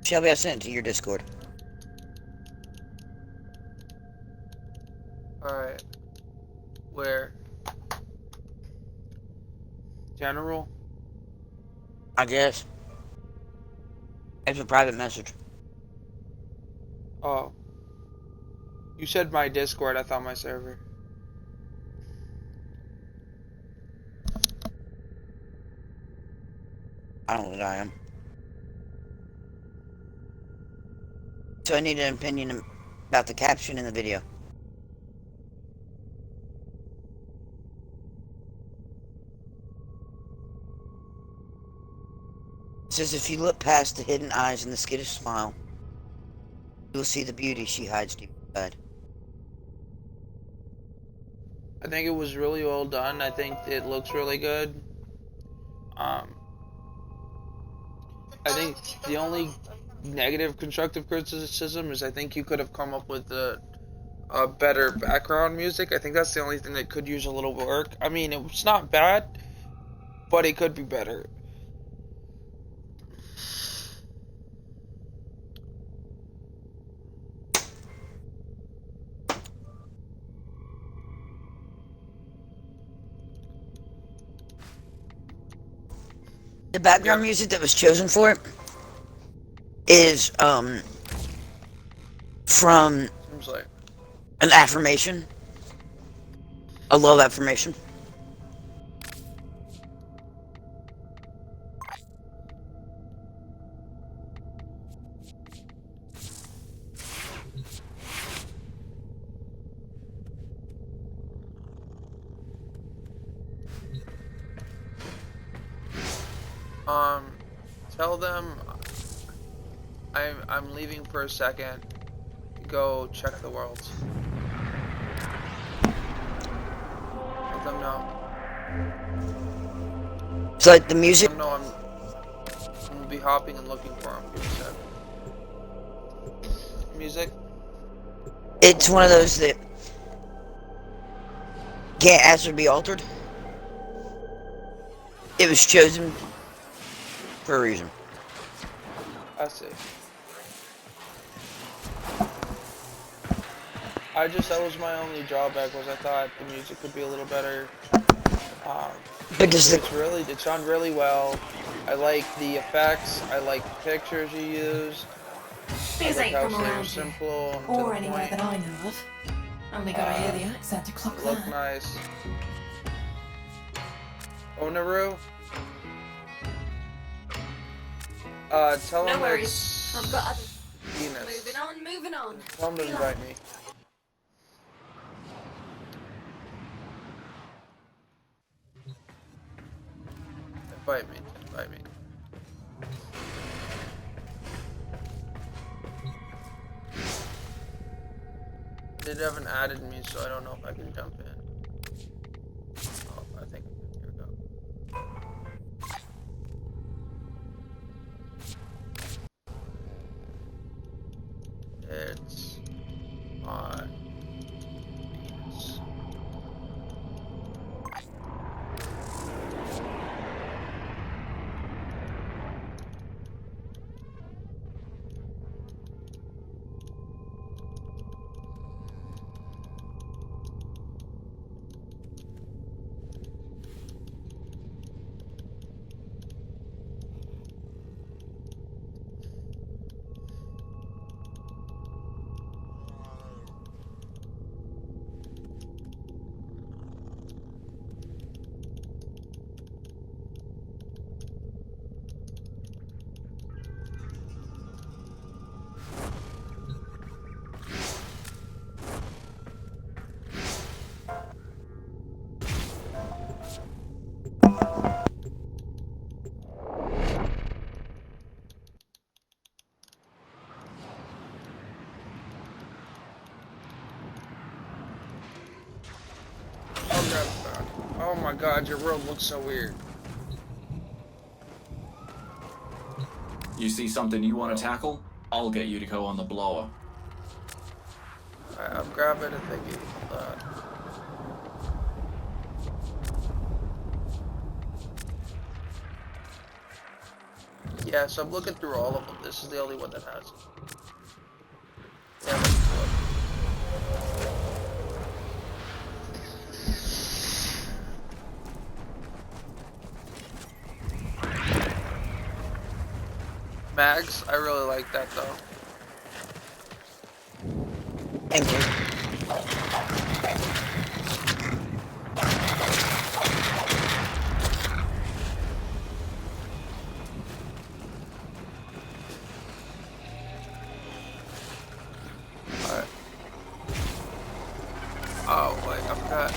Shelby, I sent it to your Discord. Alright. Where? General? I guess. It's a private message. Oh. You said my Discord, I thought my server. I don't think I am. So I need an opinion about the caption in the video. It says if you look past the hidden eyes and the skittish smile, you will see the beauty she hides deep inside. I think it was really well done. I think it looks really good. I think the only negative constructive criticism is I think you could have come up with a better background music. I think that's the only thing that could use a little work. I mean, it's not bad, but it could be better. The background music that was chosen for it is from Seems like an affirmation, a love affirmation. tell them I'm leaving for a second. Go check the worlds. Let them know. So the music. Let them know I'm gonna be hopping and looking for them. Give me a sec. Music. It's one of those that can't ask to be altered. It was chosen for a reason. I see. That was my only drawback, was I thought the music could be a little better. But does it sounded really well. I like the effects. I like the pictures you use. These ain't from around here, simple or anywhere that I know of. Only gotta hear the accent to clock look that. nice. Onaru? Tell him No worries. it's I've got Venus. moving on. Tell him to invite me. Invite me. They haven't added me, so I don't know if I can jump in. Oh, I think here we go. It's on Venus. Oh my god, your world looks so weird. You see something you want to tackle? I'll get you to go on the blower. Alright, I'm grabbing a thingy. Yeah, so I'm looking through all of them. This is the only one that has it. Yeah, Mags, I really like that though. Thank you. Alright. Oh wait, I forgot.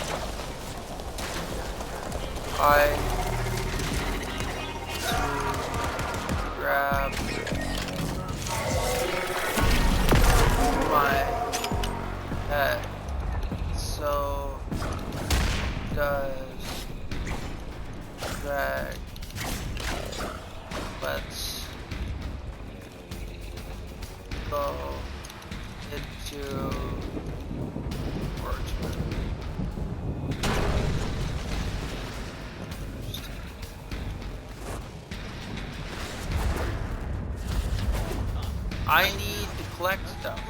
Grab my pet. So does drag. Let's go into Warframe. I need to collect stuff.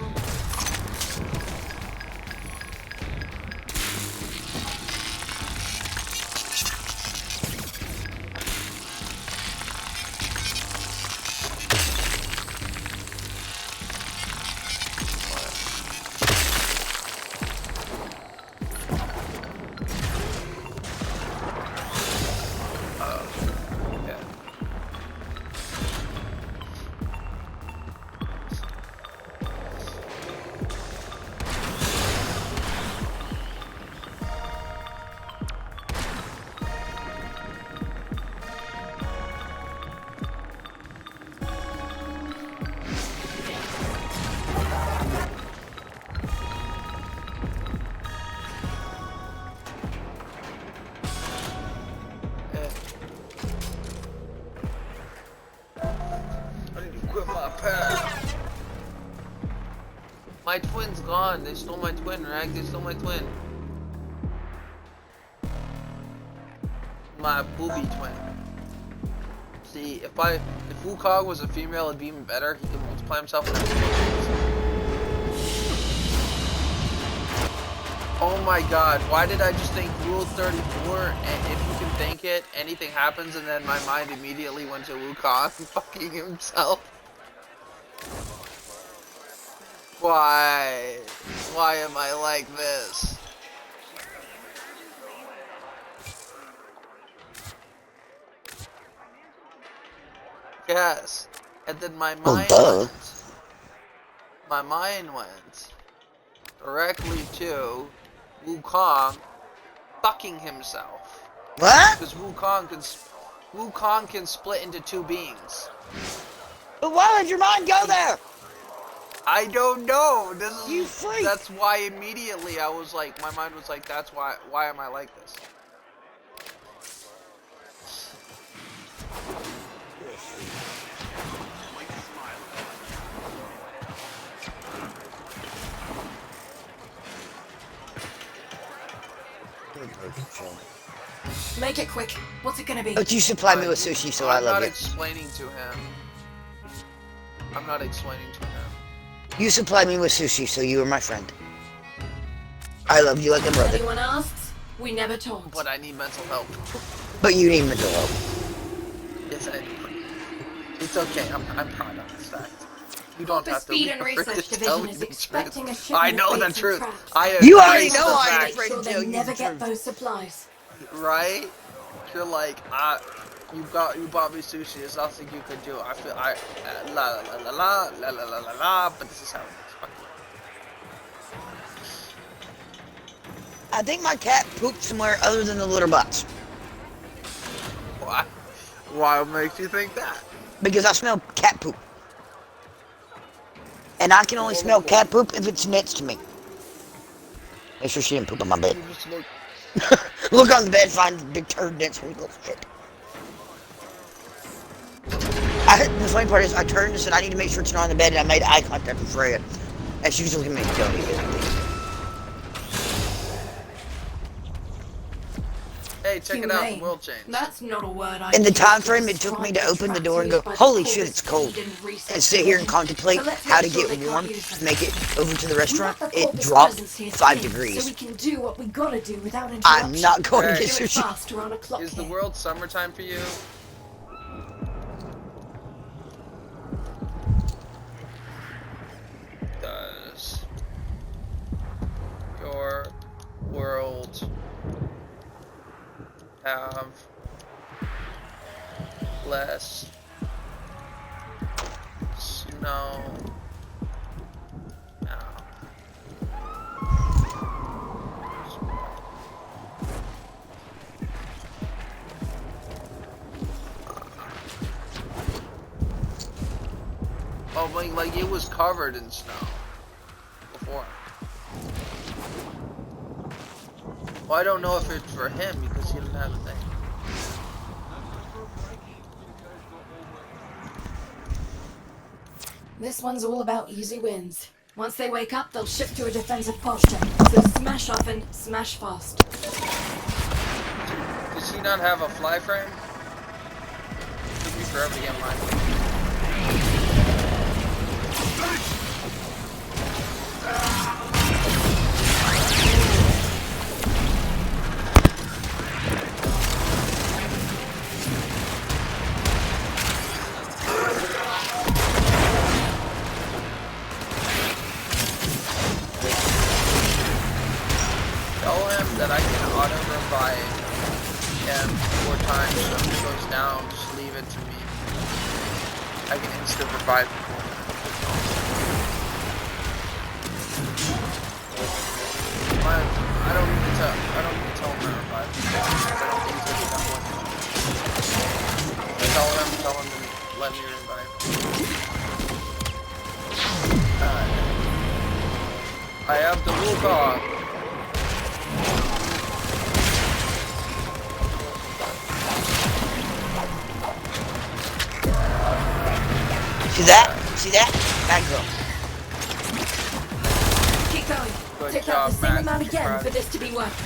Quit my path. My twin's gone. They stole my twin, Rag. They stole my twin. My booby twin. See, if Wukong was a female, it'd be even better. He could multiply himself. Oh my god, why did I just think Rule 34, and if you can think it, anything happens, and then my mind immediately went to Wukong fucking himself? Why? Why am I like this? Yes, and then my mind went directly to Wukong fucking himself. What? Because Wukong can split into two beings. But why would your mind go there? I don't know. This is you freak. That's why immediately I was like, my mind was like, that's why am I like this? Make it quick. What's it gonna be? But you supply me with sushi, so I love it. I'm not explaining to him. I'm not explaining to him. You supplied me with sushi, so you are my friend. I love you like a brother. Anyone asks, we never talked. But I need mental help. But you need mental help. Yes, I do. It's okay. I'm proud of this fact. You don't have to Speed be and afraid Research to tell Division me is the expecting a truth. shipment I know of the bait truth. and traps. I You already embrace know the I ain't fact. afraid to So tell they you never the get truth. those supplies. Right? You're like, you bought me sushi. There's nothing you could do. I feel la la la la la la la la la. But this is how it is. Fuck you. I think my cat pooped somewhere other than the litter box. Why? Why makes you think that? Because I smell cat poop. And I can only smell cat poop if it's next to me. Make sure she didn't poop on my bed. Look on the bed, find the big turd next to me. Oh, shit. The funny part is, I turned and said, I need to make sure it's not on the bed, and I made eye contact with Freya. And she was looking at me, don't need it. Hey, check it out. The world changed. That's not a word I In the use time to frame it took me to describe open the the door and go, traps used by holy the shit, it's Corvus cold. Speed and Research And sit here and Division. contemplate So let's how to make sure get they can't warm, use them. make it over to the We restaurant. want the It Corvus dropped presence here 5 today, degrees. So we can do what we gotta do without interruption. I'm not going to Hey. get Do it sushi. fast, we're on a clock Is the here. world summertime for you? Does your world have less snow now? Oh, like it was covered in snow before. Well, I don't know if it's for him because he didn't have a thing. This one's all about easy wins. Once they wake up, they'll shift to a defensive posture. So smash often, smash fast. Does he not have a fly frame? Took me forever to get mine. Tell him that I can auto-revive him 4 times, so if he goes down, just leave it to me. I can instant revive him. I don't need to tell him to revive him. I don't think he's gonna be done with it. Tell him to let me revive him. I have the Wukong. See that? See that? That girl. Keep going. Good Take job, out the same Max. amount again Surprise. for this to be worth.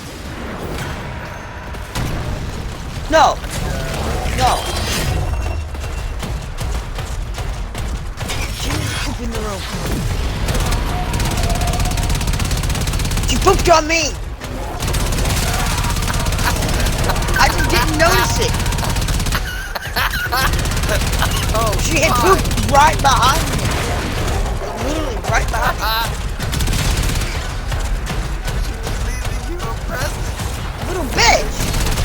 No. No. She was pooping in the room. She pooped on me. I just didn't notice it. Oh, she had pooped right behind me. Literally right behind me. She was leaving you a present. Little bitch.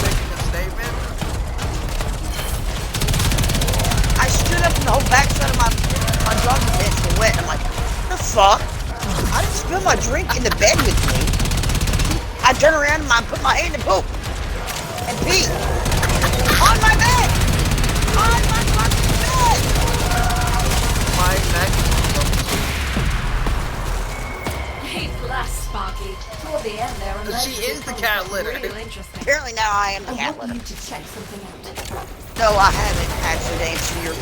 Making a statement. I stood up and the whole backside of my jogging pants were wet. I'm like, the fuck? I didn't spill my drink in the bed with me. I turn around and I put my hand in poop. And pee. On my bed! On my fucking bed! My neck. Hey, blast, Sparky. Toward the end there, She is the cat litter. Real interesting. Apparently now I am the cat I litter. want you to check something out. No, I haven't actually to answer your... You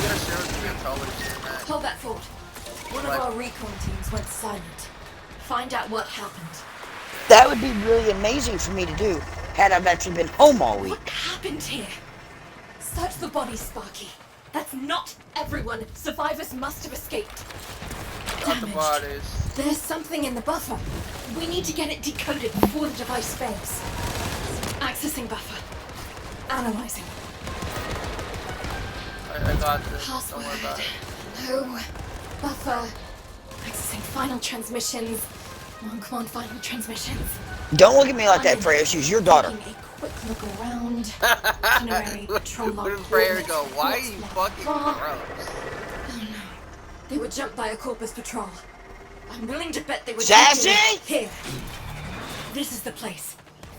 gotta share with me your colors here, Max. Hold that thought. One of our recon teams went silent. Find out what happened. That would be really amazing for me to do, had I actually been home all week. What happened here? Search the body, Sparky. That's not everyone. Survivors must have escaped. Got the bodies. There's something in the buffer. We need to get it decoded before the device fails. Accessing buffer. Analyzing. I got this. Password. Don't worry about it. No. Buffer. Accessing final transmissions. Come on, final transmissions. Don't look at me like that, Freya. She's your daughter. Taking a quick look around. Itinerary, patrol log, Where did Freya go? coordinates, Why are you reports fucking left. gross? Oh no. They were jumped by a corpus patrol. I'm willing to bet they were Sassy! Here. This is the place.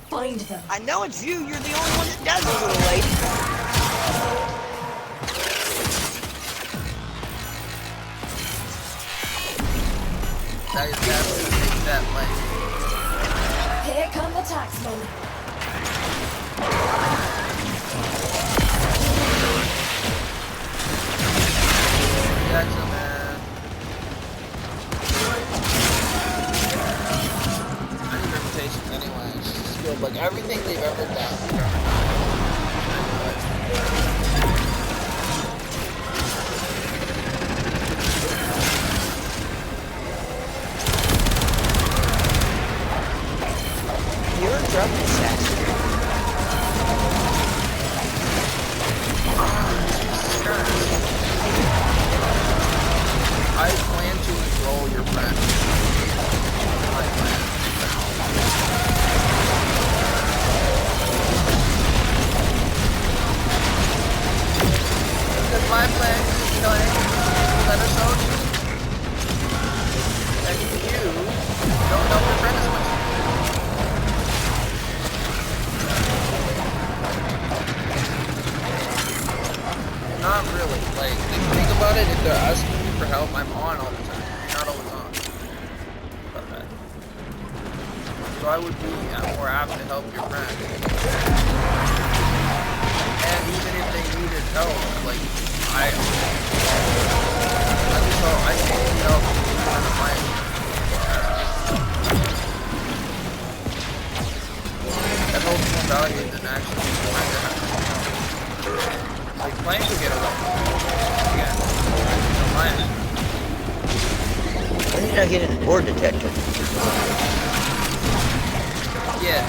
Find them. I know it's you. You're the only one that does it, little lady. Now you're gonna take that lane. Here come the taxmen. Jackson, man. I need reputations anyway. It's just good. Like everything they've ever done. You're in trouble, Sassy. I plan to enroll your friend. My plan. Because my plan is to kill any letter soldiers. And you don't know your friend as much as me. Not really. Like, if you think about it, if they're asking me for help, I'm on all the time. Not always on. But that. So I would be more apt to help your friend. And even if they needed help, like, I just hope I need help on the plan. That holds more value than actually trying to help. Like, playing to get away. Again, don't mind it. When did I get in the board detector? Yeah.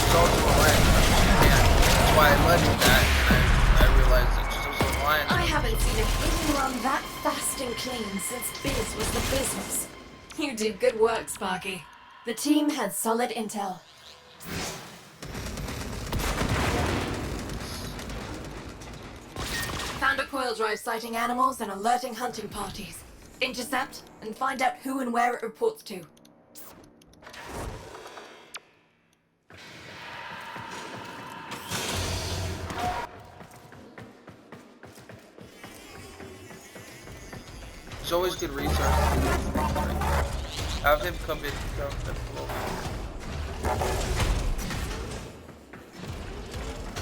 It's also a line. Yeah. That's why I led with that, and I realized it's just a line. I haven't seen a hidden run that fast and clean since Biz was the business. You did good work, Sparky. The team had solid intel. Found a coil drive citing animals and alerting hunting parties. Intercept and find out who and where it reports to. It's always good research. Have him come in.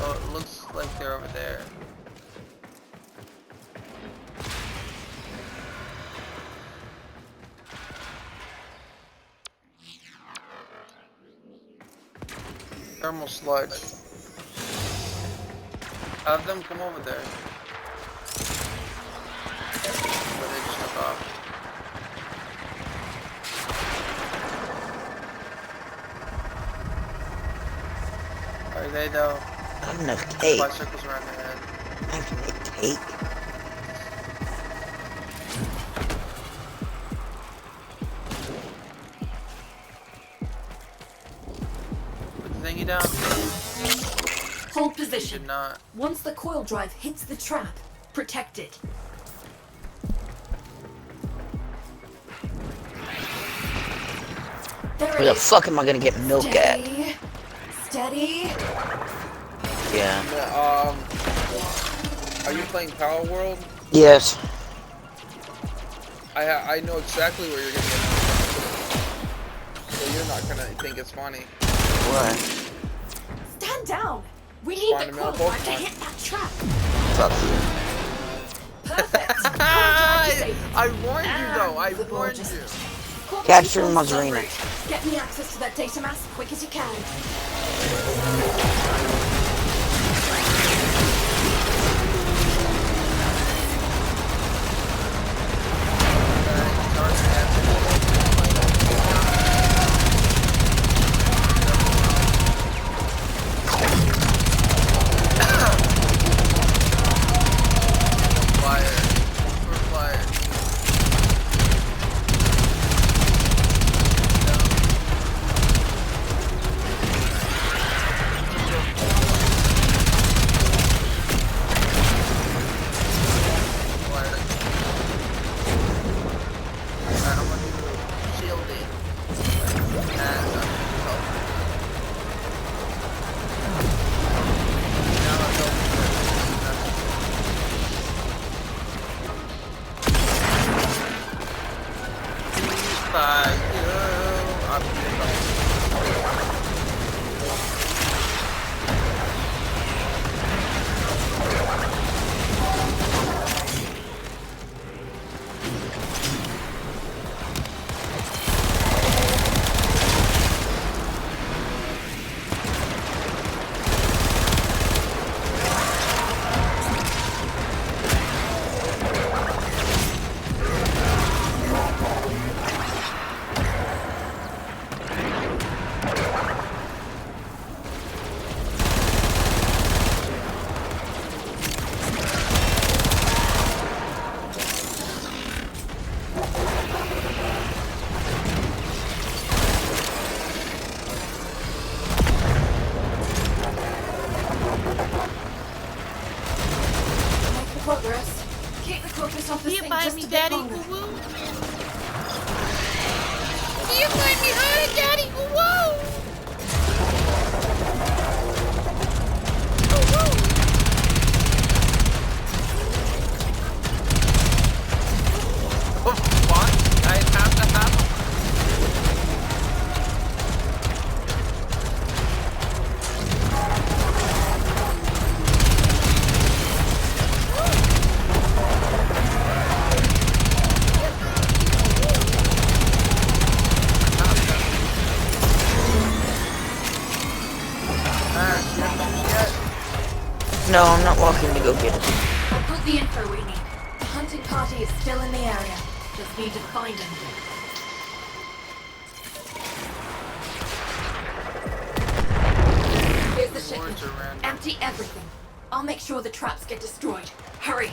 Oh, it looks like they're over there. Thermal sludge. Have them come over there. But they just took off. Are they though? I have enough tape. Fly circles around their head. I have to make tape. Put the thingy down. Hold position. Did not. Once the coil drive hits the trap, protect it. There Where the fuck am I gonna get milk at? Steady. Yeah. Are you playing Power World? Yes. I know exactly where you're gonna get. So you're not gonna think it's funny. What? Stand down. We need Find the them out, coil drive to Pokemon. hit that trap. Fuck you. Perfect. I warned you though. I warned you. Capture Mazarina. Get me access to that data mass quick as you can. Progress. Keep the focus off this thing just a bit longer. Do you find me hard, Daddy? Whoa! What? I have to have. No, I'm not walking to go get it. I've got the info we need. The hunting party is still in the area. Just need to find them. Here's the shipment. Empty everything. I'll make sure the traps get destroyed. Hurry.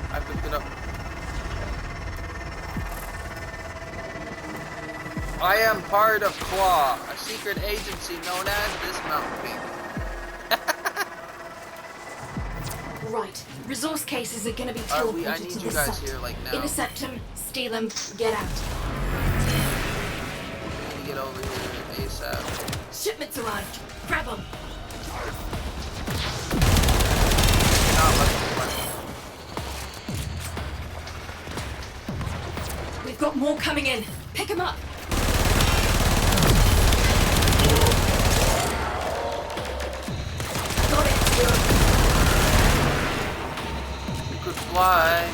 I picked it up. I am part of Claw, a secret agency known as Dismount Peak. Right. Resource cases are gonna be I teleported need to you the guys site. here, like, now. Intercept them, steal them, get out. We need to get over here ASAP. Shipments arrived. Grab them. We've got more coming in. Pick them up. Got it. You could fly.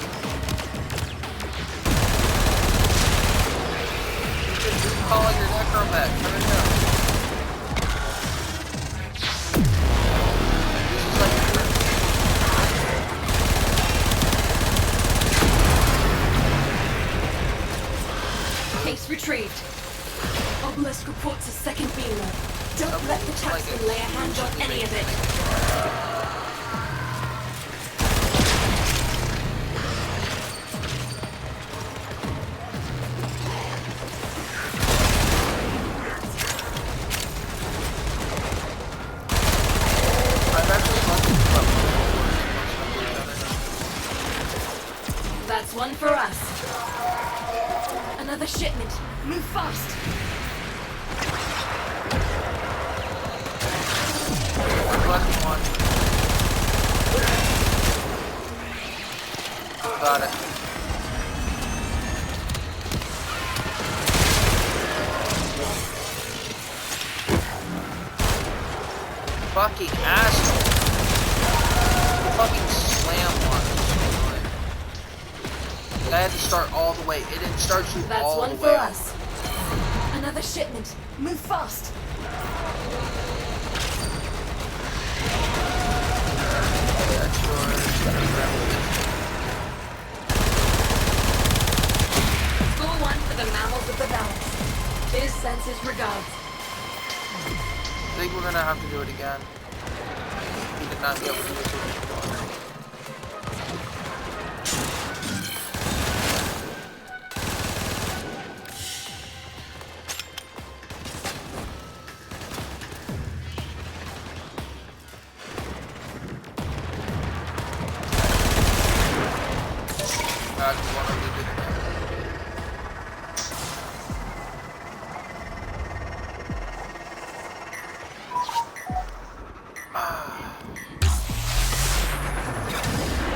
You could be calling your necromat. Turn it down. This is like Case retrieved. Obelisk reports a second beam load. Don't let the Taxman lay a hand on any of it. That's one for us. Another shipment. Move fast. one. Got it. Fucking asshole. Fucking slam one. I had to start all the way. It didn't start you That's all one the for way. us. Another shipment. Move fast. That's yours. Score one for the mammals of the balance. His senses regards. I think we're gonna have to do it again. We did not be able to do it before.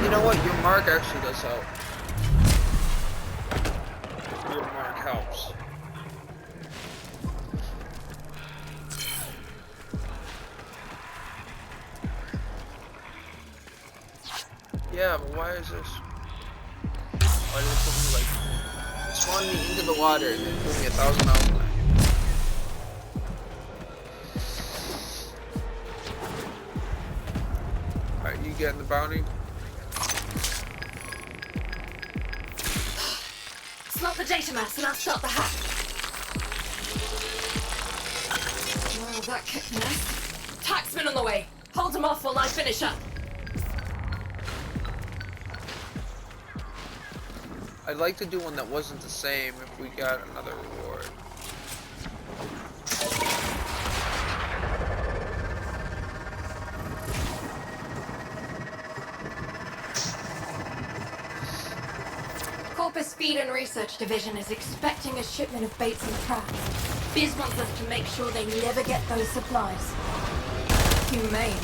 You know what? Your mark actually does help. Your mark helps. Yeah, but why is this? Why did it put me like... It spawned me into the water and then put me 1,000 miles away. Alright, you getting the bounty? Slot the data mass and I'll start the hack. Oh, that kicked mess. Taxman on the way. Hold him off while I finish up. I'd like to do one that wasn't the same if we got another reward. Corpus Feed and Research Division is expecting a shipment of baits and traps. Biz wants us to make sure they never get those supplies. Humane.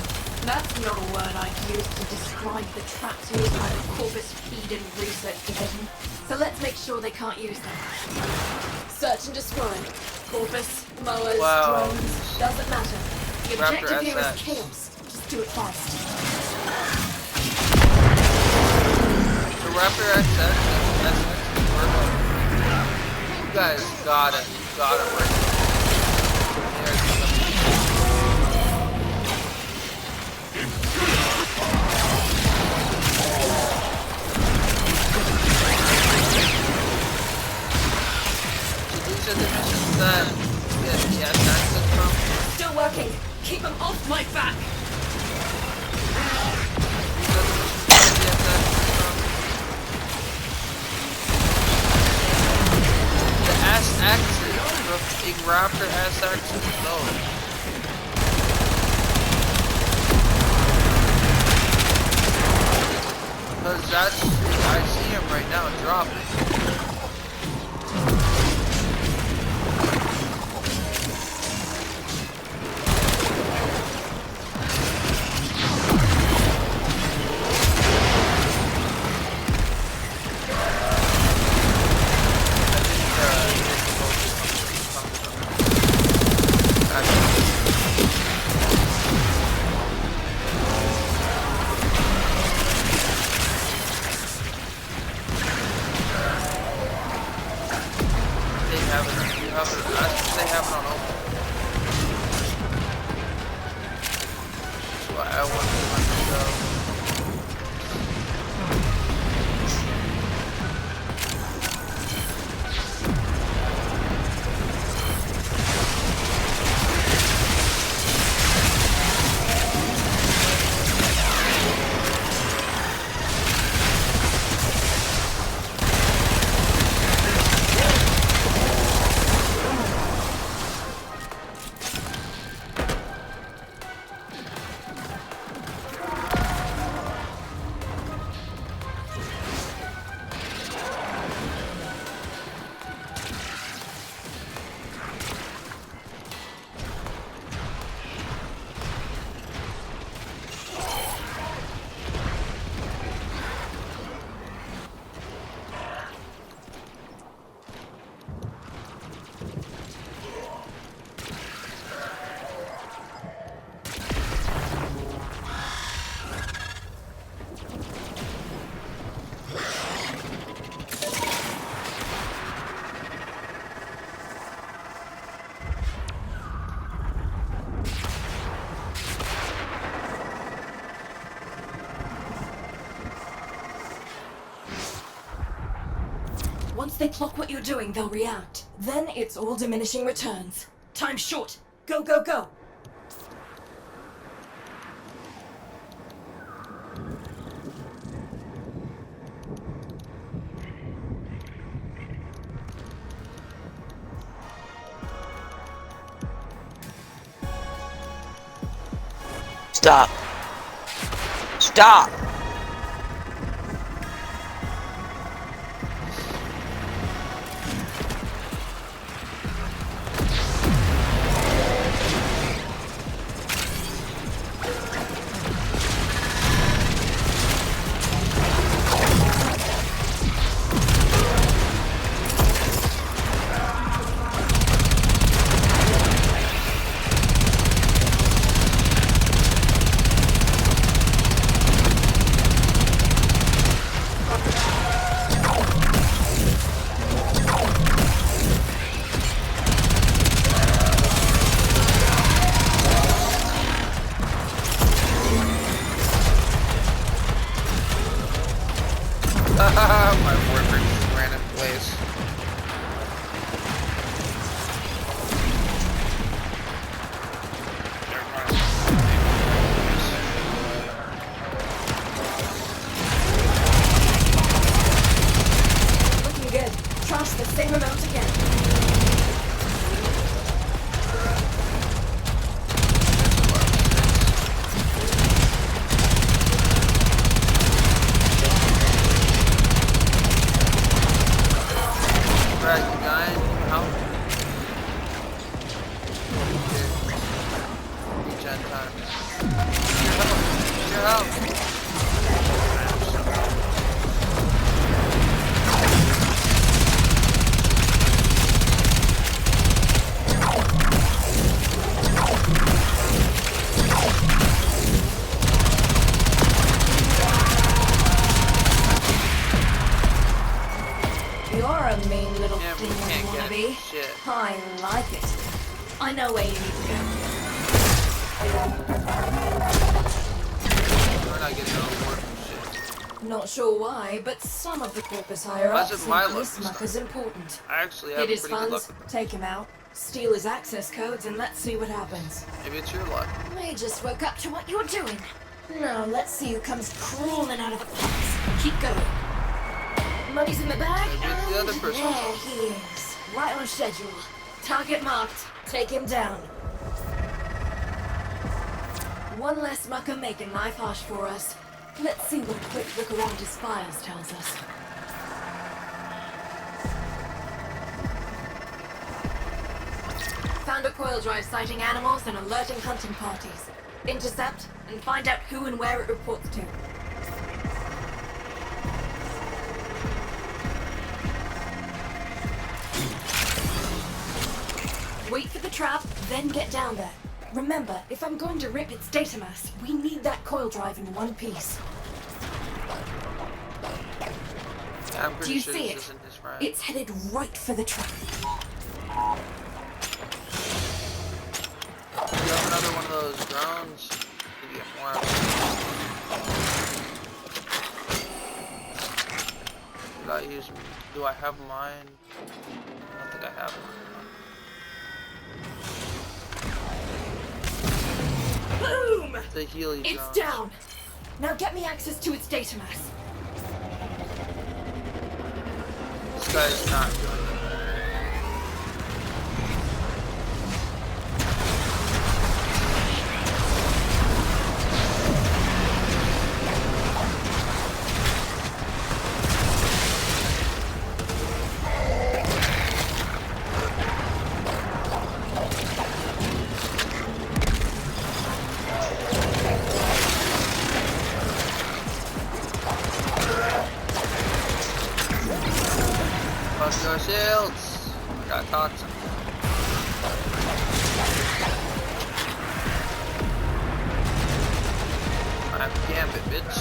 That's not a word I'd use to describe the traps used by the Corpus Feed and Research Division. So let's make sure they can't use them. Search and destroy. Corpus, mowers, drones, doesn't matter. The objective here is chaos. Just do it fast. The Raptor SS, you guys gotta break it. These are the missions that get the access from. Still working. Keep them off my back. The S-axis, the big Raptor S-axis, no. Because that's, I see him right now dropping. why I want to let them go. Once they clock what you're doing, they'll react. Then it's all diminishing returns. Time's short. Go, go, go! Stop. Stop. My Warframe just ran in place. Looking good. Trust the same amount again. Right, you guys, help. Regen time. Need your help. You're a mean little Yeah, we thing, can't get wannabe. it. Shit. I like it. I know where you need to go. We're not getting no Warframe shit. Not sure why, but some of the corpus higher That's ups just my think luck this this muck time. is important. I actually have Get his pretty good luck funds, with that. take him out, steal his access codes, and let's see what happens. Maybe it's your luck. They just woke up to what you're doing. Now let's see who comes crawling out of the pits. Keep going. Money's in the bag. Maybe it's the other person. There he is. Right on schedule. Target marked. Take him down. One less mucker making life harsh for us. Let's see what a quick look around his files tells us. Found a coil drive sighting animals and alerting hunting parties. Intercept and find out who and where it reports to. Wait for the trap, then get down there. Remember, if I'm going to rip its data mass, we need that coil drive in one piece. Yeah, I'm Do pretty you sure see this it? isn't his friend. It's headed right for the trap. You have another one of those drones? Maybe a worms. Did I use? Do I have mine? I don't think I have mine. Boom! The Healy It's drones. down. Now get me access to its data mass. This guy's not doing it. Bust your shields! I got toxin. I'm Gambit, bitch.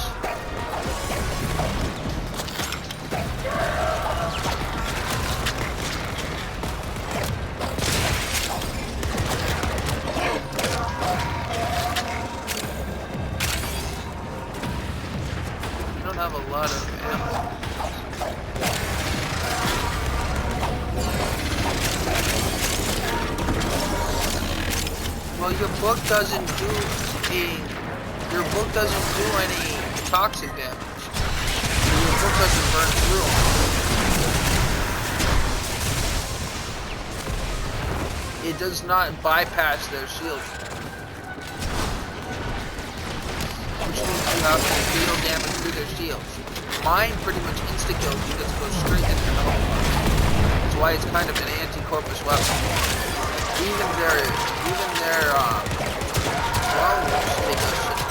You don't have a lot of ammo. Well, your book doesn't do any toxic damage. Your book doesn't burn through. It does not bypass their shield, which means you have to deal damage through their shields. Mine pretty much insta-kills you, just goes straight into the hole. That's why it's kind of an anti-corpus weapon. Even their drones take a shit.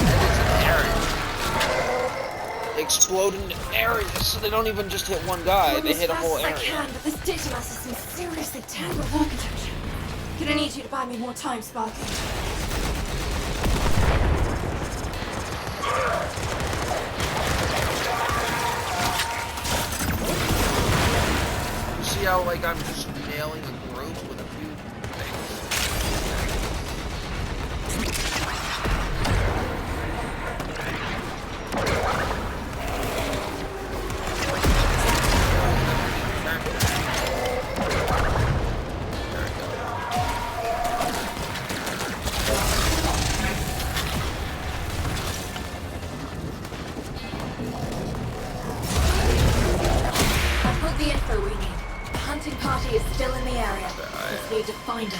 And it's an area. They explode into areas, so they don't even just hit one guy, they hit a whole area. I can, but this data mass is some seriously tangled architecture. Gonna need you to buy me more time, Sparky. You see how, like, I'm just nailing a group with a few things? I've got the info we need. The hunting party is still in the area. Just need to find it.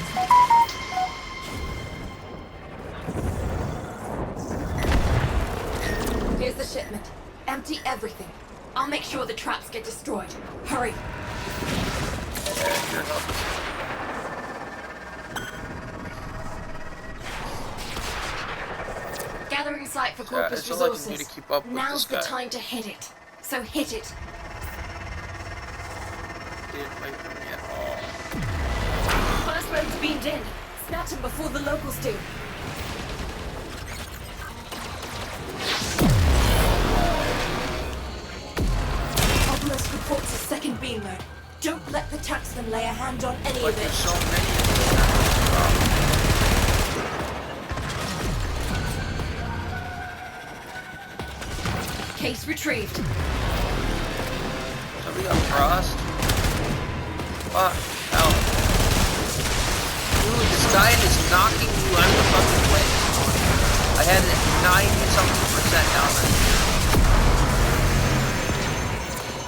Here's the shipment. Empty everything. I'll make sure the traps get destroyed. Hurry. Gathering site for Corpus it's all I can do resources. to keep up with Now's this guy. the time to hit it. So hit it. Didn't wait for me at all. First road's beamed in. Snatch him before the locals do. Obelisk reports a second beam load. Don't let the taxman lay a hand on any of it. There's so many. Case retrieved. Somebody got frost. Fuck. Hell. Dude, this guy is knocking you out of the fucking place. I had it at 90-something% down there.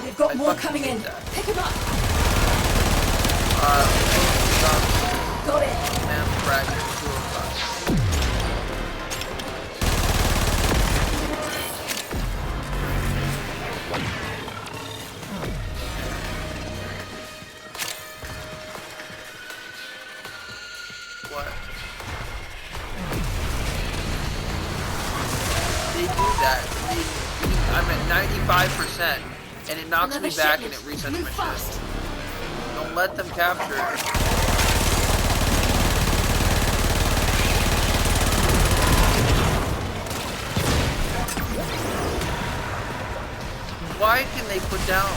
We've got more coming in. Pick him up. Got it. Man, fragment 205. What? They do that. I'm at 95%, and it knocks me back and it resets my shit. Don't let them capture it. Why can they put down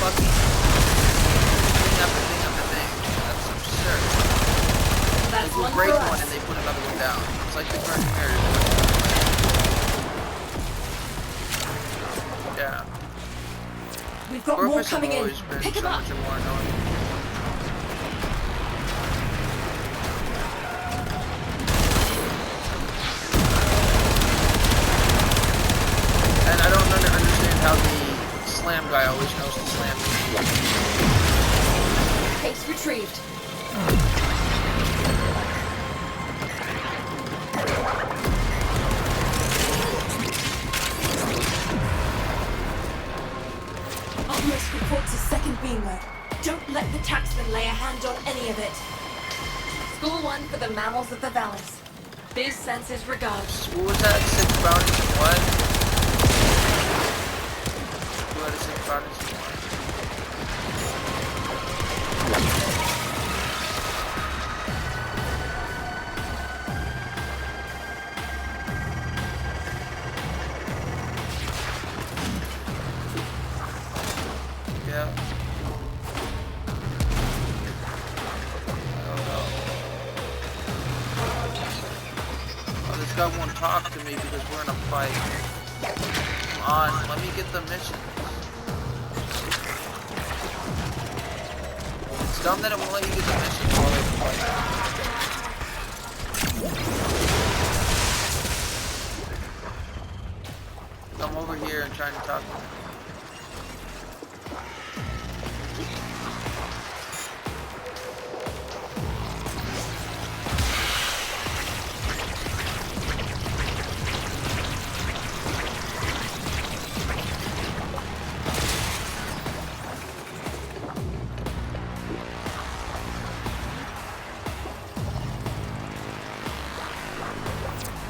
fucking thing after thing after thing? That's absurd. Like, you break one and they put another one down. It's like the current mirror. Yeah. We've got more Warframes have coming in. always been Pick 'em so up. much more annoying. And I don't understand how the slam guy always knows to slam me. Case retrieved. Utmost reports a second beam load. Don't let the taxman lay a hand on any of it. School 1 for the mammals of the valleys. Biz senses regards. What was that? 6 bounties and what? Who had a 6 bounties and what? Yeah. Oh, this guy won't talk to me because we're in a fight. Come on, let me get the mission. It's dumb that it won't let you get the mission while they fight. Come over here and try to talk to me.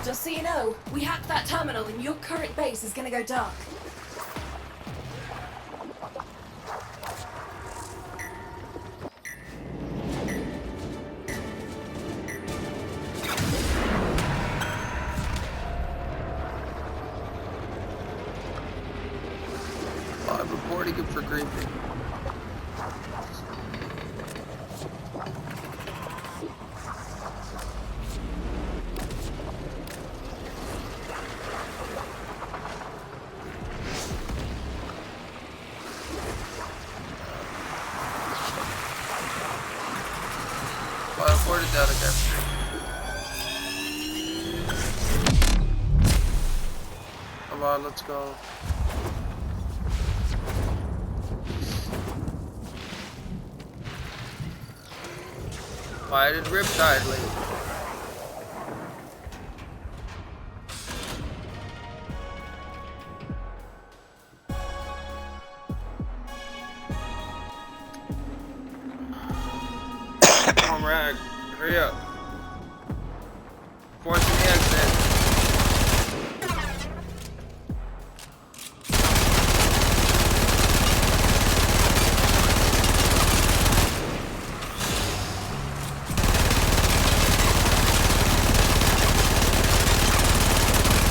Just so you know, we hacked that terminal and your current base is gonna go dark. Oh, I'm reporting him for griefing. I reported that again. Come on, let's go. Why did Riptide leave? Comrade, hurry up. Forcing the exit.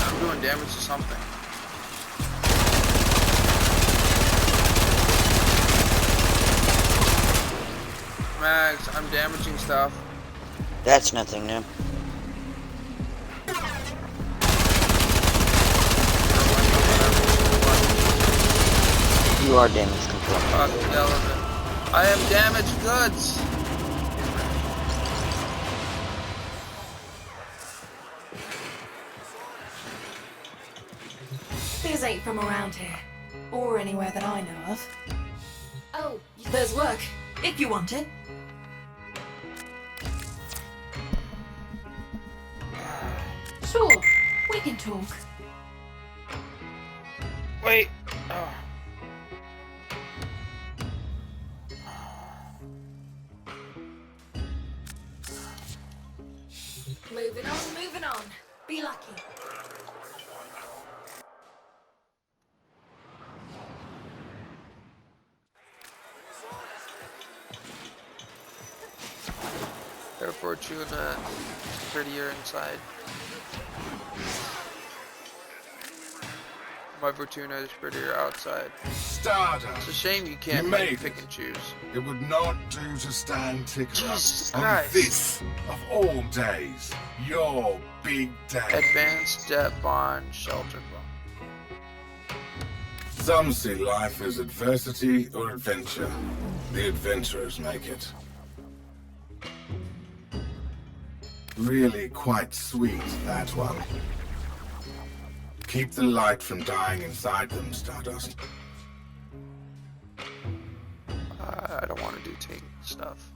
I'm doing damage to something. Max, I'm damaging stuff. That's nothing new. You are damage control. Fuck the element. I am damaged goods. These ain't from around here. Or anywhere that I know of. Oh, there's work. If you want it. Sure, we can talk. Wait. Oh. Moving on. Be lucky. Air Fortuna, prettier inside. My Fortuna is prettier outside. Stardust. It's a shame you can't made pick and choose. It would not do to stand ticker Jesus on Christ. this of all days. Your big day. Advanced Debt Bond Shelter Bond. Some see life as adversity or adventure. The adventurers make it. Really quite sweet, that one. Keep the light from dying inside them, Stardust. I don't want to do tank stuff.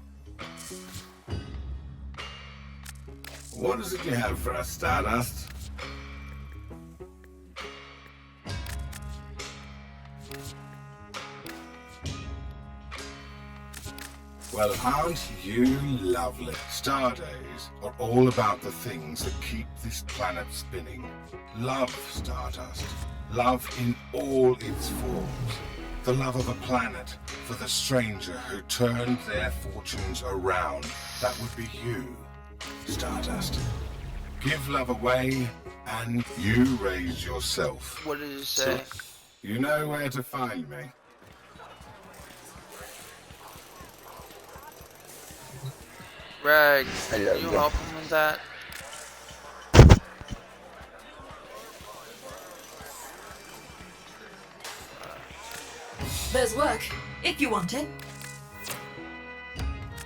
What is it you have for us, Stardust? Well, aren't you lovely? Stardays are all about the things that keep this planet spinning. Love, Stardust. Love in all its forms. The love of a planet for the stranger who turned their fortunes around. That would be you, Stardust. Give love away, and you raise yourself. What did it say? You know where to find me. Rag, can you help him with that? There's work, if you want it.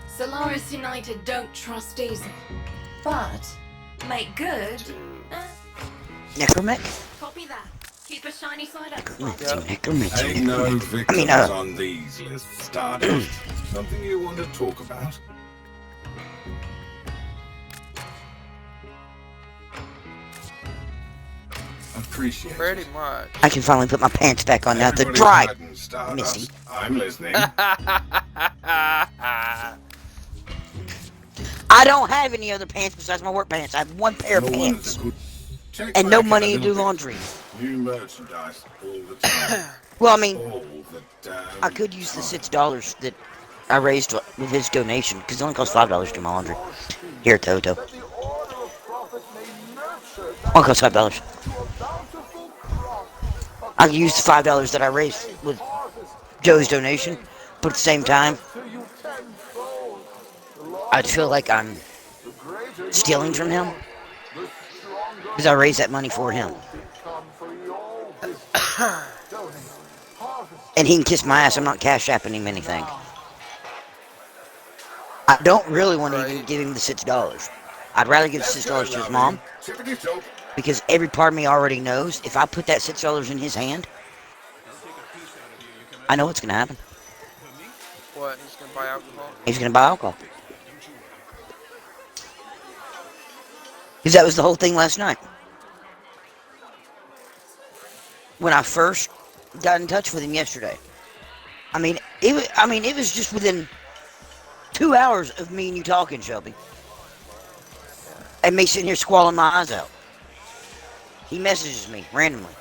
Solaris United don't trust diesel, but make good. Necromech? Copy that. Keep a shiny side up. Ain't no victims on these lists, Stardust. Something you want to talk about? Appreciate it. Pretty much. I can finally put my pants back on now. They're dry. Missy. I'm listening. I don't have any other pants besides my work pants. I have one pair of pants. And no money to do laundry. New merchandise all the time. Well, I mean, All the damn I could use the $6 that I raised with his donation, because it only costs $5 to do my laundry. Here, Toto. Only costs $5. I could use the $5 that I raised with Joe's donation, but at the same time, I'd feel like I'm stealing from him, because I raised that money for him. And he can kiss my ass. I'm not cash apping him anything. I don't really want to even give him the $6. I'd rather give the $6 to his mom, because every part of me already knows if I put that $6 in his hand, I know what's going to happen. What? He's gonna buy alcohol? He's going to buy alcohol. Because that was the whole thing last night. When I first got in touch with him yesterday. I mean, it was just within 2 hours of me and you talking, Shelby. And me sitting here squalling my eyes out. He messages me randomly.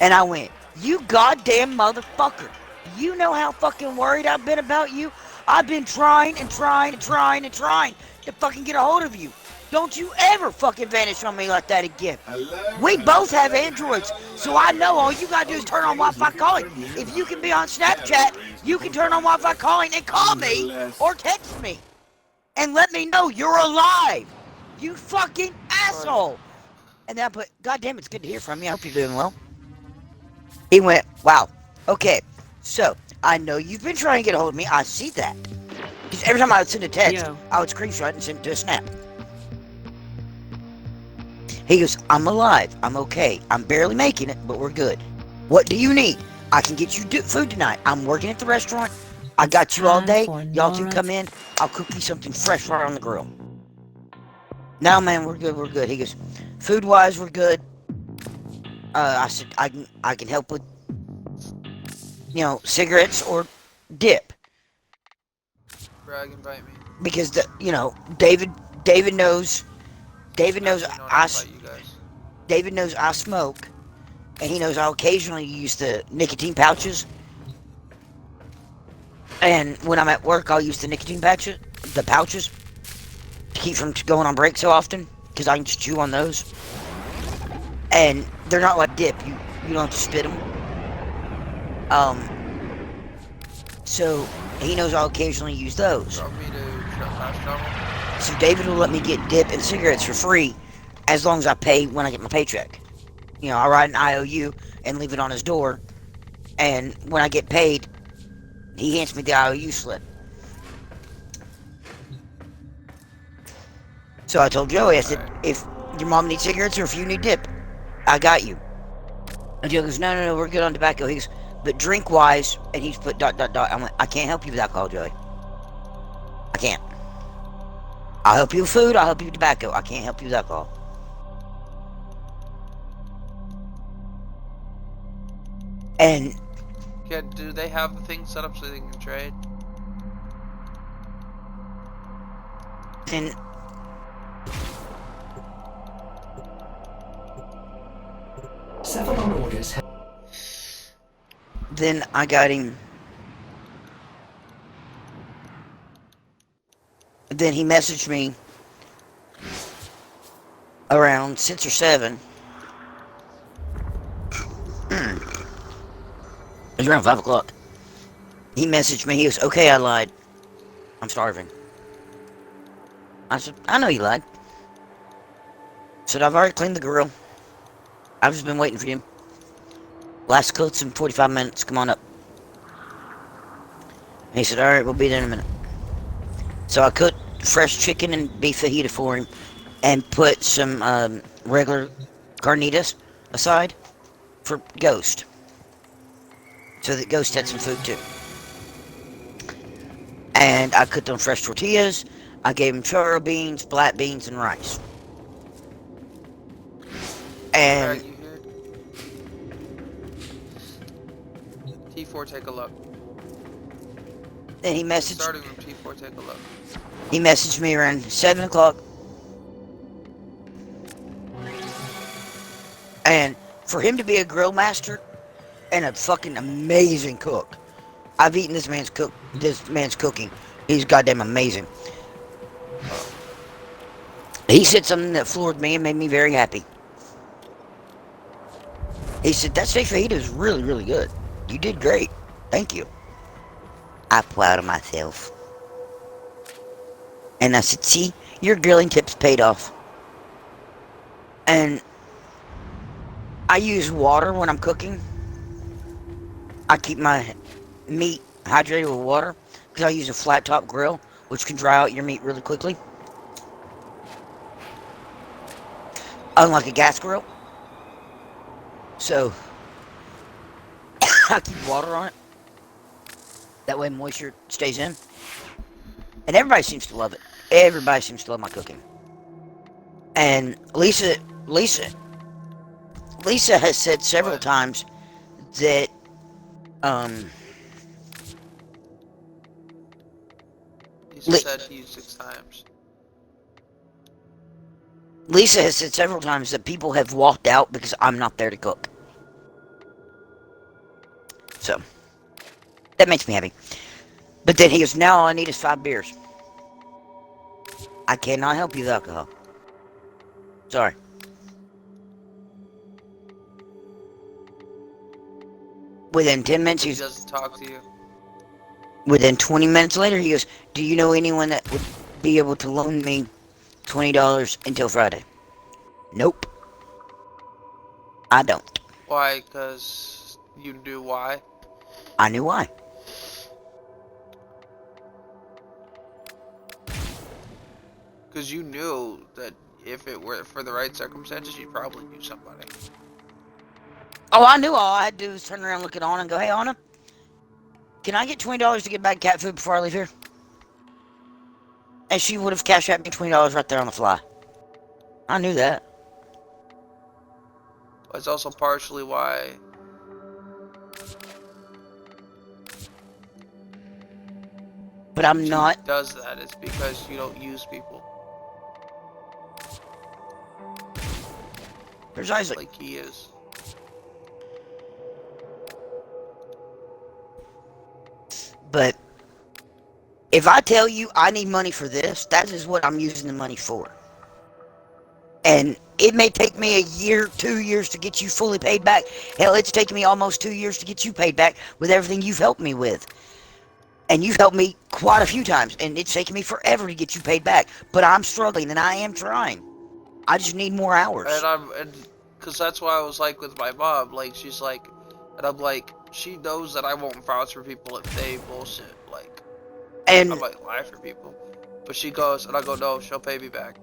And I went, you goddamn motherfucker. You know how fucking worried I've been about you? I've been trying and trying and trying and trying to fucking get a hold of you. Don't you ever fucking vanish from me like that again. We both have Androids, so I know all you gotta do is turn on Wi-Fi calling. If you can be on Snapchat, you can turn on Wi-Fi calling and call me or text me. And let me know you're alive. You fucking asshole. And then I put, God damn, it's good to hear from you. I hope you're doing well. He went, wow, okay, so I know you've been trying to get a hold of me. I see that. Because every time I would send a text, I would screenshot and send it to a snap. He goes, I'm alive. I'm okay. I'm barely making it, but we're good. What do you need? I can get you food tonight. I'm working at the restaurant. I got you all day. Y'all two come in. I'll cook you something fresh right on the grill. No, man, we're good. We're good. He goes, food-wise, we're good. I said, I can help with, cigarettes or dip. Brag, invite me. Because David knows I smoke, and he knows I'll occasionally use the nicotine pouches. And when I'm at work, I'll use the nicotine pouches, to keep from going on break so often. because I can just chew on those. And they're not like dip. You don't have to spit them. So he knows I'll occasionally use those. Want me to fast travel? So David will let me get dip and cigarettes for free as long as I pay when I get my paycheck. You know, I write an IOU and leave it on his door. And when I get paid, he hands me the IOU slip. So I told Joey, I said, if your mom needs cigarettes or if you need dip, I got you. And Joe goes, no, we're good on tobacco. He goes, but drink-wise, and he's put ... I'm like, I can't help you with alcohol, Joey. I can't. I'll help you with food, I'll help you with tobacco. I can't help you with alcohol. And... Do they have the thing set up so they can trade? And... Several orders have... Then I got him... Then he messaged me around 6 or 7. It was around 5 o'clock. He messaged me. He goes, okay, I lied. I'm starving. I said, I know you lied. Said, I've already cleaned the grill. I've just been waiting for you. Last cook's in 45 minutes. Come on up. And he said, alright, we'll be there in a minute. So I cooked fresh chicken and beef fajita for him and put some regular carnitas aside for Ghost. So that Ghost had some food too. And I cooked on fresh tortillas. I gave him churro beans, black beans, and rice. And T4, take a look. Then he messaged. Starting from T4, take a look. He messaged me around 7 o'clock. And for him to be a grill master and a fucking amazing cook, I've eaten this man's cooking. He's goddamn amazing. He said something that floored me and made me very happy. He said, that steak fajita is really, really good. You did great. Thank you. I'm proud of myself. And I said, see, your grilling tips paid off. And I use water when I'm cooking. I keep my meat hydrated with water because I use a flat top grill, which can dry out your meat really quickly. Unlike a gas grill. So, I keep water on it. That way moisture stays in. And everybody seems to love it. Everybody seems to love my cooking. And Lisa has said several times that, Lisa said to you 6 times. Lisa has said several times that people have walked out because I'm not there to cook. So, that makes me happy. But then he goes, now all I need is 5 beers. I cannot help you with alcohol. Sorry. Within 10 minutes, He doesn't talk to you. Within 20 minutes later, he goes, do you know anyone that would be able to loan me $20 until Friday? Nope. I don't. Why? Because you knew why? I knew why. Because you knew that if it were for the right circumstances, you'd probably knew somebody. Oh, I knew all I had to do was turn around, look at Anna, and go, hey, Anna, can I get $20 to get back cat food before I leave here? And she would have cashed out me $20 right there on the fly. I knew that. It's also partially why but I'm not does that. It's because you don't use people. Precisely. Like he is. But if I tell you I need money for this, that is what I'm using the money for. And it may take me a year, 2 years to get you fully paid back. Hell, it's taken me almost 2 years to get you paid back with everything you've helped me with. And you've helped me quite a few times, and it's taken me forever to get you paid back. But I'm struggling, and I am trying. I just need more hours. Because that's why I was like with my mom, like, she's like, and I'm like, she knows that I won't vouch for people if they bullshit, like, and I might lie for people. But she goes, and I go, no, she'll pay me back.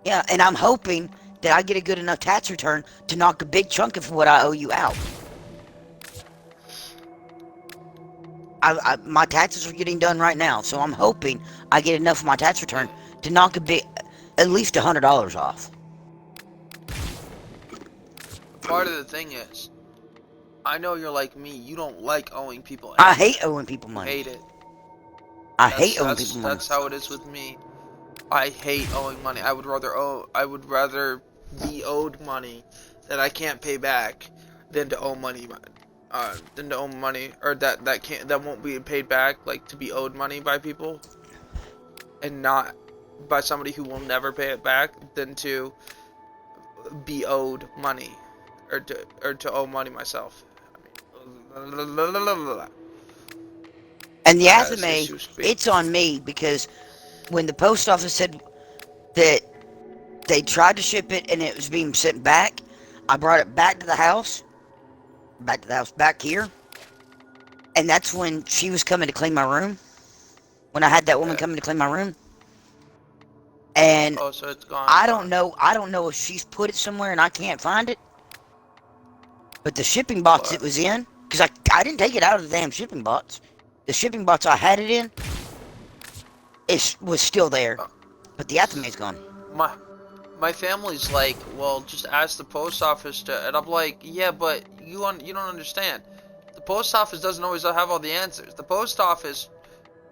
Yeah, and I'm hoping that I get a good enough tax return to knock a big chunk of what I owe you out. My taxes are getting done right now, so I'm hoping I get enough of my tax return to knock at least $100 off. Part of the thing is, I know you're like me. You don't like owing people. I hate owing people money. You hate it. I hate owing people money. That's how it is with me. I hate owing money. I would rather be owed money that I can't pay back than to owe money. Or that won't be paid back, like to be owed money by people, and not by somebody who will never pay it back, than to be owed money, or to owe money myself. And the Athame, it's on me, because when the post office said that they tried to ship it and it was being sent back, I brought it back to the house, back here, and that's when she was coming to clean my room, when I had that woman coming to clean my room, and so it's gone. I don't know if she's put it somewhere and I can't find it, but the shipping box it was in, because I didn't take it out of the damn shipping box, the shipping box I had it in, it was still there, but the Athame's gone. My family's like, well, just ask the post office to, and I'm like, yeah, but you don't understand. The post office doesn't always have all the answers. The post office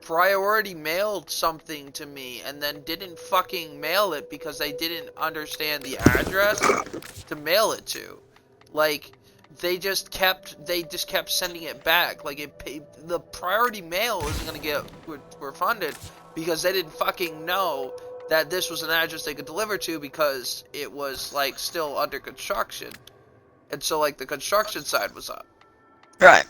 priority mailed something to me and then didn't fucking mail it because they didn't understand the address to mail it to. Like, they just kept sending it back. Like, the priority mail isn't gonna get refunded because they didn't fucking know that this was an address they could deliver to, because it was like still under construction, and so like the construction side was up. Right.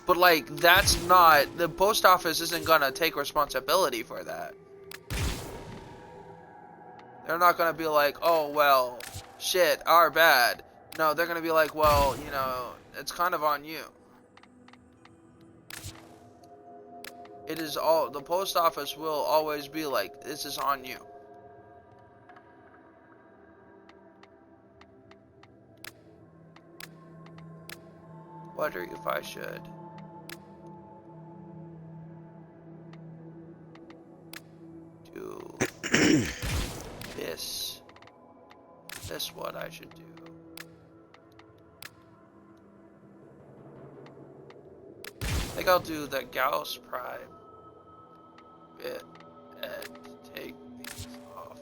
But like, that's not, the post office isn't gonna take responsibility for that. They're not gonna be like, oh well, shit, our bad. No, they're gonna be like, well, you know, it's kind of on you. It is all, the post office will always be like, this is on you. Wondering if I should do this. This what I should do. I think I'll do the Gauss Prime bit and take these off.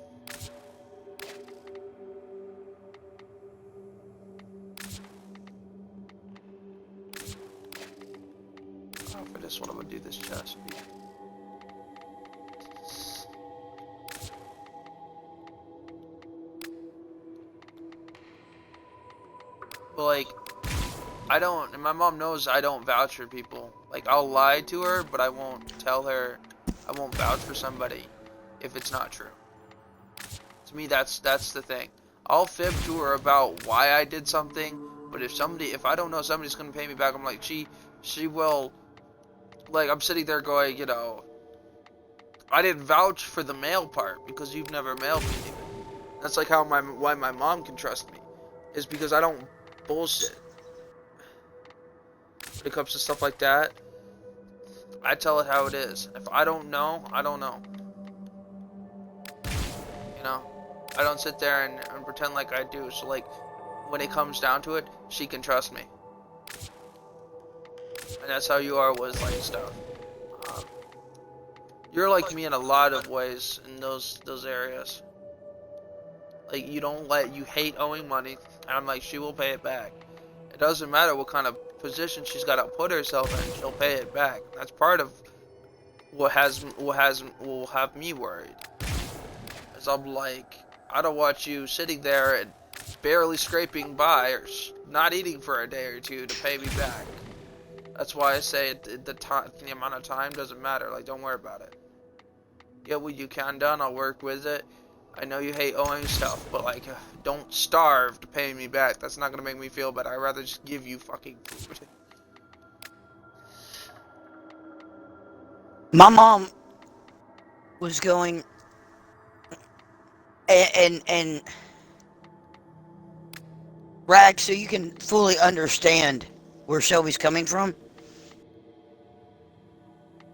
For this one, I'm gonna do this chest piece. But like, I don't, and my mom knows I don't vouch for people. Like, I'll lie to her, but I won't tell her, I won't vouch for somebody if it's not true. To me, that's the thing. I'll fib to her about why I did something, but if I don't know somebody's gonna pay me back, I'm like, she will. Like, I'm sitting there going, you know, I didn't vouch for the mail part because you've never mailed me anything. That's like why my mom can trust me, is because I don't bullshit. When it comes to stuff like that, I tell it how it is. If I don't know, I don't know. You know, I don't sit there and pretend like I do. So like, when it comes down to it, she can trust me. And that's how you are with like stuff. You're like me in a lot of ways in those areas. Like, you hate owing money, and I'm like, she will pay it back. It doesn't matter what kind of position she's got to put herself in, she'll pay it back. That's part of what will have me worried. Is I'm like, I don't want you sitting there and barely scraping by or not eating for a day or two to pay me back. That's why I say the amount of time doesn't matter. Like, don't worry about it. Get what you can done. I'll work with it. I know you hate owing stuff, but like, don't starve to pay me back. That's not gonna make me feel better. I'd rather just give you fucking food. My mom was going, and Rag, so you can fully understand where Shelby's coming from.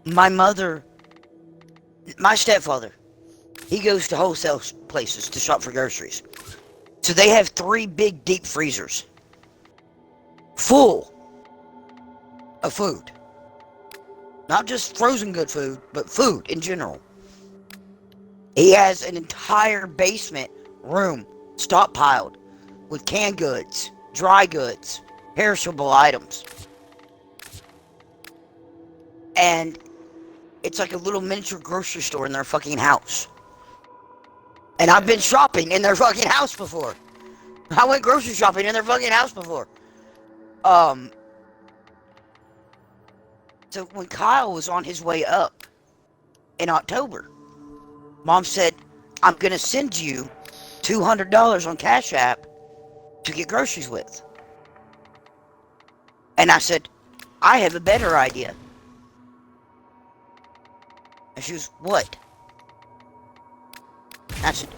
My stepfather, he goes to wholesale places to shop for groceries. So they have 3 big deep freezers full of food. Not just frozen good food, but food in general. He has an entire basement room stockpiled with canned goods, dry goods, perishable items. And it's like a little miniature grocery store in their fucking house. And I've been shopping in their fucking house before. I went grocery shopping in their fucking house before. So when Kyle was on his way up in October, Mom said, I'm going to send you $200 on Cash App to get groceries with. And I said, I have a better idea. And she was, what? I said,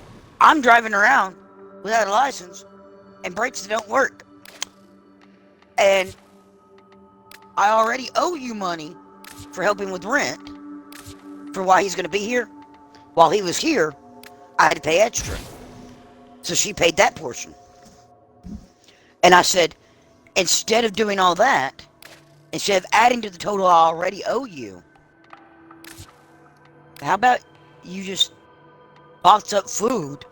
I'm driving around without a license and brakes that don't work. And I already owe you money for helping with rent for why he's going to be here. While he was here, I had to pay extra. So she paid that portion. And I said, instead of doing all that, instead of adding to the total I already owe you, how about you just box up food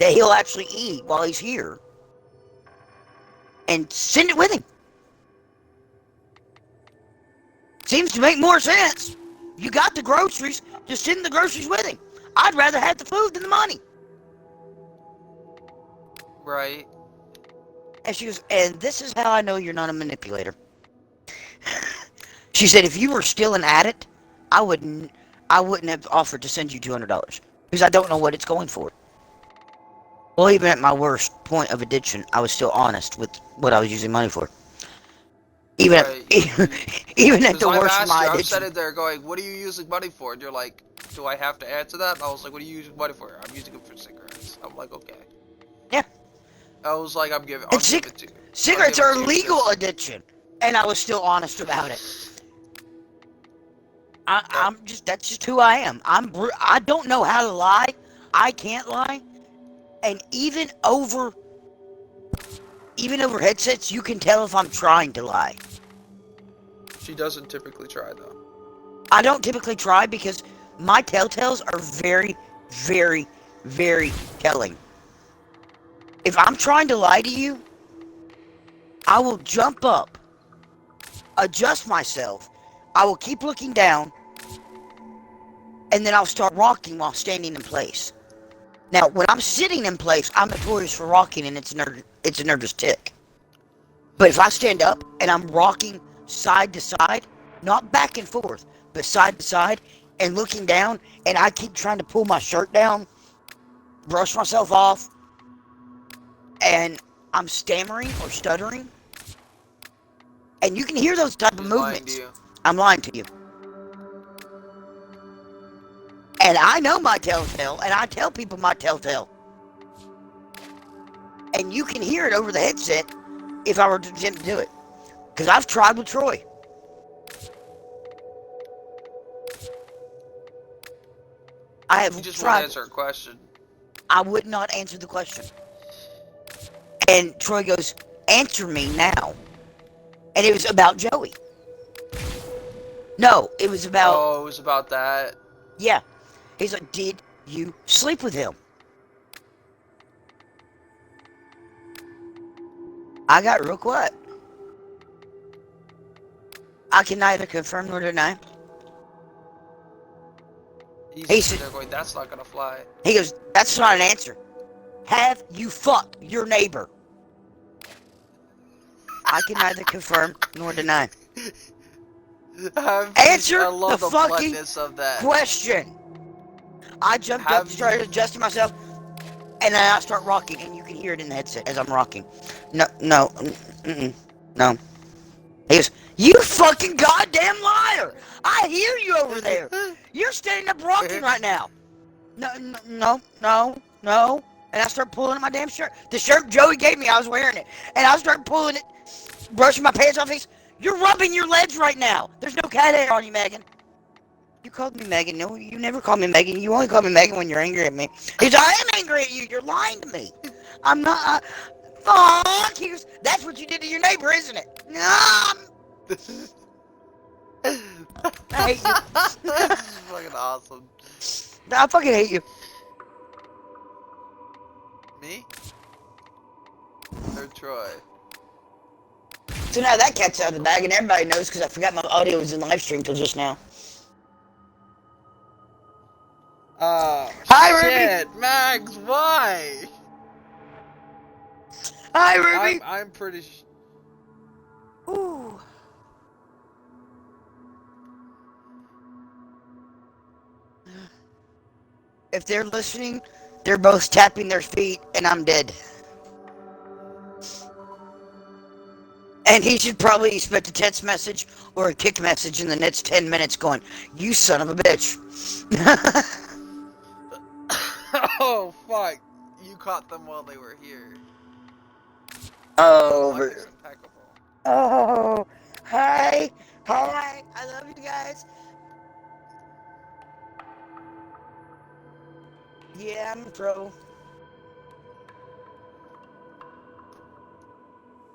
that he'll actually eat while he's here and send it with him? Seems to make more sense. You got the groceries, just send the groceries with him. I'd rather have the food than the money. Right. And she goes, and this is how I know you're not a manipulator. She said, if you were still an addict, I wouldn't have offered to send you $200 because I don't know what it's going for. Well, even at my worst point of addiction, I was still honest with what I was using money for. Even even at the worst of my addiction. I'm sitting there going, what are you using money for? And you're like, do I have to answer that? And I was like, what are you using money for? I'm using it for cigarettes. I'm like, okay. Yeah. I was like, I'll give it to you. Cigarettes are legal addiction. And I was still honest about it. That's just who I am. I don't know how to lie. I can't lie. And even over headsets, you can tell if I'm trying to lie. She doesn't typically try, though. I don't typically try because my telltales are very, very, very telling. If I'm trying to lie to you, I will jump up, adjust myself, I will keep looking down, and then I'll start rocking while standing in place. Now, when I'm sitting in place, I'm notorious for rocking, and it's a nervous tick. But if I stand up and I'm rocking side to side, not back and forth, but side to side, and looking down, and I keep trying to pull my shirt down, brush myself off, and I'm stammering or stuttering, and you can hear those type of movements. I'm lying to you. And I know my telltale, and I tell people my telltale. And you can hear it over the headset if I were to attempt to do it. Because I've tried with Troy. I have You just tried. won't answer a question. I would not answer the question. And Troy goes, answer me now. And it was about Joey. No, it was about... Oh, it was about that? Yeah. He's like, did you sleep with him? I got real quiet. I can neither confirm nor deny. He's sitting there going, that's not gonna fly. He goes, that's not an answer. Have you fucked your neighbor? I can neither confirm nor deny. Answer I love the the fucking bluntness of that. question. I jumped up, started adjusting myself, and then I start rocking, and you can hear it in the headset as I'm rocking. No. He goes, you fucking goddamn liar! I hear you over there. You're standing up rocking right now. No. And I start pulling my damn shirt. The shirt Joey gave me, I was wearing it. And I start pulling it, brushing my pants off. You're rubbing your legs right now. There's no cat hair on you, Megan. You called me Megan. No, you never called me Megan. You only call me Megan when you're angry at me. He's, I am angry at you. You're lying to me. I'm not. Fuck you. That's what you did to your neighbor, isn't it? No. I hate you. This is fucking awesome. I fucking hate you. Me? Or Troy? So now that cat's out of the bag, and everybody knows because I forgot my audio was in live stream till just now. Hi, shit, Ruby. Max, why? Hi, Ruby. I'm pretty. Ooh. If they're listening, they're both tapping their feet, and I'm dead. And he should probably expect a text message or a kick message in the next 10 minutes going, you son of a bitch. Oh, fuck. You caught them while they were here. Oh, oh, hi. Hi. I love you guys. Yeah, I'm a pro.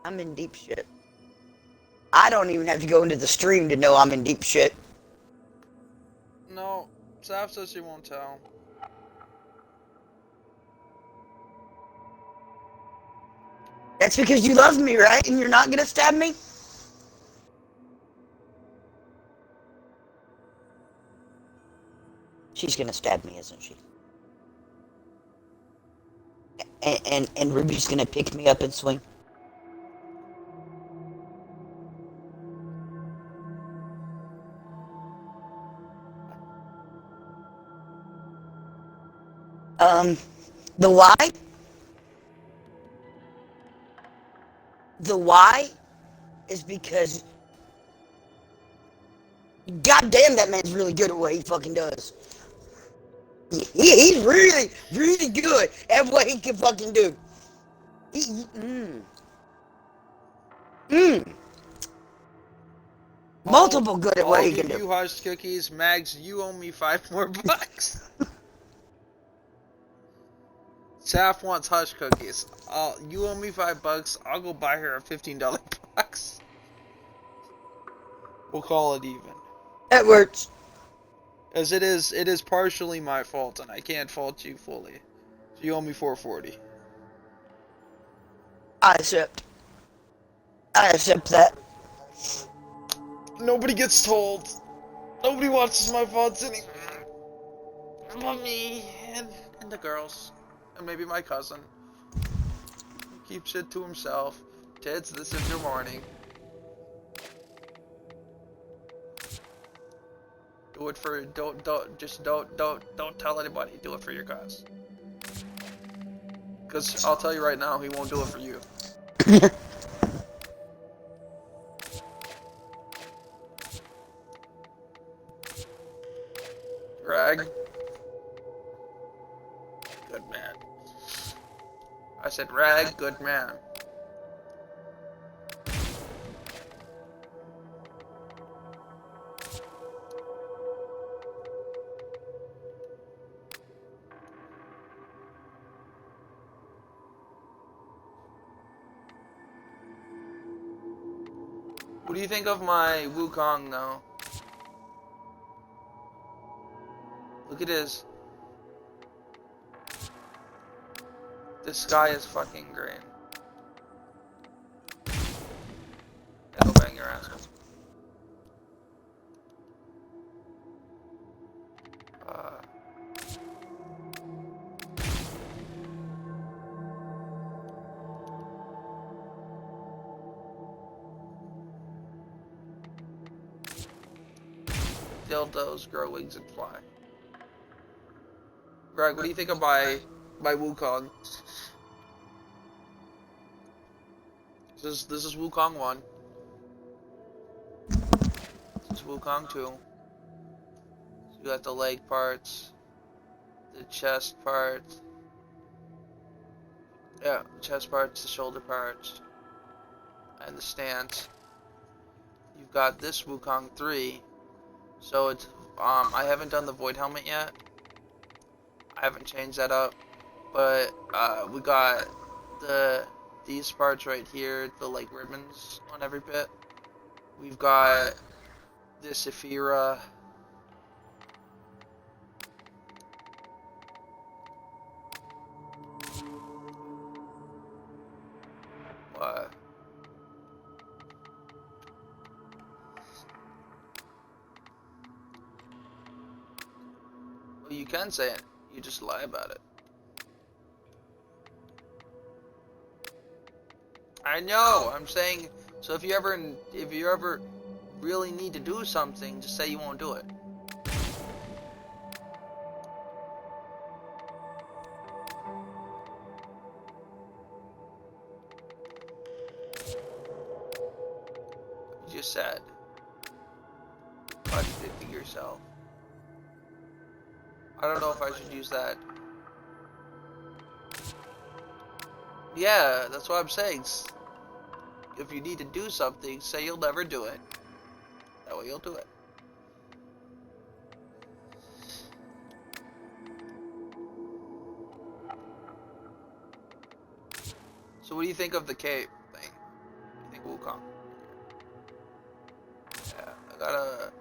I'm in deep shit. I don't even have to go into the stream to know I'm in deep shit. No, Saf says she won't tell. That's because you love me, right? And you're not gonna stab me? She's gonna stab me, isn't she? And Ruby's gonna pick me up and swing. The why? The why is because goddamn that man's really good at what he fucking does. He's really, really good at what he can fucking do. Multiple good at what he can do. You Hush Cookies, Mags, you owe me $5 more. Saf wants Hush Cookies. You owe me $5. I'll go buy her a $15 box. We'll call it even. That works. As it is partially my fault, and I can't fault you fully. So you owe me $4.40. I accept that. Nobody gets told. Nobody watches my VODs anymore. But me and the girls. And maybe my cousin. He keeps it to himself. Kids, this is your warning. Do it for don't tell anybody. Do it for your cause. Because I'll tell you right now, he won't do it for you. Rag. Good man. I said Rag, good man. What do you think of my Wukong though? Look at this. The sky is fucking green. Yeah, go bang your ass. dildos, grow wings, and fly. Greg, what do you think of my Wukong? This is Wukong 1. This is Wukong 2. So you got the leg parts, the chest parts. Yeah, chest parts, the shoulder parts, and the stance. You've got this Wukong 3. So it's I haven't done the void helmet yet. I haven't changed that up, but we got these parts right here, the like ribbons on every bit. We've got this Ephira. What? Well, you can say it. You just lie about it. I know. I'm saying. So if you ever really need to do something, just say you won't do it. You just said. Contradicting yourself. I don't know if I should use that. Yeah, that's what I'm saying. If you need to do something, say you'll never do it. That way you'll do it. So what do you think of the cape thing? You think Wukong? Yeah, I gotta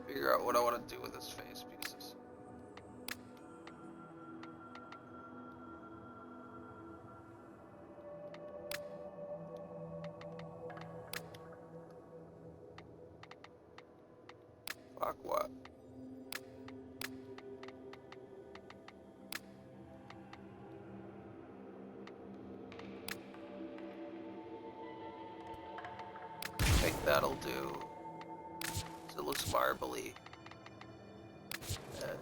figure out what I want to do with his face because it's... Fuck what? I think that'll do. So it looks marbly. Yeah.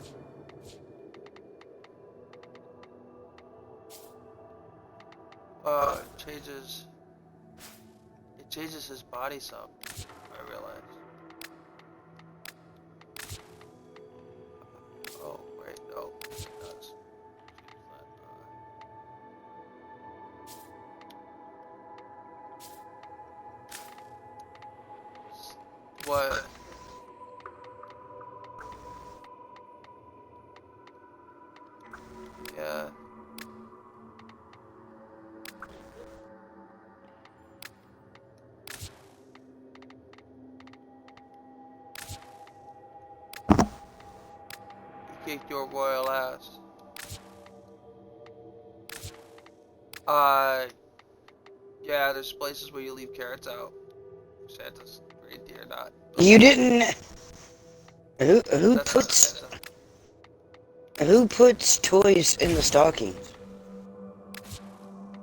It changes his body some, I realize. Oh, wait, no, it does. What? Yeah. You kicked your royal ass. Yeah, there's places where you leave carrots out. Santa's reindeer, not. You didn't. Who puts toys in the stockings?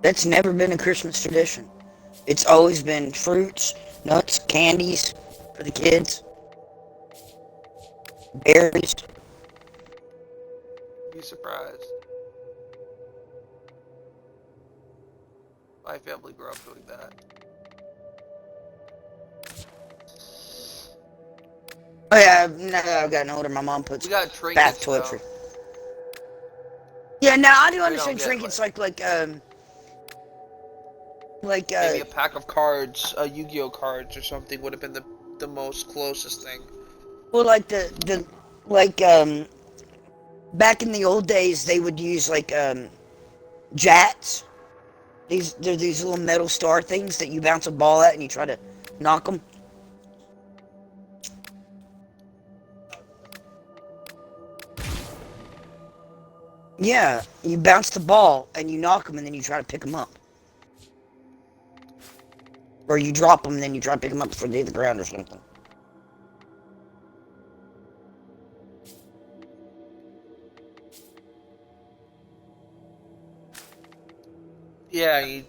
That's never been a Christmas tradition. It's always been fruits, nuts, candies for the kids, berries. Be surprised. My family grew up doing that. Oh yeah, now that I've gotten older, my mom puts bath toiletry. Yeah, now I do understand trinkets like maybe a pack of cards, Yu-Gi-Oh cards or something would have been the most closest thing. Well, like back in the old days, they would use like jats. They're these little metal star things that you bounce a ball at and you try to knock them. Yeah, you bounce the ball and you knock them and then you try to pick them up. Or you drop them and then you try to pick them up before they hit the ground or something. Yeah,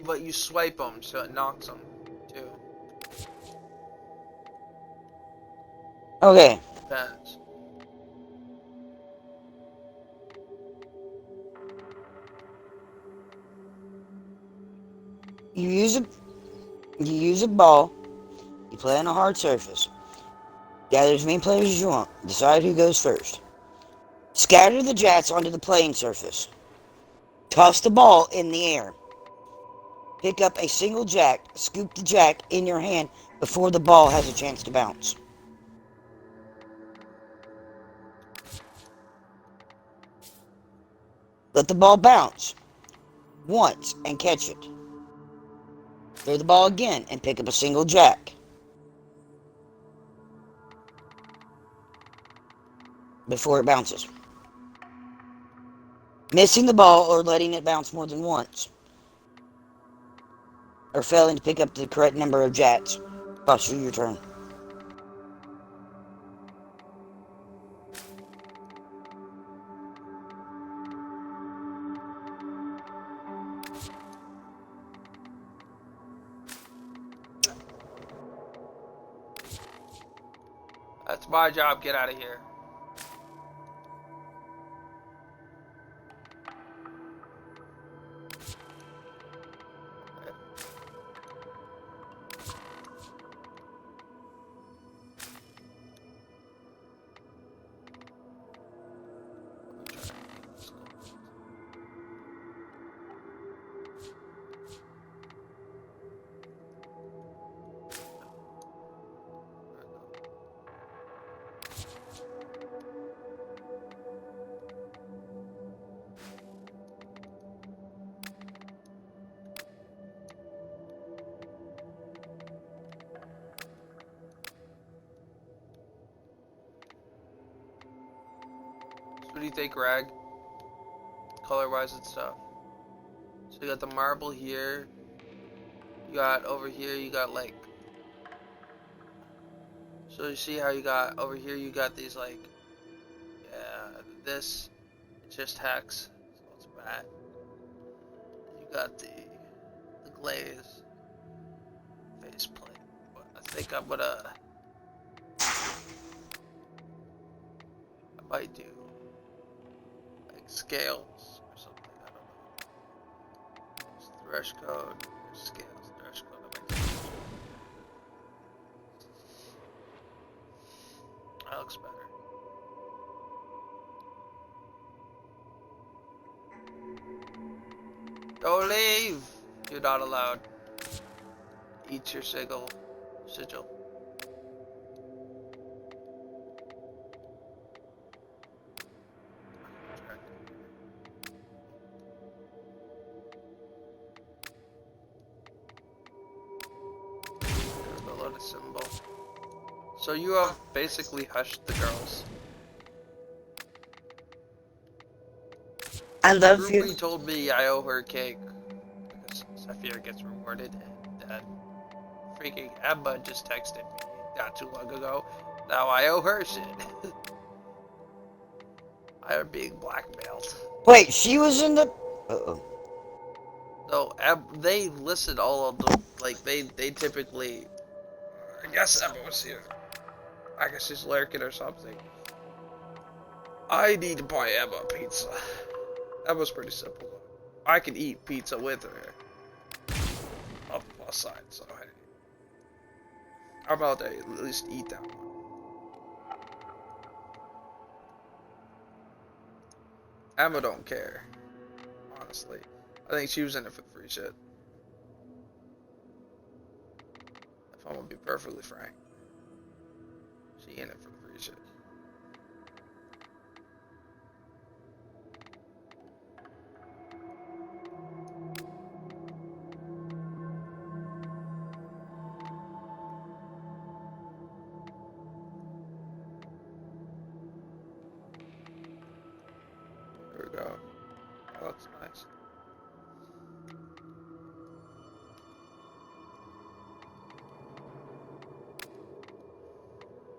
but you swipe them so it knocks them too. Okay. Depends. You use a ball. You play on a hard surface. Gather as many players as you want. Decide who goes first. Scatter the jats onto the playing surface. Toss the ball in the air. Pick up a single jack. Scoop the jack in your hand before the ball has a chance to bounce. Let the ball bounce once and catch it. Throw the ball again and pick up a single jack. Before it bounces. Missing the ball or letting it bounce more than once. Or failing to pick up the correct number of jats. Costs you your turn. That's my job. Get out of here. What do you think, Rag? Color-wise and stuff. So you got the marble here. You got over here, you got like... So you see how you got over here, you got these like... Yeah, this, it's just hex. So it's bad. You got the glaze faceplate. But I think I'm gonna... I might do like scales or something. I don't know. It's thresh code, scales, thresh code. That looks better. Don't leave! You're not allowed. Eat your sigil. Below the symbol. So you have basically hushed the girls. I love Ruby you. told me I owe her cake because Zephyr gets rewarded, and freaking Emma just texted me not too long ago. Now I owe her shit. I am being blackmailed. Wait, she was in the... Uh-oh. No, they listen all of them. Like, they typically... I guess Emma was here. I guess she's lurking or something. I need to buy Emma pizza. That was pretty simple. I can eat pizza with her. On the plus side, so hey. How about I at least eat that one? Emma don't care. Honestly. I think she was in it for the free shit. If I'm gonna be perfectly frank. She in it for the free shit. There we go. Oh, that's nice.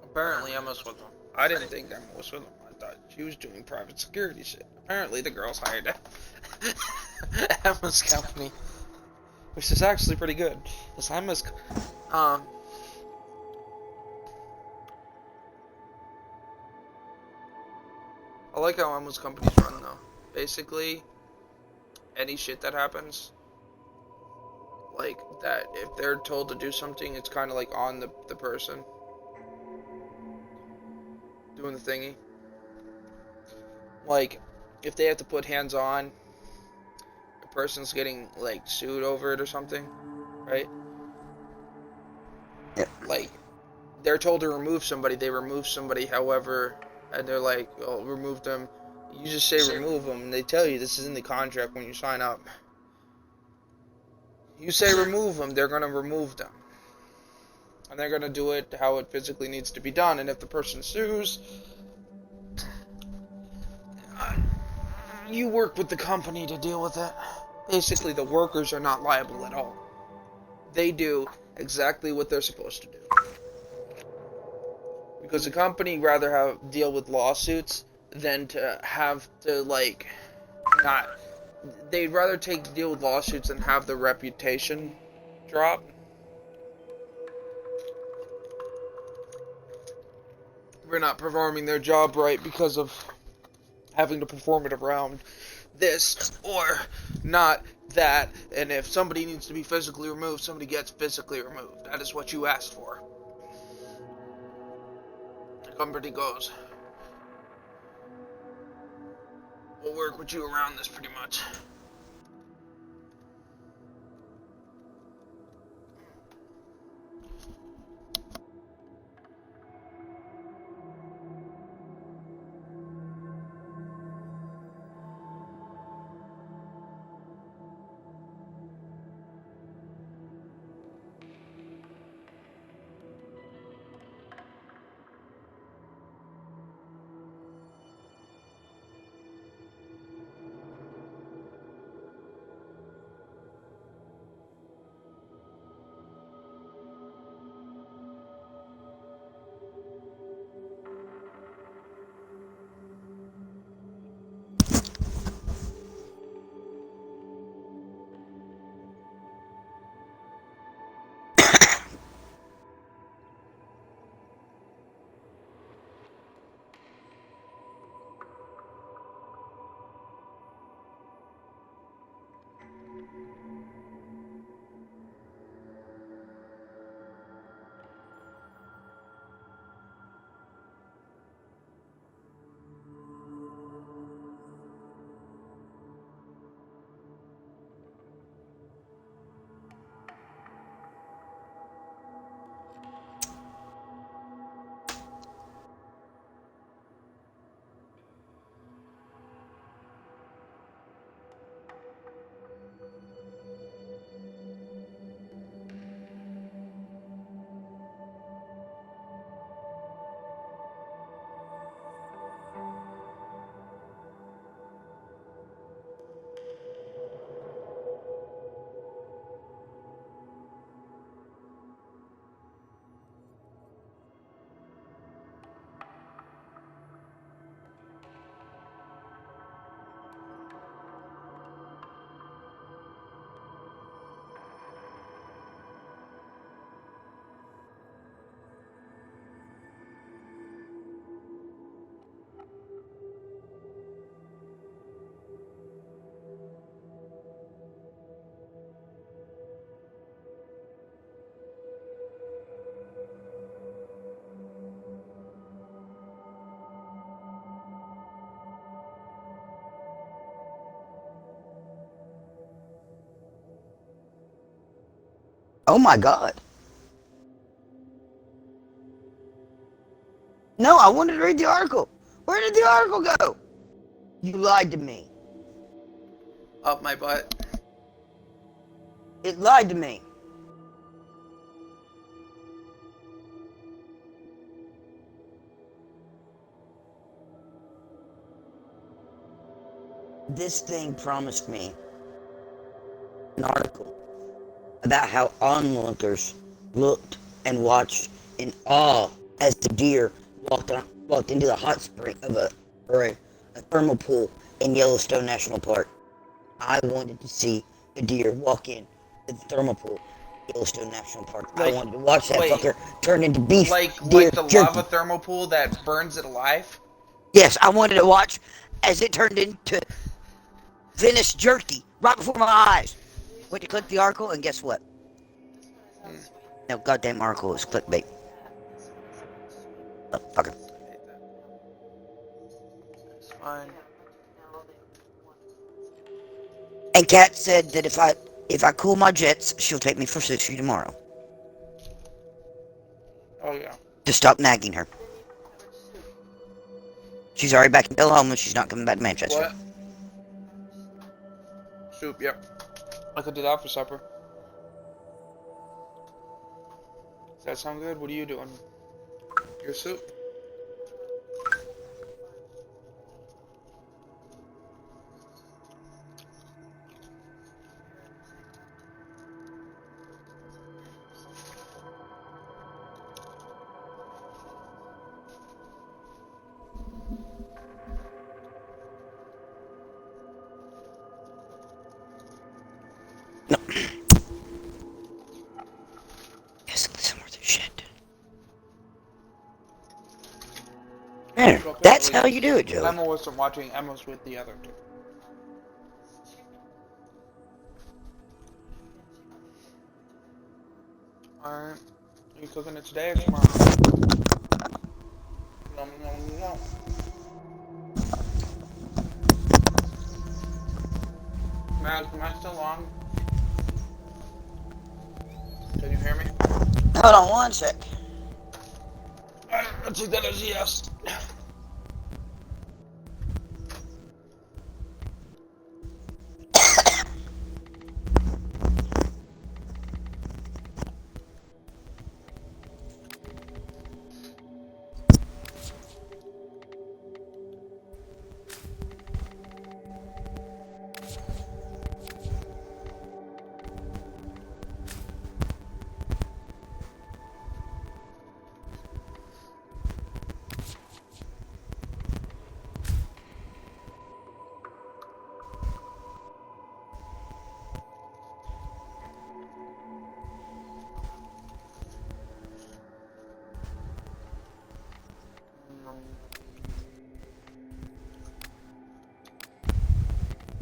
Apparently Emma's with them. I didn't think Emma was with them. I thought she was doing private security shit. Apparently the girls hired Emma's company. Which is actually pretty good. This Emma's I like how most companies run though. Basically, any shit that happens, like that, if they're told to do something, it's kind of like on the person doing the thingy. Like, if they have to put hands on, the person's getting like sued over it or something, right? Yeah. Like, they're told to remove somebody, they remove somebody, however, and they're like, oh, remove them. You just say remove them, and they tell you this is in the contract when you sign up. You say remove them, they're going to remove them. And they're going to do it how it physically needs to be done. And if the person sues, you work with the company to deal with it. Basically, the workers are not liable at all. They do exactly what they're supposed to do. Because the company rather deal with lawsuits than to have to, like, not... They'd rather deal with lawsuits than have the reputation drop. We're not performing their job right because of having to perform it around this or not that. And if somebody needs to be physically removed, somebody gets physically removed. That is what you asked for. The company goes, we'll work with you around this pretty much. Oh my god. No, I wanted to read the article. Where did the article go? You lied to me. Up my butt. It lied to me. This thing promised me an article about how onlookers looked and watched in awe as the deer walked into the hot spring of a thermal pool in Yellowstone National Park. I wanted to see the deer walk in the thermal pool in Yellowstone National Park. I wanted to watch that fucker turn into beef. Like deer the jerky. lava thermal pool that burns it alive? Yes, I wanted to watch as it turned into Venice jerky right before my eyes. Went to click the article, and guess what? No goddamn article is clickbait. Oh, fucker. It's fine. And Kat said that if I cool my jets, she'll take me for sushi tomorrow. Oh yeah. To stop nagging her. She's already back in Oklahoma. She's not coming back to Manchester. What? Soup, yep. I could do that for supper. Does that sound good? What are you doing? Your soup? No. Yes, listen more to shit. There, that's how you do it, Joey. Emma wasn't watching. Emma's with the other two. Alright. Are you cooking it today or tomorrow? No. Matt, am I still on? Can you hear me? Hold on one sec. I'll take that as a yes.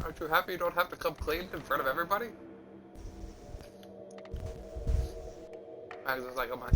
Aren't you happy you don't have to come clean in front of everybody? Max is like, oh my.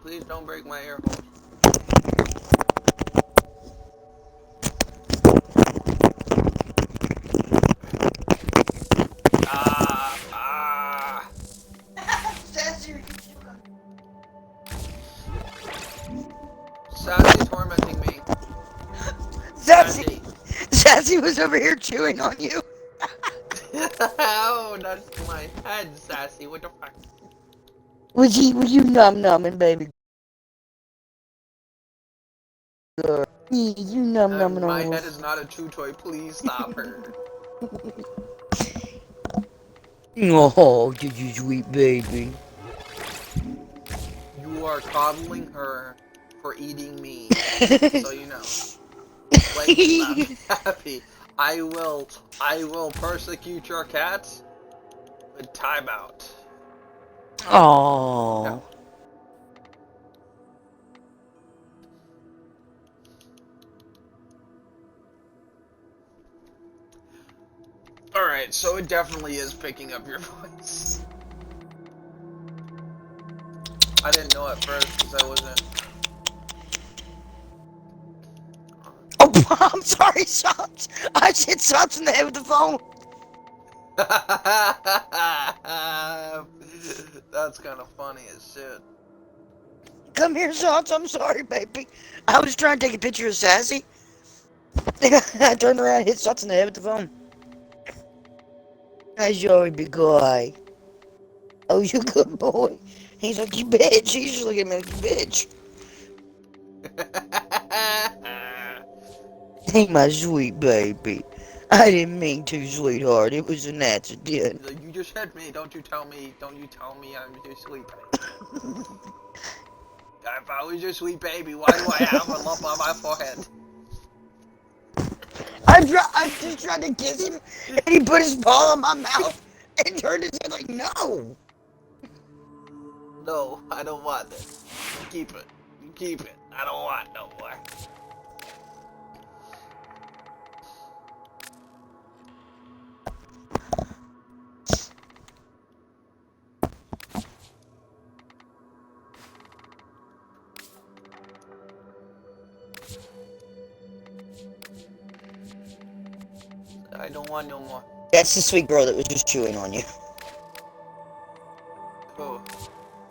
please don't break my air hole. Sassy tormenting me. Sassy was over here chewing on you. Oh, that's my head, Sassy. What the fuck? Was you numbing, baby? Girl. You numbing My on head is not a chew toy. Please stop her. Oh, you sweet baby. You are coddling her for eating me. So you know. Like, I'm happy. I will persecute your cats with timeout. Oh. No. Alright, so it definitely is picking up your voice. I didn't know at first because I wasn't. Oh, I'm sorry, Sops. I hit Sops in the head with the phone. That's kind of funny as shit. Come here, Sops. I'm sorry, baby. I was trying to take a picture of Sassy. I turned around and hit Sops in the head with the phone. I'm sorry, big guy. Oh, you good boy. He's like, you bitch. He's just looking at me like, you bitch. Hey, my sweet baby. I didn't mean to, sweetheart. It was an accident. You just hit me. Don't you tell me I'm your sweet baby. If I was your sweet baby, why do I have a lump on my forehead? I just tried to kiss him, and he put his paw on my mouth and turned his head like, no. No, I don't want it. Keep it. You keep it. I don't want no more. I don't want no more. That's the sweet girl that was just chewing on you. Who?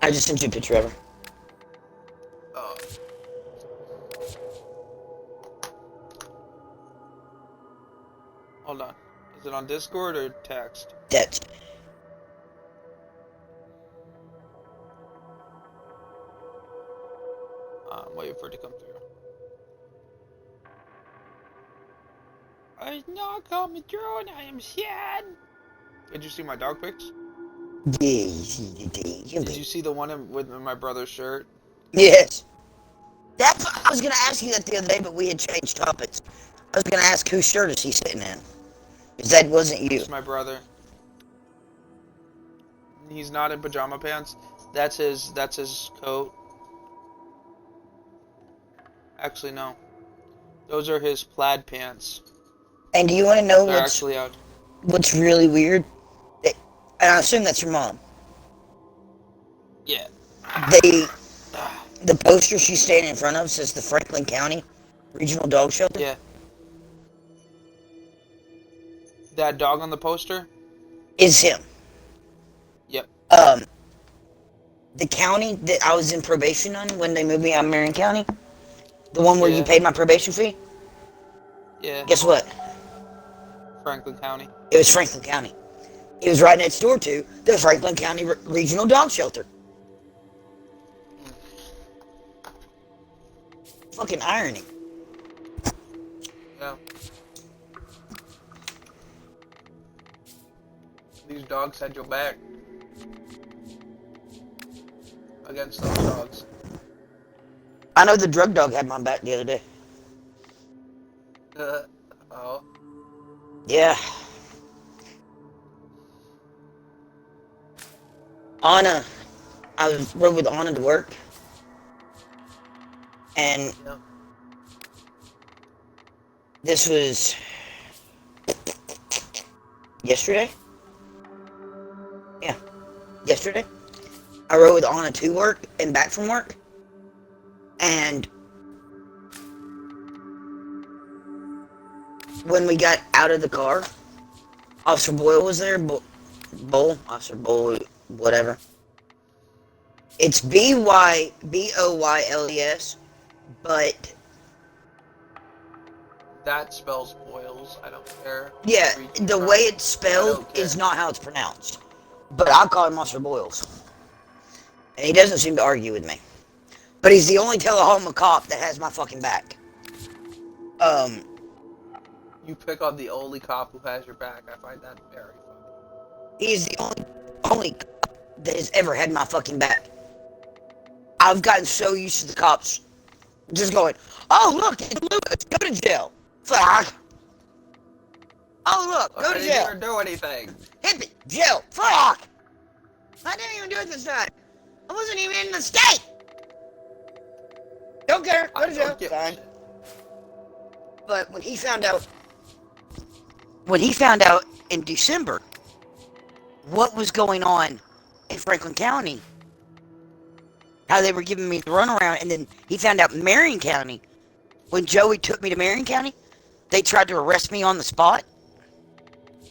I just sent you a picture of her. Oh. Hold on. Is it on Discord or text? Text. I'm waiting for it to come through. It's not coming through and I am sad. Did you see my dog pics? Did you see the one with my brother's shirt? Yes. That's what I was going to ask you that the other day, but we had changed topics. I was going to ask whose shirt is he sitting in? Because that wasn't you. It's my brother. He's not in pajama pants. That's his coat. Actually, no. Those are his plaid pants. And do you want to know They're actually out. What's really weird? And I assume that's your mom. Yeah. The poster she's standing in front of says the Franklin County Regional Dog Shelter. Yeah. That dog on the poster? Is him. Yep. The county that I was in probation on when they moved me out of Marion County, the one where you paid my probation fee. Yeah. Guess what? Franklin County. It was Franklin County. It was right next door to the Franklin County Regional Dog Shelter. Fucking irony. Yeah. These dogs had your back. Against those dogs. I know the drug dog had my back the other day. Oh. Yeah. Anna. I rode with Anna to work. And this was yesterday? Yeah. Yesterday. I rode with Anna to work and back from work. And when we got out of the car, Officer Boyle was there. Officer Boyle, whatever. It's Boyles, but That spells boils. I don't care. yeah, the way it's spelled is not how it's pronounced. But I'll call him Officer Boyles. And he doesn't seem to argue with me. But he's the only Tullahoma cop that has my fucking back. You pick on the only cop who has your back. I find that very funny. He's the only cop that has ever had my fucking back. I've gotten so used to the cops just going, oh look, it's Lucas, go to jail. Fuck. Oh look, go to jail. I didn't even do anything. Hit me, jail, fuck. I didn't even do it this time. I wasn't even in the state. Don't care, go to jail. Fine. But when he found out in December what was going on in Franklin County, how they were giving me the runaround, and then he found out in Marion County, when Joey took me to Marion County, they tried to arrest me on the spot.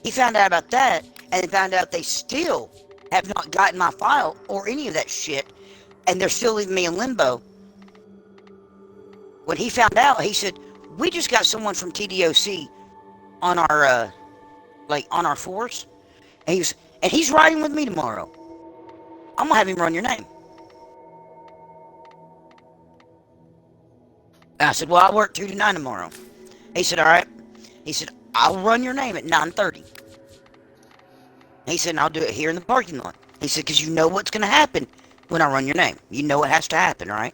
He found out about that, and then found out they still have not gotten my file or any of that shit, and they're still leaving me in limbo. When he found out, he said, we just got someone from TDOC on our, on our force, and he's riding with me tomorrow. I'm gonna have him run your name. I said, well, I work 2 to 9 tomorrow. He said, all right. He said, I'll run your name at 9:30. He said, and I'll do it here in the parking lot. He said, because you know what's going to happen when I run your name. You know what has to happen, right?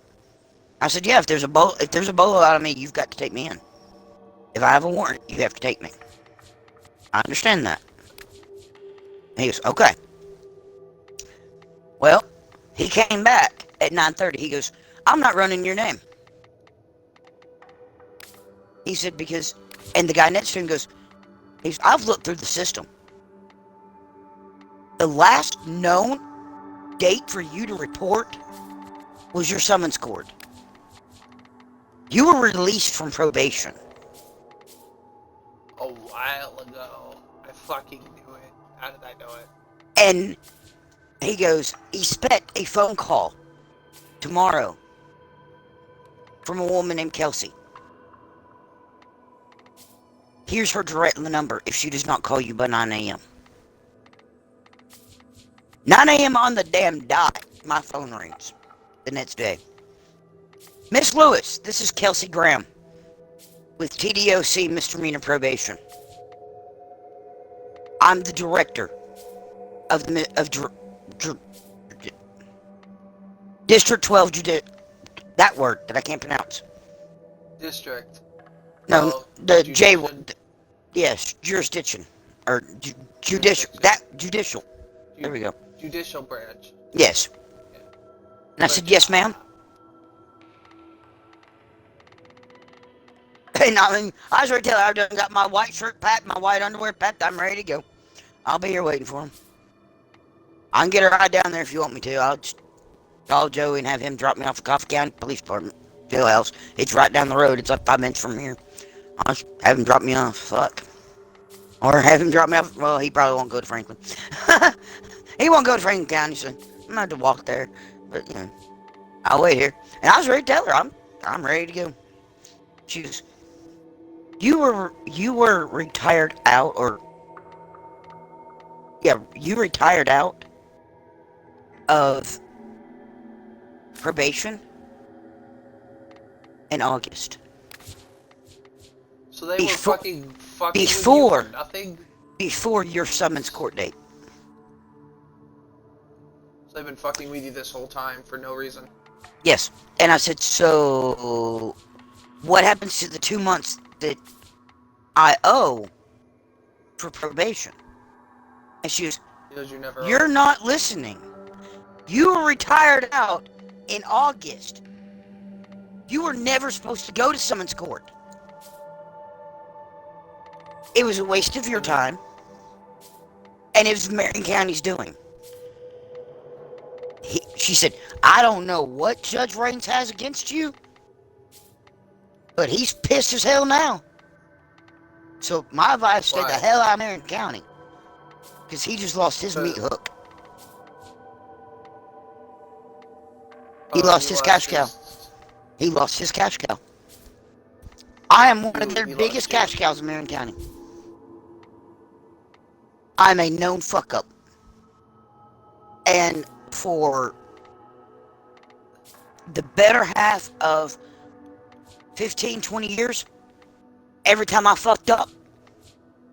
I said, yeah, if there's a bolo out of me, you've got to take me in. If I have a warrant, you have to take me. I understand that. And he goes, okay. Well, he came back at 9:30. He goes, I'm not running your name. He said, because, and the guy next to him goes, I've looked through the system. The last known date for you to report was your summons court. You were released from probation. A while ago. I fucking knew it. How did I know it? And he goes, expect a phone call tomorrow from a woman named Kelsey. Here's her direct number if she does not call you by 9 a.m. 9 a.m. on the damn dot, my phone rings the next day. Miss Lewis, this is Kelsey Graham with TDOC misdemeanor probation. I'm the director of District 12 that word that I can't pronounce. District. No, the J word. Yes, jurisdiction. Or judicial. Judicial. There we go. Judicial branch. Yes. Yeah. And I said, yes, ma'am. And I mean, I was ready to tell her I've done got my white shirt packed, my white underwear packed. I'm ready to go. I'll be here waiting for him. I can get a ride down there if you want me to. I'll just call Joey and have him drop me off at Coffee County Police Department jailhouse. It's right down the road. It's like 5 minutes from here. I'll just have him drop me off. Fuck. Or have him drop me off. Well, he probably won't go to Franklin. He won't go to Franklin County, so I'm gonna have to walk there. But, you know, I'll wait here. And I was ready to tell her I'm ready to go. She goes, you were retired out, or yeah, you retired out of probation in August. So they were fucking with you before for nothing? Before your summons court date. So they've been fucking with you this whole time for no reason? Yes. And I said, so what happens to the 2 months that I owe for probation? And she goes, you're not listening. You were retired out in August. You were never supposed to go to summons court. It was a waste of your time. And it was Marion County's doing. She said, I don't know what Judge Raines has against you, But he's pissed as hell now. So my advice, stay the hell out of Marion County. Because he just lost his meat hook. He lost his cash cow. He lost his cash cow. I am one of their biggest cash cows in Marion County. I'm a known fuck up. And for the better half of 15, 20 years, every time I fucked up,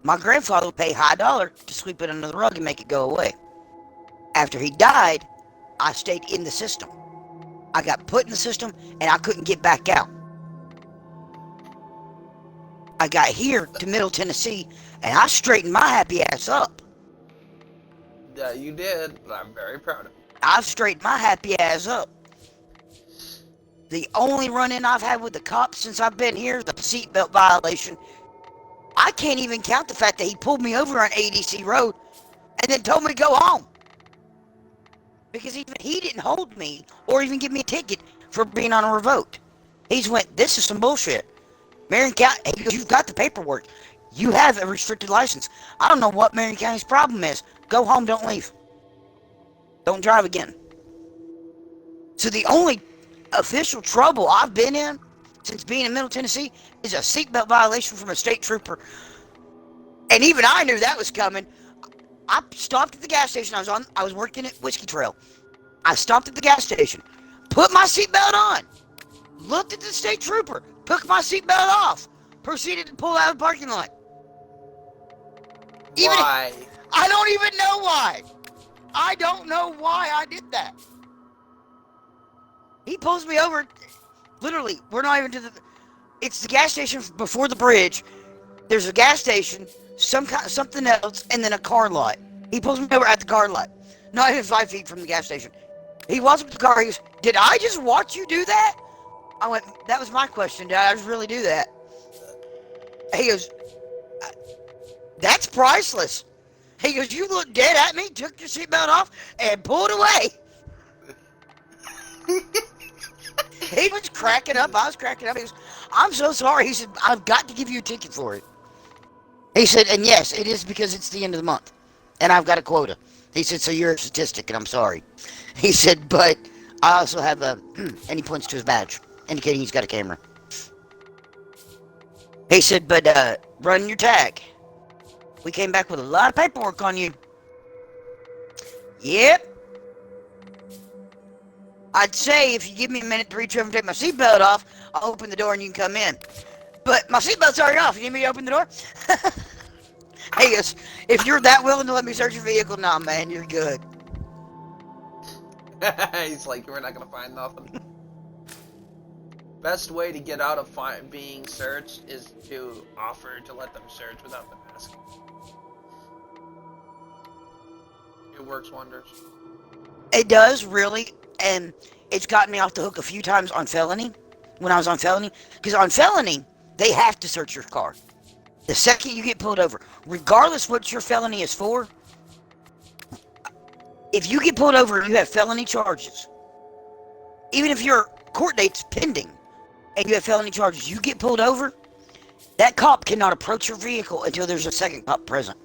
my grandfather would pay high dollar to sweep it under the rug and make it go away. After he died, I stayed in the system. I got put in the system and I couldn't get back out. I got here to Middle Tennessee and I straightened my happy ass up. Yeah, you did. I'm very proud of you. I've straightened my happy ass up. The only run-in I've had with the cops since I've been here is the seatbelt violation. I can't even count the fact that he pulled me over on ADC Road and then told me to go home. Because even he didn't hold me or even give me a ticket for being on a revoked. He just went, this is some bullshit. Marion County, he goes, you've got the paperwork. You have a restricted license. I don't know what Marion County's problem is. Go home, don't leave. Don't drive again. So the only official trouble I've been in since being in Middle Tennessee is a seatbelt violation from a state trooper. And even I knew that was coming. I stopped at the gas station. I was working at Whiskey Trail. I stopped at the gas station, put my seatbelt on, looked at the state trooper, took my seatbelt off, proceeded to pull out of the parking lot. Why? I don't even know why. I don't know why I did that. He pulls me over. Literally, we're not even to the... It's the gas station before the bridge. There's a gas station, something else, and then a car lot. He pulls me over at the car lot. Not even 5 feet from the gas station. He walks up to the car. He goes, did I just watch you do that? I went, that was my question. Did I just really do that? He goes, that's priceless. He goes, you looked dead at me, took your seatbelt off, and pulled away. He was cracking up. I was cracking up. He goes, I'm so sorry. He said, I've got to give you a ticket for it. He said, and yes, it is because it's the end of the month. And I've got a quota. He said, so you're a statistic, and I'm sorry. He said, but I also have a... and he points to his badge, indicating he's got a camera. He said, but run your tag. We came back with a lot of paperwork on you. Yep. I'd say if you give me a minute to reach over and take my seatbelt off, I'll open the door and you can come in. But my seatbelt's already off. You need me to open the door? He goes, if you're that willing to let me search your vehicle, nah, man, you're good. He's like, we're not going to find nothing. Best way to get out of being searched is to offer to let them search without them asking. It works wonders. It does, really, and it's gotten me off the hook a few times on felony, when I was on felony, because on felony, they have to search your car. The second you get pulled over, regardless what your felony is for, if you get pulled over and you have felony charges, even if your court date's pending and you have felony charges, you get pulled over, that cop cannot approach your vehicle until there's a second cop present.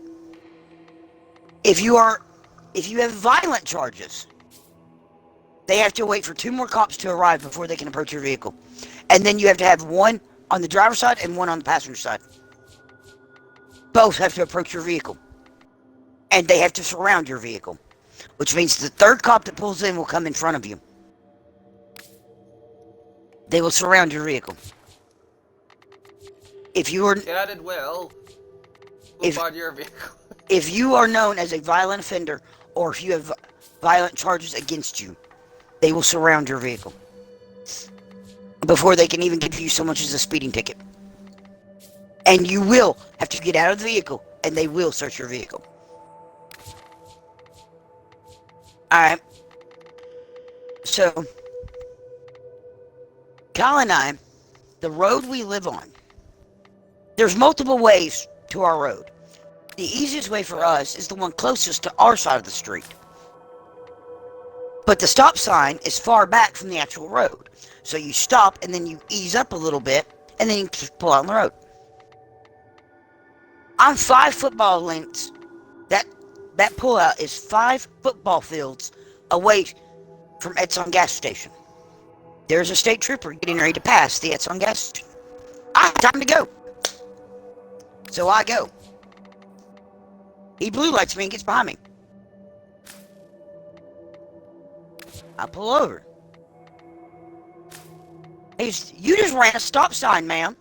If you have violent charges, they have to wait for 2 more cops to arrive before they can approach your vehicle. And then you have to have one on the driver's side and one on the passenger side. Both have to approach your vehicle. And they have to surround your vehicle. Which means the third cop that pulls in will come in front of you. They will surround your vehicle. If you are... Yeah, I did well. On your vehicle. If you are known as a violent offender, or if you have violent charges against you, they will surround your vehicle. Before they can even give you so much as a speeding ticket. And you will have to get out of the vehicle, and they will search your vehicle. Alright. So, Kyle and I, the road we live on, there's multiple ways to our road. The easiest way for us is the one closest to our side of the street. But the stop sign is far back from the actual road. So you stop and then you ease up a little bit and then you just pull out on the road. I'm 5 football lengths. That pullout is 5 football fields away from Exxon gas station. There's a state trooper getting ready to pass the Exxon gas station. I have time to go. So I go. He blue lights me and gets behind me. I pull over. He's, you just ran a stop sign, ma'am.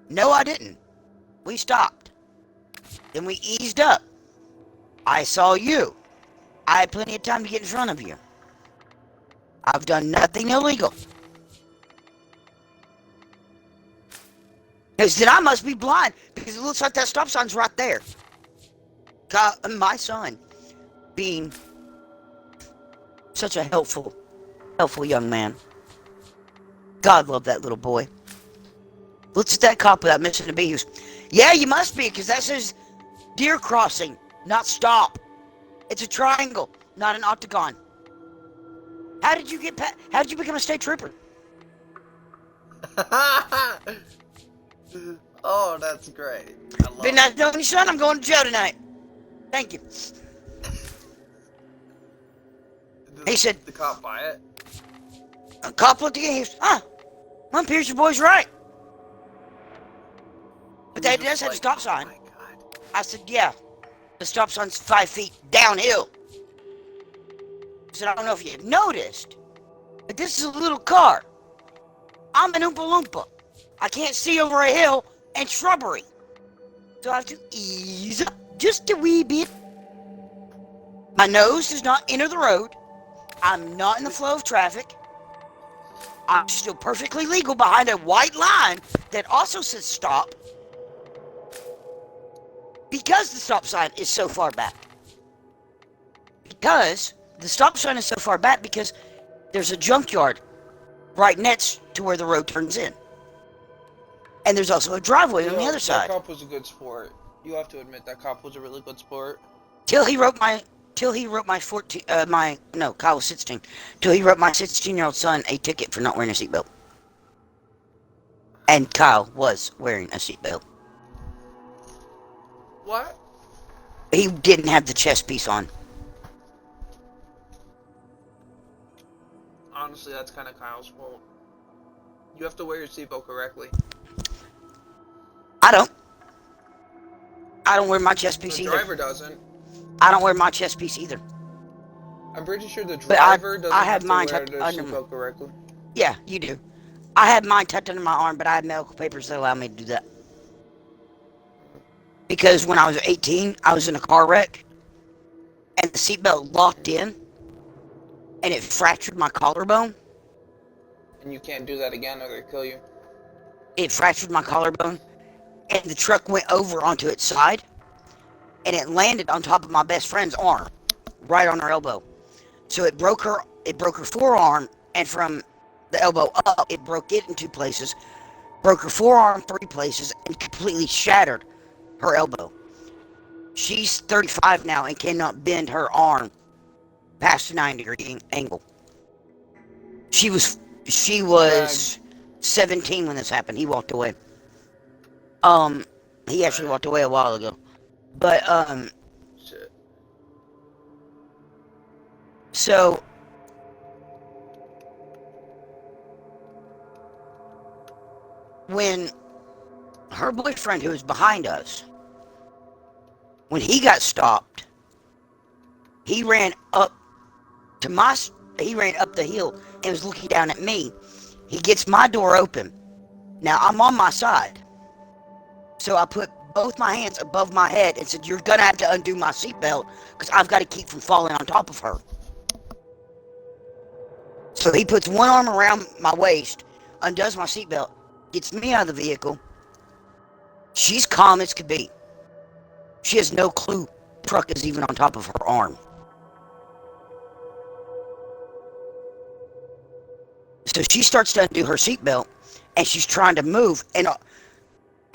No, I didn't. We stopped. Then we eased up. I saw you. I had plenty of time to get in front of you. I've done nothing illegal. Because then I must be blind, because it looks like that stop sign's right there. My son, being such a helpful young man. God love that little boy. Looks at that cop without missing a beat. He goes, yeah, you must be, because that says deer crossing, not stop. It's a triangle, not an octagon. How did you become a state trooper? Oh, that's great. Been nice knowing you, son. I'm going to jail tonight. Thank you. He said, the cop buy it? A cop looked at you and he goes, well, Pierce, your boy's right. But that does have a stop sign. Oh my God. I said, yeah. The stop sign's 5 feet downhill. I said, I don't know if you've noticed, but this is a little car. I'm an Oompa Loompa. I can't see over a hill and shrubbery. So I have to ease up just a wee bit. My nose does not enter the road. I'm not in the flow of traffic. I'm still perfectly legal behind a white line that also says stop. Because the stop sign is so far back. Because the stop sign is so far back because there's a junkyard right next to where the road turns in. And there's also a driveway on the other side. That cop was a good sport. You have to admit that cop was a really good sport. Till he wrote my 14, Kyle was 16. Till he wrote my 16-year-old son a ticket for not wearing a seatbelt. And Kyle was wearing a seatbelt. What? He didn't have the chest piece on. Honestly, that's kind of Kyle's fault. You have to wear your seatbelt correctly. I don't wear my chest piece either. The driver doesn't. I don't wear my chest piece either. I'm pretty sure the driver doesn't have to wear their seatbelt correctly. Yeah, you do. I have mine tucked under my arm, but I have medical papers that allow me to do that. Because when I was 18, I was in a car wreck, and the seatbelt locked in, and it fractured my collarbone. And you can't do that again or they'll kill you. It fractured my collarbone, and the truck went over onto its side, and it landed on top of my best friend's arm, right on her elbow. So it broke her forearm, and from the elbow up, it broke it in 2 places, broke her forearm 3 places, and completely shattered her elbow. She's 35 now and cannot bend her arm past a 90-degree angle. She was 17 when this happened. He walked away. He actually walked away a while ago. But Shit. So when her boyfriend, who was behind us, when he got stopped, he ran up the hill and was looking down at me. He gets my door open. Now I'm on my side. So I put both my hands above my head and said, you're gonna have to undo my seatbelt because I've got to keep from falling on top of her. So he puts one arm around my waist, undoes my seatbelt, gets me out of the vehicle. She's calm as could be. She has no clue the truck is even on top of her arm. So she starts to undo her seatbelt, and she's trying to move, and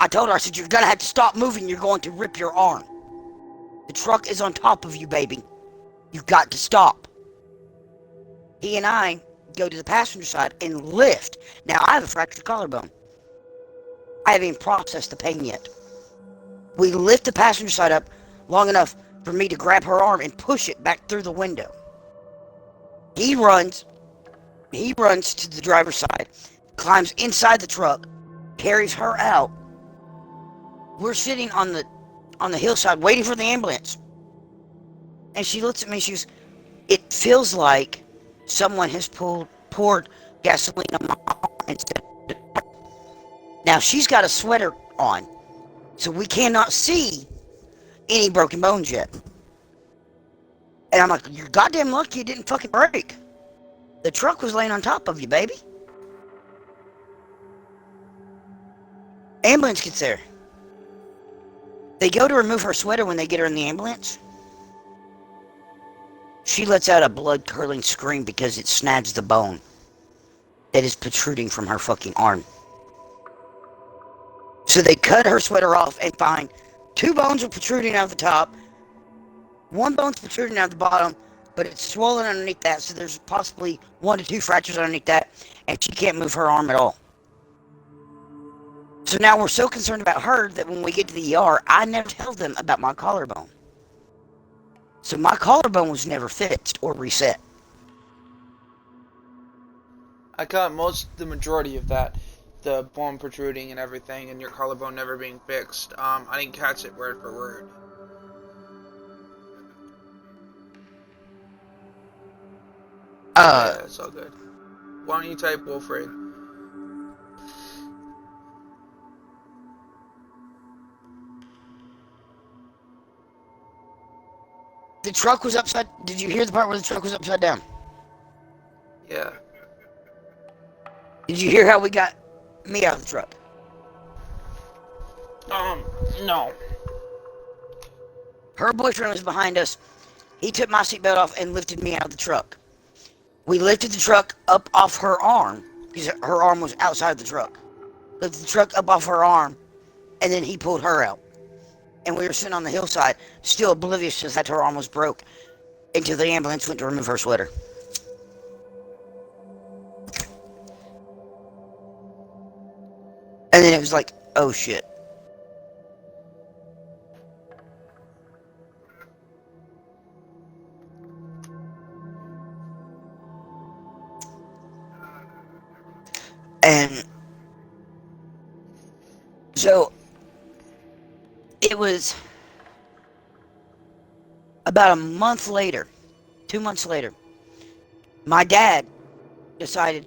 I told her, I said, you're going to have to stop moving, you're going to rip your arm. The truck is on top of you, baby. You've got to stop. He and I go to the passenger side and lift. Now, I have a fractured collarbone. I haven't even processed the pain yet. We lift the passenger side up long enough for me to grab her arm and push it back through the window. He runs to the driver's side, climbs inside the truck, carries her out. We're sitting on the hillside waiting for the ambulance. And she looks at me and she goes, "It feels like someone has poured gasoline on my arm instead of..." Now, she's got a sweater on, so we cannot see any broken bones yet. And I'm like, "You're goddamn lucky it didn't fucking break. The truck was laying on top of you, baby." Ambulance gets there. They go to remove her sweater when they get her in the ambulance. She lets out a blood-curdling scream because it snags the bone that is protruding from her fucking arm. So they cut her sweater off and find 2 bones are protruding out of the top. 1 bone's protruding out of the bottom, but it's swollen underneath that, so there's possibly 1 to 2 fractures underneath that, and she can't move her arm at all. So now we're so concerned about her that when we get to the ER, I never tell them about my collarbone. So my collarbone was never fixed or reset. I caught the majority of that. The bone protruding and everything, and your collarbone never being fixed. I didn't catch it word for word. Yeah, it's all good. Why don't you type Warframe? The truck was upside... Did you hear the part where the truck was upside down? Yeah. Did you hear how we got me out of the truck? No. Her boyfriend was behind us. He took my seatbelt off and lifted me out of the truck. We lifted the truck up off her arm, because her arm was outside the truck. Lifted the truck up off her arm, and then he pulled her out. And we were sitting on the hillside, still oblivious to that her arm was broke, until the ambulance went to remove her sweater. And then it was like, oh shit. And so it was about a month later, 2 months later, my dad decided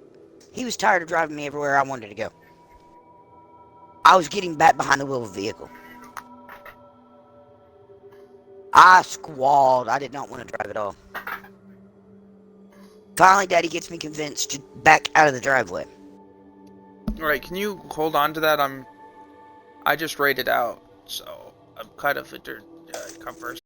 he was tired of driving me everywhere I wanted to go. I was getting back behind the wheel of the vehicle. I squalled. I did not want to drive at all. Finally, Daddy gets me convinced to back out of the driveway. Alright, can you hold on to that? I just rated out, so I'm kind of conversed.